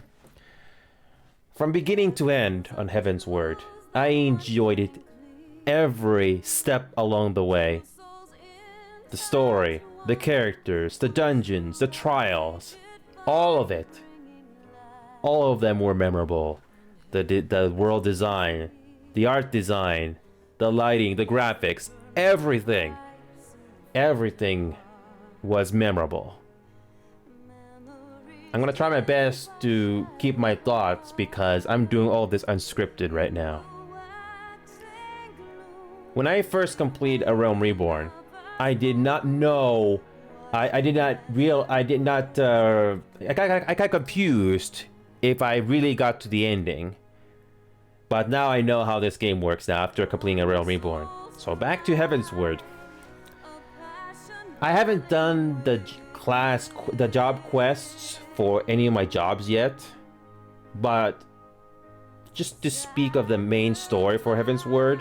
from beginning to end on Heavensward, I enjoyed it every step along the way. The story, the characters, the dungeons, the trials. All of it. All of them were memorable. The world design, the art design, the lighting, the graphics, everything. Everything was memorable. I'm gonna try my best to keep my thoughts because I'm doing all this unscripted right now. When I first completed A Realm Reborn, I did not know. I got confused if I really got to the ending. But now I know how this game works now after completing A Realm Reborn. So back to Heavensward. I haven't done the job quests for any of my jobs yet. But just to speak of the main story for Heavensward,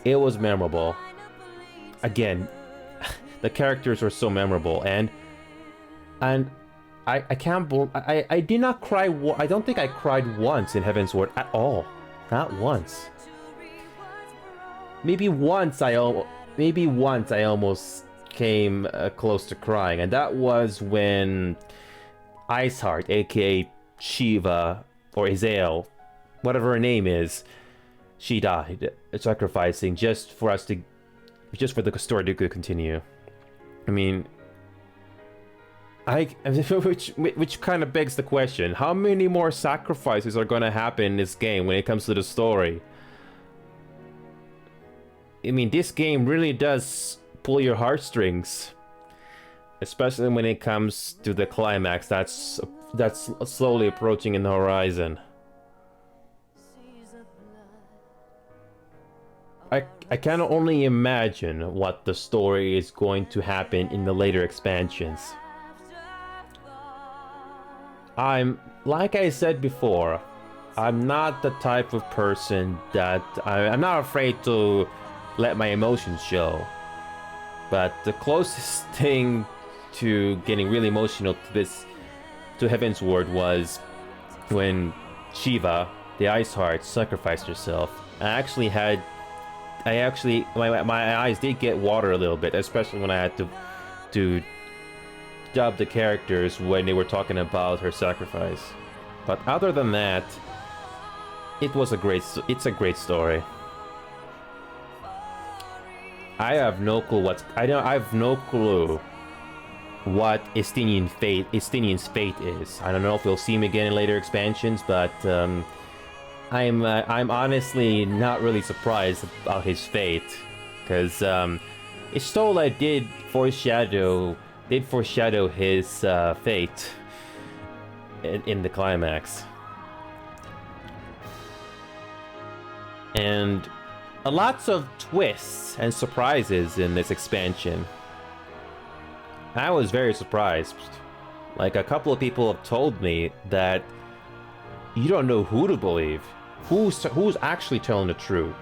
it was memorable. Again, the characters were so memorable, and I can't believe I did not cry. I don't think I cried once in Heavensward at all. Not once. Maybe once I almost came close to crying, and that was when Iceheart, aka Shiva or Azael, whatever her name is, she died, sacrificing just for the story to continue. I mean, which kind of begs the question: how many more sacrifices are going to happen in this game when it comes to the story? I mean, this game really does pull your heartstrings, especially when it comes to the climax that's slowly approaching in the horizon. I can only imagine what the story is going to happen in the later expansions. Like I said before, I'm not the type of person that I'm not afraid to let my emotions show. But the closest thing to getting really emotional to Heavensward was when Shiva, the Iceheart, sacrificed herself. My eyes did get water a little bit, especially when I had to dub the characters when they were talking about her sacrifice. But other than that, it's a great story. I have no clue what Estinian's fate is. I don't know if we'll see him again in later expansions, but I'm honestly not really surprised about his fate, because Istola did foreshadow his fate in the climax. And lots of twists and surprises in this expansion. I was very surprised. Like, a couple of people have told me that you don't know who to believe. Who's actually telling the truth?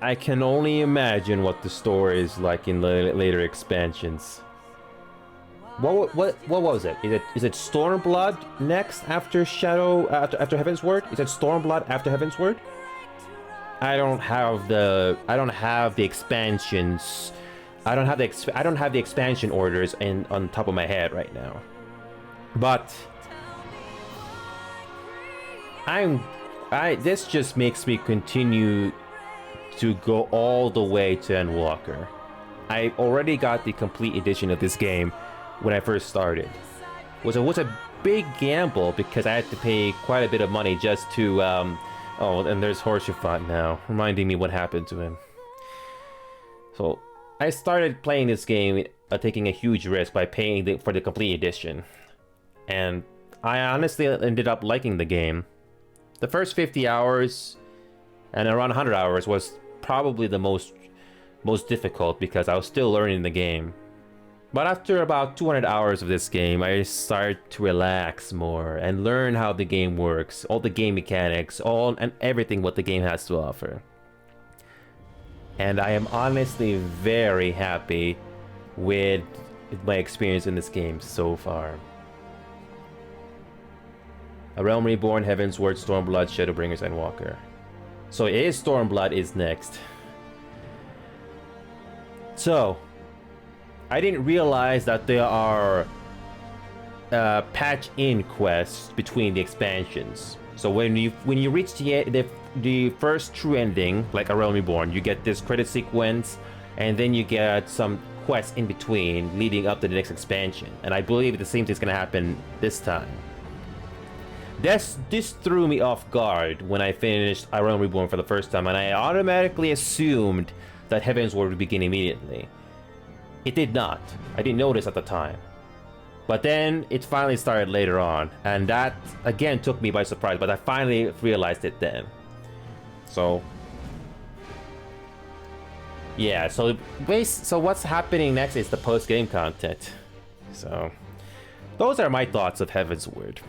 I can only imagine what the story is like in the later expansions. What was it? Is it Stormblood next after after Heavensward? Is it Stormblood after Heavensward? I don't have the expansions. I don't have the expansion orders on top of my head right now. But this just makes me continue to go all the way to Endwalker. I already got the complete edition of this game when I first started. It was a big gamble because I had to pay quite a bit of money just to oh, and there's Horsefant now, reminding me what happened to him. So I started playing this game taking a huge risk by paying for the complete edition. And I honestly ended up liking the game. The first 50 hours and around 100 hours was probably the most difficult because I was still learning the game. But after about 200 hours of this game, I started to relax more and learn how the game works, all the game mechanics, and everything what the game has to offer. And I am honestly very happy with my experience in this game so far. A Realm Reborn, Heavensward, Stormblood, Shadowbringers, and Walker. So it is Stormblood is next. So, I didn't realize that there are patch-in quests between the expansions. So when you reach the first true ending, like A Realm Reborn, you get this credit sequence, and then you get some quests in between leading up to the next expansion. And I believe the same thing's gonna happen this time. This threw me off guard when I finished A Realm Reborn for the first time, and I automatically assumed that Heavensward would begin immediately. It did not. I didn't notice at the time. But then it finally started later on, and that again took me by surprise, but I finally realized it then. So yeah, so what's happening next is the post-game content. So those are my thoughts of Heavensward.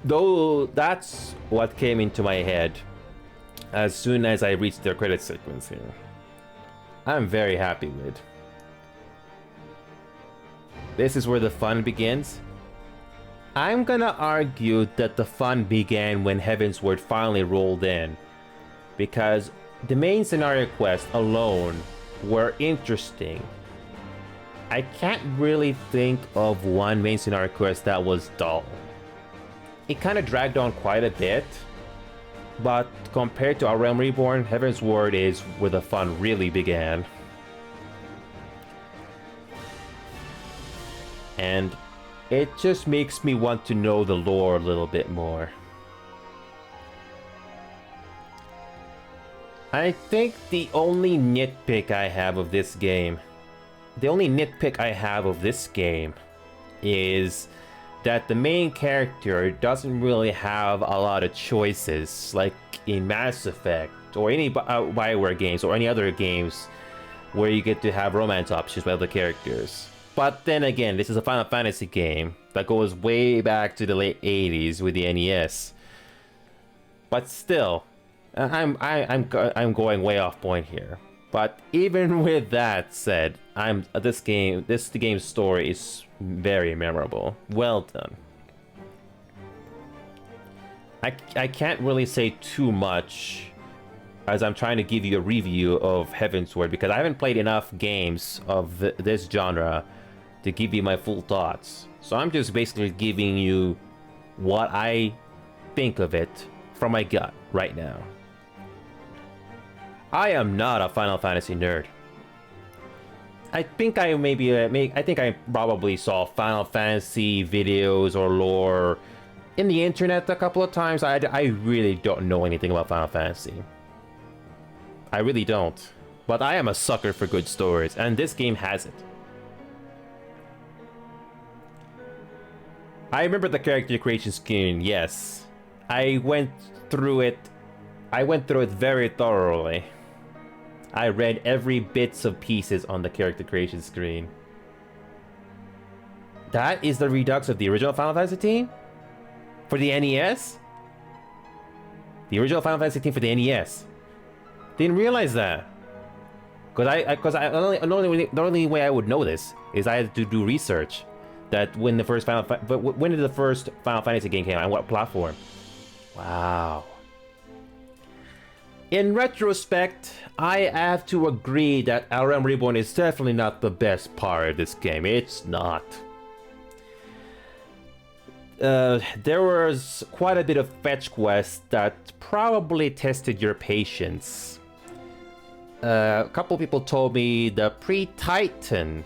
Though that's what came into my head as soon as I reached their credit sequence here. I'm very happy with. This is where the fun begins. I'm gonna argue that the fun began when Heavensward finally rolled in, because the main scenario quests alone were interesting. I can't really think of one main scenario quest that was dull. It kind of dragged on quite a bit, but compared to A Realm Reborn, Heavensward is where the fun really began. And it just makes me want to know the lore a little bit more. I think the only nitpick I have of this game is that the main character doesn't really have a lot of choices, like in Mass Effect or any Bioware games or any other games where you get to have romance options with other characters. But then again, this is a Final Fantasy game that goes way back to the late 80s with the NES. But still, I'm going way off point here. But even with that said, the game's story is very memorable. Well done. I can't really say too much as I'm trying to give you a review of Heavensward, because I haven't played enough games of this genre to give you my full thoughts. So I'm just basically giving you what I think of it from my gut right now. I am not a Final Fantasy nerd. I think I probably saw Final Fantasy videos or lore in the internet a couple of times. I really don't know anything about Final Fantasy. I really don't. But I am a sucker for good stories, and this game has it. I remember the character creation screen, yes. I went through it very thoroughly. I read every bits of pieces on the character creation screen. That is the redux of the original Final Fantasy team? For the NES? The original Final Fantasy team for the NES. Didn't realize that. The only way I would know this is I had to do research. That when did the first Final Fantasy game came out, and what platform? Wow. In retrospect, I have to agree that A Realm Reborn is definitely not the best part of this game. It's not. There was quite a bit of fetch quests that probably tested your patience. A couple people told me the pre-Titan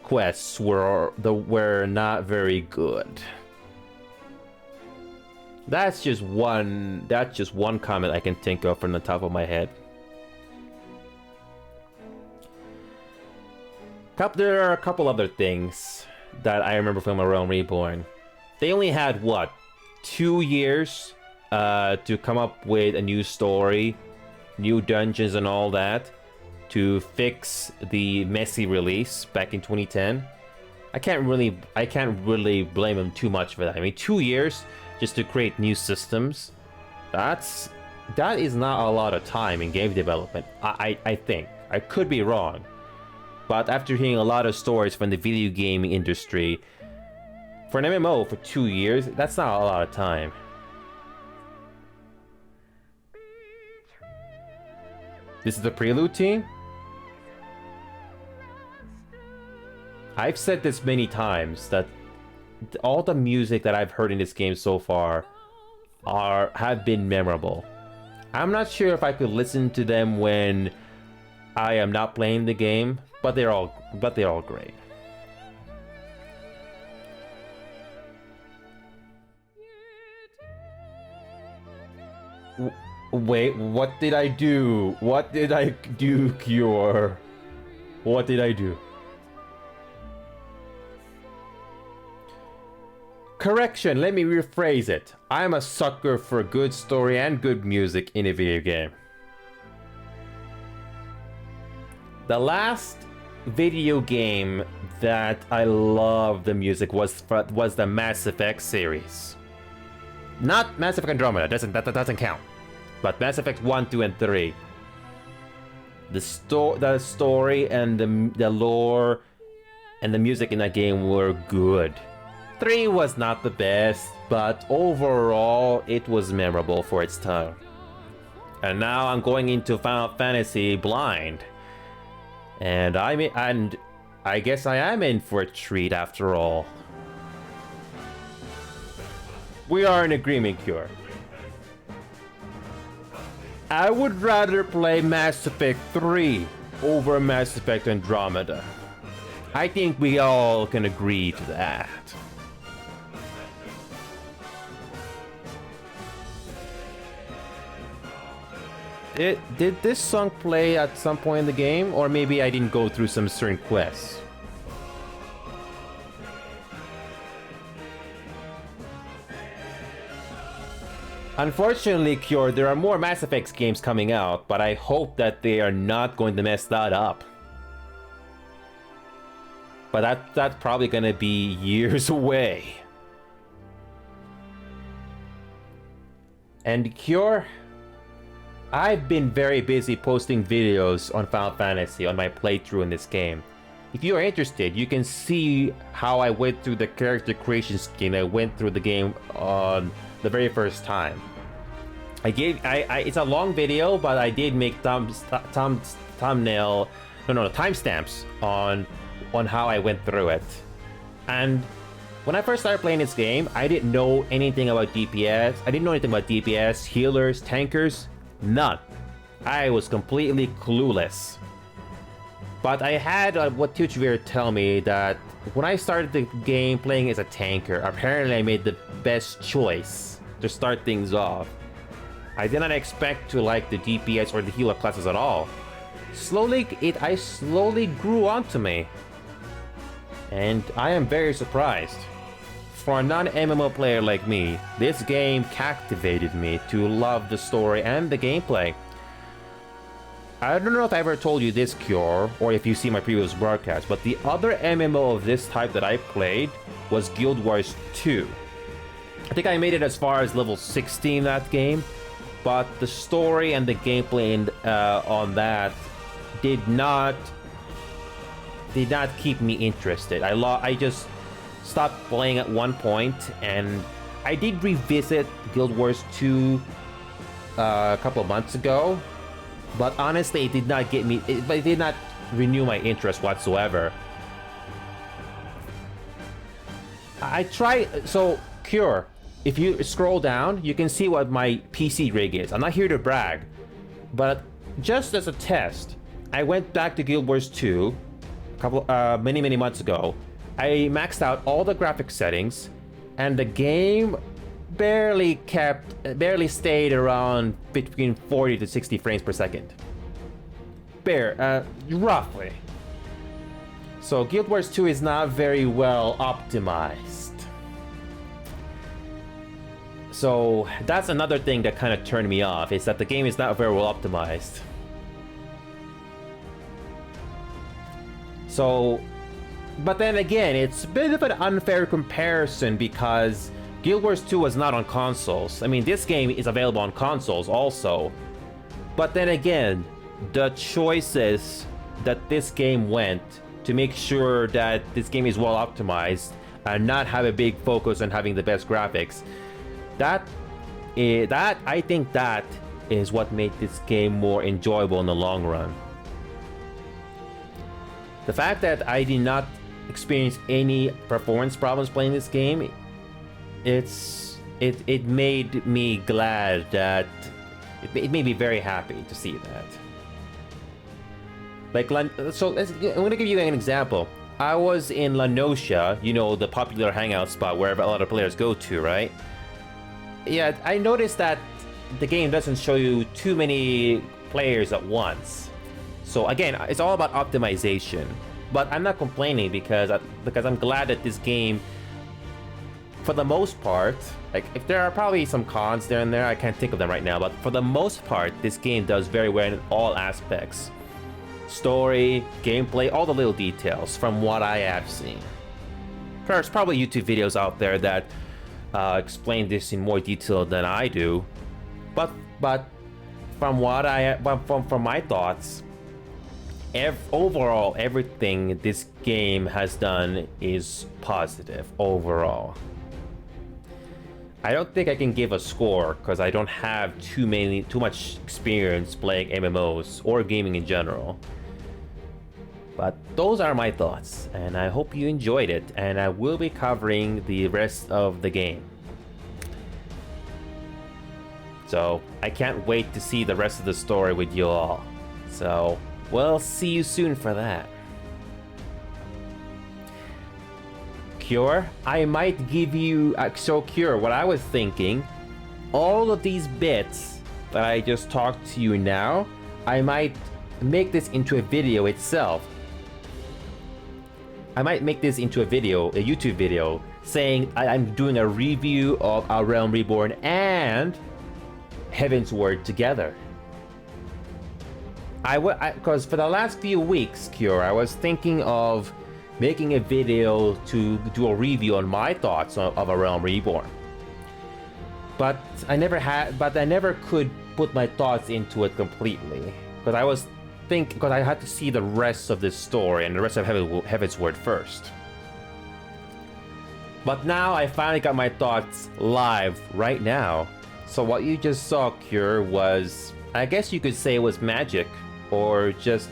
quests were not very good. That's just one comment I can think of from the top of my head. There are a couple other things that I remember from A Realm Reborn. They only had, what, 2 years to come up with a new story, new dungeons and all that, to fix the messy release back in 2010. I can't really blame them too much for that. I mean, 2 years just to create new systems, that is not a lot of time in game development. I think. I could be wrong. But after hearing a lot of stories from the video gaming industry, for an MMO for 2 years, that's not a lot of time. This is the Prelude team? I've said this many times that all the music that I've heard in this game so far have been memorable. I'm not sure if I could listen to them when I am not playing the game, but they're all great. Wait, what did I do? What did I do, Cure? What did I do? Correction, let me rephrase it. I'm a sucker for good story and good music in a video game. The last video game that I loved the music was the Mass Effect series. Not Mass Effect Andromeda, that doesn't count. But Mass Effect 1, 2, and 3. The story and the lore and the music in that game were good. 3 was not the best, but overall it was memorable for its time. And now I'm going into Final Fantasy blind. And I guess I am in for a treat after all. We are in agreement, Cure. I would rather play Mass Effect 3 over Mass Effect Andromeda. I think we all can agree to that. Did this song play at some point in the game? Or maybe I didn't go through some certain quests? Unfortunately, Cure, there are more Mass Effect games coming out, but I hope that they are not going to mess that up. But that's probably gonna be years away. And Cure, I've been very busy posting videos on Final Fantasy on my playthrough in this game. If you are interested, you can see how I went through the character creation scheme. I went through the game on the very first time. It's a long video, but I did make timestamps on how I went through it. And when I first started playing this game, I didn't know anything about DPS. I didn't know anything about DPS, healers, tankers, none. I was completely clueless. But I had what TuchVir tell me that when I started the game playing as a tanker, apparently I made the best choice to start things off. I did not expect to like the DPS or the healer classes at all. I slowly grew onto me. And I am very surprised. For a non-MMO player like me, this game captivated me to love the story and the gameplay. I don't know if I ever told you this, Cure, or if you see my previous broadcast, but the other MMO of this type that I played was Guild Wars 2. I think I made it as far as level 16 that game, but the story and the gameplay on that did not keep me interested. I just stopped playing at one point, and I did revisit Guild Wars 2 a couple of months ago, but honestly, it did not it did not renew my interest whatsoever. So Cure, if you scroll down, you can see what my PC rig is. I'm not here to brag, but just as a test, I went back to Guild Wars 2 many months ago. I maxed out all the graphic settings, and the game barely stayed around between 40 to 60 frames per second. Roughly. So Guild Wars 2 is not very well optimized. So that's another thing that kind of turned me off, is that the game is not very well optimized. So, but then again, it's a bit of an unfair comparison because Guild Wars 2 was not on consoles. I mean, this game is available on consoles also. But then again, the choices that this game went to make sure that this game is well optimized and not have a big focus on having the best graphics, I think that is what made this game more enjoyable in the long run. The fact that I did not experienced any performance problems playing this game, it made me glad that it made me very happy to see that. Like, so I'm gonna give you an example. I was in La Noscia, you know, the popular hangout spot where a lot of players go to, right? Yeah, I noticed that the game doesn't show you too many players at once. So again, it's all about optimization. But I'm not complaining because I'm glad that this game, for the most part, like, if there are probably some cons there and there, I can't think of them right now, but for the most part, this game does very well in all aspects. Story, gameplay, all the little details from what I have seen. There's probably YouTube videos out there that explain this in more detail than I do, but from what from my thoughts, overall everything this game has done is positive overall. I don't think I can give a score because I don't have too much experience playing MMOs or gaming in general. But those are my thoughts, and I hope you enjoyed it, and I will be covering the rest of the game. So I can't wait to see the rest of the story with you all. So we'll see you soon for that. Cure, I might give you... so Cure, what I was thinking, all of these bits that I just talked to you now, I might make this into a video itself. I might make this into a YouTube video, saying I'm doing a review of A Realm Reborn and Heavensward together. Because for the last few weeks, Cure, I was thinking of making a video to do a review on my thoughts of A Realm Reborn. But I never could put my thoughts into it completely. Because I had to see the rest of this story and the rest of Heavensward first. But now I finally got my thoughts live right now. So what you just saw, Cure, was, I guess you could say it was magic, or just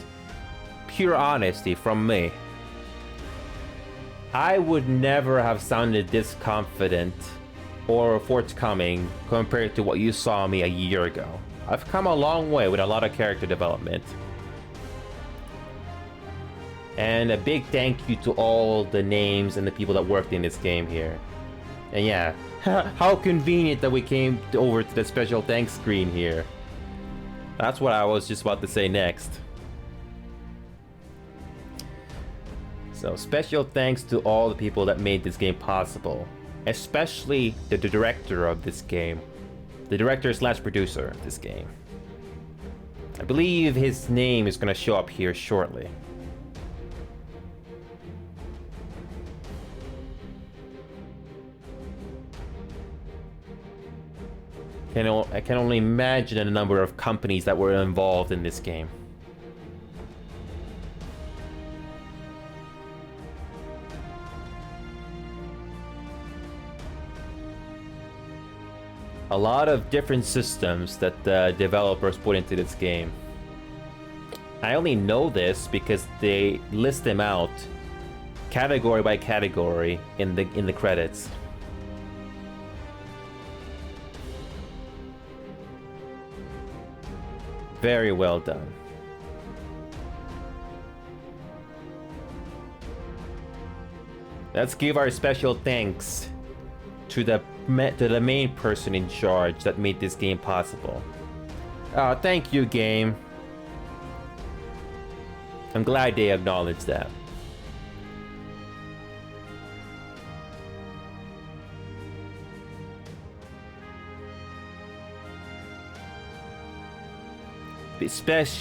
pure honesty from me. I would never have sounded this confident or forthcoming compared to what you saw me a year ago. I've come a long way with a lot of character development. And a big thank you to all the names and the people that worked in this game here. And yeah, how convenient that we came over to the special thanks screen here. That's what I was just about to say next. So special thanks to all the people that made this game possible. Especially the director of this game. The director / producer of this game. I believe his name is gonna show up here shortly. I can only imagine the number of companies that were involved in this game. A lot of different systems that the developers put into this game. I only know this because they list them out category by category in the credits. Very well done. Let's give our special thanks to the main person in charge that made this game possible. Thank you, game. I'm glad they acknowledged that.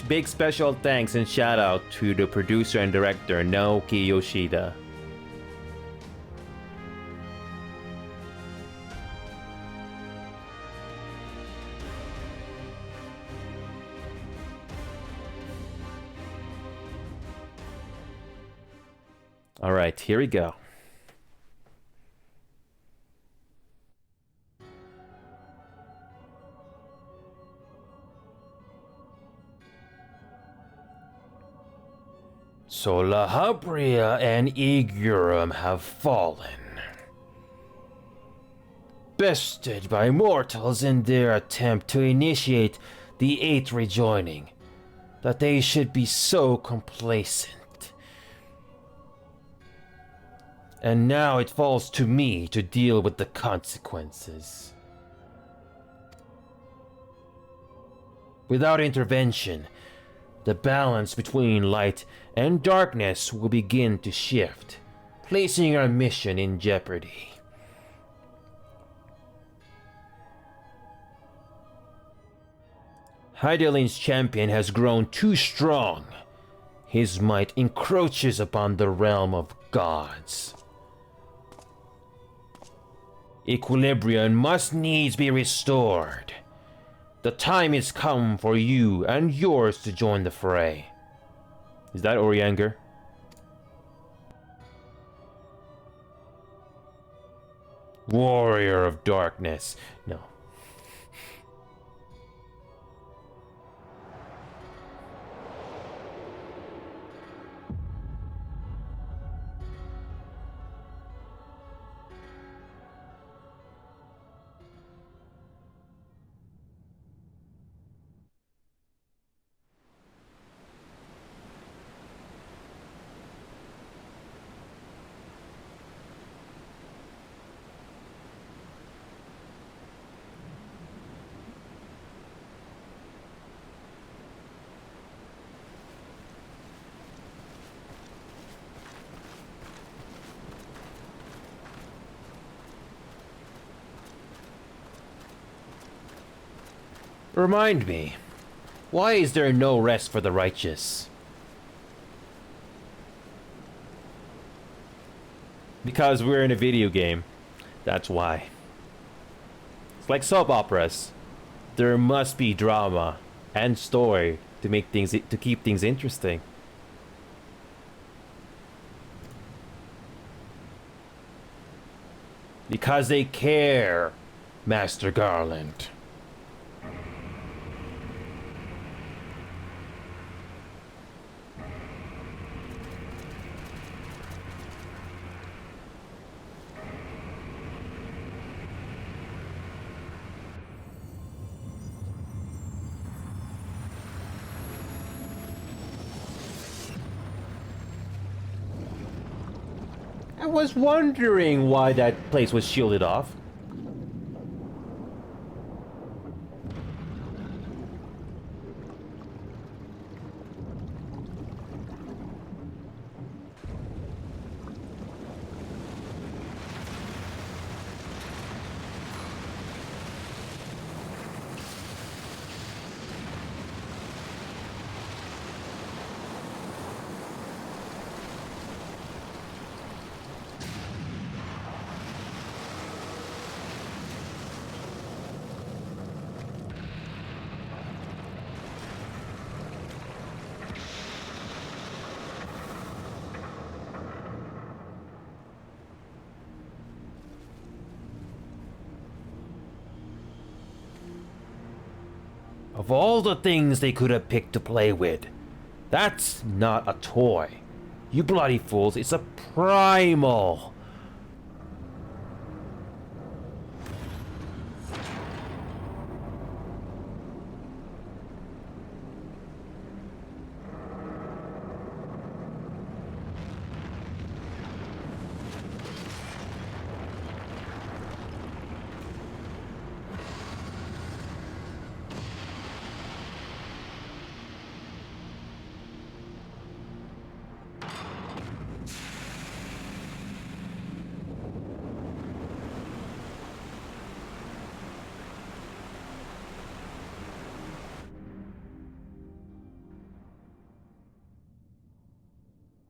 Big special thanks and shout out to the producer and director Naoki Yoshida. All right, here we go. So Lahabria and Igurum have fallen. Bested by mortals in their attempt to initiate the Eighth rejoining, that they should be so complacent. And now it falls to me to deal with the consequences. Without intervention, the balance between light and darkness will begin to shift, placing our mission in jeopardy. Hydaelyn's champion has grown too strong. His might encroaches upon the realm of gods. Equilibrium must needs be restored. The time is come for you and yours to join the fray. Is that Orianger? Warrior of Darkness. No. Remind me, why is there no rest for the righteous? Because we're in a video game. That's why. It's like soap operas. There must be drama and story to keep things interesting. Because they care, Master Garland. I was wondering why that place was shielded off. Of all the things they could have picked to play with, that's not a toy. You bloody fools, it's a primal.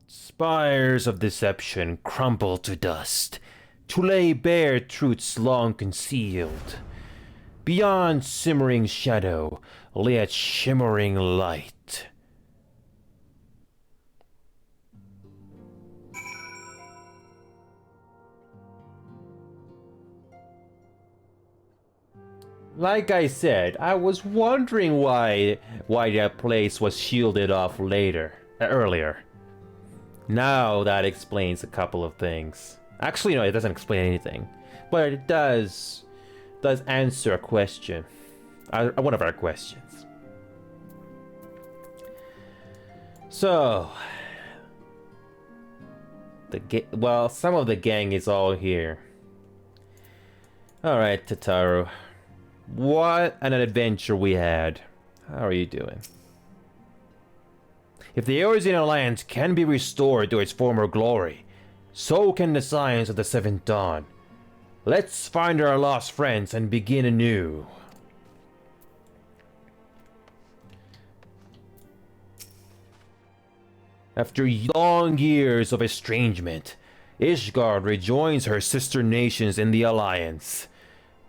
Spires of deception crumble to dust, to lay bare truths long concealed. Beyond simmering shadow lay a shimmering light. Like I said, I was wondering why that place was shielded off earlier. Now that explains a couple of things. Actually, no, it doesn't explain anything. But it does answer a question. One of our questions. So... some of the gang is all here. Alright, Tataru. What an adventure we had. How are you doing? If the Eorzean Alliance can be restored to its former glory, so can the Scions of the Seventh Dawn. Let's find our lost friends and begin anew. After long years of estrangement, Ishgard rejoins her sister nations in the Alliance.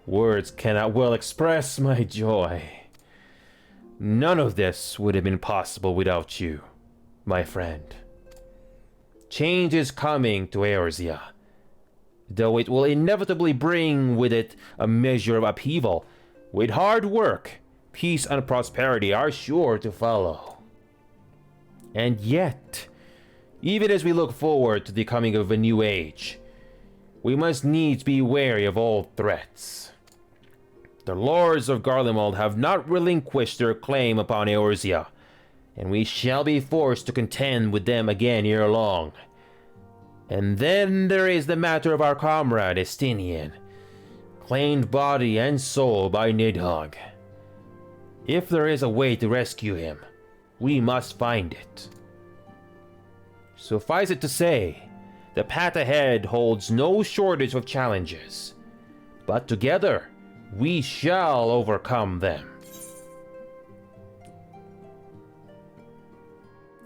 Words cannot well express my joy. None of this would have been possible without you, my friend. Change is coming to Eorzea, though it will inevitably bring with it a measure of upheaval. With hard work, peace and prosperity are sure to follow. And yet, even as we look forward to the coming of a new age, we must needs be wary of all threats. The lords of Garlemald have not relinquished their claim upon Eorzea, and we shall be forced to contend with them again ere long. And then there is the matter of our comrade Estinian, claimed body and soul by Nidhogg. If there is a way to rescue him, we must find it. Suffice it to say, the path ahead holds no shortage of challenges, but together we shall overcome them.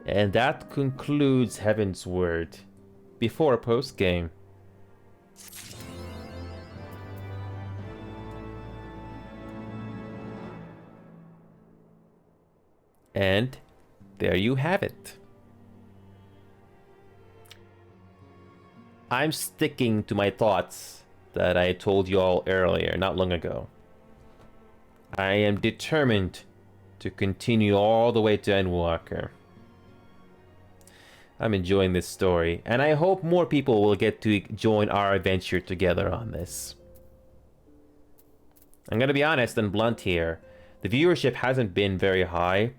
And that concludes Heavensward before post-game. And there you have it. I'm sticking to my thoughts that I told you all earlier, not long ago. I am determined to continue all the way to Endwalker. I'm enjoying this story, and I hope more people will get to join our adventure together on this. I'm gonna be honest and blunt here. The viewership hasn't been very high,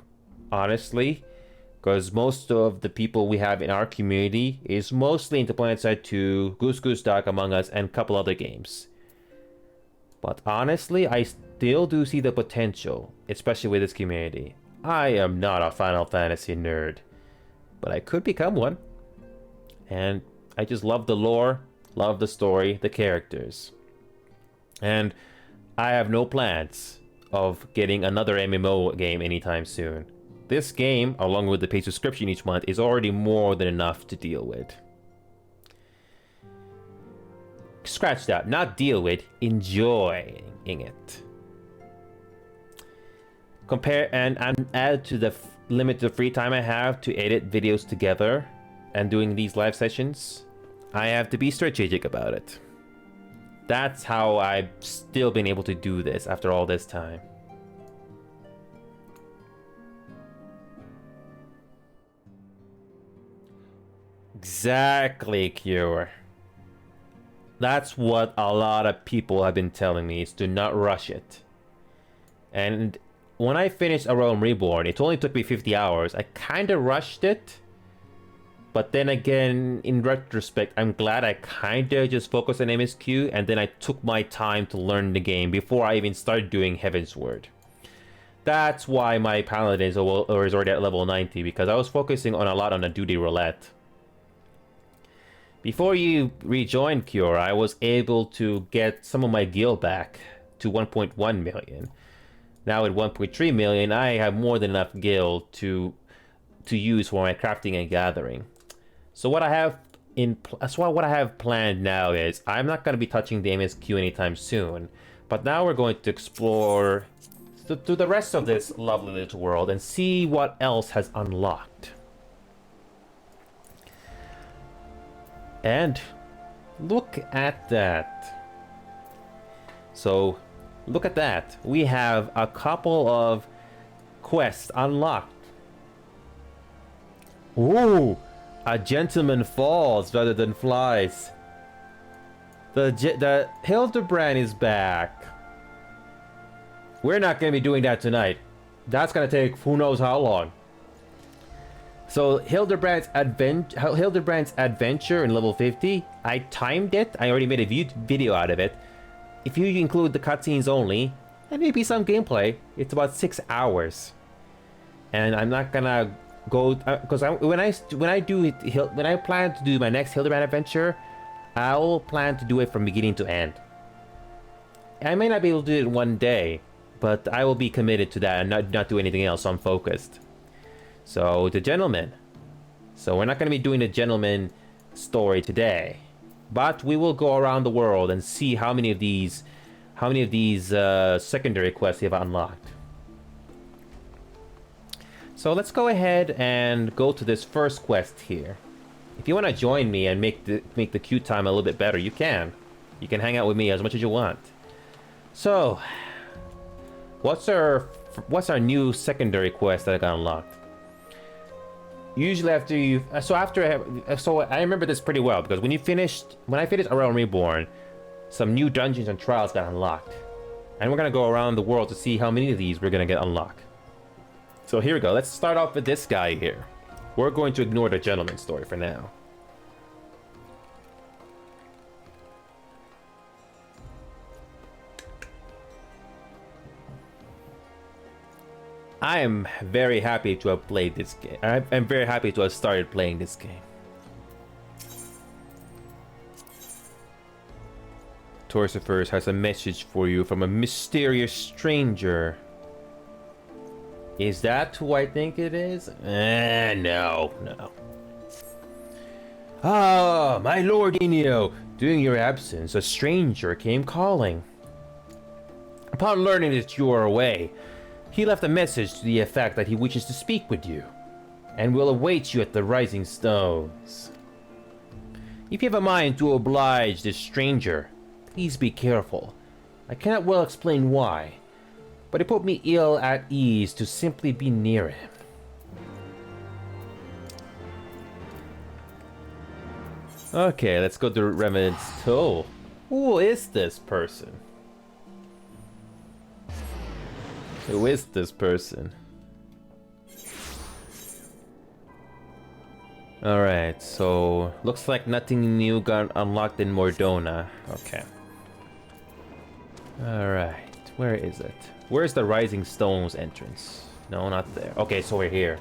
honestly, because most of the people we have in our community is mostly into PlanetSide 2, Goose Goose Duck, Among Us, and a couple other games. But honestly, I still do see the potential, especially with this community. I am not a Final Fantasy nerd, but I could become one. And I just love the lore, love the story, the characters. And I have no plans of getting another MMO game anytime soon. This game, along with the paid subscription each month, is already more than enough to deal with. Scratch that, not deal with, enjoying it. Compare and add to the limited free time I have to edit videos together and doing these live sessions, I have to be strategic about it. That's how I've still been able to do this after all this time. Exactly, Cure. That's what a lot of people have been telling me, is to not rush it. And when I finished A Realm Reborn, it only took me 50 hours. I kinda rushed it. But then again, in retrospect, I'm glad I kinda just focused on MSQ, and then I took my time to learn the game before I even started doing Heavensward. That's why my Paladin is already at level 90, because I was focusing on a lot on the duty roulette. Before you rejoined Cure, I was able to get some of my gil back to 1.1 million. Now at 1.3 million, I have more than enough gil to use for my crafting and gathering. So what I have planned now is I'm not going to be touching the MSQ anytime soon, but now we're going to explore to the rest of this lovely little world and see what else has unlocked. And look at that. So look at that. We have a couple of quests unlocked. Ooh, A gentleman falls rather than flies. The Hildebrand is back. We're not going to be doing that tonight. That's going to take who knows how long. So Hildebrand's adventure in level 50, I timed it. I already made a video out of it. If you include the cutscenes only, and maybe some gameplay, it's about 6 hours. And I'm not gonna go because when I plan to do my next Hildebrand adventure, I'll plan to do it from beginning to end. I may not be able to do it in one day, but I will be committed to that and not do anything else. So I'm focused. So the gentleman. So we're not going to be doing the gentleman story today, but we will go around the world and see how many of these secondary quests we have unlocked. So let's go ahead and go to this first quest here. If you want to join me and make the queue time a little bit better, you can. You can hang out with me as much as you want. So, what's our new secondary quest that I got unlocked? Usually after you, so I remember this pretty well because when I finished A Realm Reborn, some new dungeons and trials got unlocked, and we're gonna go around the world to see how many of these we're gonna get unlocked. So here we go. Let's start off with this guy here. We're going to ignore the gentleman story for now. I am very happy to have played this game. I'm very happy to have started playing this game. Torsifer's has a message for you from a mysterious stranger. Is that who I think it is? No. Ah, my lord Inio, during your absence, a stranger came calling. Upon learning that you are away, he left a message to the effect that he wishes to speak with you, and will await you at the Rising Stones. If you have a mind to oblige this stranger, please be careful. I cannot well explain why, but it put me ill at ease to simply be near him. Okay, let's go to Remnant's Toe. Who is this person? Who is this person? Alright, so looks like nothing new got unlocked in Mordona. Okay. Alright, where is it? Where's the Rising Stones entrance? No, not there. Okay, so we're here.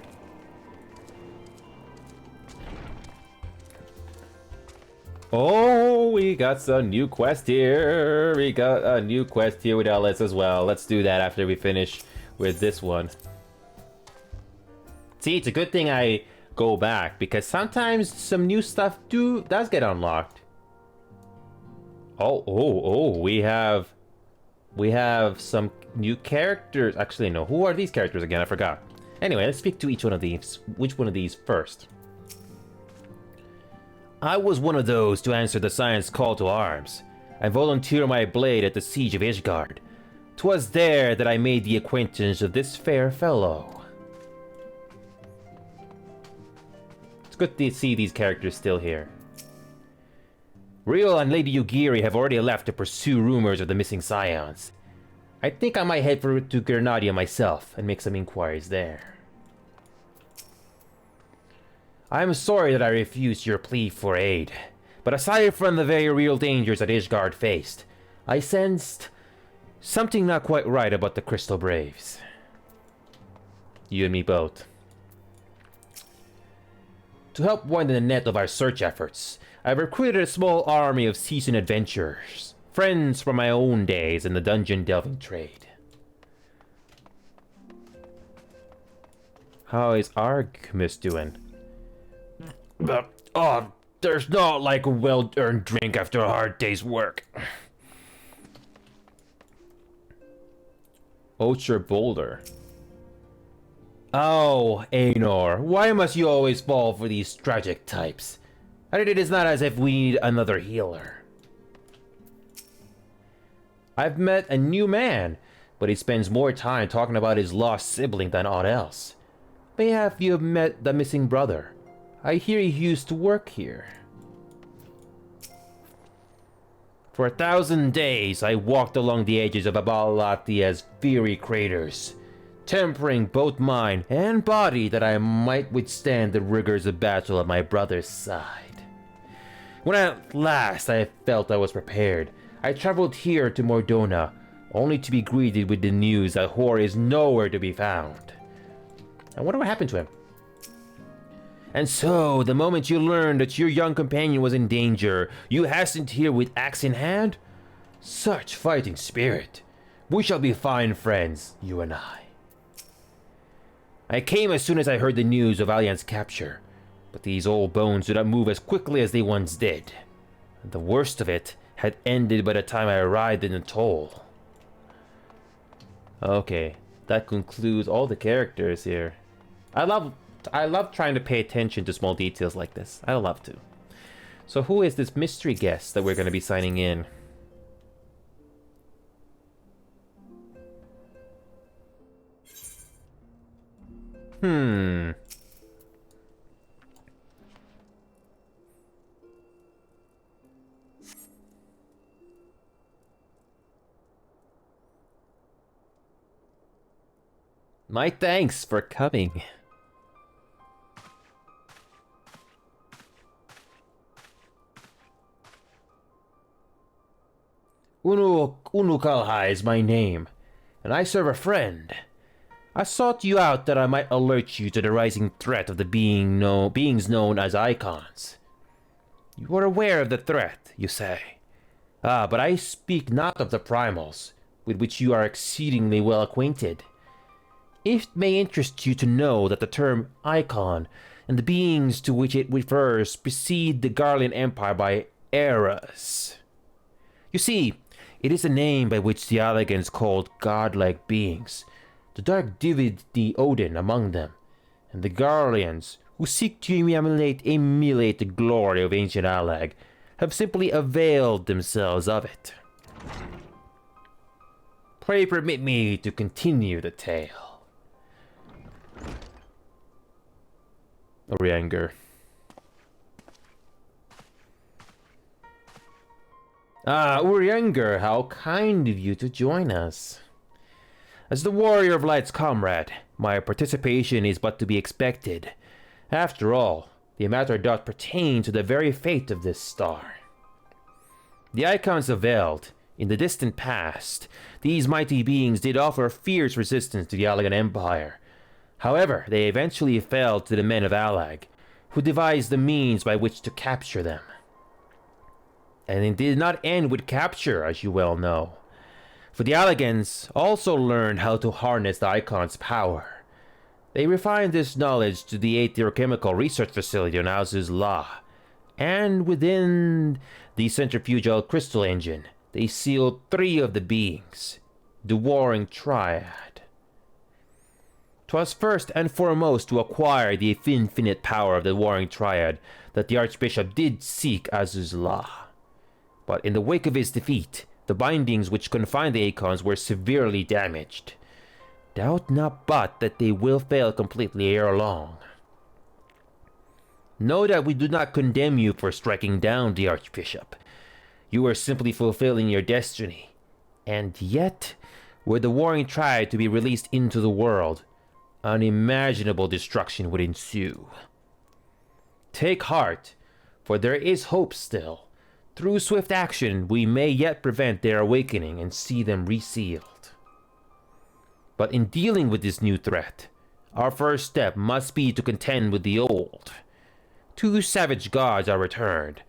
Oh, we got some new quest here. We got a new quest here with Ellis as well. Let's do that after we finish with this one. See, it's a good thing I go back because sometimes some new stuff does get unlocked. Oh, we have some new characters. Actually, no. Who are these characters again? I forgot. Anyway, let's speak to each one of these. Which one of these first? I was one of those to answer the Science call to arms. I volunteered my blade at the siege of Ishgard. 'Twas there that I made the acquaintance of this fair fellow. It's good to see these characters still here. Riel and Lady Yugiri have already left to pursue rumors of the missing scions. I think I might head to Grenadier myself and make some inquiries there. I am sorry that I refused your plea for aid, but aside from the very real dangers that Ishgard faced, I sensed something not quite right about the Crystal Braves. You and me both. To help widen the net of our search efforts, I've recruited a small army of seasoned adventurers, friends from my own days in the dungeon delving trade. How is Argmus doing? There's not like a well-earned drink after a hard day's work. Ocher Boulder. Oh, Aenor, why must you always fall for these tragic types? And it is not as if we need another healer. I've met a new man, but he spends more time talking about his lost sibling than aught else. Mayhap you have met the missing brother. I hear you used to work here. For 1,000 days, I walked along the edges of Abalatia's fiery craters, tempering both mind and body that I might withstand the rigors of battle at my brother's side. When at last I felt I was prepared, I traveled here to Mordona, only to be greeted with the news that Hor is nowhere to be found. I wonder what happened to him. And so, the moment you learned that your young companion was in danger, you hastened here with axe in hand? Such fighting spirit. We shall be fine friends, you and I. I came as soon as I heard the news of Alian's capture, but these old bones do not move as quickly as they once did. And the worst of it had ended by the time I arrived in the toll. Okay, that concludes all the characters here. I love trying to pay attention to small details like this. I love to. So who is this mystery guest that we're going to be signing in? My thanks for coming. Unukalhai is my name, and I serve a friend. I sought you out that I might alert you to the rising threat of the beings known as Icons. You are aware of the threat, you say. Ah, but I speak not of the primals, with which you are exceedingly well acquainted. It may interest you to know that the term Icon and the beings to which it refers precede the Garlean Empire by eras. You see, it is a name by which the Allegans called godlike beings, the dark divinity Odin among them, and the Garleans, who seek to emulate the glory of ancient Allag, have simply availed themselves of it. Pray permit me to continue the tale. Urianger. Ah, Urianger, how kind of you to join us. As the Warrior of Light's comrade, my participation is but to be expected. After all, the matter doth pertain to the very fate of this star. The Icons availed, in the distant past, these mighty beings did offer fierce resistance to the Allagan Empire. However, they eventually fell to the men of Allag, who devised the means by which to capture them. And it did not end with capture, as you well know. For the Allagans also learned how to harness the Icon's power. They refined this knowledge to the Aetherochemical Research Facility on Azuz La, and within the centrifugal crystal engine, they sealed 3 of the beings, the Warring Triad. 'Twas first and foremost to acquire the infinite power of the Warring Triad that the Archbishop did seek Azuz La. But in the wake of his defeat, the bindings which confined the Icons were severely damaged. Doubt not but that they will fail completely ere long. Know that we do not condemn you for striking down the Archbishop. You are simply fulfilling your destiny. And yet, were the Warring Triad to be released into the world, unimaginable destruction would ensue. Take heart, for there is hope still. Through swift action, we may yet prevent their awakening and see them resealed. But in dealing with this new threat, our first step must be to contend with the old. 2 savage gods are returned,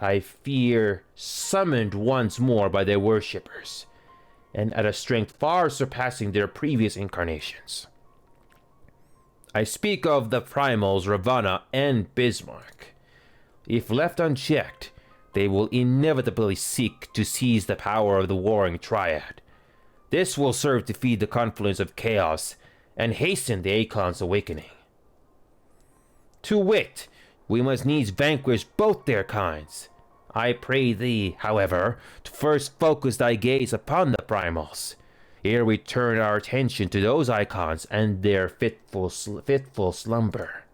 I fear summoned once more by their worshippers, and at a strength far surpassing their previous incarnations. I speak of the primals Ravana and Bismarck. If left unchecked, they will inevitably seek to seize the power of the Warring Triad. This will serve to feed the confluence of chaos and hasten the Akon's awakening. To wit, we must needs vanquish both their kinds. I pray thee, however, to first focus thy gaze upon the primals, ere we turn our attention to those Icons and their fitful slumber.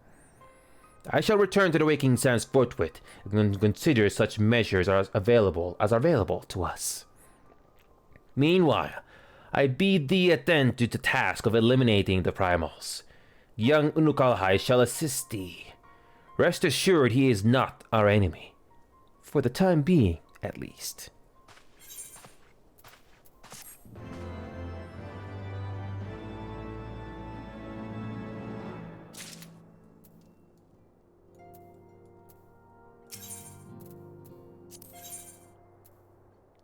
I shall return to the Waking Sands forthwith and consider such measures as available to us. Meanwhile, I bid thee attend to the task of eliminating the primals. Young Unukalhai shall assist thee. Rest assured he is not our enemy. For the time being, at least.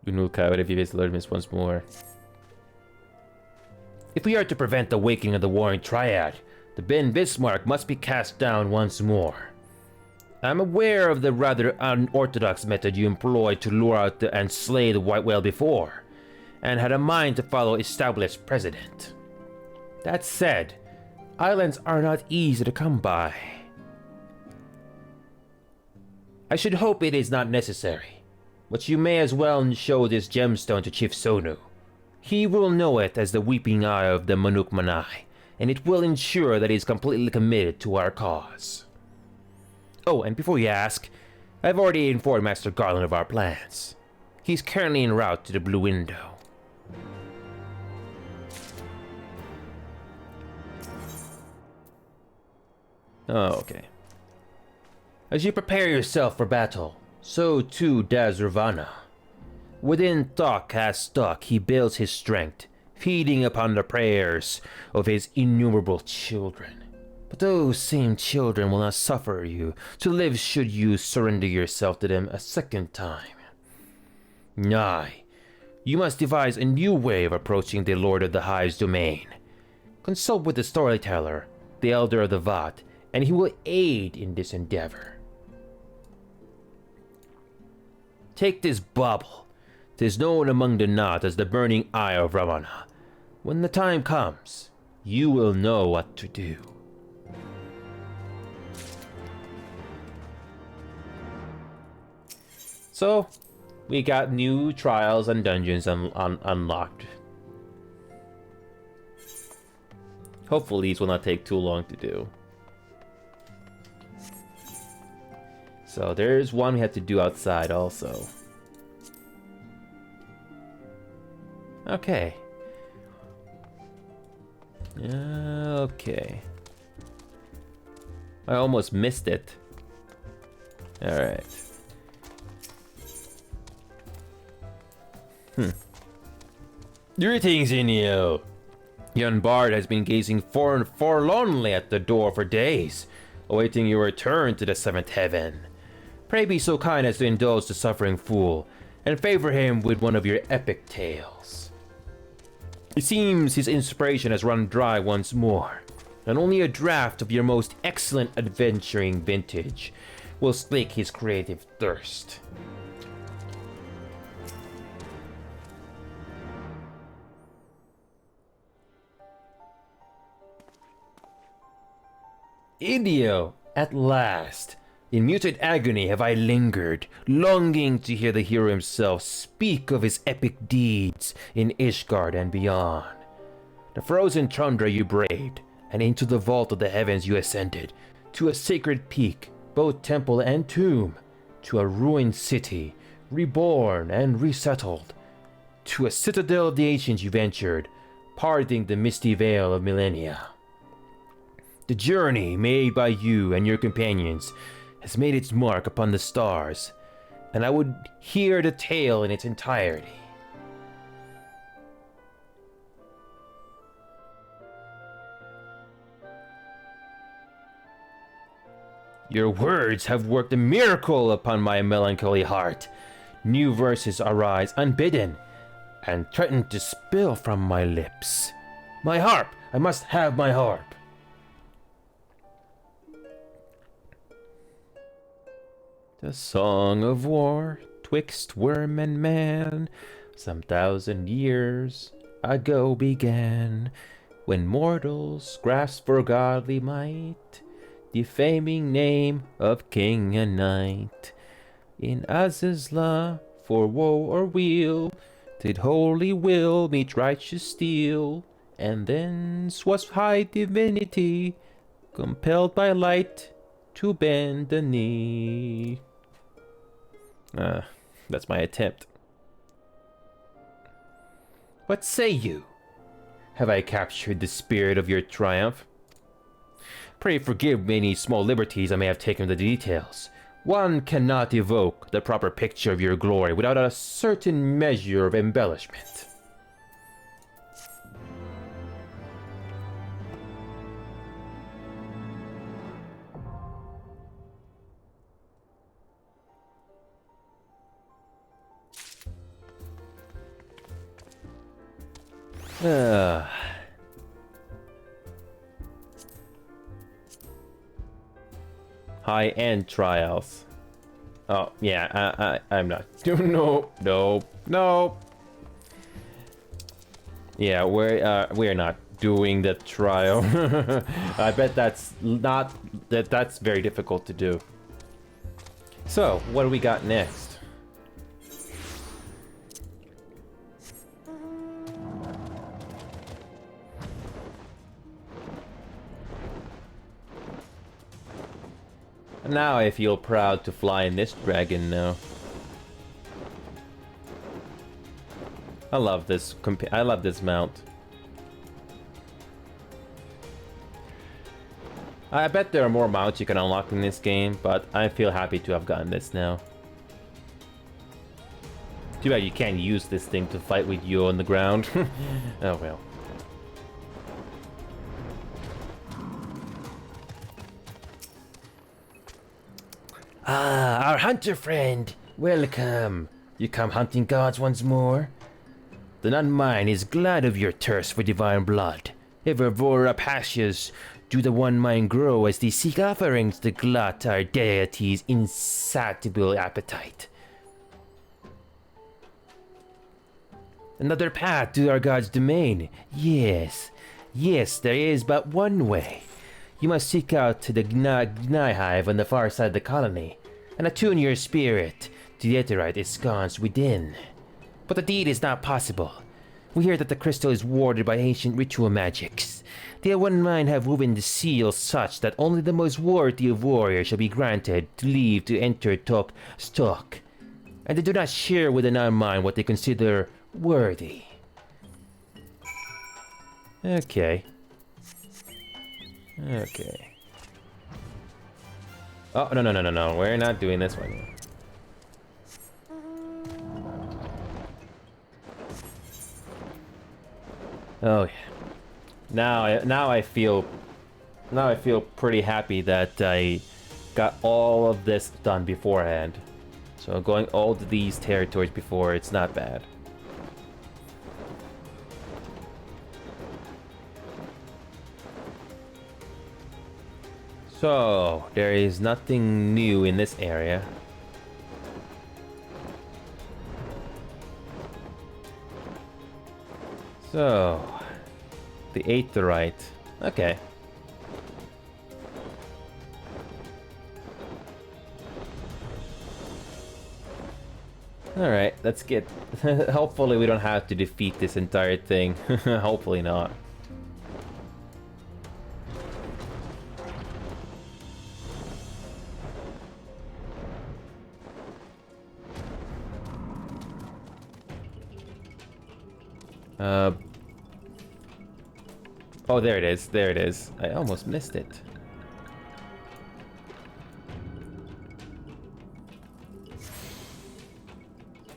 Unuka would have used alertness once more. If we are to prevent the waking of the Warring Triad, the Ben Bismarck must be cast down once more. I'm aware of the rather unorthodox method you employed to lure out and slay the White Whale before, and had a mind to follow established precedent. That said, islands are not easy to come by. I should hope it is not necessary, but you may as well show this gemstone to Chief Sonu. He will know it as the weeping eye of the Manuk Manai, and it will ensure that he is completely committed to our cause. Oh, and before you ask, I've already informed Master Garland of our plans. He's currently en route to the Blue Window. Oh, okay. As you prepare yourself for battle, so too does Ravana. Within Thok as Thok, he builds his strength, feeding upon the prayers of his innumerable children. But those same children will not suffer you to live should you surrender yourself to them a second time. Aye, you must devise a new way of approaching the Lord of the Hive's domain. Consult with the storyteller, the Elder of the Vat, and he will aid in this endeavor. Take this bauble. 'Tis known among the Nat as the Burning Eye of Ravana. When the time comes, you will know what to do. So, we got new trials and dungeons unlocked. Hopefully these will not take too long to do. So there's one we have to do outside also. Okay. Okay. I almost missed it. Alright. Greetings, Inio. Young Bard has been gazing forlornly at the door for days, awaiting your return to the seventh heaven. Pray be so kind as to indulge the suffering fool, and favor him with one of your epic tales. It seems his inspiration has run dry once more, and only a draft of your most excellent adventuring vintage will slake his creative thirst. Indio, at last! In muted agony have I lingered, longing to hear the hero himself speak of his epic deeds in Ishgard and beyond. The frozen tundra you braved, and into the vault of the heavens you ascended, to a sacred peak, both temple and tomb, to a ruined city, reborn and resettled, to a citadel of the ancients you ventured, parting the misty veil of millennia. The journey made by you and your companions has made its mark upon the stars, and I would hear the tale in its entirety. Your words have worked a miracle upon my melancholy heart. New verses arise unbidden, and threaten to spill from my lips. My harp! I must have my harp! The song of war twixt worm and man, some 1,000 years ago began, when mortals grasped for godly might, defaming name of king and knight. In Azizla, for woe or weal, did holy will meet righteous steel, and thence was high divinity, compelled by light, to bend the knee. That's my attempt. What say you? Have I captured the spirit of your triumph? Pray forgive any small liberties I may have taken with the details. One cannot evoke the proper picture of your glory without a certain measure of embellishment. High-end trials. Oh, yeah, I'm not. No. Yeah, we're not doing the trial. I bet that's very difficult to do. So, what do we got next? Now I feel proud to fly in this dragon now. I love this mount. I bet there are more mounts you can unlock in this game, but I feel happy to have gotten this now. Too bad you can't use this thing to fight with you on the ground. Oh well. Ah, our hunter friend! Welcome! You come hunting gods once more? The nun mine is glad of your thirst for divine blood. Ever more passions do the one mine grow as they seek offerings to glut our deity's insatiable appetite. Another path to our god's domain. Yes, there is but one way. You must seek out to the Gnai hive on the far side of the colony, and attune your spirit to the Aetheryte ensconced within. But the deed is not possible. We hear that the crystal is warded by ancient ritual magics. The one mine have woven the seal such that only the most worthy of warriors shall be granted leave to enter Tok Stok, and they do not share with the non-mine what they consider worthy. Okay. Oh, no. We're not doing this one. Oh, yeah. Now I feel pretty happy that I got all of this done beforehand. So going all to these territories before, it's not bad. So, there is nothing new in this area. So, the Aetheryte. Okay. Alright, let's get... Hopefully we don't have to defeat this entire thing. Hopefully not. Oh, there it is. I almost missed it.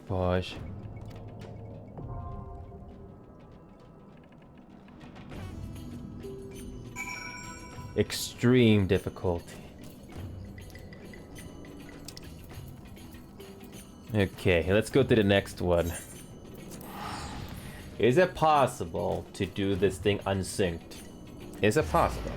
Gosh. Extreme difficulty. Okay, let's go to the next one. Is it possible to do this thing unsynced? Is it possible?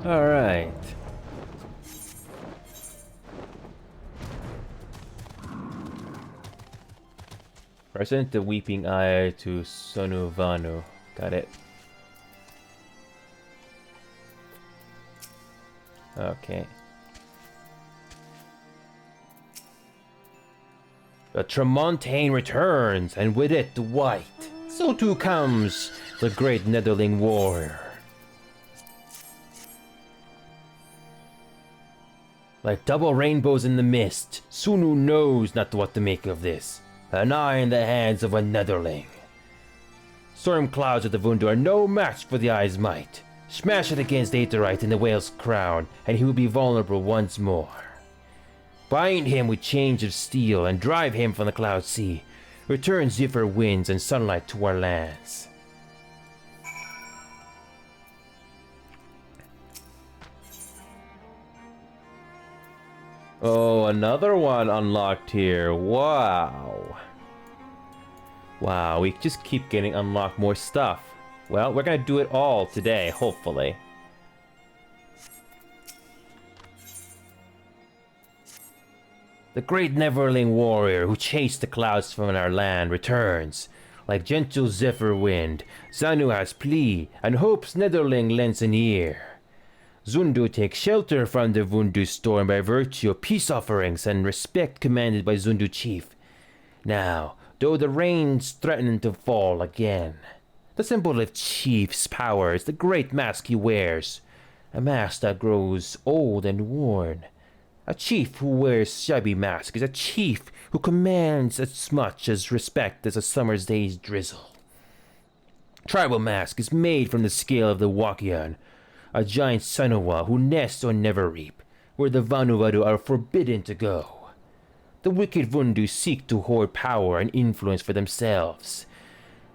Alright. Present the Weeping Eye to Sonuvanu. Got it. Okay. The Tramontane returns, and with it the white, so too comes the great Netherling warrior. Like double rainbows in the mist, Sunu knows not what to make of this. An eye in the hands of a Netherling. Storm clouds of the Vundu are no match for the eye's might. Smash it against Aetheryte in the whale's crown, and he will be vulnerable once more. Bind him with chains of steel and drive him from the cloud sea. Return zephyr winds and sunlight to our lands. Oh, another one unlocked here. Wow. Wow, we just keep getting unlocked more stuff. Well, we're gonna do it all today, hopefully. The great Neverling warrior who chased the clouds from our land returns. Like gentle zephyr wind, Zanu has plea, and hope's Netherling lends an ear. Zundu takes shelter from the Vundu storm by virtue of peace offerings and respect commanded by Zundu chief. Now, though the rains threaten to fall again, the symbol of chief's power is the great mask he wears. A mask that grows old and worn. A chief who wears shabby mask is a chief who commands as much as respect as a summer's day's drizzle. Tribal mask is made from the scale of the Wakian, a giant Sanoa who nests on Neverreap, where the Vanuvadu are forbidden to go. The wicked Vundu seek to hoard power and influence for themselves.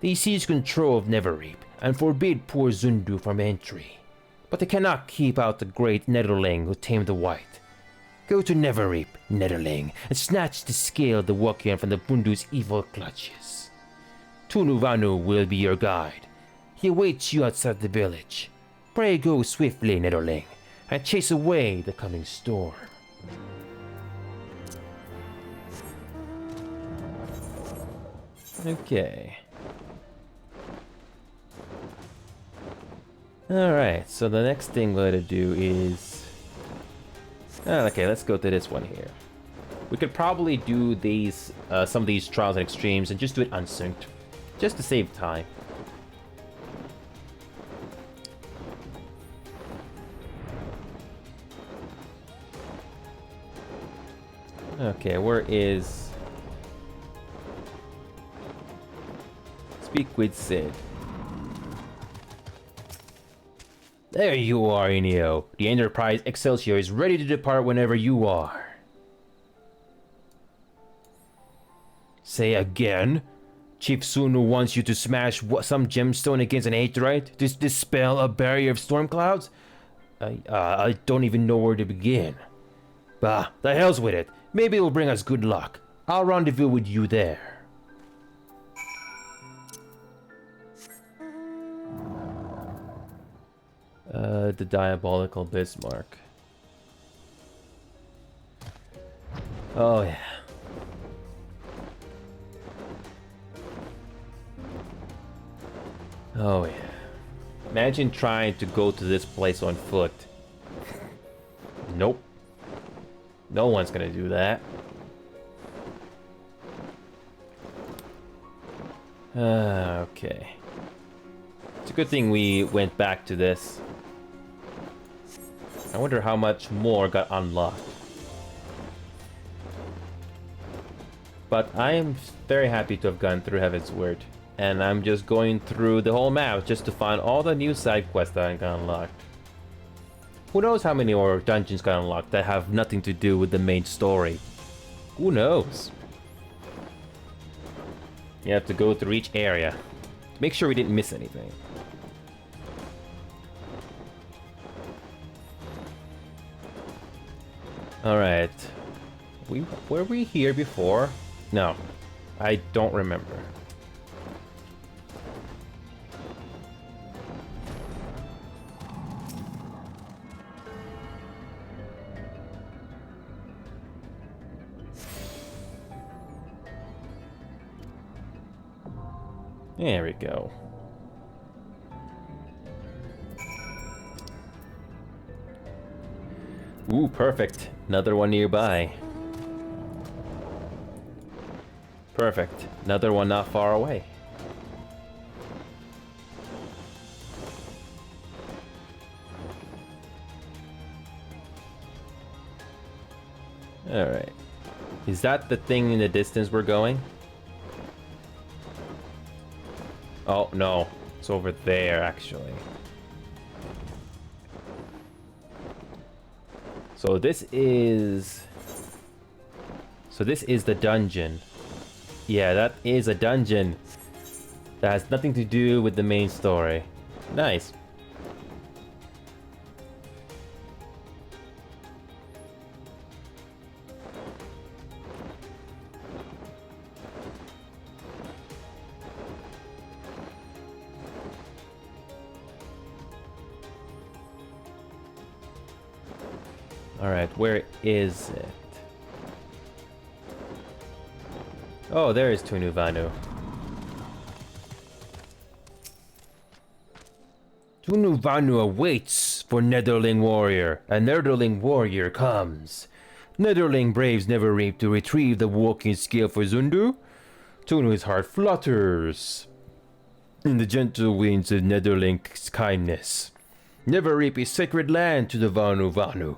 They seize control of Neverreap and forbid poor Zundu from entry. But they cannot keep out the great Netherling who tamed the white. Go to Neverreap, Netherling, and snatch the scale of the Wakian from the Vundu's evil clutches. Tunu Vanu will be your guide. He awaits you outside the village. Pray go swiftly, Netherling, and chase away the coming storm. Okay. Alright, so the next thing we're gonna do is... okay, let's go to this one here. We could probably do these, some of these trials and extremes and just do it unsynced, just to save time. Okay, where is... Speak with Sid. There you are, Inio. The Enterprise Excelsior is ready to depart whenever you are. Say again? Chief Sunu wants you to smash some gemstone against an Aetheryte to dispel a barrier of storm clouds? I don't even know where to begin. Bah, the hell's with it. Maybe it'll bring us good luck. I'll rendezvous with you there. The Diabolical Bismarck. Oh yeah. Oh yeah. Imagine trying to go to this place on foot. Nope. No one's gonna do that. Okay. It's a good thing we went back to this. I wonder how much more got unlocked. But I am very happy to have gone through Heavensward. And I'm just going through the whole map just to find all the new side quests that I got unlocked. Who knows how many more dungeons got unlocked that have nothing to do with the main story? Who knows? You have to go through each area to make sure we didn't miss anything. Alright. Were we here before? No. I don't remember. There we go. Ooh, perfect. Another one nearby. Perfect. Another one not far away. Alright. Is that the thing in the distance we're going? Oh, no. It's over there, actually. So this is... So this is the dungeon. Yeah, that is a dungeon. That has nothing to do with the main story. Nice. Alright, where is it? Oh, there is Tunu Vanu. Tunu Vanu awaits for Netherling warrior. A Netherling warrior comes. Netherling braves never reap to retrieve the walking skill for Zundu. Tunu's heart flutters in the gentle winds of Netherling's kindness. Never reap is sacred land to the Vanu Vanu.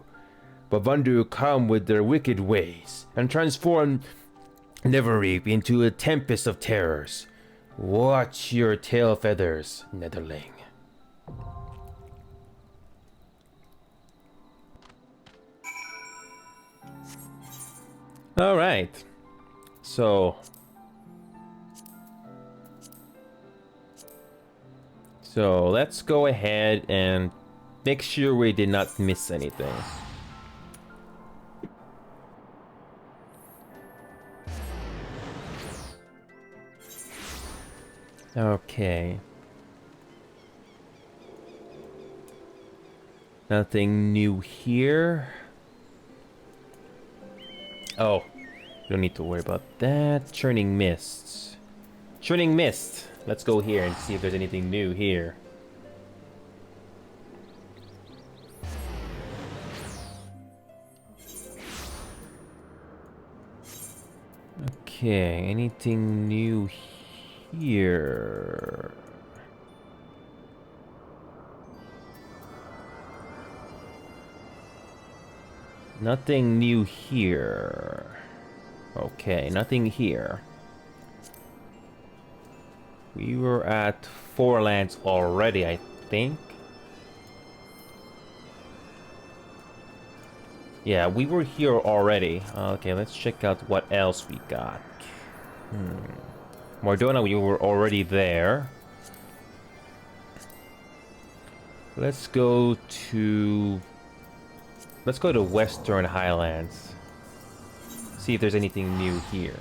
But Vandu come with their wicked ways and transform Neverreap into a tempest of terrors. Watch your tail feathers, Netherling. Alright. So let's go ahead and make sure we did not miss anything. Okay. Nothing new here. Oh, don't need to worry about that. Churning mists. Churning mist. Let's go here and see if there's anything new here. Okay, anything new here? Nothing new here. Okay, nothing here. We were at Four Lands already, I think. Yeah, we were here already. Okay, let's check out what else we got. Mordona, we were already there. Let's go to Western Highlands. See if there's anything new here.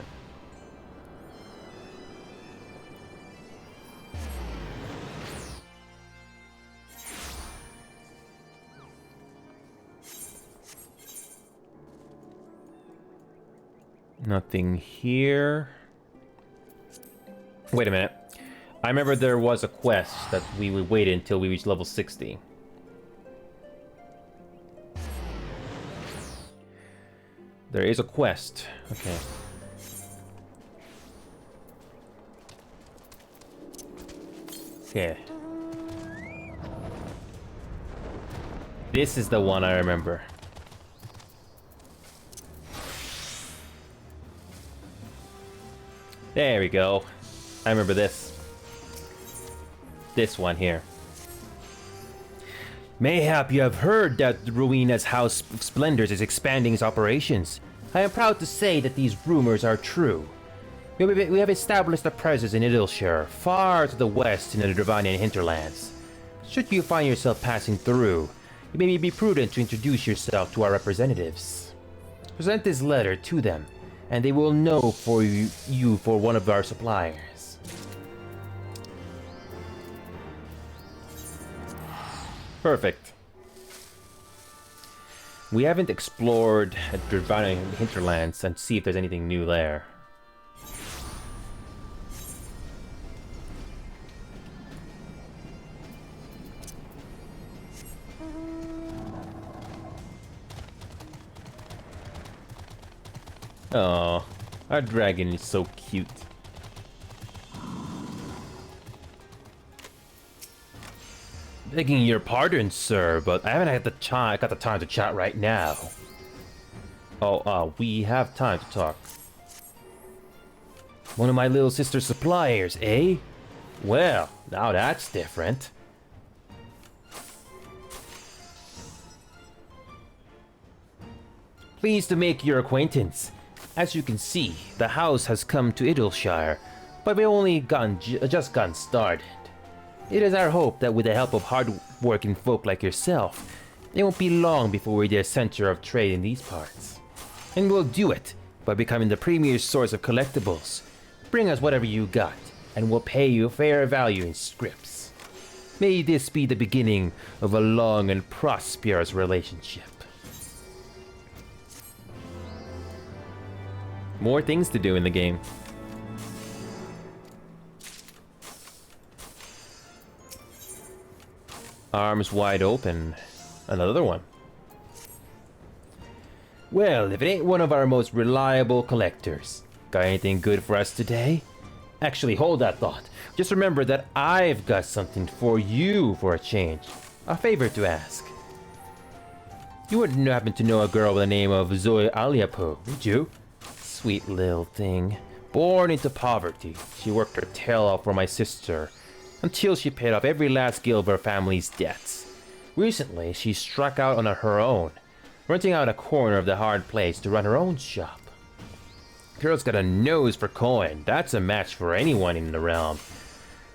Nothing here. Wait a minute. I remember there was a quest that we would wait until we reach level 60. There is a quest. Okay. Okay. This is the one I remember. There we go. I remember this. This one here. Mayhap you have heard that the Ruina's House of Splendors is expanding its operations. I am proud to say that these rumors are true. We have established a presence in Idilshire, far to the west in the Dravanian hinterlands. Should you find yourself passing through, it may be prudent to introduce yourself to our representatives. Present this letter to them, and they will know you for one of our suppliers. Perfect. We haven't explored Dravanian hinterlands and see if there's anything new there. Oh, our dragon is so cute. Begging your pardon, sir, but I haven't got the time to chat right now. Oh, we have time to talk. One of my little sister's suppliers, eh? Well, now that's different. Pleased to make your acquaintance. As you can see, the house has come to Idleshire, but we've only just gotten started. It is our hope that with the help of hard-working folk like yourself, it won't be long before we're the center of trade in these parts. And we'll do it by becoming the premier source of collectibles. Bring us whatever you got, and we'll pay you a fair value in scrips. May this be the beginning of a long and prosperous relationship. More things to do in the game. Arms wide open. Another one. Well, if it ain't one of our most reliable collectors. Got anything good for us today? Actually, hold that thought. Just remember that I've got something for you for a change. A favor to ask. You wouldn't happen to know a girl by the name of Zoe Aliapo, would you? Sweet little thing. Born into poverty, she worked her tail off for my sister until she paid off every last gill of her family's debts. Recently, she struck out on her own, renting out a corner of the hard place to run her own shop. Girl's got a nose for coin. That's a match for anyone in the realm.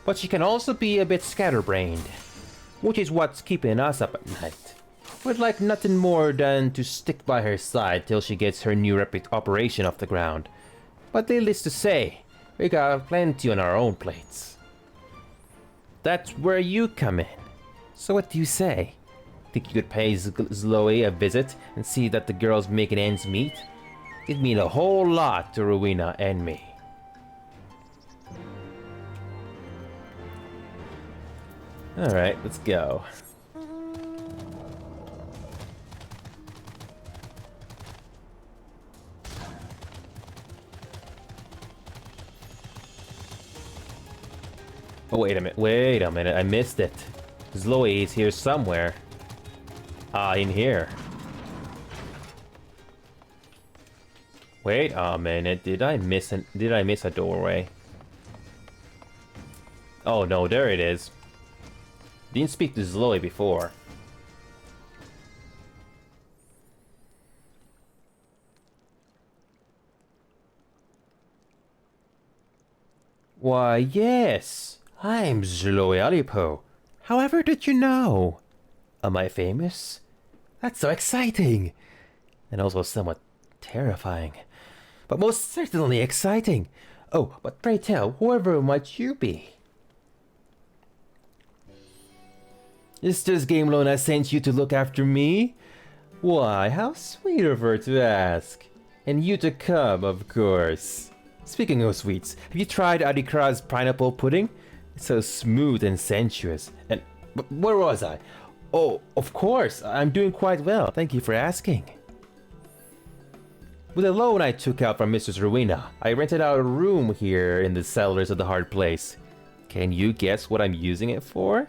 But she can also be a bit scatterbrained, which is what's keeping us up at night. We'd like nothing more than to stick by her side till she gets her new operation off the ground. But needless to say, we got plenty on our own plates. That's where you come in. So what do you say? Think you could pay Zoe a visit and see that the girl's making ends meet? It'd mean a whole lot to Rowena and me. Alright, let's go. Oh, wait a minute, I missed it. Zoe is here somewhere. Ah, in here. Wait a minute, did I miss a doorway? Oh no, there it is. Didn't speak to Zoe before. Why, yes. I'm Zoe Alipo. However did you know? Am I famous? That's so exciting! And also somewhat terrifying. But most certainly exciting. Oh, but pray tell, whoever might you be? Is this game Lona sent you to look after me? Why, how sweet of her to ask. And you to come, of course. Speaking of sweets, have you tried Adikra's pineapple pudding? It's so smooth and sensuous. And where was I? Oh, of course, I'm doing quite well. Thank you for asking. With a loan I took out from Mrs. Rowena, I rented out a room here in the cellars of the hard place. Can you guess what I'm using it for?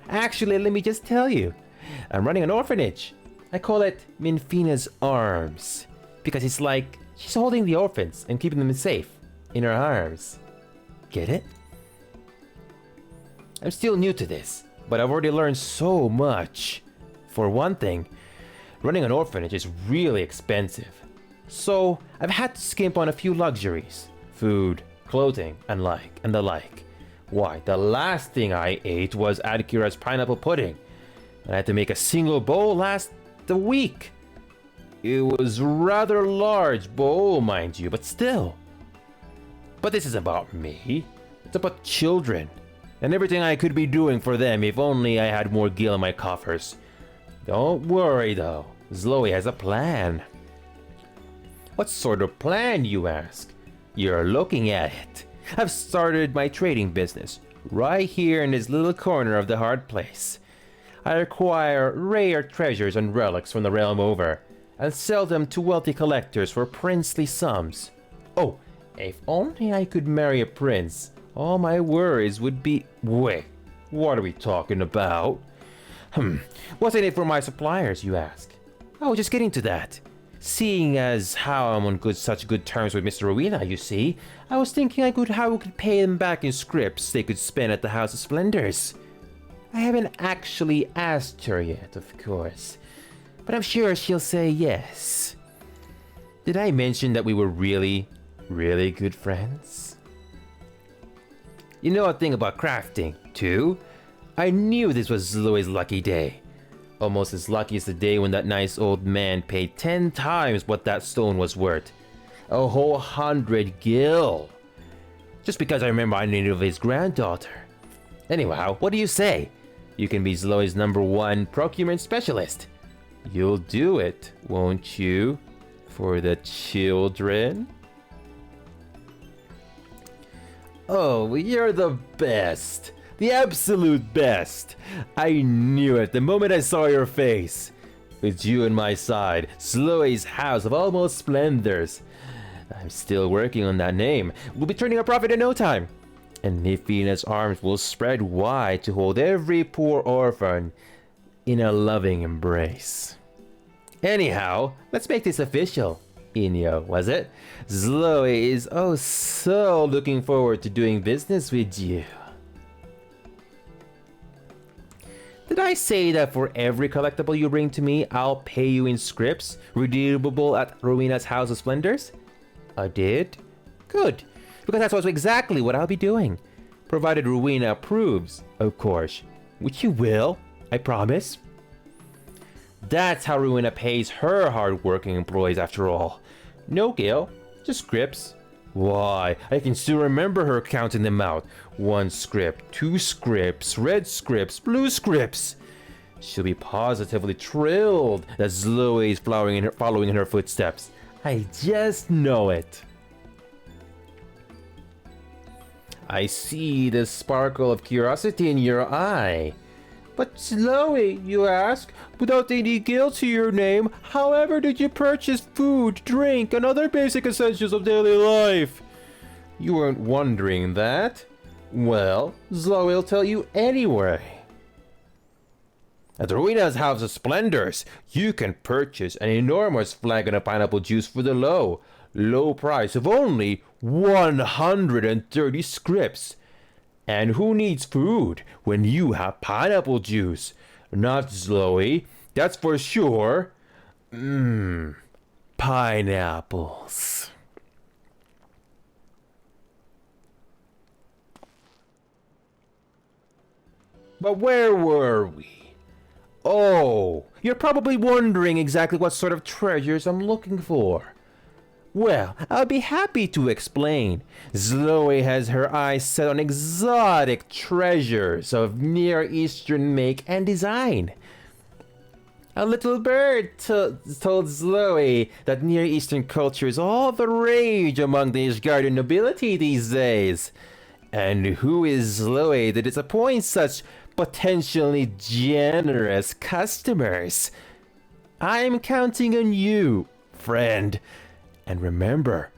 Actually, let me just tell you. I'm running an orphanage. I call it Minfina's Arms. Because it's like she's holding the orphans and keeping them safe in her arms. Get it? I'm still new to this, but I've already learned so much. For one thing, running an orphanage is really expensive. So I've had to skimp on a few luxuries. Food, clothing, and the like. Why, the last thing I ate was Adkira's pineapple pudding. I had to make a single bowl last a week. It was a rather large bowl, mind you, but still. But this is about me. It's about children. And everything I could be doing for them if only I had more gil in my coffers. Don't worry though, Zoe has a plan. What sort of plan, you ask? You're looking at it. I've started my trading business right here in this little corner of the hard place. I acquire rare treasures and relics from the realm over and sell them to wealthy collectors for princely sums. Oh, if only I could marry a prince, all my worries would be... Wait, what are we talking about? What's in it for my suppliers, you ask? Oh, just getting to that. Seeing as how I'm on such good terms with Mr. Rowena, you see, I was thinking how we could pay them back in scripts they could spend at the House of Splendors. I haven't actually asked her yet, of course, but I'm sure she'll say yes. Did I mention that we were really good friends? You know a thing about crafting, too? I knew this was Zoe's lucky day. Almost as lucky as the day when that nice old man paid 10 times what that stone was worth. A whole 100 gil. Just because I remember I needed of his granddaughter. Anyhow, what do you say? You can be Zoe's #1 procurement specialist. You'll do it, won't you? For the children? Oh, you're the best. The absolute best. I knew it the moment I saw your face. With you on my side, Zoe's House of Almost Splendors. I'm still working on that name. We'll be turning a profit in no time. And Nifina's arms will spread wide to hold every poor orphan in a loving embrace. Anyhow, let's make this official. Inyo, was it? Zoe is oh so looking forward to doing business with you. Did I say that for every collectible you bring to me, I'll pay you in scripts, redeemable at Rowena's House of Splendors? I did? Good, because that's also exactly what I'll be doing. Provided Rowena approves, of course. Which you will, I promise. That's how Rowena pays her hard-working employees after all. No gil, just scripts. Why, I can still remember her counting them out. 1 script, 2 scripts, red scripts, blue scripts. She'll be positively thrilled that Zoe is following in her footsteps. I just know it. I see the sparkle of curiosity in your eye. But Zoe, you ask, without any guilt to your name, however did you purchase food, drink, and other basic essentials of daily life? You weren't wondering that? Well, Zoe'll tell you anyway. At Rowena's House of Splendors, you can purchase an enormous flagon of pineapple juice for the low price of only 130 scripts. And who needs food when you have pineapple juice? Not Zoe, that's for sure. Pineapples. But where were we? Oh, you're probably wondering exactly what sort of treasures I'm looking for. Well, I'll be happy to explain. Zoe has her eyes set on exotic treasures of Near Eastern make and design. A little bird told Zoe that Near Eastern culture is all the rage among the Ishgardian nobility these days. And who is Zoe to disappoint such potentially generous customers? I'm counting on you, friend. And remember,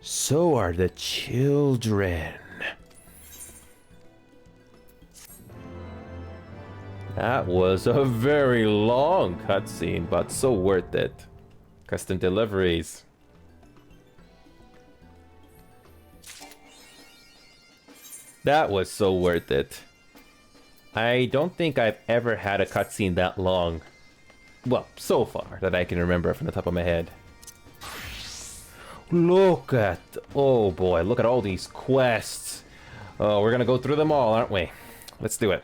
so are the children. That was a very long cutscene, but so worth it. Custom deliveries. That was so worth it. I don't think I've ever had a cutscene that long. Well, so far that I can remember from the top of my head. Look at, oh boy, look at all these quests. Oh, we're gonna go through them all, aren't we? Let's do it.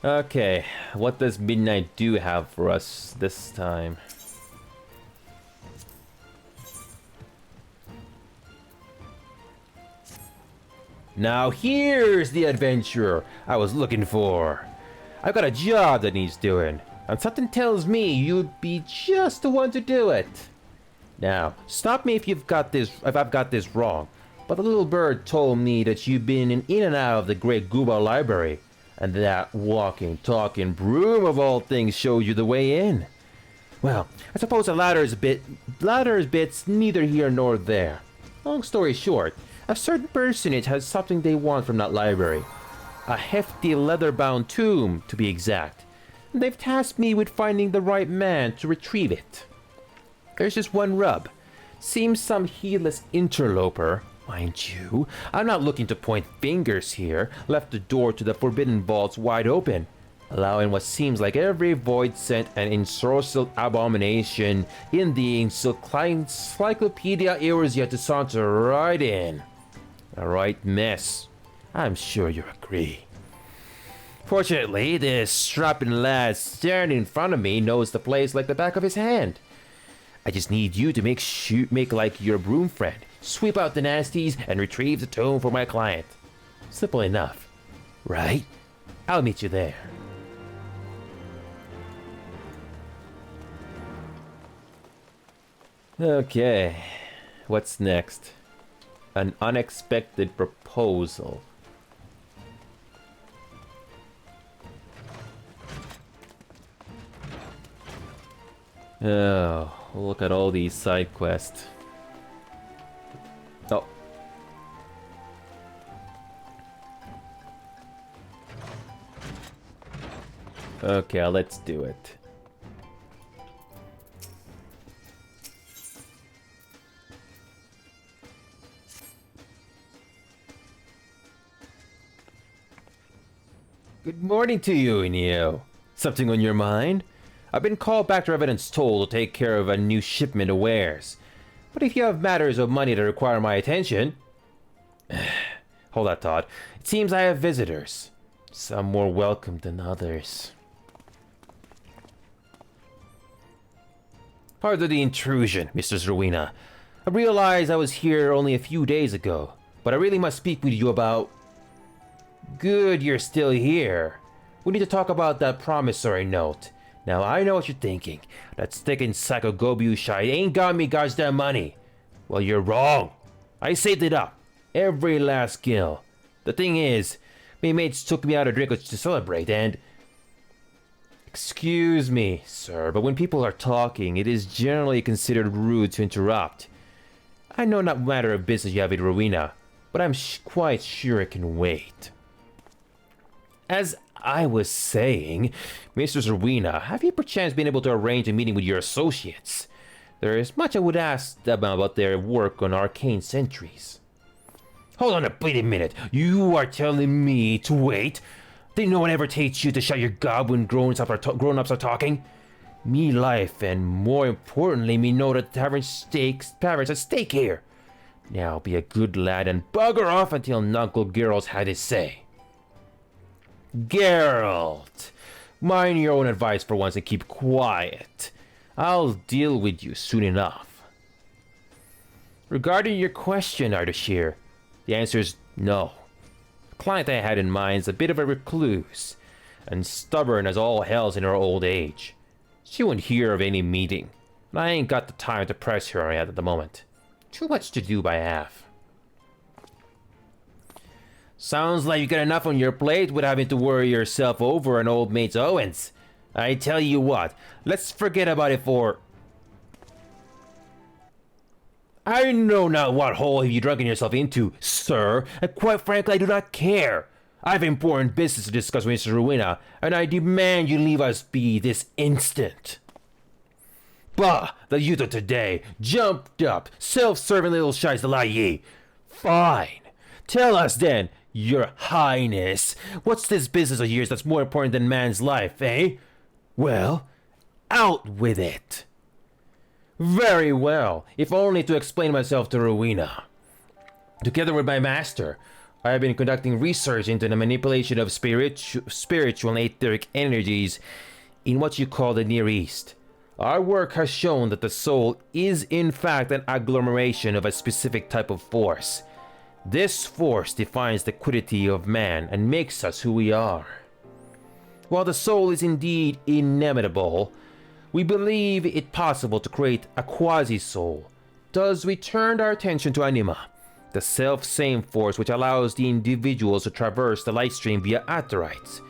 Okay, what does Midnight Dew have for us this time? Now here's the adventure I was looking for. I've got a job that needs doing. And something tells me you'd be just the one to do it. Now, stop me if I've got this wrong, but the little bird told me that you've been in and out of the Great Guba Library, and that walking, talking broom of all things showed you the way in. Well, I suppose the latter's bit's neither here nor there. Long story short, a certain personage has something they want from that library. A hefty leather-bound tome, to be exact. and they've tasked me with finding the right man to retrieve it. There's just one rub. Seems some heedless interloper, mind you, I'm not looking to point fingers here, left the door to the forbidden vaults wide open, allowing what seems like every void-sent and ensorcelled abomination in the encyclopedia Eorzea to saunter right in. A right mess. I'm sure you agree. Fortunately, this strapping lad staring in front of me knows the place like the back of his hand. I just need you to make like your broom friend, sweep out the nasties, and retrieve the tome for my client. Simple enough, right? I'll meet you there. Okay, what's next? An unexpected proposal. Oh, look at all these side quests. Oh. Okay, let's do it. Good morning to you, Inio. Something on your mind? I've been called back to Evidence Toll to take care of a new shipment of wares. But if you have matters of money that require my attention... Hold that thought. It seems I have visitors. Some more welcome than others. Pardon the intrusion, Mr. Rowena. I realized I was here only a few days ago, but I really must speak with you about... Good you're still here. We need to talk about that promissory note. Now I know what you're thinking. That sticking sack of Gobu shite ain't got me goddamn money. Well, you're wrong. I saved it up. Every last gill. The thing is, my mates took me out a drink to celebrate and... Excuse me, sir, but when people are talking, it is generally considered rude to interrupt. I know not matter of business you have with Rowena, but I'm quite sure it can wait. As I was saying, Mr. Rowena, have you perchance been able to arrange a meeting with your associates? There is much I would ask them about their work on arcane sentries. Hold on a bleeding minute. You are telling me to wait? Did no one ever teach you to shut your gob when grown-ups are talking? Me life, and more importantly, me know that tavern's at stake here. Now be a good lad and bugger off until Uncle Geralt's had his say. Geralt, mind your own advice for once and keep quiet. I'll deal with you soon enough. Regarding your question, Ardashir, the answer is no. The client I had in mind is a bit of a recluse, and stubborn as all hells in her old age. She wouldn't hear of any meeting, and I ain't got the time to press her at the moment. Too much to do by half. Sounds like you got enough on your plate without having to worry yourself over an old mate's Owens. I tell you what, let's forget about it for... I know not what hole have you drunken yourself into, sir, and quite frankly I do not care. I have important business to discuss with Mr. Rowena, and I demand you leave us be this instant. Bah, the youth of today, jumped up, self-serving little shites the lie ye. Fine. Tell us then, your highness, what's this business of yours that's more important than man's life, eh? Well, out with it. Very well, if only to explain myself to Rowena. Together with my master, I have been conducting research into the manipulation of spiritual and etheric energies in what you call the Near East. Our work has shown that the soul is in fact an agglomeration of a specific type of force. This force defines the quiddity of man and makes us who we are. While the soul is indeed inimitable, we believe it possible to create a quasi-soul. Thus we turned our attention to anima, the self-same force which allows the individuals to traverse the light stream via aetherites.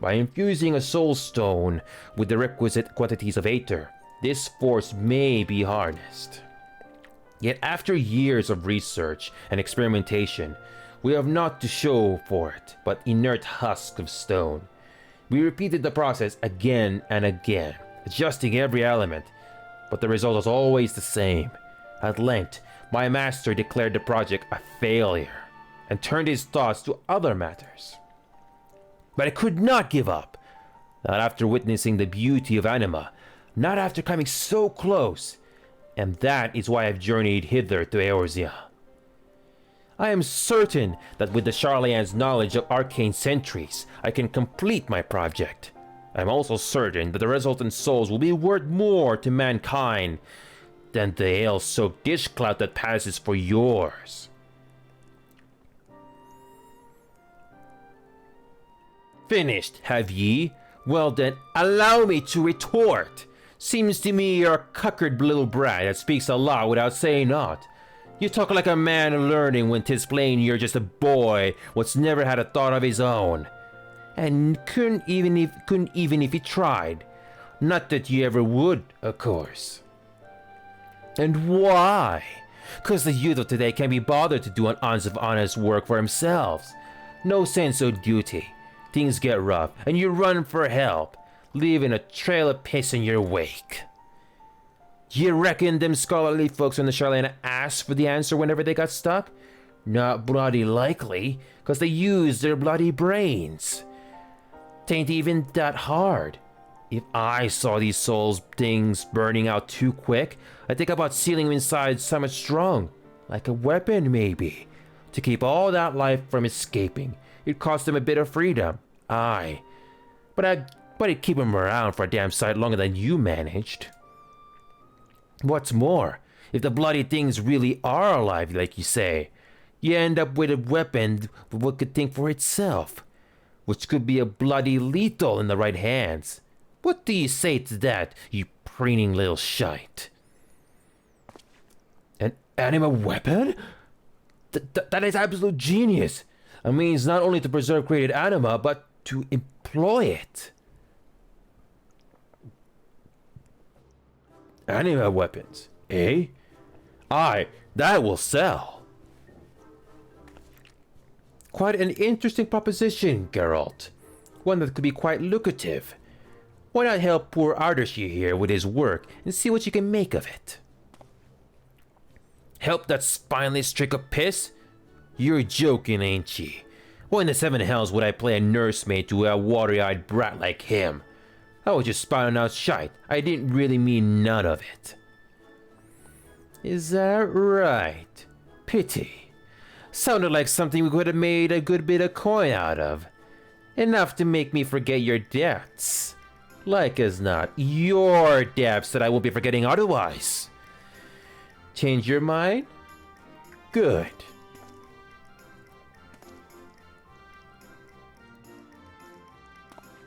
By infusing a soul stone with the requisite quantities of aether, this force may be harnessed. Yet after years of research and experimentation, we have naught to show for it but inert husk of stone. We repeated the process again and again, adjusting every element, but the result was always the same. At length, my master declared the project a failure and turned his thoughts to other matters. But I could not give up, not after witnessing the beauty of anima, not after coming so close, and that is why I've journeyed hither to Eorzea. I am certain that with the Sharlayan's knowledge of arcane sentries, I can complete my project. I am also certain that the resultant souls will be worth more to mankind than the ale-soaked dish clout that passes for yours. Finished, have ye? Well then, allow me to retort. Seems to me you're a cuckered little brat that speaks a lot without saying aught. You talk like a man learning when 'tis plain you're just a boy what's never had a thought of his own. And couldn't even if he tried. Not that you ever would, of course. And why? 'Cause the youth of today can't be bothered to do an ounce of honest work for themselves. No sense of duty. Things get rough, and you run for help, leaving a trail of piss in your wake. You reckon them scholarly folks on the Sharlayan asked for the answer whenever they got stuck? Not bloody likely, 'cause they used their bloody brains. Tain't even that hard. If I saw these souls things burning out too quick, I'd think about sealing them inside something strong, like a weapon maybe, to keep all that life from escaping. It'd cost them a bit of freedom, aye. But it'd keep them around for a damn sight longer than you managed. What's more, if the bloody things really are alive, like you say, you end up with a weapon that could think for itself, which could be a bloody lethal in the right hands. What do you say to that, you preening little shite? An anima weapon? That is absolute genius. It means not only to preserve created anima, but to employ it. Anima weapons, eh? Aye, that will sell. Quite an interesting proposition, Geralt. One that could be quite lucrative. Why not help poor Ardershir here with his work and see what you can make of it? Help that spineless trick of piss? You're joking, ain't ye? Why in the seven hells would I play a nursemaid to a watery-eyed brat like him? I was just spouting out shite. I didn't really mean none of it. Is that right? Pity. Sounded like something we could have made a good bit of coin out of. Enough to make me forget your debts. Like as not, your debts that I won't be forgetting otherwise. Change your mind? Good.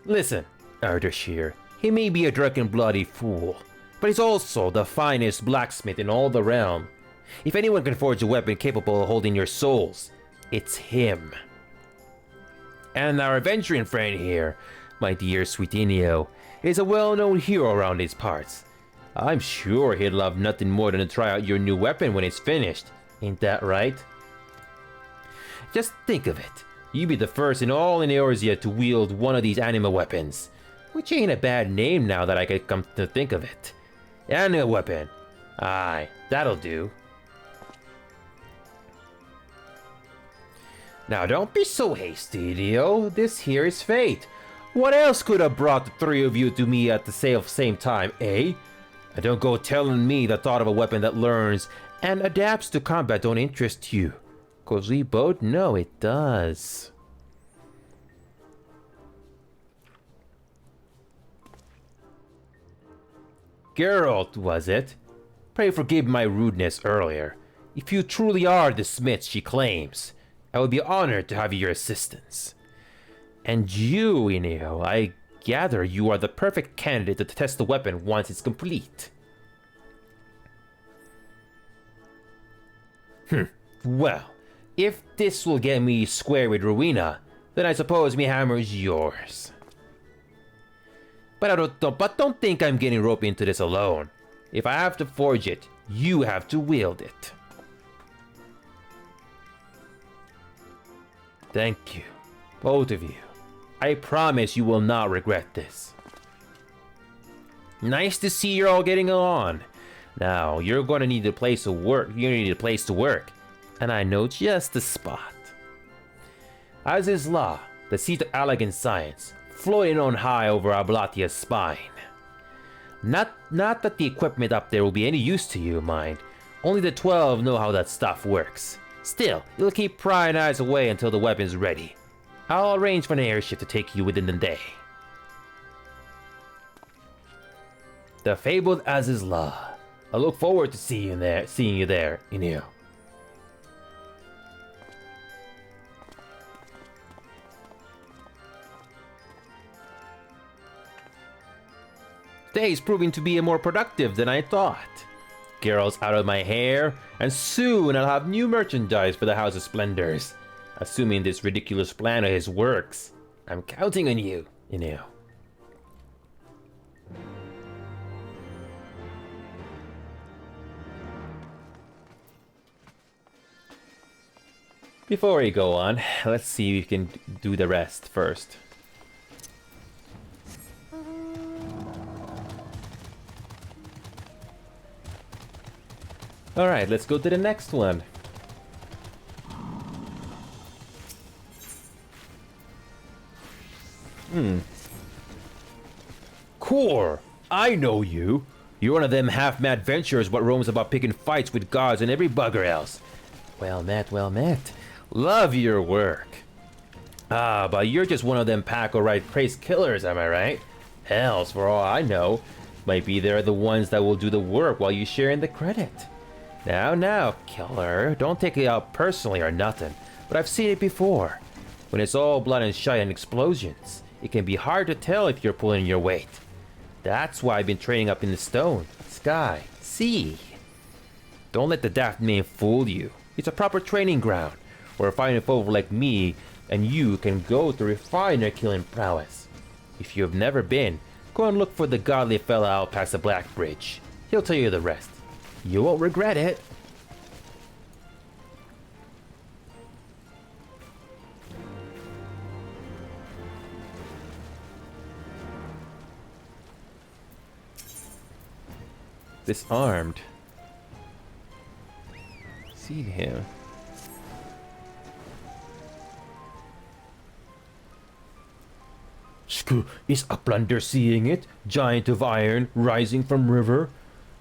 Listen, Ardershir, he may be a drunken bloody fool, but he's also the finest blacksmith in all the realm. If anyone can forge a weapon capable of holding your souls, it's him. And our adventuring friend here, my dear sweet Inio, is a well-known hero around these parts. I'm sure he'd love nothing more than to try out your new weapon when it's finished. Ain't that right? Just think of it. You'd be the first in all in Eorzea to wield one of these anima weapons. Which ain't a bad name now that I could come to think of it. Anima weapon. Aye, that'll do. Now don't be so hasty, Dio. This here is fate. What else could have brought the three of you to me at the same time, eh? And don't go telling me the thought of a weapon that learns and adapts to combat don't interest you. 'Cause we both know it does. Geralt, was it? Pray forgive my rudeness earlier. If you truly are the smith she claims, I would be honored to have your assistance. And you, Inio, I gather you are the perfect candidate to test the weapon once it's complete. Well, if this will get me square with Rowena, then I suppose me hammer is yours. But don't think I'm getting roped into this alone. If I have to forge it, you have to wield it. Thank you, both of you. I promise you will not regret this. Nice to see you're all getting along. Now, you're going to need a place to work. You need a place to work. And I know just the spot. As is law, the seat of elegant science, floating on high over Ablatia's spine. Not that the equipment up there will be any use to you, mind. Only the 12 know how that stuff works. Still, you'll keep prying eyes away until the weapon's ready. I'll arrange for an airship to take you within the day. The fabled Azizla. I look forward to seeing you there, Inio. Today's proving to be more productive than I thought. Girls out of my hair, and soon I'll have new merchandise for the House of Splendors. Assuming this ridiculous plan of his works. I'm counting on you, Inio. Before we go on, let's see if we can do the rest first. Alright, let's go to the next one. Core, I know you. You're one of them half-mad venturers what roams about picking fights with gods and every bugger else. Well met, well met. Love your work. Ah, but you're just one of them pack-o-right crazed killers, am I right? Hells, for all I know. Might be they're the ones that will do the work while you share in the credit. Now, killer, don't take it out personally or nothing, but I've seen it before. When it's all blood and shite and explosions, it can be hard to tell if you're pulling your weight. That's why I've been training up in the stone, sky, sea. Don't let the daft name fool you. It's a proper training ground, where fine folk like me and you can go to refine their killing prowess. If you have never been, go and look for the godly fella out past the Black Bridge. He'll tell you the rest. You won't regret it. Disarmed. See him. Is Uplander seeing it? Giant of iron, rising from river?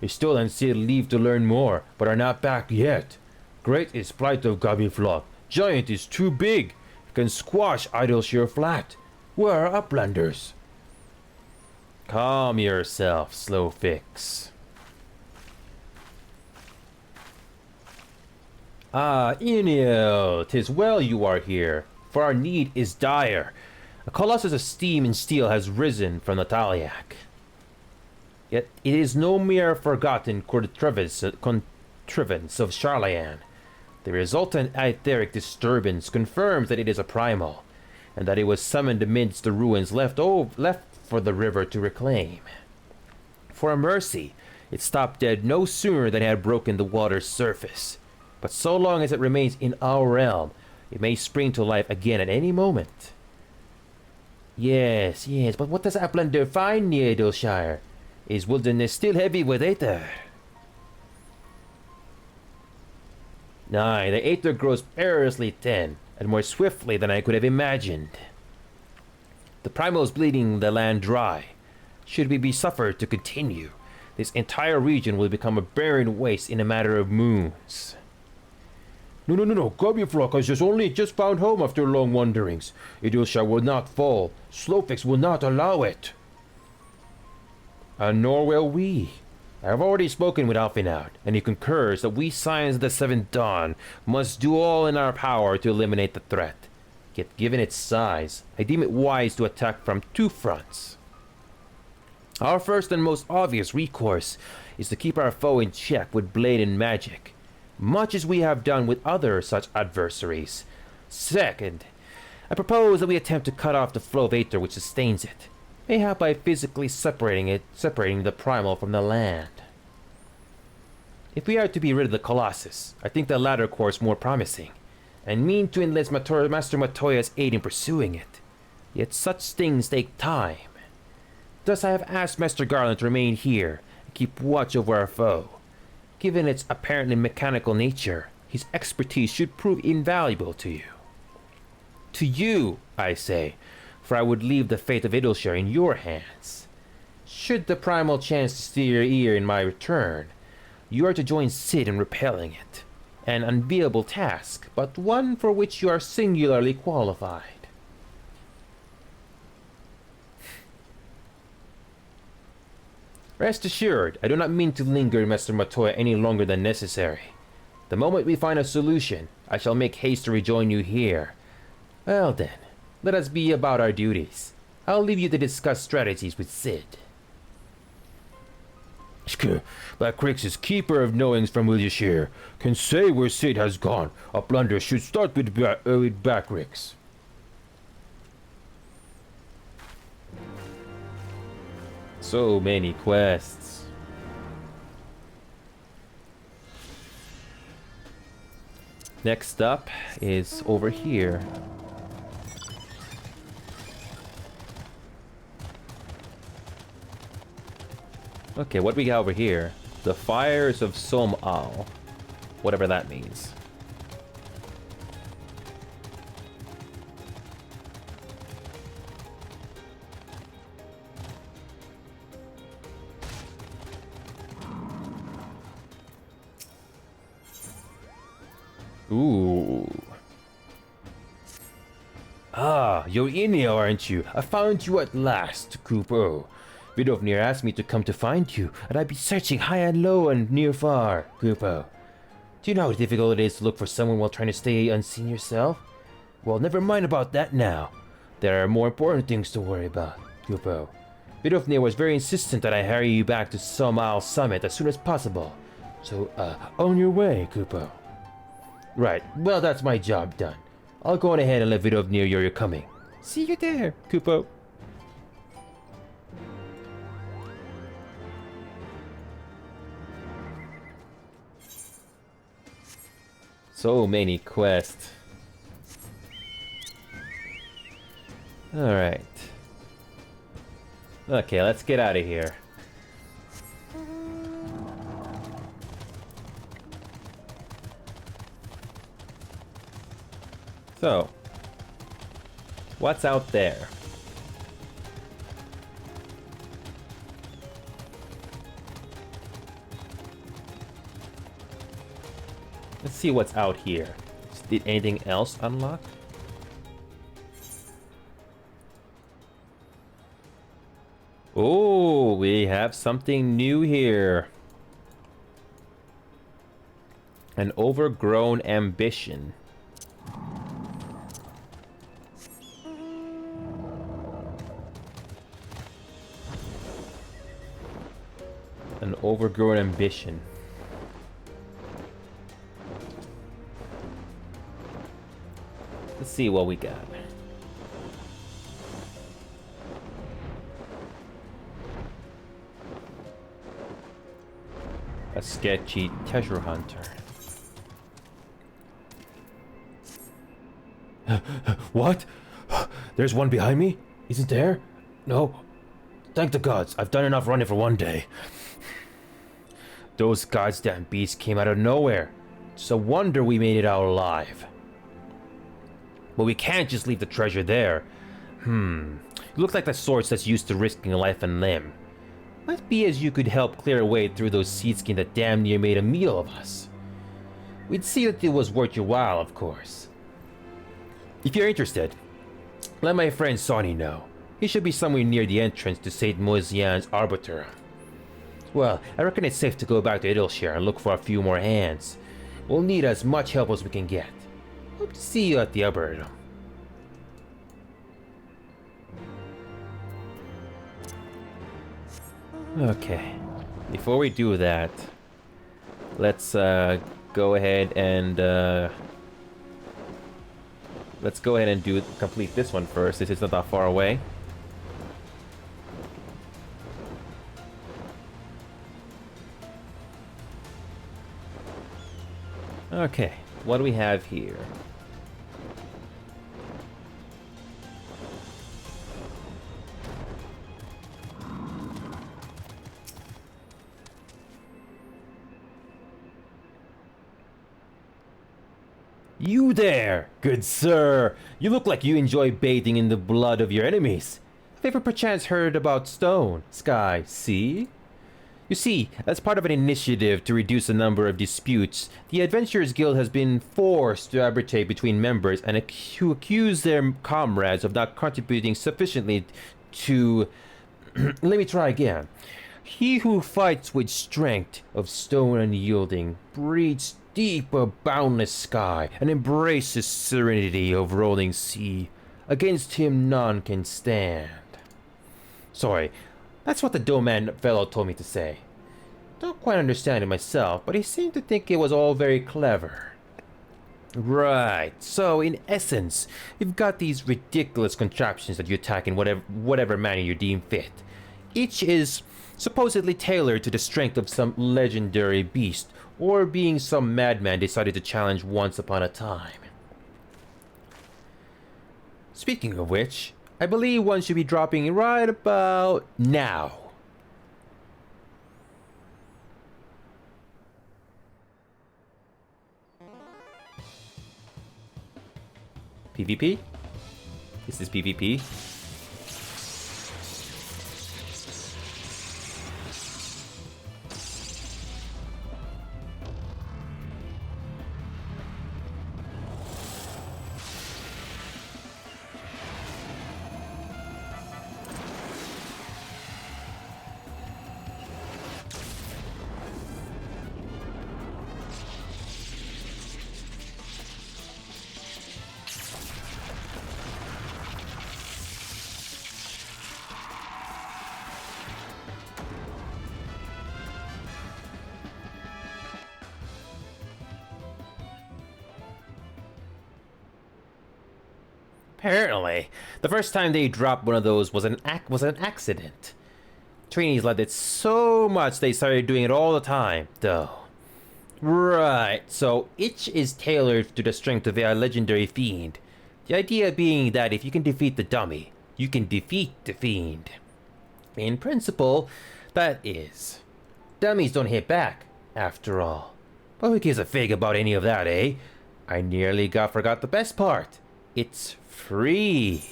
We still unsealed leave to learn more, but are not back yet. Great is plight of Gabiflock. Giant is too big. Can squash Idleshire flat. Where are Uplanders? Calm yourself, Slow Fix. Ah, Enil, 'tis well you are here, for our need is dire. A colossus of steam and steel has risen from the Taliac. Yet it is no mere forgotten contrivance of Charlayan. The resultant etheric disturbance confirms that it is a primal, and that it was summoned amidst the ruins left for the river to reclaim. For a mercy, it stopped dead no sooner than it had broken the water's surface. But so long as it remains in our realm, it may spring to life again at any moment. Yes, but what does Uplander find near Idleshire? Is wilderness still heavy with aether? Nay, the aether grows perilously thin, and more swiftly than I could have imagined. The primal is bleeding the land dry. Should we be suffered to continue, this entire region will become a barren waste in a matter of moons. No. Gobbyflock has only just found home after long wanderings. Idleshire will not fall. Slowfix will not allow it. And nor will we. I have already spoken with Alphinaud, and he concurs that we Scions of the Seventh Dawn must do all in our power to eliminate the threat. Yet given its size, I deem it wise to attack from two fronts. Our first and most obvious recourse is to keep our foe in check with blade and magic, much as we have done with other such adversaries. Second, I propose that we attempt to cut off the flow of aether which sustains it, mayhap by physically separating the primal from the land. If we are to be rid of the Colossus, I think the latter course more promising, and mean to enlist Master Matoya's aid in pursuing it. Yet such things take time. Thus I have asked Master Garland to remain here and keep watch over our foe. Given its apparently mechanical nature, his expertise should prove invaluable to you. To you, I say, for I would leave the fate of Idleshire in your hands. Should the primal chance to steal your ear in my return, you are to join Sid in repelling it. An unbearable task, but one for which you are singularly qualified. Rest assured, I do not mean to linger in Master Matoya any longer than necessary. The moment we find a solution, I shall make haste to rejoin you here. Well then, let us be about our duties. I'll leave you to discuss strategies with Sid. Black Crix is keeper of knowings from Idleshire. Can say where Sid has gone. A blunder should start with Black Crix. So many quests. Next up is over here. Okay, what we got over here? The Fires of Somal. Whatever that means. Ooh. Ah, you're in here, aren't you? I found you at last, Kupo. Vidovnir asked me to come to find you, and I'd be searching high and low and near far, Kupo. Do you know how difficult it is to look for someone while trying to stay unseen yourself? Well, never mind about that now. There are more important things to worry about, Kupo. Vidovnir was very insistent that I hurry you back to Somal Summit as soon as possible. So, on your way, Kupo. Right, well that's my job done. I'll go on ahead and let Vidovnir know you're coming. See you there, Kupo. So many quests. Alright. Okay, let's get out of here. So, what's out there? Let's see what's out here. Did anything else unlock? Oh, we have something new here. An overgrown ambition. An overgrown ambition. Let's see what we got. A sketchy treasure hunter. What? There's one behind me? Isn't there? No. Thank the gods, I've done enough running for one day. Those goddamn beasts came out of nowhere. It's a wonder we made it out alive. But we can't just leave the treasure there. It looks like the sorts that's used to risking life and limb. Might be as you could help clear a way through those seedskin that damn near made a meal of us. We'd see that it was worth your while, of course. If you're interested, let my friend Sonny know. He should be somewhere near the entrance to St. Moisian's Arbiter. Well, I reckon it's safe to go back to Idleshire and look for a few more hands. We'll need as much help as we can get. Hope to see you at the Arboretum. Okay, before we do that, let's go ahead and complete this one first. This is not that far away. Okay, what do we have here? You there, good sir. You look like you enjoy bathing in the blood of your enemies. Have you ever perchance heard about stone, sky, sea? You see, as part of an initiative to reduce the number of disputes, the Adventurers Guild has been forced to arbitrate between members and who accuse their comrades of not contributing sufficiently to... Let me try again. He who fights with strength of stone unyielding breathes deep a boundless sky and embraces serenity of rolling sea. Against him none can stand. Sorry, that's what the Doman fellow told me to say. Don't quite understand it myself, but he seemed to think it was all very clever. Right, so in essence, you've got these ridiculous contraptions that you attack in whatever manner you deem fit. Each is supposedly tailored to the strength of some legendary beast, or being some madman decided to challenge once upon a time. Speaking of which, I believe one should be dropping right about now. PvP? This is PvP. Apparently, the first time they dropped one of those was an accident. Trainees loved it so much they started doing it all the time, though. Right, so each is tailored to the strength of a legendary fiend. The idea being that if you can defeat the dummy, you can defeat the fiend. In principle, that is. Dummies don't hit back, after all. But who gives a fig about any of that, eh? I nearly forgot the best part. It's free.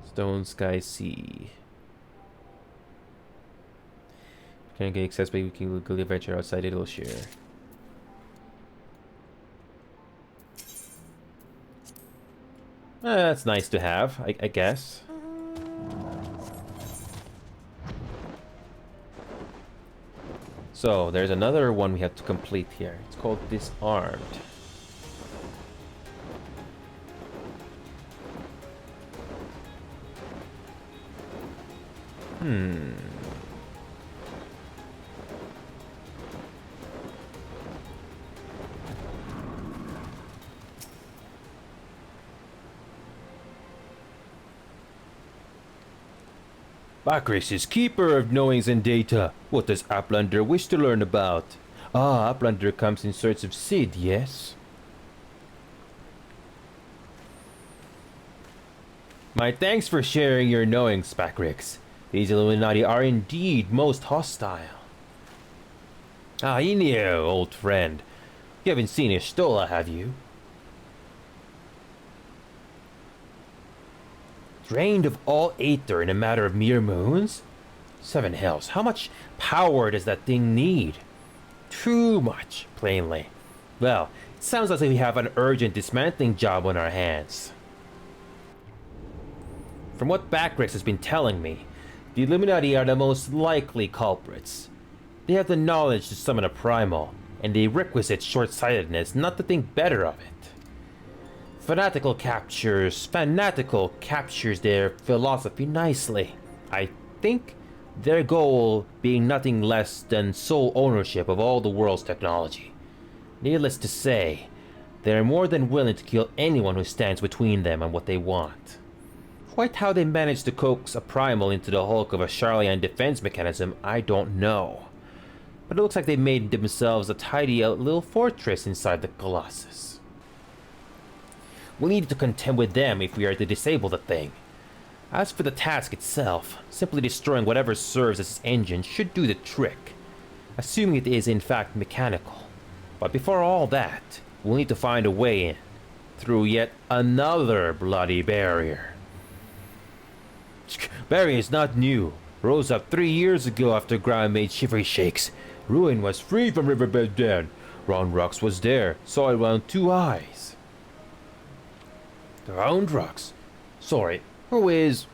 Stone, Sky, Sea. Can get access by we can Google venture outside it'll share. That's nice to have, I guess. So, there's another one we have to complete here. It's called Disarmed. Bakris is keeper of knowings and data. What does Uplander wish to learn about? Ah, Uplander comes in search of Sid, yes? My thanks for sharing your knowings, Bakrix. These Illuminati are indeed most hostile. Ah, Inio, old friend. You haven't seen Ishtola, have you? Drained of all Aether in a matter of mere moons? Seven hells, how much power does that thing need? Too much, plainly. Well, it sounds as if we have an urgent dismantling job on our hands. From what Bakrix has been telling me, the Illuminati are the most likely culprits. They have the knowledge to summon a primal, and the requisite short-sightedness not to think better of it. Fanatical captures their philosophy nicely. I think their goal being nothing less than sole ownership of all the world's technology. Needless to say, they are more than willing to kill anyone who stands between them and what they want. Quite how they managed to coax a primal into the hulk of a Charlian defense mechanism, I don't know. But it looks like they made themselves a tidy little fortress inside the Colossus. We need to contend with them if we are to disable the thing. As for the task itself, simply destroying whatever serves as its engine should do the trick, assuming it is in fact mechanical. But before all that, we'll need to find a way in, through yet another bloody barrier. Barrier is not new. Rose up 3 years ago after ground made shivery shakes. Ruin was free from riverbed then. Round Rocks was there, saw it round 2 eyes. The Round Rocks? Sorry, who is...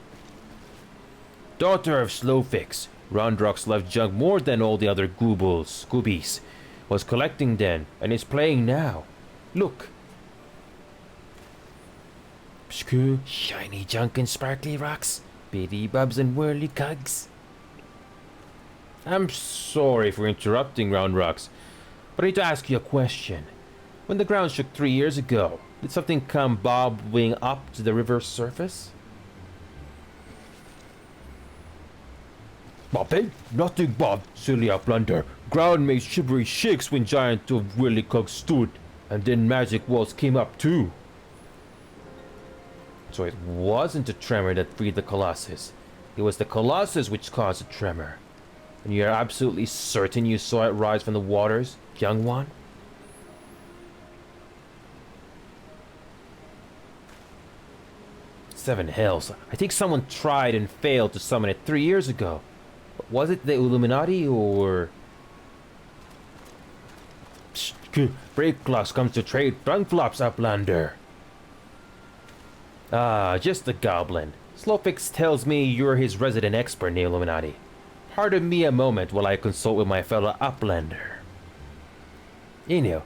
Daughter of Slowfix. Round Rocks left junk more than all the other goobies. Was collecting then, and is playing now. Look. Shiny junk and sparkly rocks. Bitty bubs and whirly cogs. I'm sorry for interrupting, Round Rocks, but I need to ask you a question. When the ground shook 3 years ago, did something come bobbing up to the river's surface? Bobbing? Nothing bobbed, silly Uplander. Ground made shivery shakes when giant of Whirlycog stood, and then magic walls came up too. So it wasn't a tremor that freed the Colossus. It was the Colossus which caused the tremor. And you're absolutely certain you saw it rise from the waters, young one? Seven hells. I think someone tried and failed to summon it 3 years ago. But was it the Illuminati or... Break Glass comes to trade front flops, Uplander. Ah, just a goblin. Slowfix tells me you're his resident expert in the Illuminati. Pardon me a moment while I consult with my fellow Uplander. Anyhow,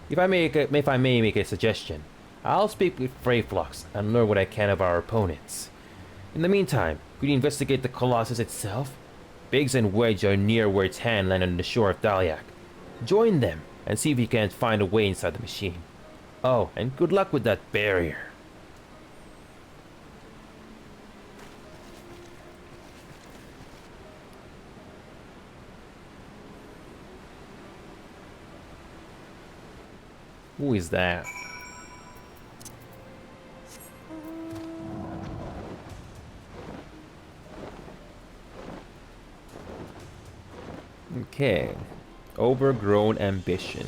if I may make a suggestion, I'll speak with Freyflux and learn what I can of our opponents. In the meantime, could you investigate the Colossus itself? Biggs and Wedge are near where its hand landed on the shore of Daliak. Join them and see if you can't find a way inside the machine. Oh, and good luck with that barrier. Who is that? Okay. Overgrown ambition.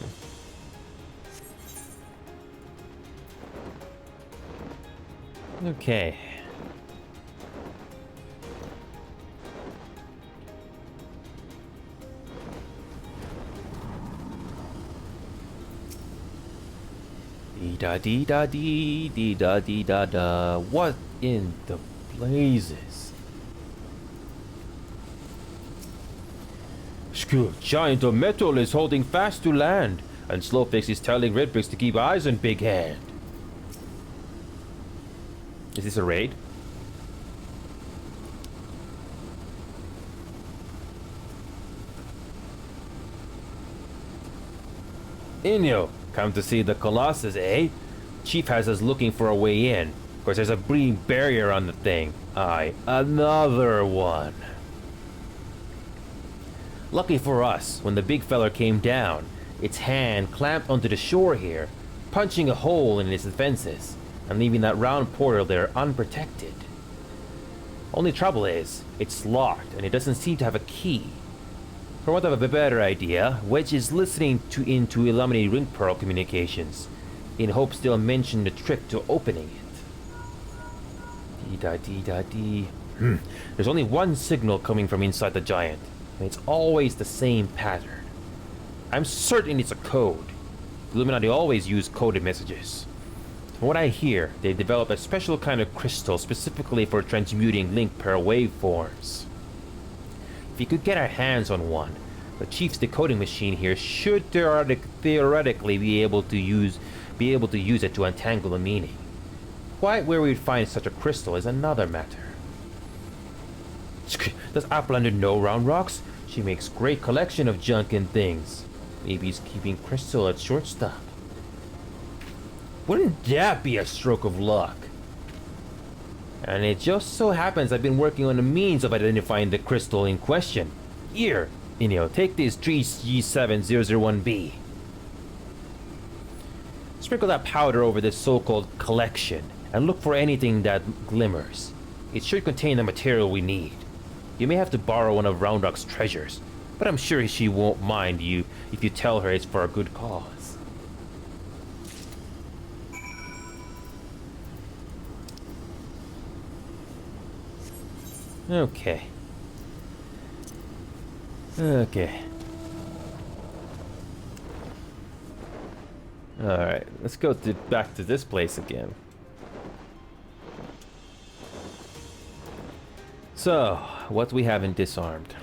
Okay. Dee-da-dee-da-dee, dee-da-dee-da-da. What in the blazes? Skull, giant of metal is holding fast to land, and Slowfix is telling Redbricks to keep eyes on Big Hand. Is this a raid? Inyo, come to see the Colossus, eh? Chief has us looking for a way in. Of course, there's a breeding barrier on the thing. Aye, another one. Lucky for us, when the big feller came down, its hand clamped onto the shore here, punching a hole in its defenses, and leaving that round portal there unprotected. Only trouble is, it's locked, and it doesn't seem to have a key. For want of a better idea, Wedge is listening into Illuminati Ring Pearl communications, in hopes they'll mention the trick to opening it. Dee-da-dee-da-dee. There's only one signal coming from inside the giant, and it's always the same pattern. I'm certain it's a code. Illuminati always use coded messages. From what I hear, they've developed a special kind of crystal specifically for transmuting link pearl waveforms. If we could get our hands on one, the Chief's decoding machine here should theoretically be able to use it to untangle the meaning. Quite where we'd find such a crystal is another matter. Does Uplander know Round Rocks? She makes great collection of junk and things. Maybe he's keeping crystal at shortstop. Wouldn't that be a stroke of luck? And it just so happens I've been working on the means of identifying the crystal in question. Here, Inyo, take this 3G7001B. Sprinkle that powder over this so-called collection and look for anything that glimmers. It should contain the material we need. You may have to borrow one of Round Rock's treasures, but I'm sure she won't mind you if you tell her it's for a good cause. Okay. Alright, let's go back to this place again. So, what we haven't disarmed?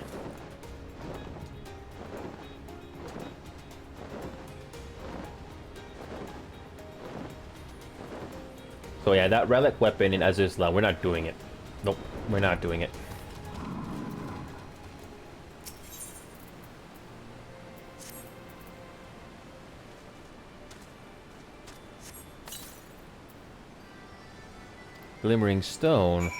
So yeah, that relic weapon in Azuzla, we're not doing it. Nope, we're not doing it. Glimmering stone.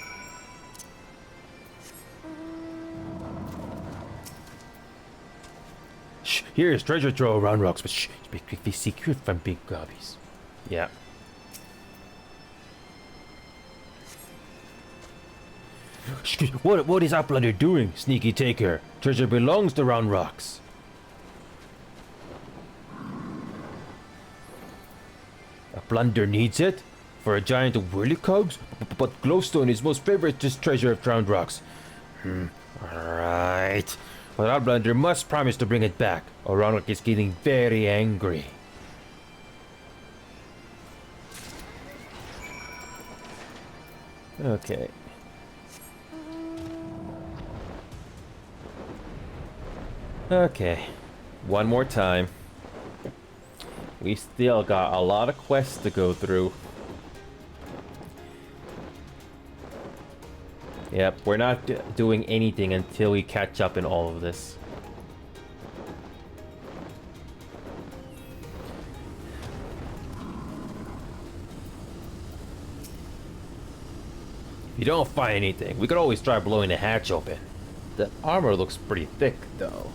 Shh, here's treasure trove around rocks, but shh, be secret from big gobbies. Yeah. Shh, what is Uplander doing, sneaky taker? Treasure belongs to Round Rocks. Uplander needs it? For a giant of whirlycogs? But glowstone is most favorite treasure of Round Rocks. Alright. But Outlander must promise to bring it back, or Round Rock is getting very angry. Okay. Okay. One more time. We still got a lot of quests to go through. Yep, we're not doing anything until we catch up in all of this. If you don't find anything, we could always try blowing the hatch open. The armor looks pretty thick, though.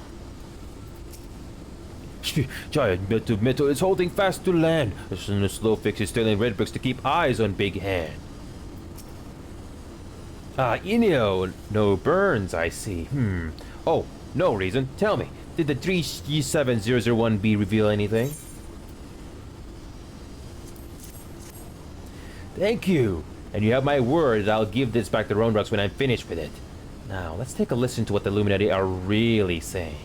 Giant metal is holding fast to land. The slow fix is stealing red bricks to keep eyes on Big Hand. Ah, Inio, no burns, I see. Oh, no reason. Tell me, did the 3G7001B reveal anything? Thank you. And you have my word that I'll give this back to Round Rocks when I'm finished with it. Now, let's take a listen to what the Illuminati are really saying.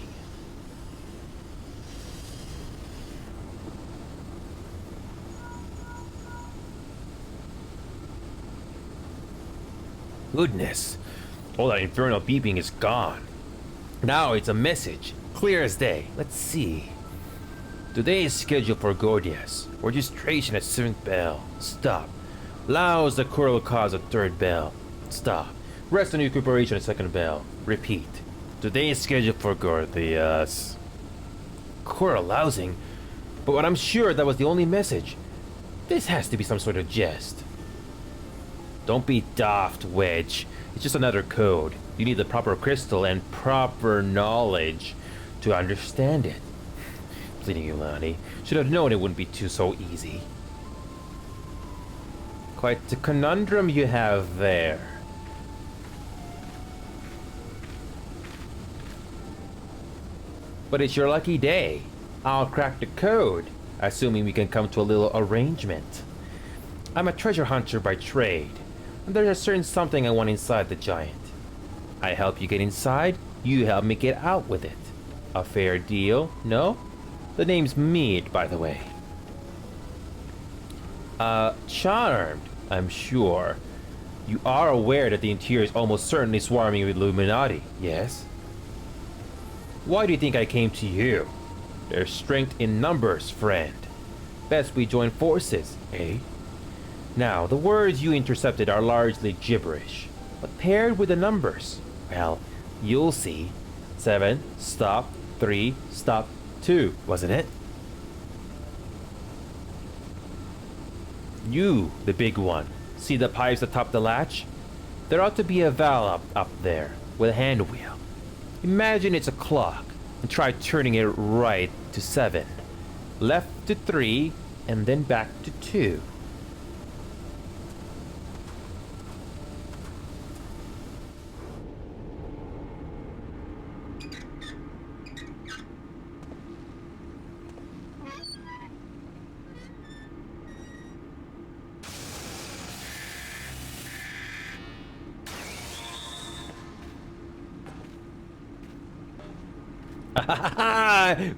Goodness, all that infernal beeping is gone. Now it's a message, clear as day. Let's see. Today is scheduled for Gordias. Registration at 7th bell. Stop. Laos the Coral cause at 3rd bell. Stop. Rest on recuperation at 2nd bell. Repeat. Today is scheduled for Gordias. Coral lousing? But I'm sure that was the only message. This has to be some sort of jest. Don't be daft, Wedge. It's just another code. You need the proper crystal and proper knowledge to understand it. Pleading Yulani. Should have known it wouldn't be so easy. Quite the conundrum you have there. But it's your lucky day. I'll crack the code, assuming we can come to a little arrangement. I'm a treasure hunter by trade. And there's a certain something I want inside the giant. I help you get inside, you help me get out with it. A fair deal, no? The name's Mead, by the way. Charmed, I'm sure. You are aware that the interior is almost certainly swarming with Illuminati, yes? Why do you think I came to you? There's strength in numbers, friend. Best we join forces, eh? Now, the words you intercepted are largely gibberish, but paired with the numbers, well, you'll see. 7, stop, 3, stop, 2, wasn't it? You, the big one, see the pipes atop the latch? There ought to be a valve up there, with a hand wheel. Imagine it's a clock, and try turning it right to 7, left to 3, and then back to 2.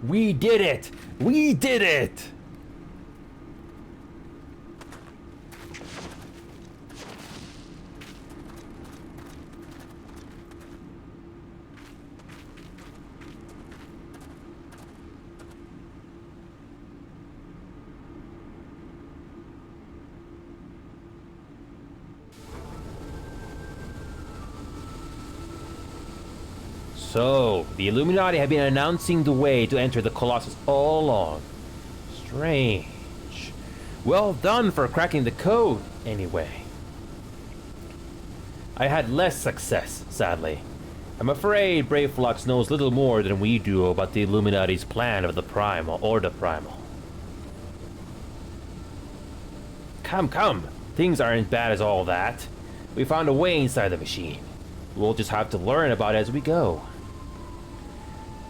We did it! We did it! So, the Illuminati have been announcing the way to enter the Colossus all along. Strange. Well done for cracking the code, anyway. I had less success, sadly. I'm afraid Brave Flux knows little more than we do about the Illuminati's plan of the Primal, or the Primal. Come. Things aren't bad as all that. We found a way inside the machine. We'll just have to learn about it as we go.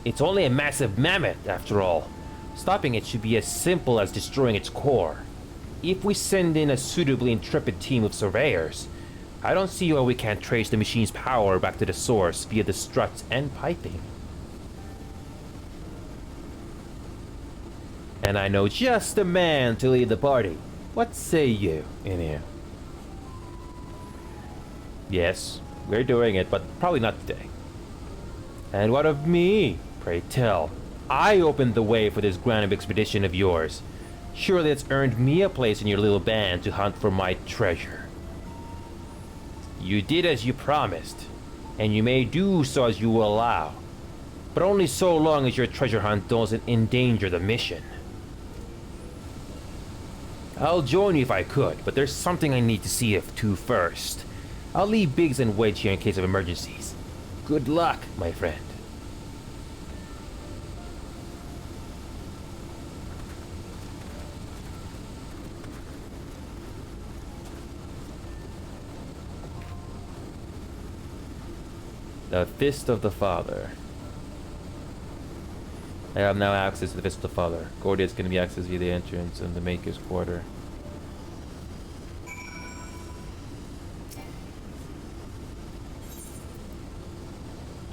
It's only a massive mammoth, after all. Stopping it should be as simple as destroying its core. If we send in a suitably intrepid team of surveyors, I don't see why we can't trace the machine's power back to the source via the struts and piping. And I know just the man to lead the party. What say you, in here? Yes, we're doing it, but probably not today. And what of me? Pray tell. I opened the way for this grand expedition of yours. Surely it's earned me a place in your little band to hunt for my treasure. You did as you promised, and you may do so as you will allow. But only so long as your treasure hunt doesn't endanger the mission. I'll join you if I could, but there's something I need to see to first. I'll leave Biggs and Wedge here in case of emergencies. Good luck, my friend. The Fist of the Father. I have now access to the Fist of the Father. Coordinates can be accessed via the entrance in the Maker's Quarter.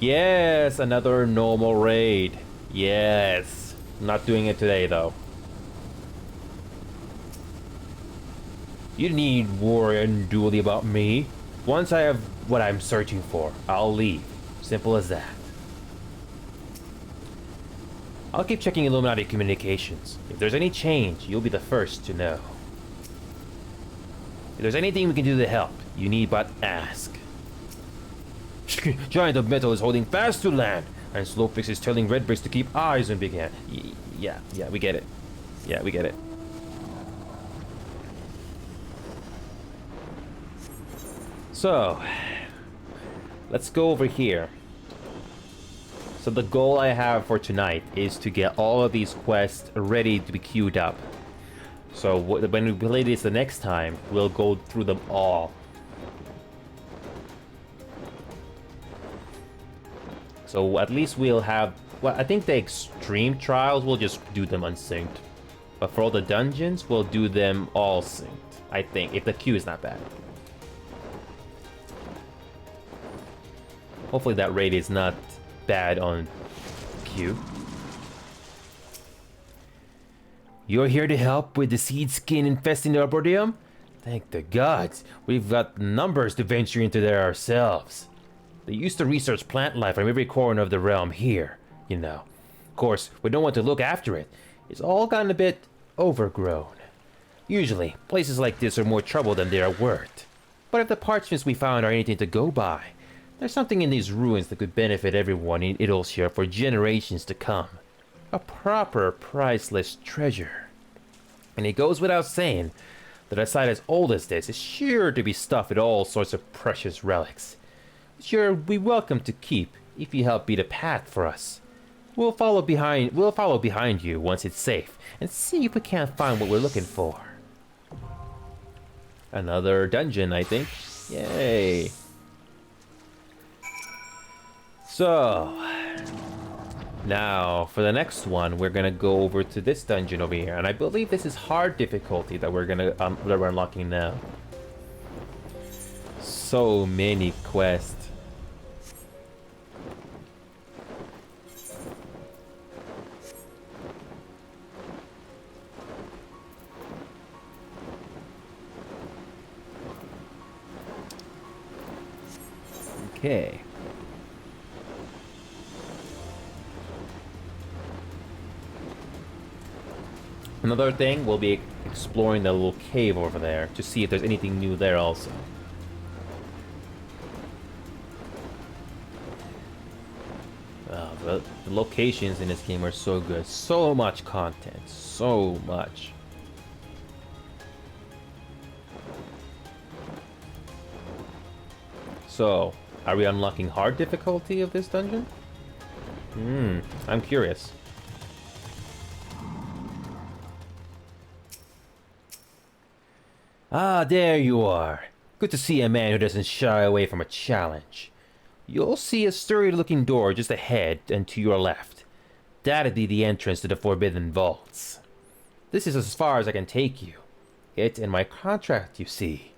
Yes, another normal raid. Yes. Not doing it today, though. You need worry unduly about me. Once I have what I'm searching for, I'll leave. Simple as that. I'll keep checking Illuminati communications. If there's any change, you'll be the first to know. If there's anything we can do to help, you need but ask. Giant of Metal is holding fast to land, and Slowfix is telling Redbricks to keep eyes on Big Hand. Yeah, we get it. Yeah, we get it. So, let's go over here. So the goal I have for tonight is to get all of these quests ready to be queued up. So when we play this the next time, we'll go through them all. So at least we'll have... Well, I think the extreme trials, we'll just do them unsynced. But for all the dungeons, we'll do them all synced. I think, if the queue is not bad. Hopefully that raid is not bad on queue. You're here to help with the seed skin infesting the Arboretum? Thank the gods, we've got numbers to venture into there ourselves. They used to research plant life from every corner of the realm here, you know. Of course, with no one to look after it, it's all gotten a bit overgrown. Usually, places like this are more trouble than they are worth. But if the parchments we found are anything to go by, there's something in these ruins that could benefit everyone in Idleshire for generations to come. A proper, priceless treasure. And it goes without saying that a site as old as this is sure to be stuffed with all sorts of precious relics. Sure, we welcome to keep if you help beat a path for us. We'll follow behind you once it's safe and see if we can't find what we're looking for. Another dungeon, I think. Yay. So, now for the next one, we're gonna go over to this dungeon over here, and I believe this is hard difficulty that we're unlocking now. So many quests. Okay. Another thing, we'll be exploring the little cave over there to see if there's anything new there also. The locations in this game are so good. So much content. So much. So, are we unlocking hard difficulty of this dungeon? I'm curious. Ah, there you are. Good to see a man who doesn't shy away from a challenge. You'll see a sturdy-looking door just ahead and to your left. That'd be the entrance to the Forbidden Vaults. This is as far as I can take you. It's in my contract, you see.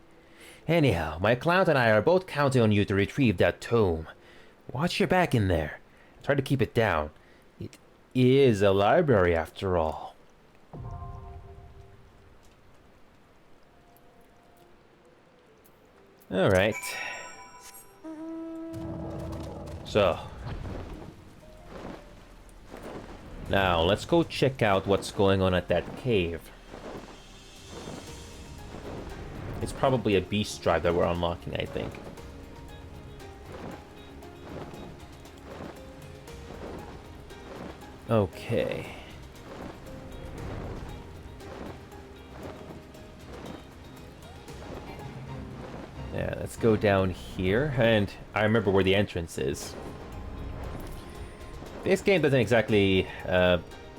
Anyhow, my clown and I are both counting on you to retrieve that tome. Watch your back in there. Try to keep it down. It is a library, after all. Alright. So. Now, let's go check out what's going on at that cave. It's probably a beast tribe that we're unlocking, I think. Okay. Yeah, let's go down here, and I remember where the entrance is. This game doesn't exactly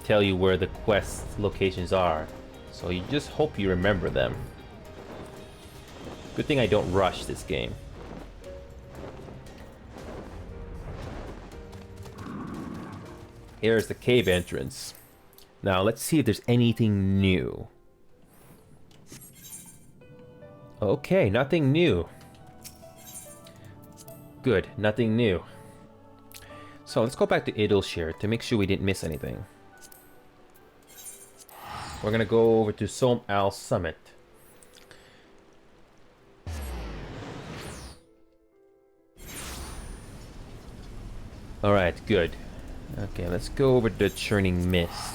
tell you where the quest locations are, so you just hope you remember them. Good thing I don't rush this game. Here's the cave entrance. Now let's see if there's anything new. Okay, nothing new. Good, nothing new. So let's go back to Idleshire to make sure we didn't miss anything. We're gonna go over to Som Al Summit. Alright, good. Okay, let's go over to the Churning Mists.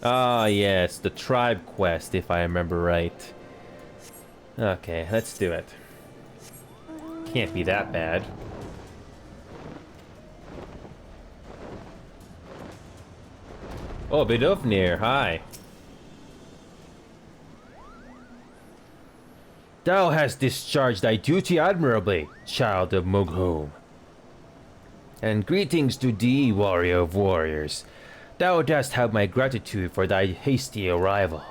Ah, yes, the tribe quest, if I remember right. Okay, let's do it. Can't be that bad. Oh, Vidofnir, hi. Thou hast discharged thy duty admirably, child of Mughum. And greetings to thee, warrior of warriors. Thou dost have my gratitude for thy hasty arrival.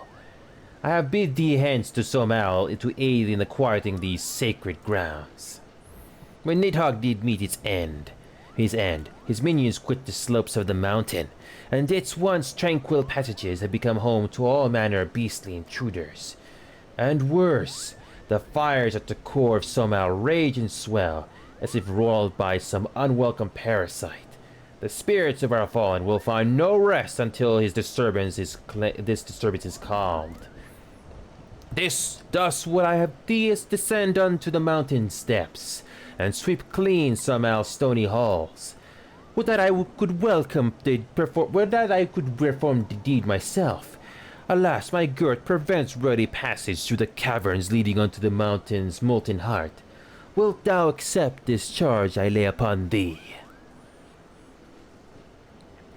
I have bid thee hence to Somal to aid in quieting these sacred grounds. When Nidhogg did meet his end, his minions quit the slopes of the mountain, and its once tranquil passages have become home to all manner of beastly intruders. And worse, the fires at the core of Somal rage and swell, as if roiled by some unwelcome parasite. The spirits of our fallen will find no rest until this disturbance is calmed. Thus would I have thee descend unto the mountain steps, and sweep clean Somal's stony halls. Would that I could perform the deed myself. Alas, my girth prevents ready passage through the caverns leading unto the mountain's molten heart. Wilt thou accept this charge I lay upon thee?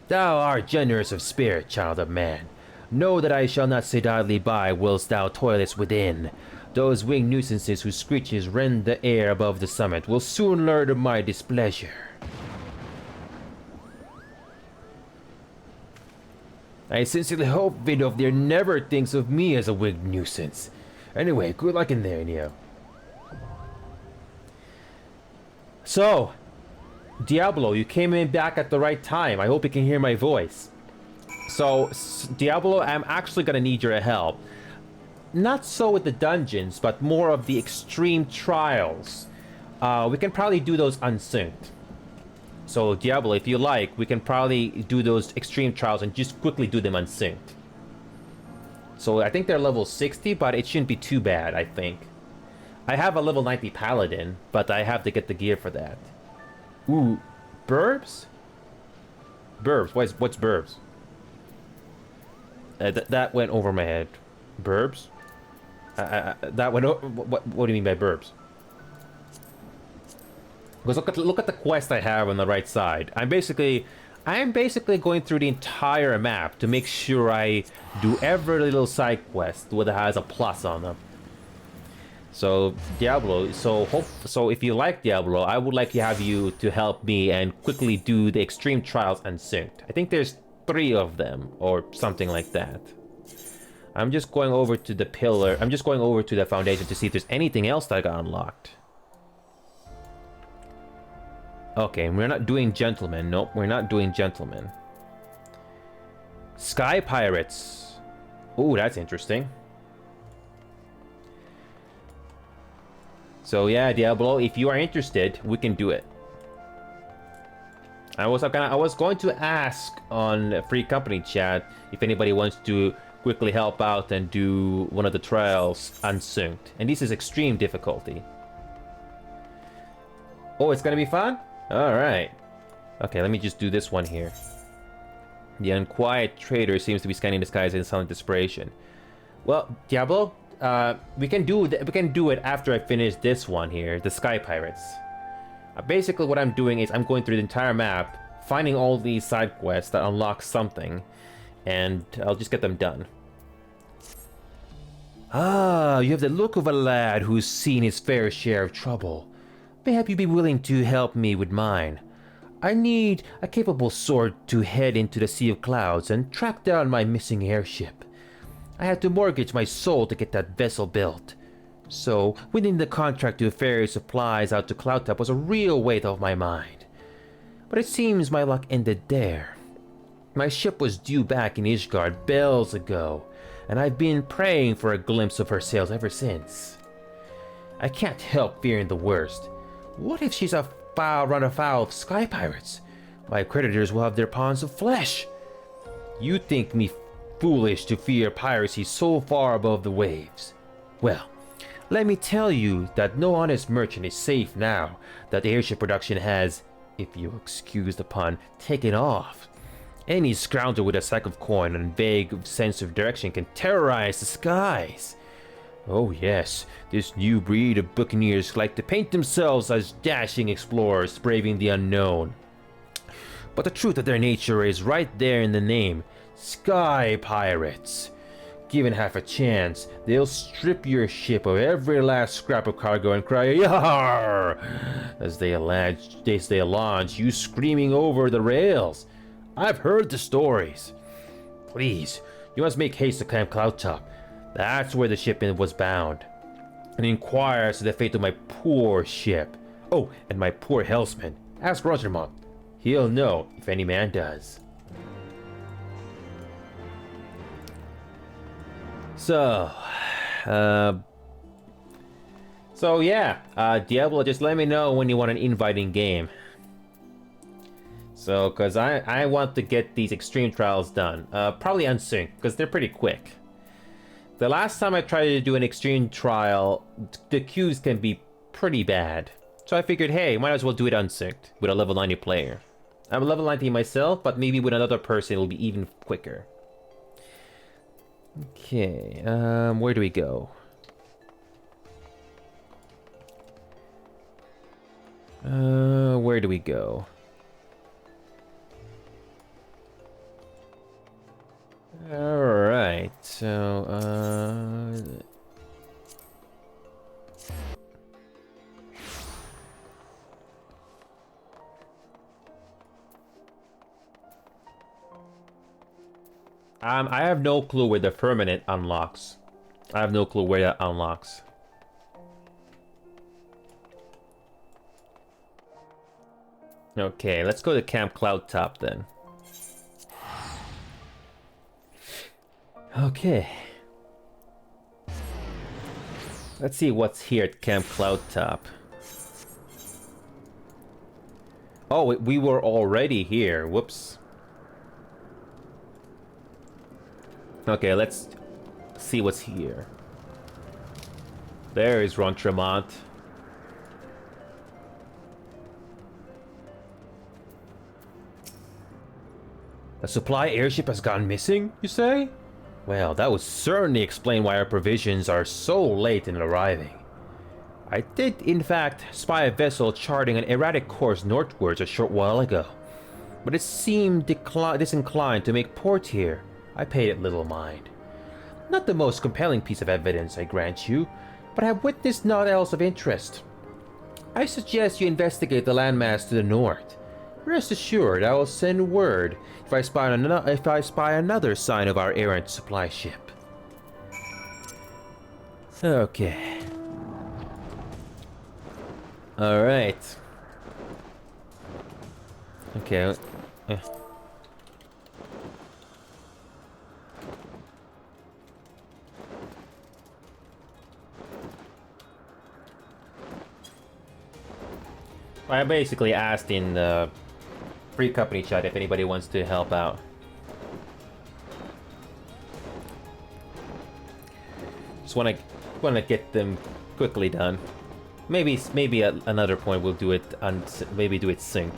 Thou art generous of spirit, child of man. Know that I shall not sit idly by whilst thou toilest within. Those winged nuisances whose screeches rend the air above the summit will soon learn of my displeasure. I sincerely hope Vidofnir never thinks of me as a winged nuisance. Anyway, good luck in there, Neo. So, Diablo, you came in back at the right time. I hope you can hear my voice. So, Diablo, I'm actually gonna need your help. Not so with the dungeons, but more of the extreme trials. We can probably do those unsynced. So, Diablo, if you like, we can probably do those extreme trials and just quickly do them unsynced. So I think they're level 60, but it shouldn't be too bad, I think. I have a level 90 paladin, but I have to get the gear for that. Ooh, burbs? Burbs, what's burbs? That went over my head. Burbs? That went over... What do you mean by burbs? Because look at the quest I have on the right side. I'm basically going through the entire map to make sure I do every little side quest that has a plus on them. So Diablo, so if you like Diablo, I would like to have you to help me and quickly do the extreme trials unsynced. I think there's 3 of them or something like that. I'm just going over to the pillar. I'm just going over to the foundation to see if there's anything else that got unlocked. Okay, we're not doing gentlemen. Nope, we're not doing gentlemen. Sky pirates. Ooh, that's interesting. So yeah, Diablo, if you are interested, we can do it. I was going to ask on Free Company chat if anybody wants to quickly help out and do one of the trials unsynced. And this is extreme difficulty. Oh, it's gonna be fun? Alright. Okay, let me just do this one here. The unquiet trader seems to be scanning the skies in silent desperation. Well, Diablo, we can do it after I finish this one here, the Sky Pirates. Basically what I'm doing is I'm going through the entire map, finding all these side quests that unlock something, and I'll just get them done. Ah, you have the look of a lad who's seen his fair share of trouble. Mayhap you be willing to help me with mine. I need a capable sword to head into the Sea of Clouds and track down my missing airship. I had to mortgage my soul to get that vessel built. So, winning the contract to ferry supplies out to Cloudtop was a real weight off my mind. But it seems my luck ended there. My ship was due back in Ishgard bells ago, and I've been praying for a glimpse of her sails ever since. I can't help fearing the worst. What if she's run afoul of sky pirates? My creditors will have their pounds of flesh. You think me foolish to fear piracy so far above the waves. Well, let me tell you that no honest merchant is safe now that the airship production has, if you excuse the pun, taken off. Any scoundrel with a sack of coin and vague sense of direction can terrorize the skies. Oh yes, this new breed of buccaneers like to paint themselves as dashing explorers braving the unknown. But the truth of their nature is right there in the name, Sky Pirates. Given half a chance, they'll strip your ship of every last scrap of cargo and cry "Yar!" as they launch you screaming over the rails. I've heard the stories. Please, you must make haste to Camp Cloudtop. That's where the ship was bound. And inquire as to the fate of my poor ship. Oh, and my poor helmsman. Ask Rogermont. He'll know if any man does. So yeah, Diablo, just let me know when you want an inviting game. So, because I want to get these extreme trials done. Probably unsynced, because they're pretty quick. The last time I tried to do an extreme trial, the queues can be pretty bad. So I figured, hey, might as well do it unsynced with a level 90 player. I'm a level 90 myself, but maybe with another person it'll be even quicker. Okay, where do we go? Where do we go? Alright, so, I have no clue where the firmament unlocks. I have no clue where that unlocks. Okay, let's go to Camp Cloudtop then. Okay. Let's see what's here at Camp Cloudtop. Oh, we were already here. Whoops. Okay, let's see what's here. There is Rontremont. A supply airship has gone missing, you say? Well, that would certainly explain why our provisions are so late in arriving. I did, in fact, spy a vessel charting an erratic course northwards a short while ago, but it seemed disinclined to make port here. I paid it little mind. Not the most compelling piece of evidence, I grant you, but I have witnessed naught else of interest. I suggest you investigate the landmass to the north. Rest assured, I will send word if I spy another sign of our errant supply ship. Okay. Alright. Okay. I basically asked in the free company chat if anybody wants to help out. Just wanna get them quickly done. Maybe at another point we'll do it maybe do it synced.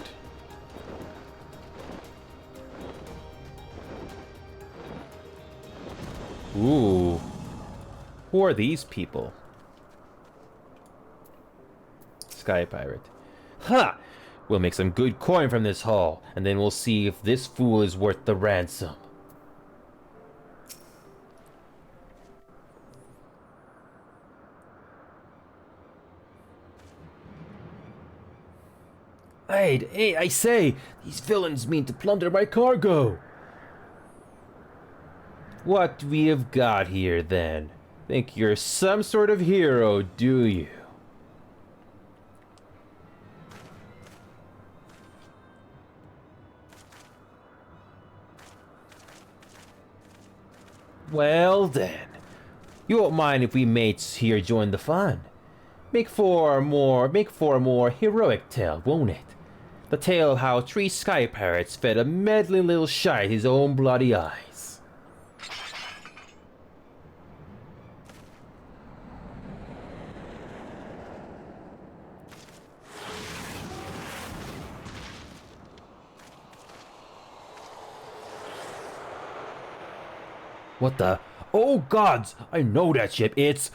Ooh. Who are these people? Sky Pirate. Ha! We'll make some good coin from this haul, and then we'll see if this fool is worth the ransom. Hey, I say! These villains mean to plunder my cargo! What we have got here, then? Think you're some sort of hero, do you? Well then, you won't mind if we mates here join the fun. Make for a more heroic tale, won't it? The tale of how 3 sky pirates fed a meddling little shite his own bloody eyes. What the? Oh gods! I know that ship. It's...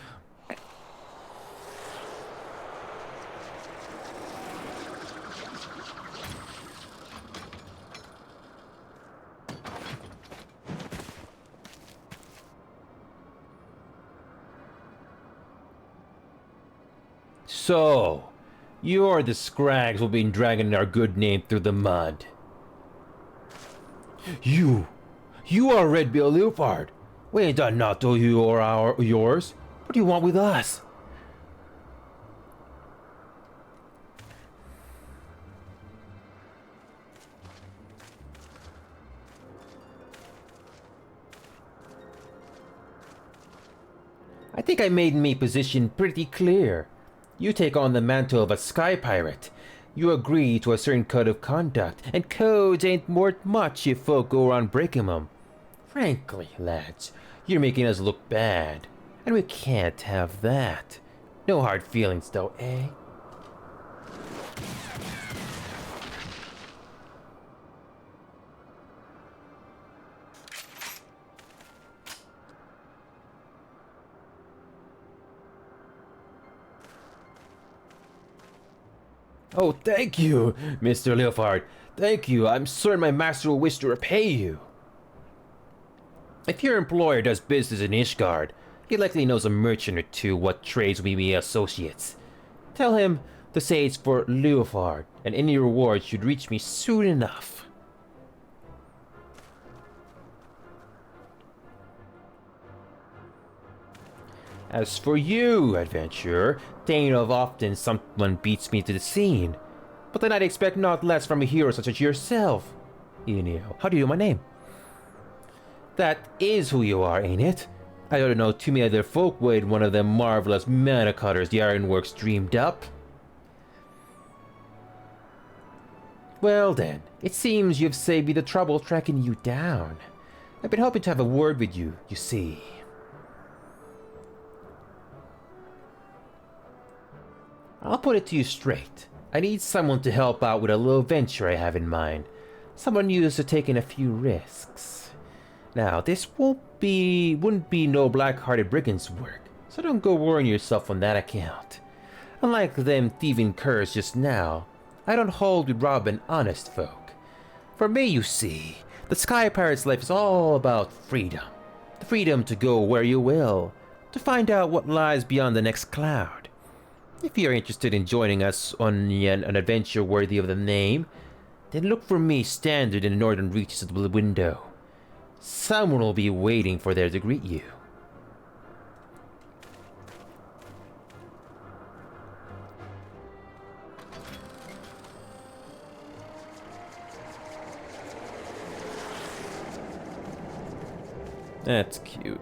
So, you're the scrags who've been dragging our good name through the mud. You are Red Bill Leopard. We ain't done not to you or yours. What do you want with us? I think I made me position pretty clear. You take on the mantle of a sky pirate. You agree to a certain code of conduct, and codes ain't worth much if folk go around breaking them. Frankly, lads, you're making us look bad, and we can't have that. No hard feelings though, eh? Oh, thank you, Mr. Leopard. Thank you. I'm certain my master will wish to repay you. If your employer does business in Ishgard, he likely knows a merchant or two what trades we be associates. Tell him to say it's for Leopard, and any reward should reach me soon enough. As for you, adventurer, ta'n't of often someone beats me to the scene. But then I'd expect not less from a hero such as yourself. Enio, how do you know my name? That is who you are, ain't it? I don't know too many other folk with one of them marvelous mana cutters the Ironworks dreamed up. Well then, it seems you've saved me the trouble tracking you down. I've been hoping to have a word with you, you see. I'll put it to you straight. I need someone to help out with a little venture I have in mind. Someone used to taking a few risks. Now, this wouldn't be no black-hearted brigand's work, so don't go worrying yourself on that account. Unlike them thieving curs just now, I don't hold with robbing honest folk. For me, you see, the Sky Pirate's life is all about freedom. The freedom to go where you will, to find out what lies beyond the next cloud. If you're interested in joining us on an adventure worthy of the name, then look for me standard in the northern reaches of the window. Someone will be waiting for there to greet you. That's cute.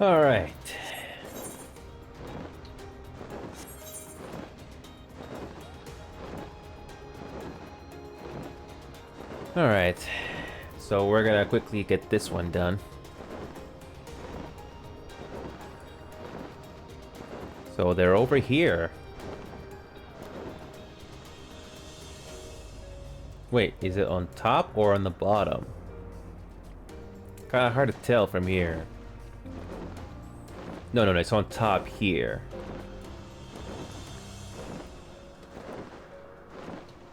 All right. All right. So we're gonna quickly get this one done. So they're over here. Wait, is it on top or on the bottom? Kind of hard to tell from here. No, it's on top here.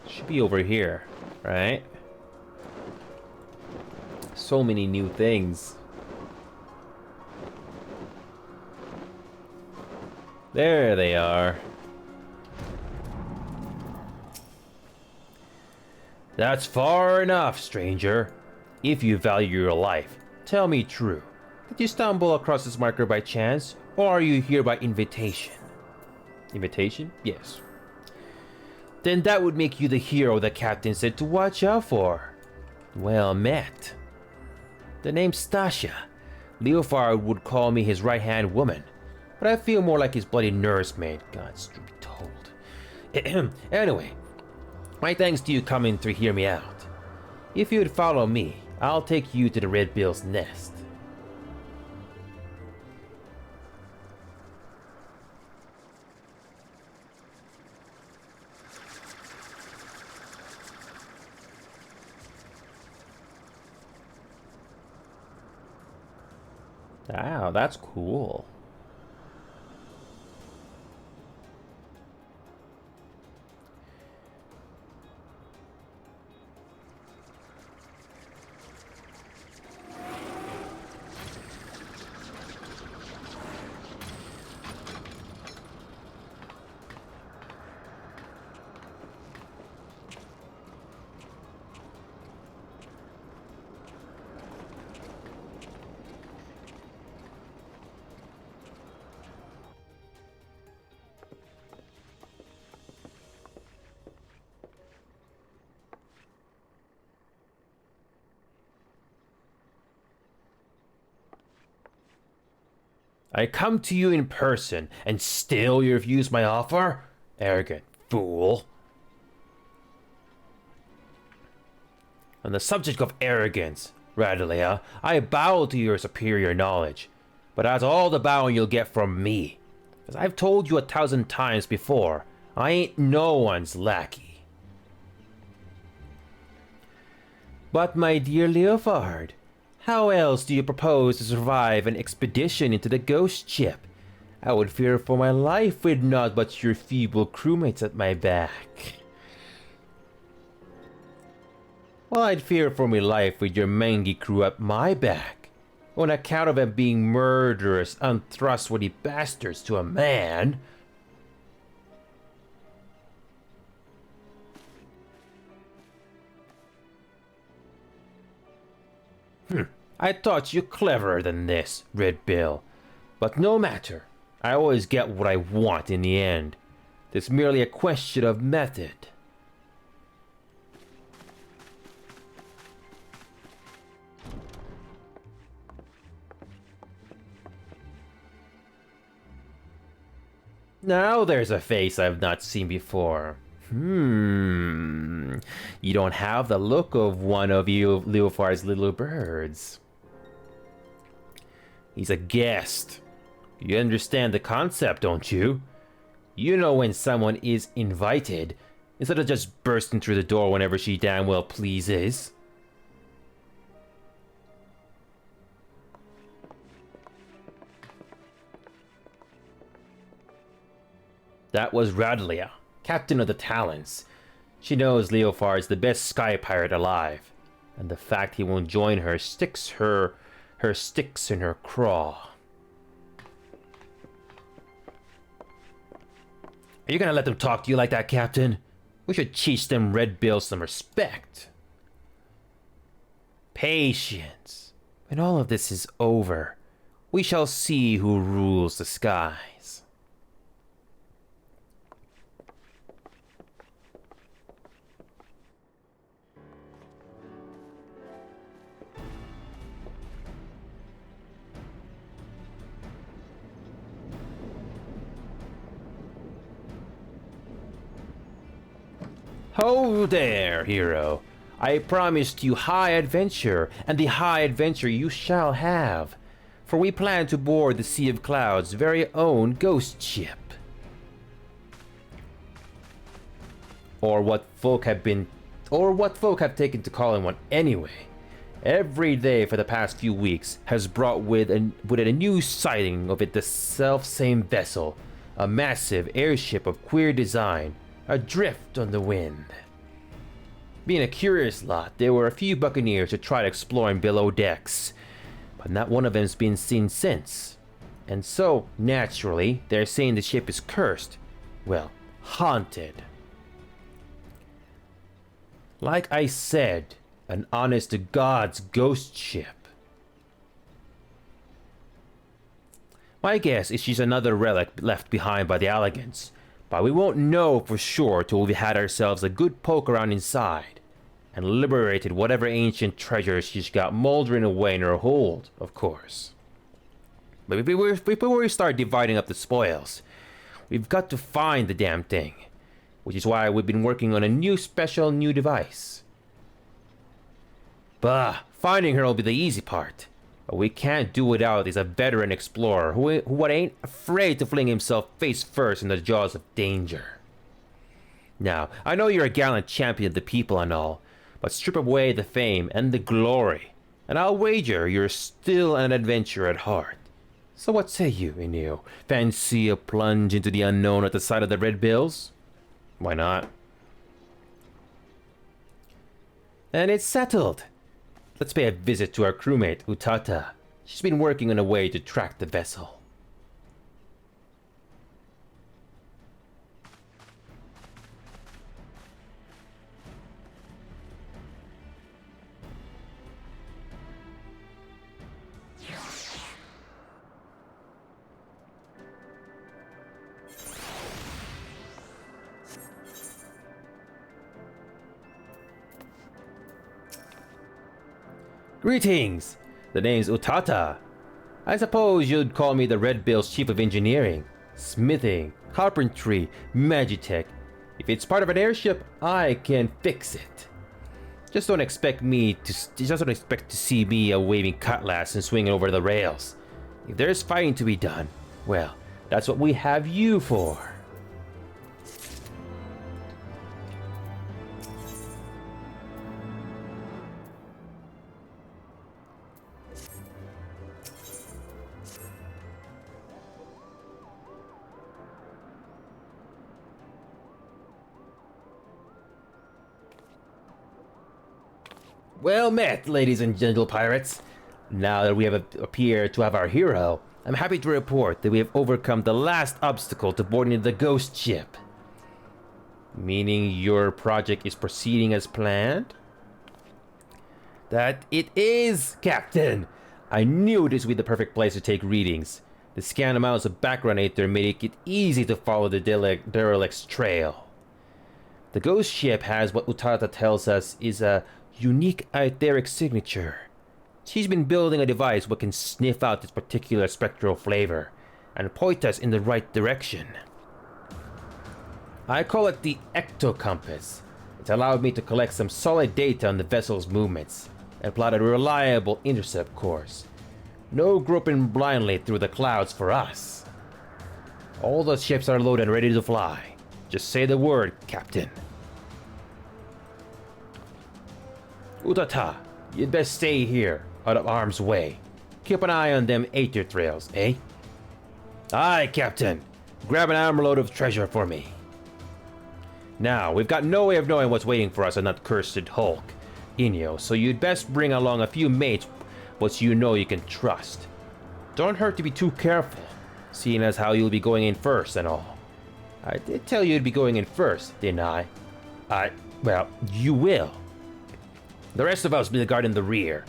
Should be over here, right? So many new things. There they are. That's far enough, stranger. If you value your life, tell me true. Did you stumble across this marker by chance, or are you here by invitation? Invitation? Yes. Then that would make you the hero the captain said to watch out for. Well met. The name's Stasia. Leofard would call me his right-hand woman, but I feel more like his bloody nursemaid. God's to be told. Anyway, my thanks to you coming to hear me out. If you'd follow me, I'll take you to the Red Bill's nest. Wow, that's cool. I come to you in person, and still you refuse my offer? Arrogant fool. On the subject of arrogance, Radalea, I bow to your superior knowledge, but that's all the bowing you'll get from me. As I've told you 1,000 times before, I ain't no one's lackey. But my dear Leofard, how else do you propose to survive an expedition into the ghost ship? I would fear for my life with naught but your feeble crewmates at my back. Well, I'd fear for my life with your mangy crew at my back, on account of them being murderous, untrustworthy bastards to a man. I thought you cleverer than this, Red Bill. But no matter. I always get what I want in the end. It's merely a question of method. Now there's a face I've not seen before. You don't have the look of one of you Leofard's little birds. He's a guest. You understand the concept, don't you? You know when someone is invited, instead of just bursting through the door whenever she damn well pleases. That was Radlia, captain of the Talons. She knows Leofard's the best sky pirate alive, and the fact he won't join her sticks her sticks in her craw. Are you gonna let them talk to you like that, Captain? We should teach them Red Bills some respect. Patience. When all of this is over, we shall see who rules the skies. Ho there, hero. I promised you high adventure, and the high adventure you shall have. For we plan to board the Sea of Cloud's very own ghost ship. Or what folk have taken to calling one anyway. Every day for the past few weeks has brought with it a new sighting of it, the self-same vessel, a massive airship of queer design, adrift on the wind. Being a curious lot, there were a few buccaneers who tried exploring below decks, but not one of them's been seen since. And so, naturally, they're saying the ship is cursed. Well, haunted. Like I said, an honest-to-God's ghost ship. My guess is she's another relic left behind by the Allegans, but we won't know for sure till we had ourselves a good poke around inside, and liberated whatever ancient treasures she's got moldering away in her hold, of course. But before we start dividing up the spoils, we've got to find the damn thing, which is why we've been working on a new device. Bah, finding her will be the easy part. What we can't do without is a veteran explorer who ain't afraid to fling himself face first in the jaws of danger. Now, I know you're a gallant champion of the people and all, but strip away the fame and the glory, and I'll wager you're still an adventurer at heart. So what say you, Inio? Fancy a plunge into the unknown at the side of the Red Bills? Why not? And it's settled. Let's pay a visit to our crewmate, Utata. She's been working on a way to track the vessel. Greetings! The name's Utata. I suppose you'd call me the Red Bill's Chief of Engineering, Smithing, Carpentry, Magitech. If it's part of an airship, I can fix it. Just don't expect to see me a waving cutlass and swinging over the rails. If there's fighting to be done, well, that's what we have you for. Well met, ladies and gentle pirates. Now that we have appeared to have our hero, I'm happy to report that we have overcome the last obstacle to boarding the ghost ship. Meaning your project is proceeding as planned? That it is, Captain! I knew this would be the perfect place to take readings. The scan amounts of background ether make it easy to follow the derelict's trail. The ghost ship has what Utata tells us is a unique etheric signature. She's been building a device that can sniff out this particular spectral flavor and point us in the right direction. I call it the ectocompass. It allowed me to collect some solid data on the vessel's movements and plot a reliable intercept course. No groping blindly through the clouds for us. All the ships are loaded and ready to fly. Just say the word, Captain. Utata, you'd best stay here, out of harm's way. Keep an eye on them aether trails, eh? Aye, Captain. Grab an armload of treasure for me. Now, we've got no way of knowing what's waiting for us on that cursed hulk, Inyo, so you'd best bring along a few mates what you know you can trust. Don't hurt to be too careful, seeing as how you'll be going in first and all. I did tell you you'd be going in first, didn't I? Well, you will. The rest of us will be guarding the rear,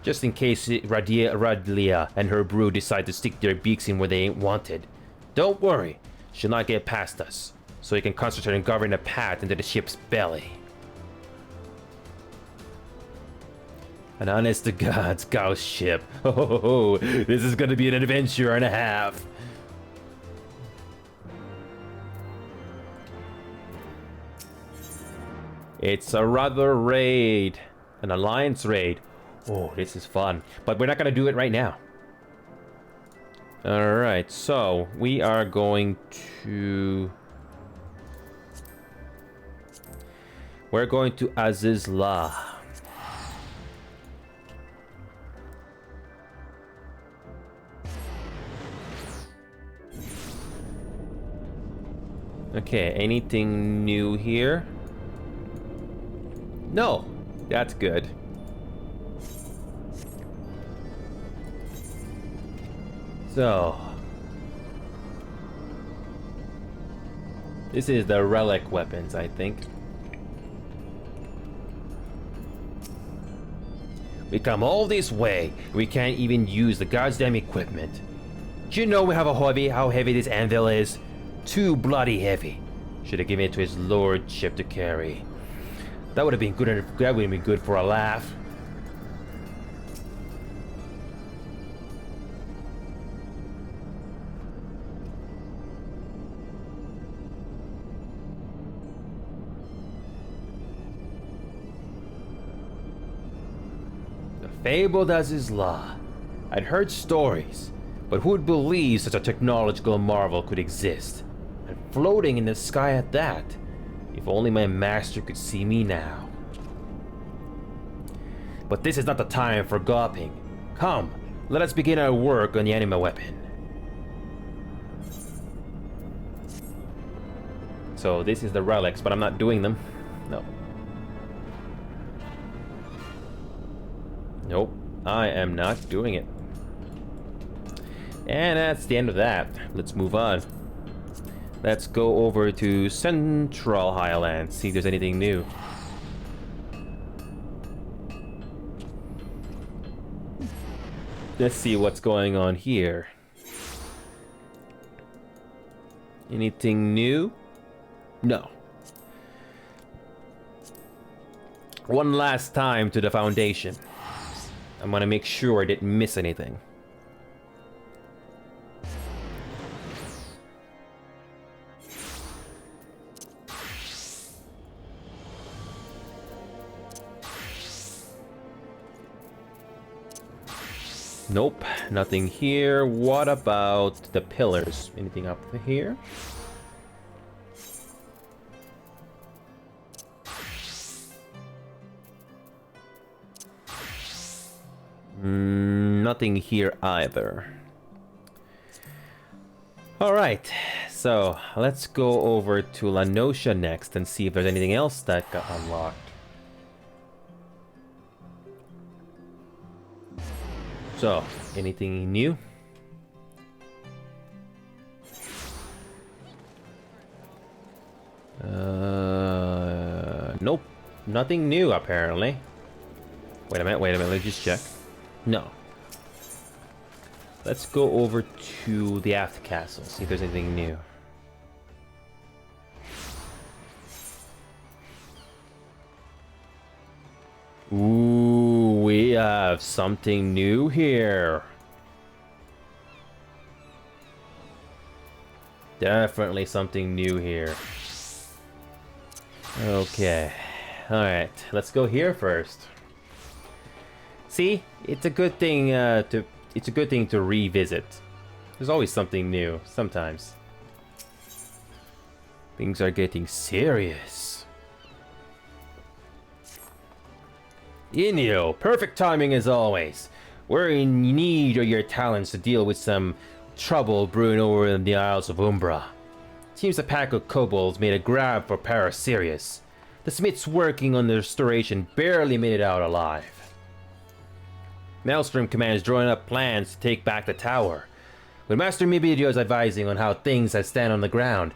just in case Radlia and her brood decide to stick their beaks in where they ain't wanted. Don't worry, she'll not get past us, so you can concentrate on governing a path into the ship's belly. An honest to God's ghost ship. Oh, this is gonna be an adventure and a half. It's a rather raid. An alliance raid. Oh, this is fun. But we're not gonna do it right now. Alright, so we are going to... We're going to Azizla. Okay, anything new here? No, that's good. So, this is the relic weapons, I think. We come all this way, we can't even use the goddamn equipment. Do you know we have how heavy this anvil is? Too bloody heavy. Should have given it to his lordship to carry. That would have been good. That would have been good for a laugh. The fabled Azizla. I'd heard stories, but who'd believe such a technological marvel could exist? And floating in the sky at that. If only my master could see me now. But this is not the time for gawping. Come, let us begin our work on the anima weapon. So this is the relics, but I'm not doing them. No. Nope, I am not doing it. And that's the end of that. Let's move on. Let's go over to Central Highlands, see if there's anything new. Let's see what's going on here. Anything new? No. One last time to the Foundation. I'm gonna make sure I didn't miss anything. Nope, nothing here. What about the pillars? Anything up here? Nothing here either. Alright, so let's go over to La Noscia next and see if there's anything else that got unlocked. So, anything new? Nope. Nothing new, apparently. Wait a minute, let me just check. No. Let's go over to the Aft Castle, see if there's anything new. Ooh, we have something new here. Definitely something new here. Okay. Alright, let's go here first. See? It's a good thing to revisit. There's always something new, sometimes. Things are getting serious. Inyo, perfect timing as always. We're in need of your talents to deal with some trouble brewing over in the Isles of Umbra. Seems a pack of kobolds made a grab for Parasirius. The smiths working on the restoration barely made it out alive. Maelstrom commands drawing up plans to take back the tower, with Master Mibidio's advising on how things had stand on the ground.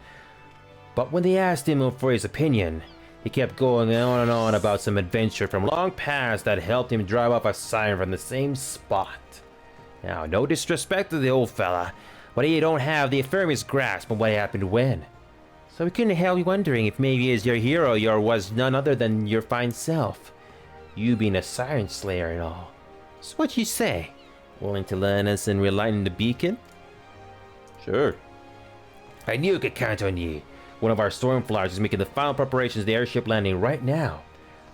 But when they asked him for his opinion, he kept going on and on about some adventure from long past that helped him drive off a siren from the same spot. Now, no disrespect to the old fella, but he don't have the firmest grasp on what happened when. So we couldn't help wondering if maybe as your hero was none other than your fine self. You being a siren slayer and all. So what you say? Willing to learn us and relighten the beacon? Sure. I knew I could count on you. One of our Stormflyers is making the final preparations of the airship landing right now.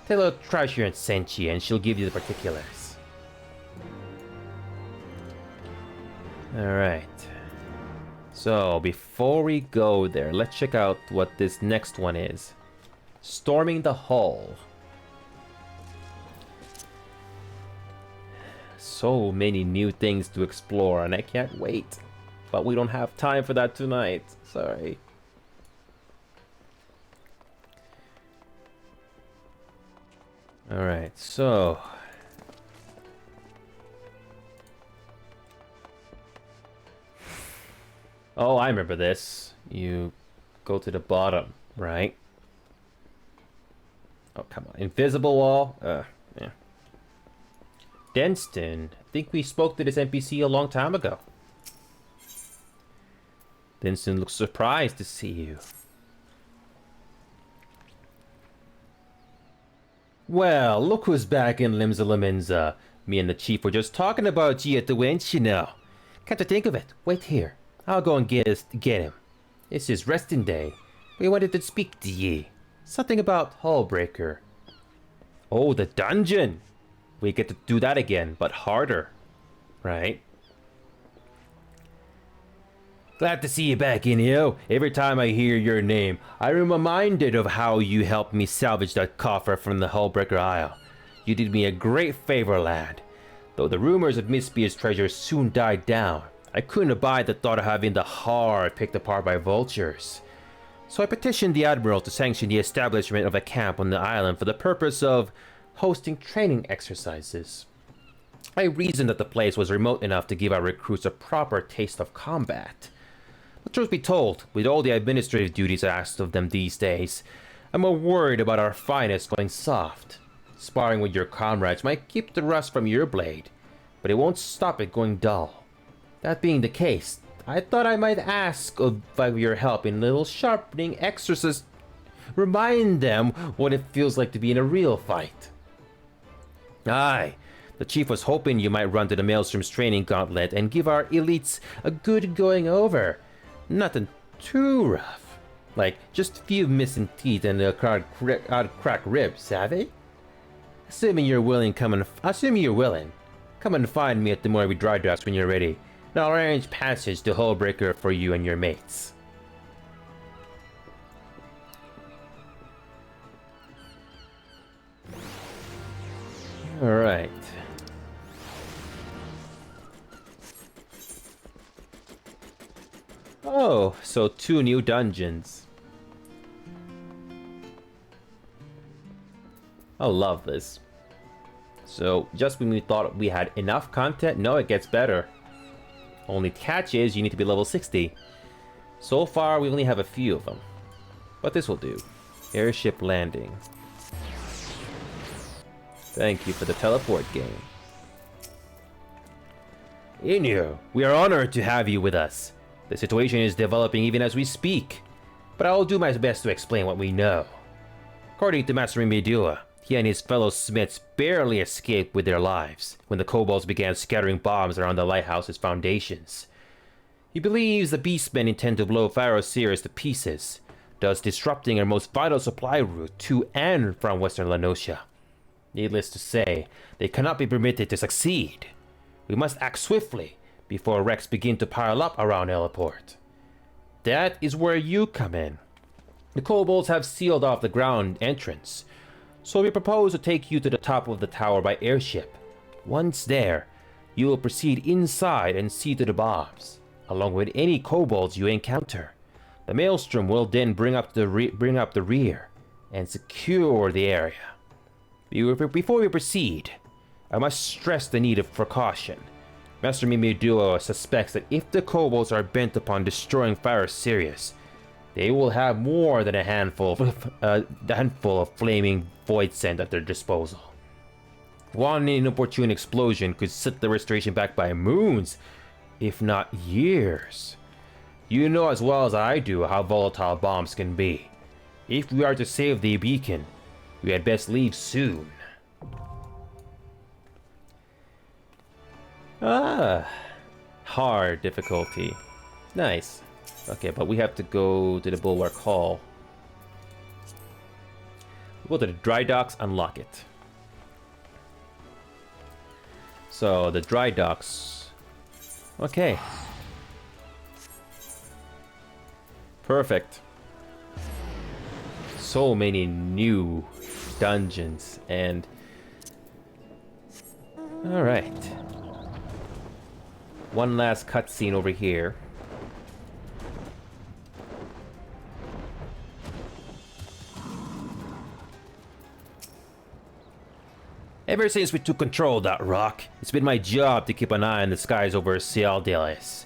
Tell her Treasure sent you and she'll give you the particulars. Alright. So, before we go there, let's check out what this next one is. Storming the Hull. So many new things to explore and I can't wait. But we don't have time for that tonight. Sorry. Alright, so... Oh, I remember this. You go to the bottom, right? Oh, come on. Invisible wall? Yeah. Denston. I think we spoke to this NPC a long time ago. Denston looks surprised to see you. Well, look who's back in Limsa. Me and the chief were just talking about you at the winch, you know. Can't you think of it? Wait here. I'll go and get him. It's his resting day. We wanted to speak to ye. Something about Hullbreaker. Oh, the dungeon! We get to do that again, but harder. Right? Glad to see you back, Inyo. Every time I hear your name, I'm reminded of how you helped me salvage that coffer from the Hullbreaker Isle. You did me a great favor, lad. Though the rumors of Miss Beer's treasure soon died down, I couldn't abide the thought of having the heart picked apart by vultures. So I petitioned the Admiral to sanction the establishment of a camp on the island for the purpose of hosting training exercises. I reasoned that the place was remote enough to give our recruits a proper taste of combat. But truth be told, with all the administrative duties asked of them these days, I'm more worried about our finest going soft. Sparring with your comrades might keep the rust from your blade, but it won't stop it going dull. That being the case, I thought I might ask of your help in a little sharpening exercise. Remind them what it feels like to be in a real fight. Aye, the chief was hoping you might run to the Maelstrom's training gauntlet and give our elites a good going over. Nothing too rough. Like, just a few missing teeth and a cracked ribs, savvy? Assuming you're willing, come and find me at the Moiraby Dry Docks when you're ready. And I'll arrange passage to Hullbreaker for you and your mates. Alright. Oh, so 2 new dungeons. I love this. So, just when we thought we had enough content, no, it gets better. Only catch is you need to be level 60. So far, we only have a few of them. But this will do. Airship landing. Thank you for the teleport game. Inyo, we are honored to have you with us. The situation is developing even as we speak, but I will do my best to explain what we know. According to Master Midua, he and his fellow smiths barely escaped with their lives when the kobolds began scattering bombs around the lighthouse's foundations. He believes the beastmen intend to blow Pharaoh Sirius to pieces, thus disrupting our most vital supply route to and from western Lanosha. Needless to say, they cannot be permitted to succeed. We must act swiftly before wrecks begin to pile up around Heliport. That is where you come in. The kobolds have sealed off the ground entrance, so we propose to take you to the top of the tower by airship. Once there, you will proceed inside and see to the bombs, along with any kobolds you encounter. The maelstrom will then bring up the rear and secure the area. Before we proceed, I must stress the need for caution. Master Mimiduo suspects that if the kobolds are bent upon destroying Pharaoh Sirius, they will have more than a handful of flaming void sand at their disposal. One inopportune explosion could set the restoration back by moons, if not years. You know as well as I do how volatile bombs can be. If we are to save the beacon, we had best leave soon. Hard difficulty. Nice. Okay, but we have to go to the Bulwark Hall. We'll go to the dry docks, unlock it. So, the dry docks. Okay. Perfect. So many new dungeons and... Alright. One last cutscene over here. Ever since we took control of that rock, it's been my job to keep an eye on the skies over Cialdelis.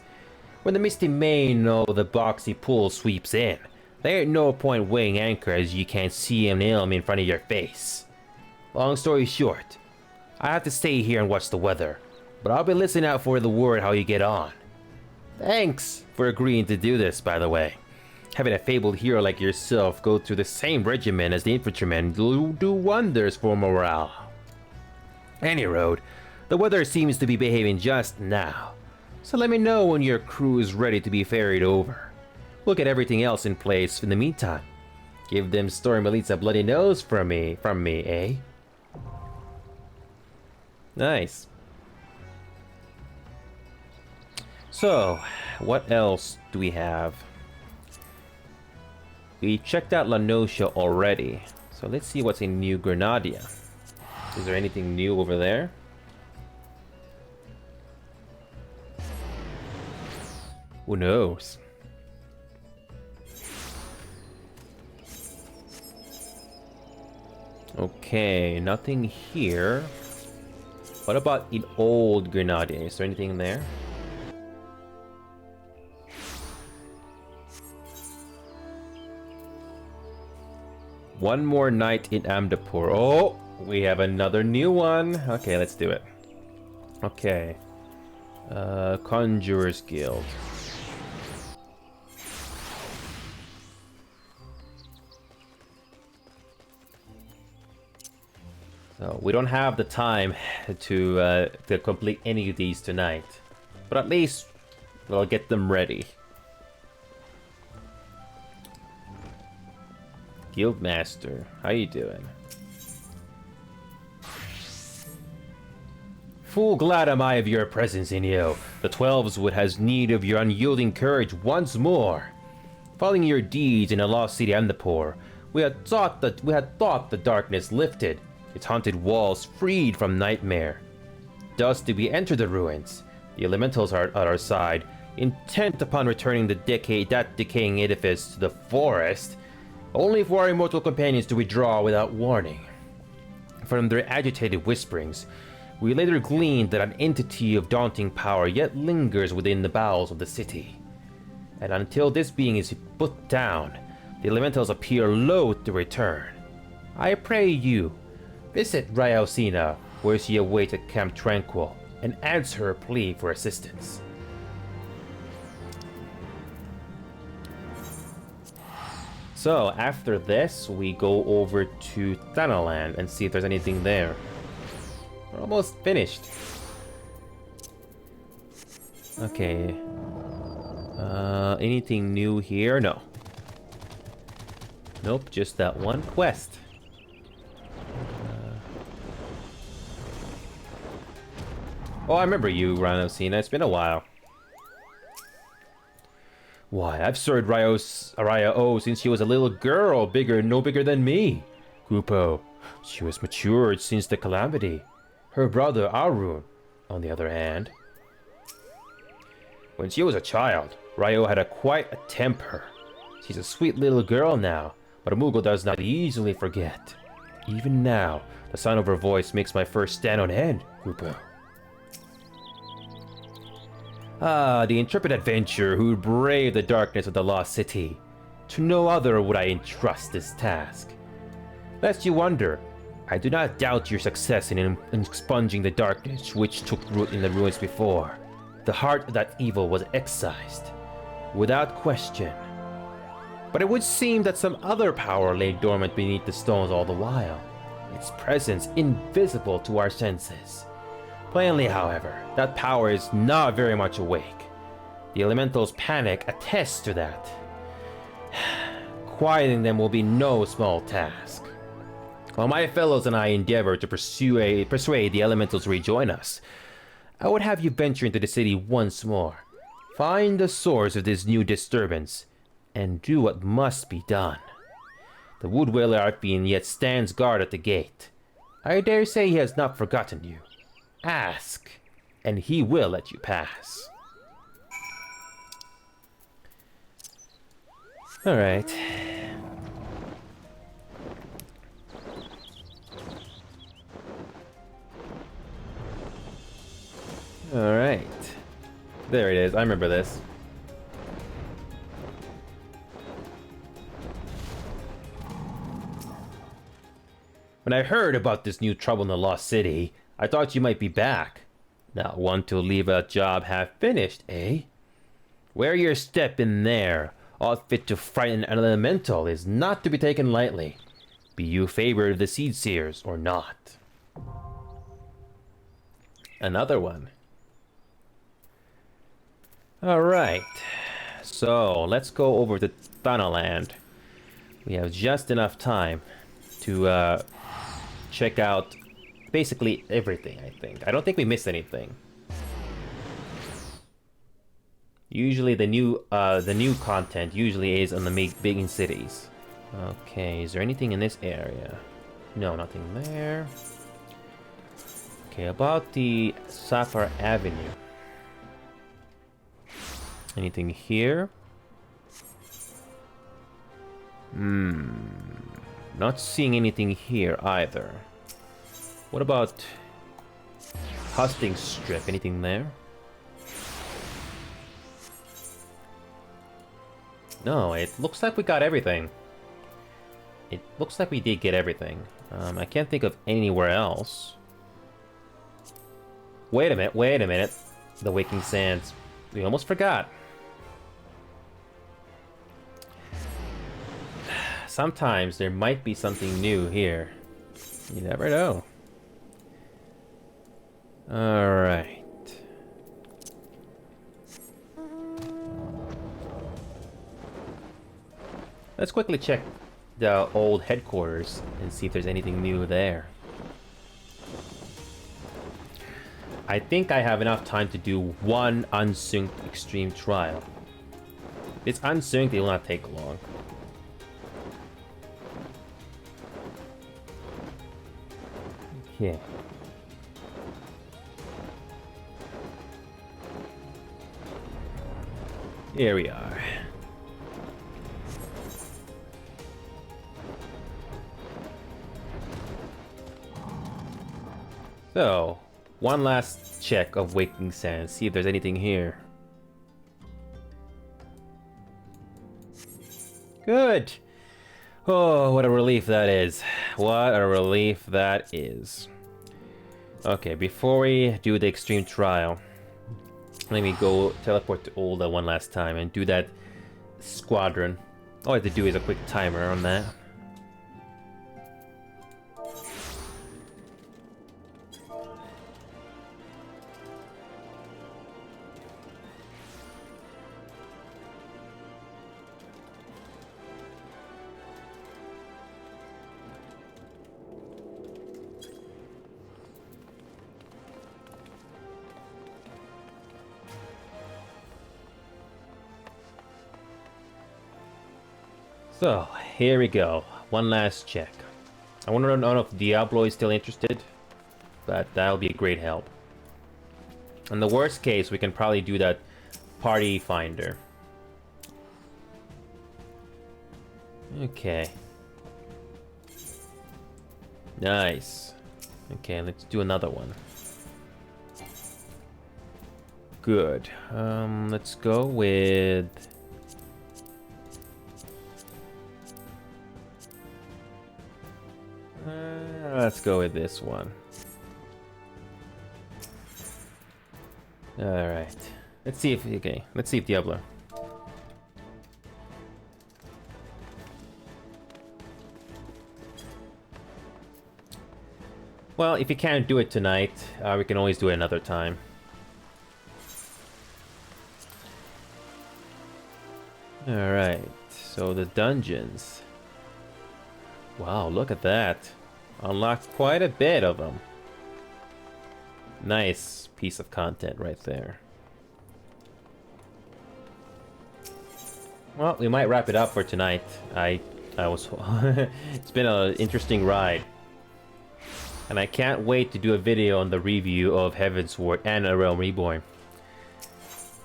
When the misty mane of the boxy pool sweeps in, there ain't no point weighing anchor as you can't see an ilm in front of your face. Long story short, I have to stay here and watch the weather, but I'll be listening out for the word how you get on. Thanks for agreeing to do this, by the way. Having a fabled hero like yourself go through the same regimen as the infantrymen will do wonders for morale. Any road, the weather seems to be behaving just now, so let me know when your crew is ready to be ferried over. We'll get everything else in place in the meantime. Give them Storm Elites a bloody nose from me, eh? Nice. So, what else do we have? We checked out Lanosha already, so let's see what's in New Grenadia. Is there anything new over there? Who knows? Okay, nothing here. What about in Old Grenadia? Is there anything there? One more night in Amdapur. Oh, we have another new one. Okay, let's do it. Okay. Conjurer's Guild. So we don't have the time to complete any of these tonight, but at least we'll get them ready. Guildmaster, how you doing? Full glad am I of your presence, Inyo. The Twelveswood has need of your unyielding courage once more. Following your deeds in the lost city Amdapur, we had thought the darkness lifted, its haunted walls freed from nightmare. Thus did we enter the ruins. The elementals are at our side, intent upon returning that decaying edifice to the forest, only for our immortal companions to withdraw without warning. From their agitated whisperings, we later gleaned that an entity of daunting power yet lingers within the bowels of the city. And until this being is put down, the elementals appear loath to return. I pray you, visit Ryaosina, where she awaits at Camp Tranquil, and answer her plea for assistance. So, after this, we go over to Thanaland and see if there's anything there. We're almost finished. Okay. Anything new here? No. Nope, just that one quest. Oh, I remember you, Rhinoscena. It's been a while. Why, I've served Araya O since she was a little girl, no bigger than me. Kupo, she was matured since the calamity. Her brother, Arun, on the other hand. When she was a child, Ryo had quite a temper. She's a sweet little girl now, but Amugo does not easily forget. Even now, the sound of her voice makes my first stand on end, Kupo. Ah, the intrepid adventurer who braved the darkness of the lost city. To no other would I entrust this task. Lest you wonder, I do not doubt your success in expunging the darkness which took root in the ruins before. The heart of that evil was excised, without question. But it would seem that some other power lay dormant beneath the stones all the while, its presence invisible to our senses. Plainly, however, that power is not very much awake. The elementals' panic attests to that. Quieting them will be no small task. While my fellows and I endeavor to persuade the elementals to rejoin us, I would have you venture into the city once more, find the source of this new disturbance, and do what must be done. The Wood Wailer Artfiend yet stands guard at the gate. I dare say he has not forgotten you. Ask, and he will let you pass. Alright. Alright. There it is. I remember this. When I heard about this new trouble in the Lost City, I thought you might be back. Not one to leave a job half finished, eh? Wear your step in there. All fit to frighten an elemental is not to be taken lightly. Be you favored of the Seed Seers or not. Another one. Alright. So, let's go over to Thanaland. We have just enough time to check out basically everything, I think. I don't think we missed anything. Usually the new content usually is on the big cities. Okay, is there anything in this area? No, nothing there. Okay, about the Sapphire Avenue. Anything here? Not seeing anything here either. What about Husting Strip? Anything there? No, it looks like we got everything. It looks like we did get everything. I can't think of anywhere else. Wait a minute. The Waking Sands. We almost forgot. Sometimes there might be something new here. You never know. Alright. Let's quickly check the old headquarters and see if there's anything new there. I think I have enough time to do one unsynced extreme trial. If it's unsynced, it will not take long. Okay. Here we are. So, one last check of Waking Sands, see if there's anything here. Good! Oh, what a relief that is. What a relief that is. Okay, before we do the extreme trial, let me go teleport to Ulda one last time and do that squadron. All I have to do is a quick timer on that. So, here we go. One last check. I want to know if Diablo is still interested, but that'll be a great help. In the worst case, we can probably do that party finder. Okay. Nice. Okay, let's do another one. Good. Let's go with... let's go with this one. Alright. Let's see if... Okay, let's see if Diablo. Well, if you can't do it tonight, we can always do it another time. Alright, so the dungeons. Wow, look at that. Unlocked quite a bit of them. Nice piece of content right there. Well, we might wrap it up for tonight. I was... It's been an interesting ride. And I can't wait to do a video on the review of Heavensward and A Realm Reborn.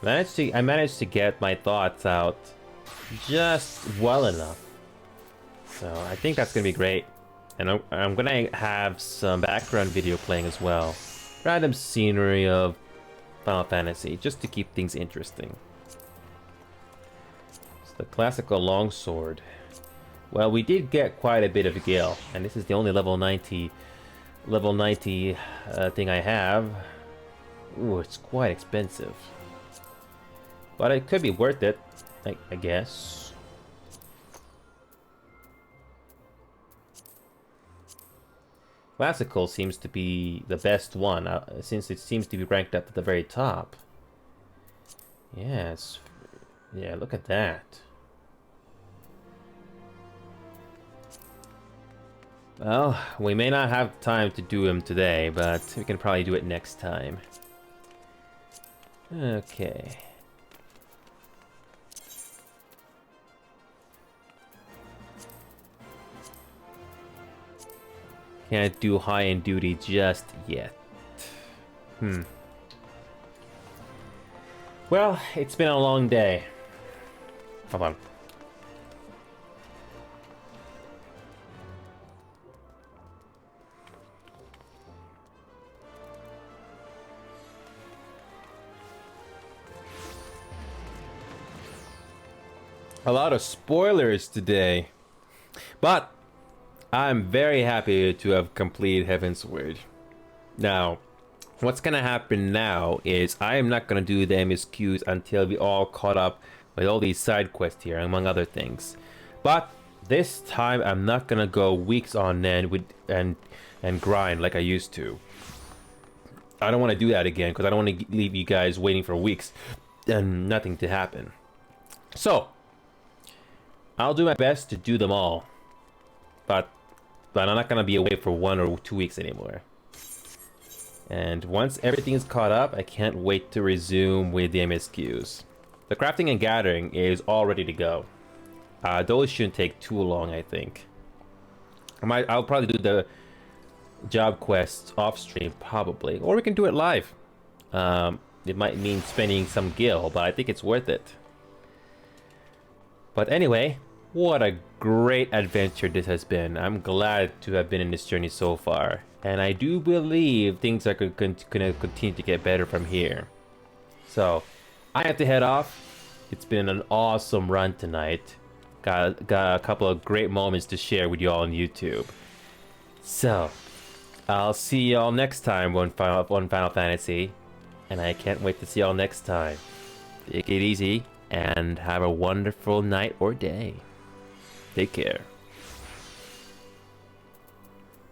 I managed to get my thoughts out just well enough. So I think that's gonna be great. And I'm gonna have some background video playing as well. Random scenery of Final Fantasy, just to keep things interesting. It's the classical longsword. Well, we did get quite a bit of Gale, and this is the only level 90 thing I have. Ooh, it's quite expensive. But it could be worth it, I guess. Classical seems to be the best one, since it seems to be ranked up at the very top. Yes. Yeah, look at that. Well, we may not have time to do him today, but we can probably do it next time. Okay. Can't do high-end duty just yet. Well, it's been a long day. Hold on. A lot of spoilers today, but I'm very happy to have completed Heavensward. Now, what's gonna happen now is I am not gonna do the MSQs until we all caught up with all these side quests here, among other things. But this time I'm not gonna go weeks on end with and grind like I used to. I don't want to do that again because I don't want to leave you guys waiting for weeks and nothing to happen. So I'll do my best to do them all, but I'm not gonna be away for 1 or 2 weeks anymore. And once everything is caught up, I can't wait to resume with the MSQs. The crafting and gathering is all ready to go. Those shouldn't take too long, I think. I'll probably do the job quests off stream, probably, or we can do it live. It might mean spending some gil, but I think it's worth it. But anyway, what a great adventure this has been. I'm glad to have been in this journey so far. And I do believe things are going to continue to get better from here. So, I have to head off. It's been an awesome run tonight. Got a couple of great moments to share with you all on YouTube. So, I'll see y'all next time on Final Fantasy. And I can't wait to see y'all next time. Take it easy and have a wonderful night or day. Take care.